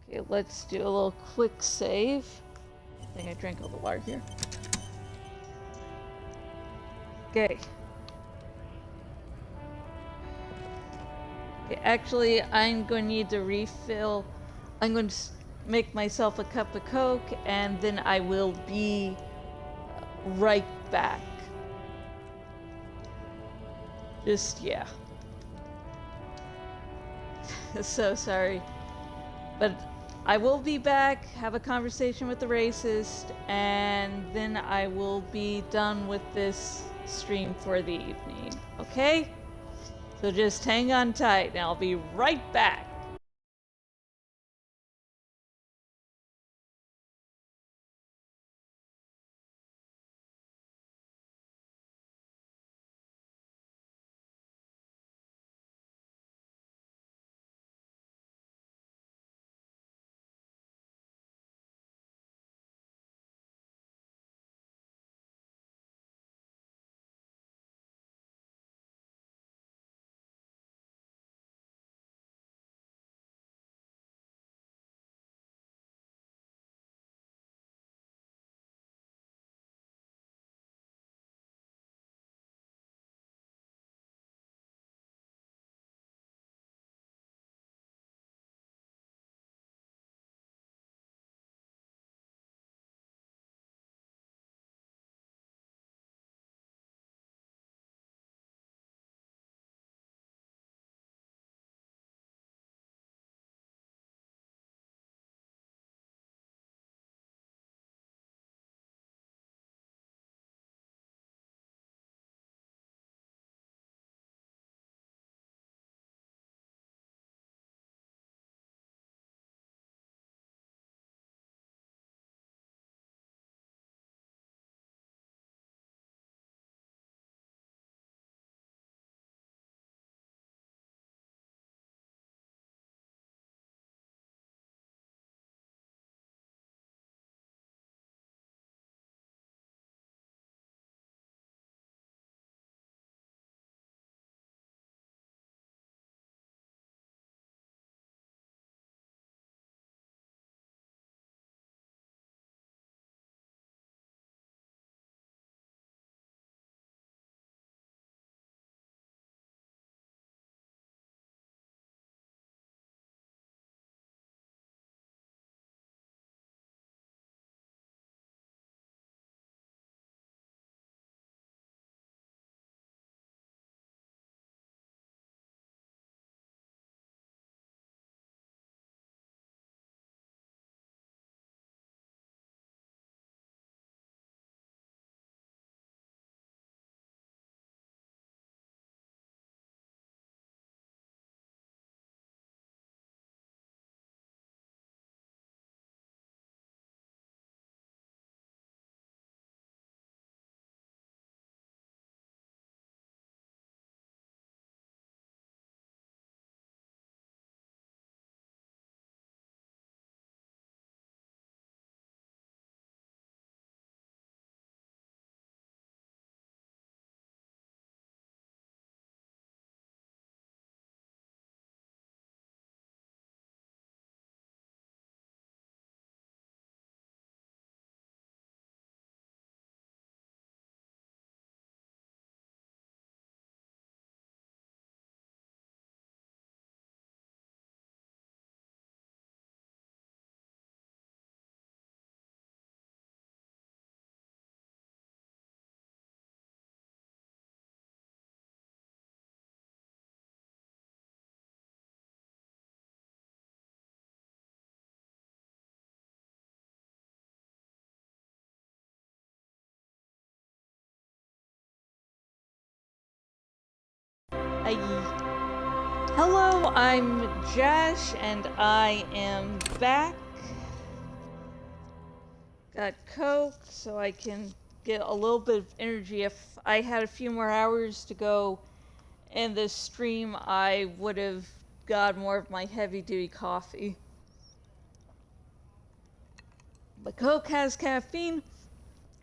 Okay, let's do a little quick save. I think I drank all the water here. Okay. Okay, actually, I'm going to need to refill. I'm going to make myself a cup of Coke, and then I will be right back. Just, yeah. So sorry. But I will be back, have a conversation with the racist, and then I will be done with this stream for the evening. Okay? So just hang on tight, and I'll be right back. Hello, I'm Josh, and I am back. Got Coke, so I can get a little bit of energy if I had a few more hours to go in this stream, I would have got more of my heavy duty coffee. But Coke has caffeine,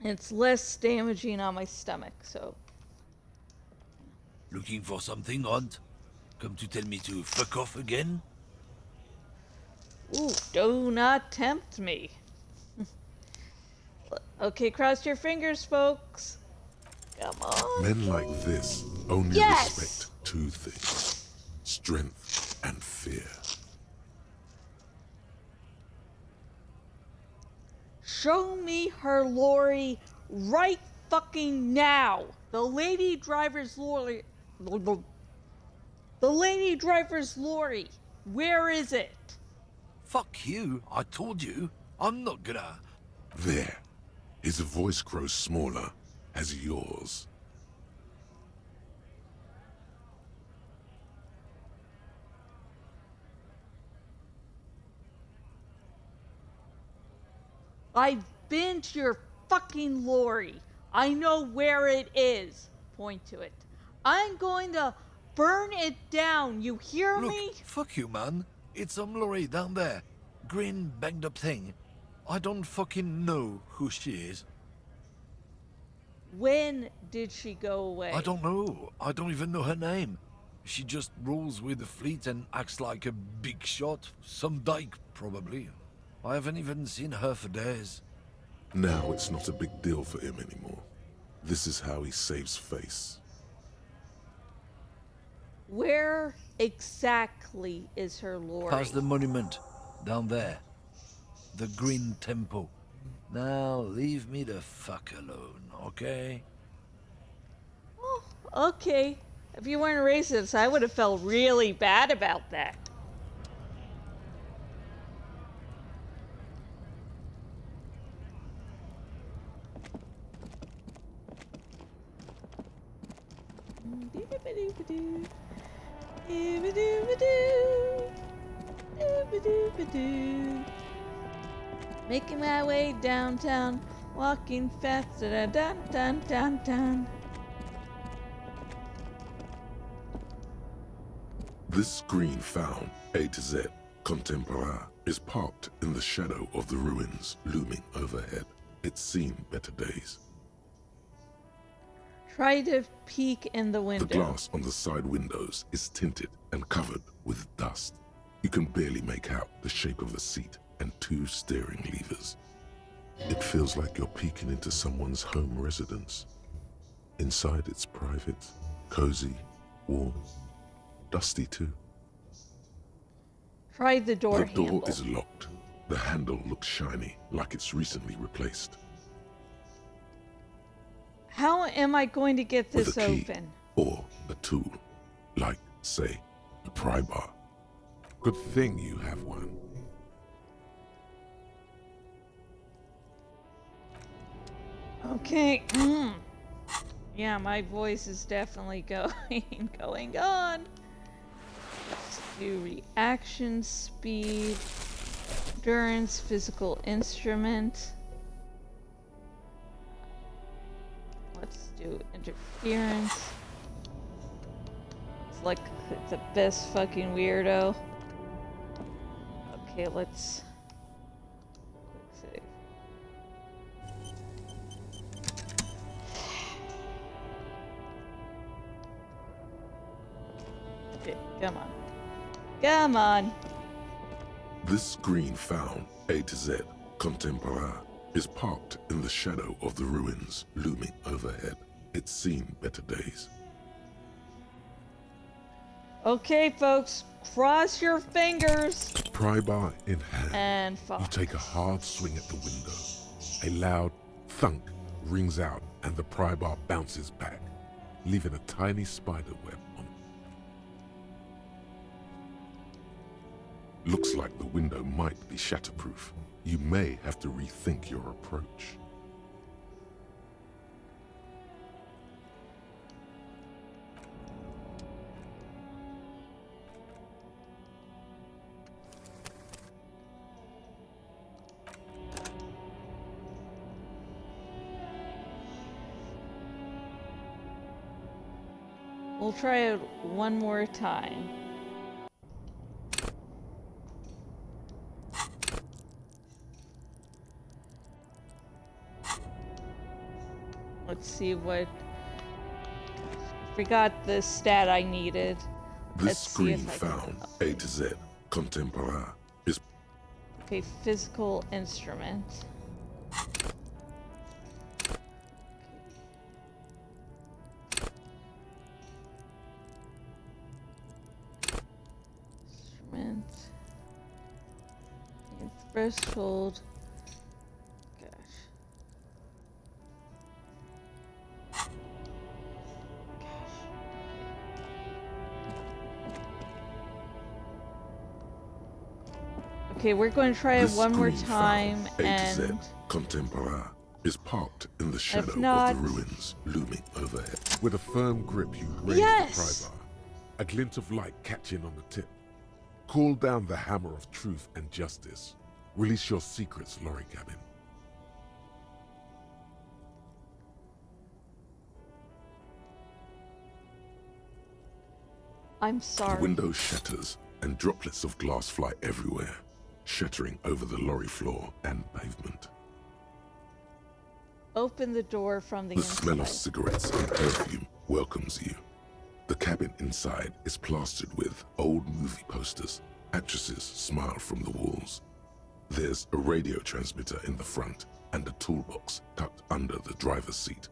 and it's less damaging on my stomach, so. Looking for something, Aunt? Come to tell me to fuck off again? Ooh, do not tempt me. Okay, cross your fingers, folks. Come on. Men like this only Yes! respect two things: strength and fear. Show me her lorry right fucking now. The lady driver's lorry. The lady driver's lorry. Where is it? Fuck you, I told you. I'm not gonna... There. His voice grows smaller as yours. I've been to your fucking lorry. I know where it is. Point to it. I'm going to burn it down. You hear me? Fuck you, man. It's some lorry down there. Green banged up thing. I don't fucking know who she is. When did she go away? I don't know. I don't even know her name. She just rolls with the fleet and acts like a big shot. Some dyke, probably. I haven't even seen her for days. Now it's not a big deal for him anymore. This is how he saves face. Where exactly is her lorry? Past the monument. Down there. The Green Temple. Now leave me the fuck alone, okay? Oh, okay. If you weren't racist, I would have felt really bad about that. Making my way downtown, walking fast, dun dun dun dun dun. This screen found, A to Z, contemporaire, is parked in the shadow of the ruins looming overhead. It's seen better days. Try to peek in the window. The glass on the side windows is tinted and covered with dust. You can barely make out the shape of a seat and two steering levers. It feels like you're peeking into someone's home residence. Inside it's private, cozy, warm, dusty too. Try the door The handle. door is locked. The handle looks shiny, like it's recently replaced. How am I going to get With this a key, open? or a tool, like, say, a pry bar. Good thing you have one. Okay. Yeah, my voice is definitely going on. Let's do reaction speed, endurance, physical instrument. Let's do interference. It's like the best fucking weirdo. Okay, let's quick save. Okay, come on. Come on. This screen found, A to Z, contemporaire, is parked in the shadow of the ruins looming overhead. It's seen better days. Okay, folks, cross your fingers. Pry bar in hand, And fuck. you take a hard swing at the window. A loud thunk rings out and the pry bar bounces back, leaving a tiny spider web on it. Looks like the window might be shatterproof. You may have to rethink your approach. We'll try it one more time. Let's see what... Forgot the stat I needed. This Let's see screen if I found can A to Z Contemporain is Okay, physical instrument. Instrument. Okay, threshold. Gosh. Okay, we're going to try it This one more screen time, found A to Z and Contemporain is parked in the shadow not- of the ruins looming overhead. With a firm grip, you raise Yes! the pry bar, a glint of light catching on the tip. Call down the hammer of truth and justice. Release your secrets, lorry cabin. I'm The sorry. window shatters and droplets of glass fly everywhere, shattering over the lorry floor and pavement. Open the door from the The inside. smell of cigarettes and perfume welcomes you. The cabin inside is plastered with old movie posters. Actresses smile from the walls. There's a radio transmitter in the front and a toolbox tucked under the driver's seat.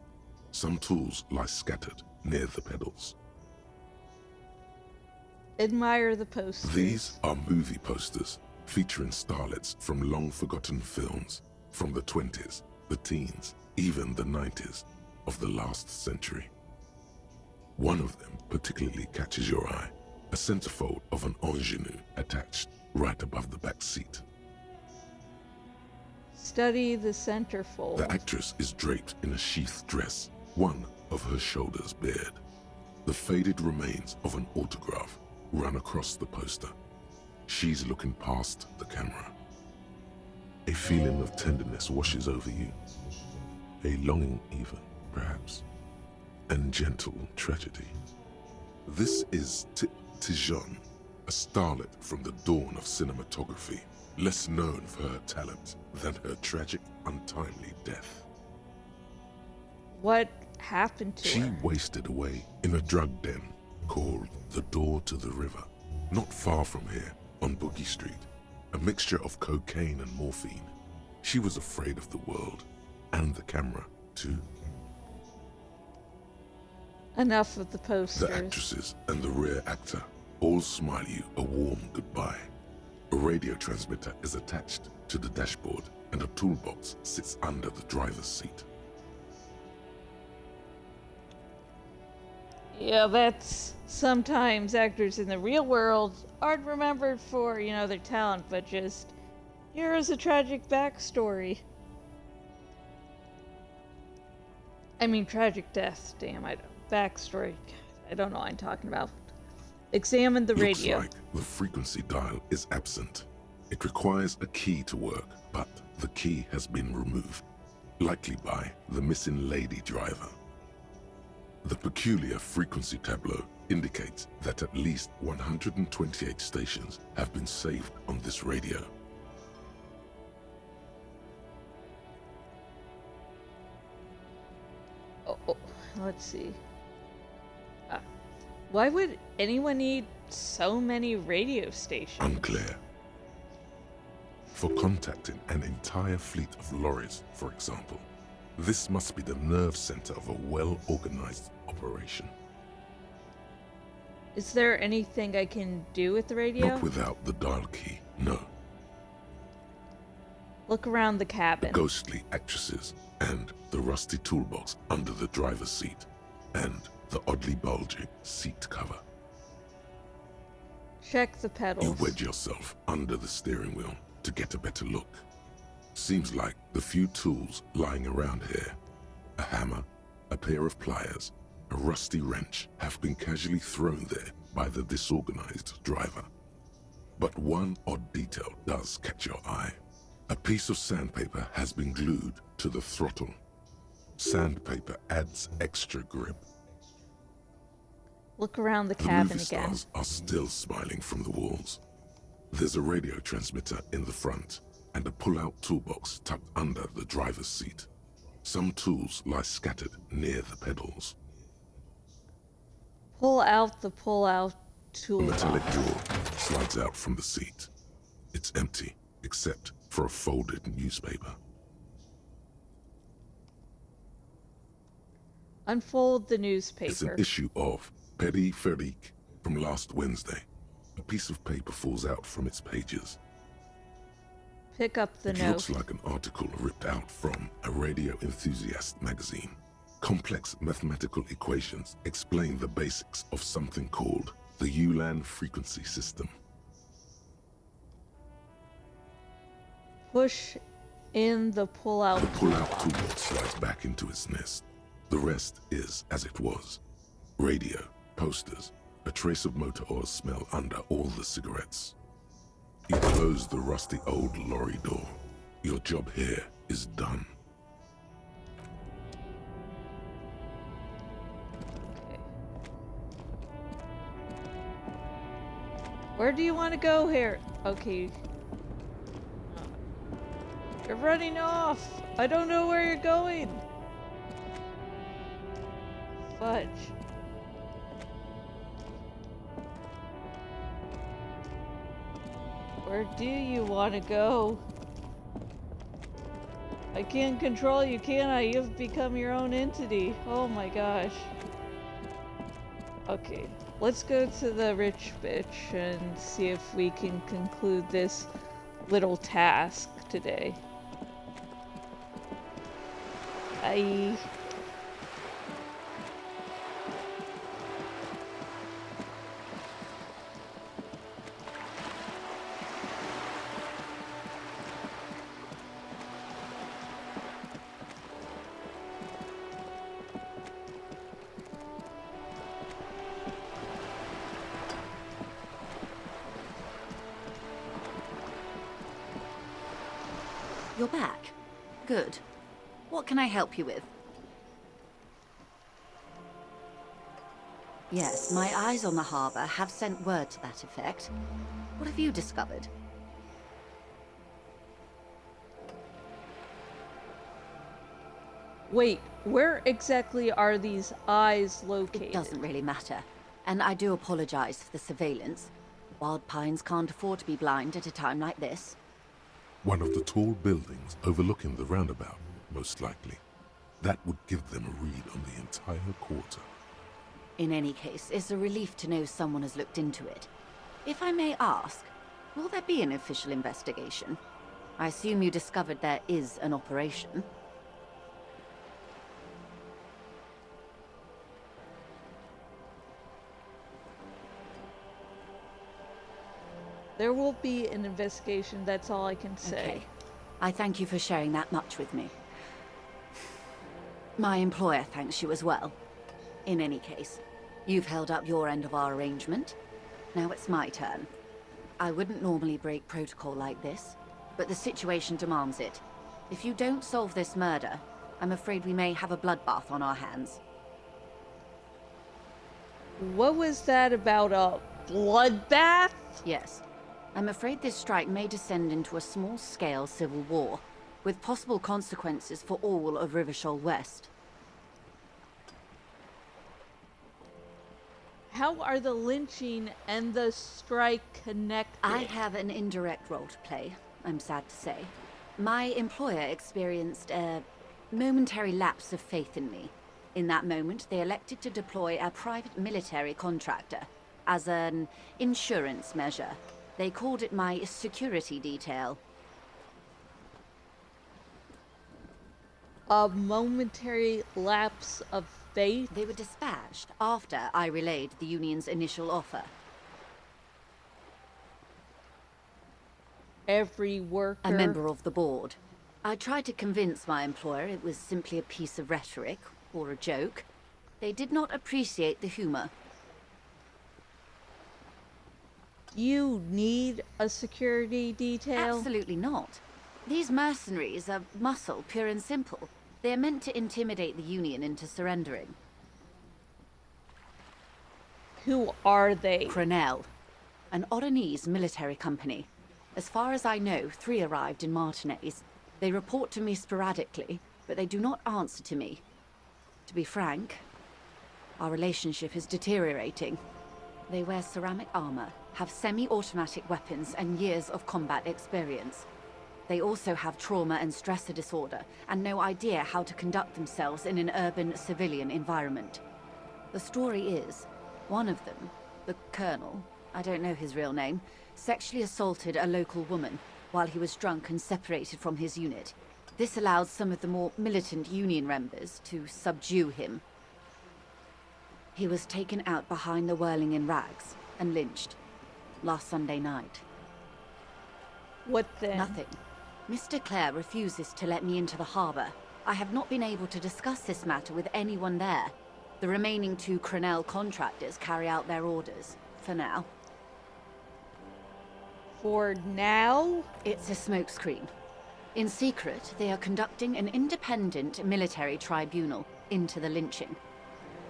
Some tools lie scattered near the pedals. Admire the posters. These are movie posters featuring starlets from long-forgotten films from the 20s, the teens, even the 90s of the last century. One of them particularly catches your eye, a centerfold of an ingenue attached right above the back seat. Study the centerfold. The actress is draped in a sheathed dress, one of her shoulders bared. The faded remains of an autograph run across the poster. She's looking past the camera. A feeling of tenderness washes over you. A longing even, perhaps. And gentle tragedy. This is Tip Tijon, a starlet from the dawn of cinematography, less known for her talent than her tragic, untimely death. What happened to She her? wasted away in a drug den called the Door to the River, not far from here on Boogie Street, a mixture of cocaine and morphine. She was afraid of the world and the camera, too. Enough of the posters. The actresses and the rear actor all smile you a warm goodbye. A radio transmitter is attached to the dashboard and a toolbox sits under the driver's seat. Yeah, that's sometimes actors in the real world aren't remembered for, their talent, but just, here is a tragic backstory. I mean, tragic death, damn, backstory. I don't know what I'm talking about. Examine the radio. Looks like the frequency dial is absent. It requires a key to work, but the key has been removed, likely by the missing lady driver. The peculiar frequency tableau indicates that at least 128 stations have been saved on this radio. Oh, let's see. Why would anyone need so many radio stations? Unclear. For contacting an entire fleet of lorries, for example, this must be the nerve center of a well-organized operation. Is there anything I can do with the radio? Not without the dial key, no. Look around the The cabin. ghostly actresses and the rusty toolbox under the driver's seat and the oddly bulging seat cover. Check the pedals. You wedge yourself under the steering wheel to get a better look. Seems like the few tools lying around here, a hammer, a pair of pliers, a rusty wrench, have been casually thrown there by the disorganized driver. But one odd detail does catch your eye. A piece of sandpaper has been glued to the throttle. Sandpaper adds extra grip. Look around the The cabin movie again. stars are still smiling from the walls. There's a radio transmitter in the front and a pull-out toolbox tucked under the driver's seat. Some tools lie scattered near the pedals. Pull out the pull-out A toolbox. metallic drawer slides out from the seat. It's empty, except for a folded newspaper. Unfold the It's newspaper. an issue of Peri-Ferik from last Wednesday. A piece of paper falls out from its pages. Pick up the It note. looks like an article ripped out from a radio enthusiast magazine. Complex mathematical equations explain the basics of something called the Ulan frequency system. Push in the pull-out The pull-out toolbox slides back into its nest. The rest is as it was. Radio, posters, a trace of motor oil smell under all the cigarettes. You close the rusty old lorry door. Your job here is done. Where do you want to go here? Okay. You're running off. I don't know where you're going. Fudge. Where do you want to go? I can't control you, can I? You've become your own entity. Oh my gosh. Okay, let's go to the rich bitch and see if we can conclude this little task today. Bye. You're back. Good. What can I help you with? Yes, my eyes on the harbor have sent word to that effect. What have you discovered? Wait, where exactly are these eyes located? It doesn't really matter. And I do apologize for the surveillance. Wild Pines can't afford to be blind at a time like this. One of the tall buildings overlooking the roundabout, most likely. That would give them a read on the entire quarter. In any case, it's a relief to know someone has looked into it. If I may ask, will there be an official investigation? I assume you discovered there is an operation. There will be an investigation, that's all I can say. Okay. I thank you for sharing that much with me. My employer thanks you as well. In any case, you've held up your end of our arrangement. Now it's my turn. I wouldn't normally break protocol like this, but the situation demands it. If you don't solve this murder, I'm afraid we may have a bloodbath on our hands. What was that about, a bloodbath? Yes. I'm afraid this strike may descend into a small-scale civil war, with possible consequences for all of Rivershoal West. How are the lynching and the strike connected? I have an indirect role to play, I'm sad to say. My employer experienced a momentary lapse of faith in me. In that moment, they elected to deploy a private military contractor as an insurance measure. They called it my security detail. A momentary lapse of faith? They were dispatched after I relayed the union's initial offer. Every worker? A member of the board. I tried to convince my employer it was simply a piece of rhetoric, or a joke. They did not appreciate the humor. You need a security detail? Absolutely not. These mercenaries are muscle, pure and simple. They are meant to intimidate the Union into surrendering. Who are they? Crenel, an Oronese military company. As far as I know, 3 arrived in Martinez. They report to me sporadically, but they do not answer to me. To be frank, our relationship is deteriorating. They wear ceramic armor, have semi-automatic weapons, and years of combat experience. They also have trauma and stressor disorder, and no idea how to conduct themselves in an urban civilian environment. The story is, one of them, the Colonel, I don't know his real name, sexually assaulted a local woman while he was drunk and separated from his unit. This allowed some of the more militant Union members to subdue him. He was taken out behind the whirling in rags and lynched last Sunday night. What then? Nothing. Mr. Clare refuses to let me into the harbor. I have not been able to discuss this matter with anyone there. The remaining 2 Crenel contractors carry out their orders, for now. For now? It's a smokescreen. In secret, they are conducting an independent military tribunal into the lynching.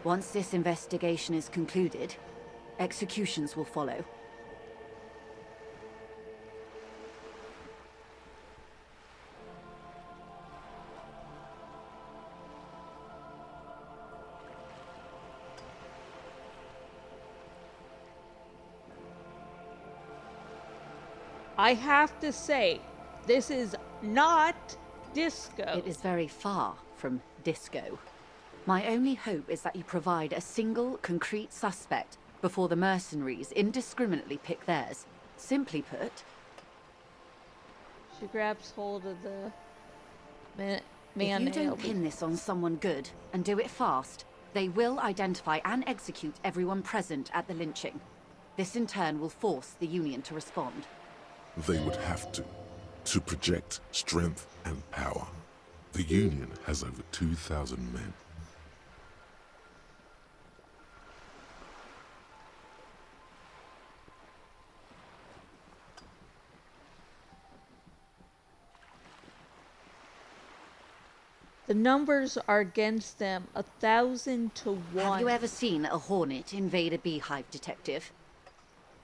Once this investigation is concluded, executions will follow. I have to say, this is not disco. It is very far from disco. My only hope is that you provide a single, concrete suspect before the mercenaries indiscriminately pick theirs. Simply put... She grabs hold of the man. If you don't pin this on someone good, and do it fast, they will identify and execute everyone present at the lynching. This in turn will force the Union to respond. They would have to project strength and power. The Union has over 2,000 men. The numbers are against them, 1,000 to 1. Have you ever seen a hornet invade a beehive, Detective?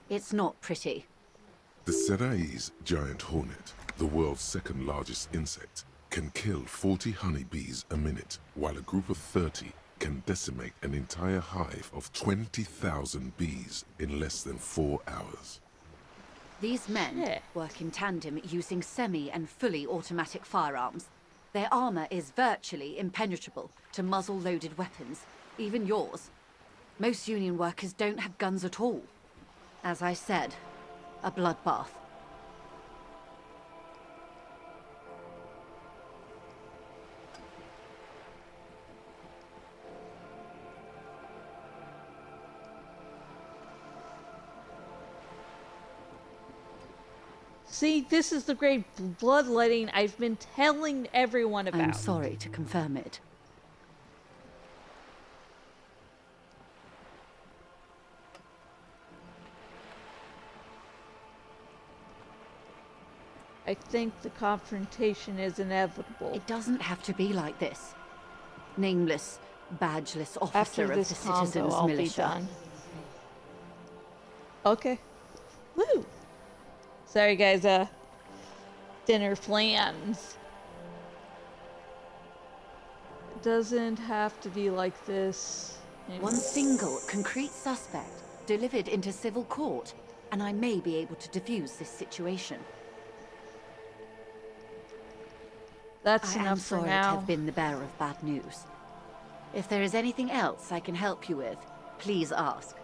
It's not pretty. The Serai's giant hornet, the world's second largest insect, can kill 40 honeybees a minute, while a group of 30 can decimate an entire hive of 20,000 bees in less than 4 hours. These men work in tandem using semi and fully automatic firearms. Their armor is virtually impenetrable to muzzle-loaded weapons, even yours. Most Union workers don't have guns at all. As I said, a bloodbath. See, this is the great bloodletting I've been telling everyone about. I'm sorry to confirm it. I think the confrontation is inevitable. It doesn't have to be like this. Nameless, badgeless officer After of the this combo, citizens' I'll be militia. done. Okay. Woo! Sorry guys, dinner plans. It doesn't have to be like this. One single, concrete suspect delivered into civil court, and I may be able to defuse this situation. That's I am enough for sorry to now. have been the bearer of bad news. If there is anything else I can help you with, please ask.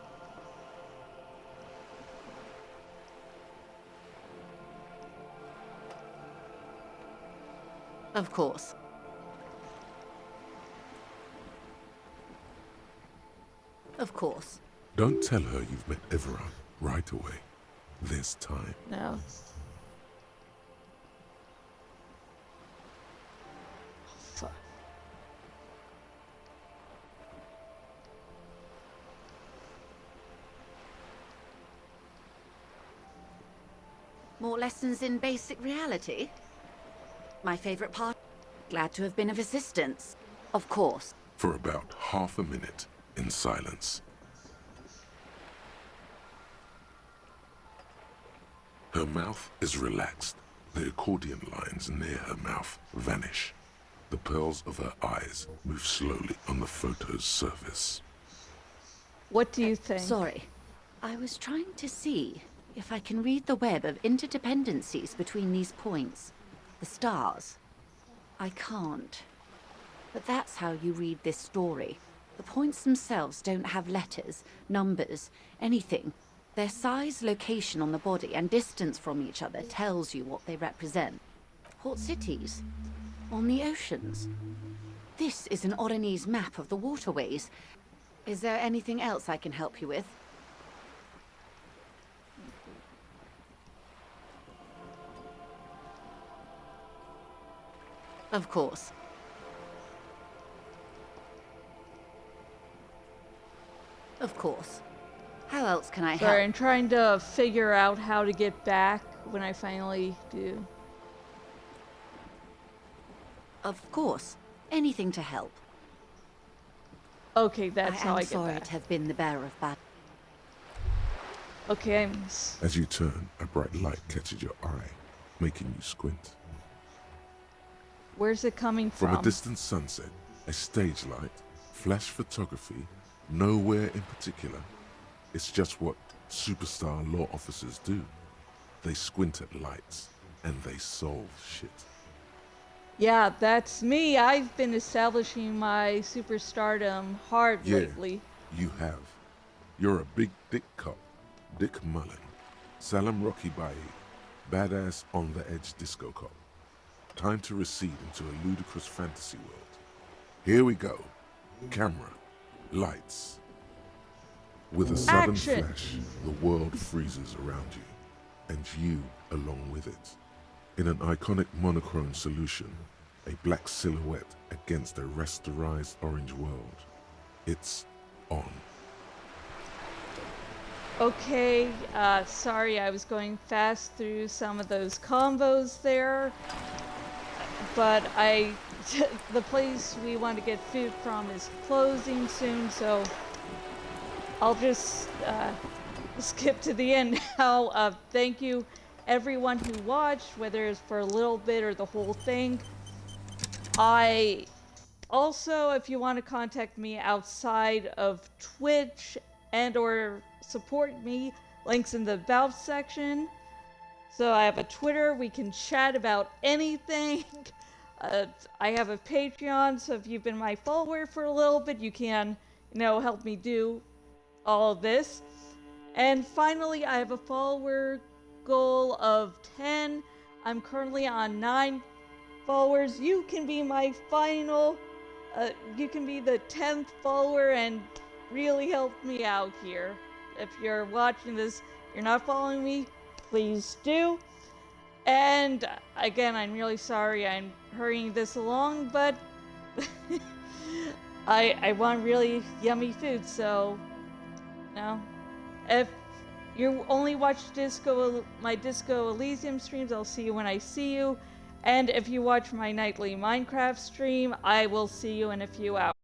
Of course. Of course. Don't tell her you've met Everard right away. There's time. No. Fuck. More lessons in basic reality? My favorite part? Glad to have been of assistance. Of course. For about half a minute in silence. Her mouth is relaxed. The accordion lines near her mouth vanish. The pearls of her eyes move slowly on the photo's surface. What do you think? Sorry. I was trying to see if I can read the web of interdependencies between these points. The stars. I can't. But that's how you read this story. The points themselves don't have letters, numbers, anything. Their size, location on the body, and distance from each other tells you what they represent. Port cities. On the oceans. This is an Oronese map of the waterways. Is there anything else I can help you with? Of course. Of course. How else can I help? Sorry, I'm trying to figure out how to get back when I finally do. Of course. Anything to help. Okay, that's how I get sorry back. to have been the bearer of bad. Okay, I miss. As you turn, a bright light catches your eye, making you squint. Where's it coming from? From a distant sunset, a stage light, flash photography, nowhere in particular. It's just what superstar law officers do. They squint at lights, and they solve shit. Yeah, that's me. I've been establishing my superstardom hard Yeah, lately. you have. You're a big dick cop, Dick Mullen. Salam Rocky Bai, badass on-the-edge disco cop. Time to recede into a ludicrous fantasy world. Here we go. Camera. Lights. With a sudden Action. flash, the world freezes around you, and you along with it. In an iconic monochrome solution, a black silhouette against a rasterized orange world. It's on. Okay, sorry, I was going fast through some of those combos there, but the place we want to get food from is closing soon, so I'll just skip to the end now. Thank you everyone who watched, whether it's for a little bit or the whole thing. I also, if you want to contact me outside of Twitch and or support me, links in the About section. So I have a Twitter, we can chat about anything. I have a Patreon, so if you've been my follower for a little bit, you can, help me do all of this. And finally, I have a follower goal of 10. I'm currently on 9 followers. You can be my final, you can be the 10th follower and really help me out here. If you're watching this, you're not following me, please do. And again, I'm really sorry I'm hurrying this along, but I want really yummy food, so, if you only watch my Disco Elysium streams, I'll see you when I see you. And if you watch my nightly Minecraft stream, I will see you in a few hours.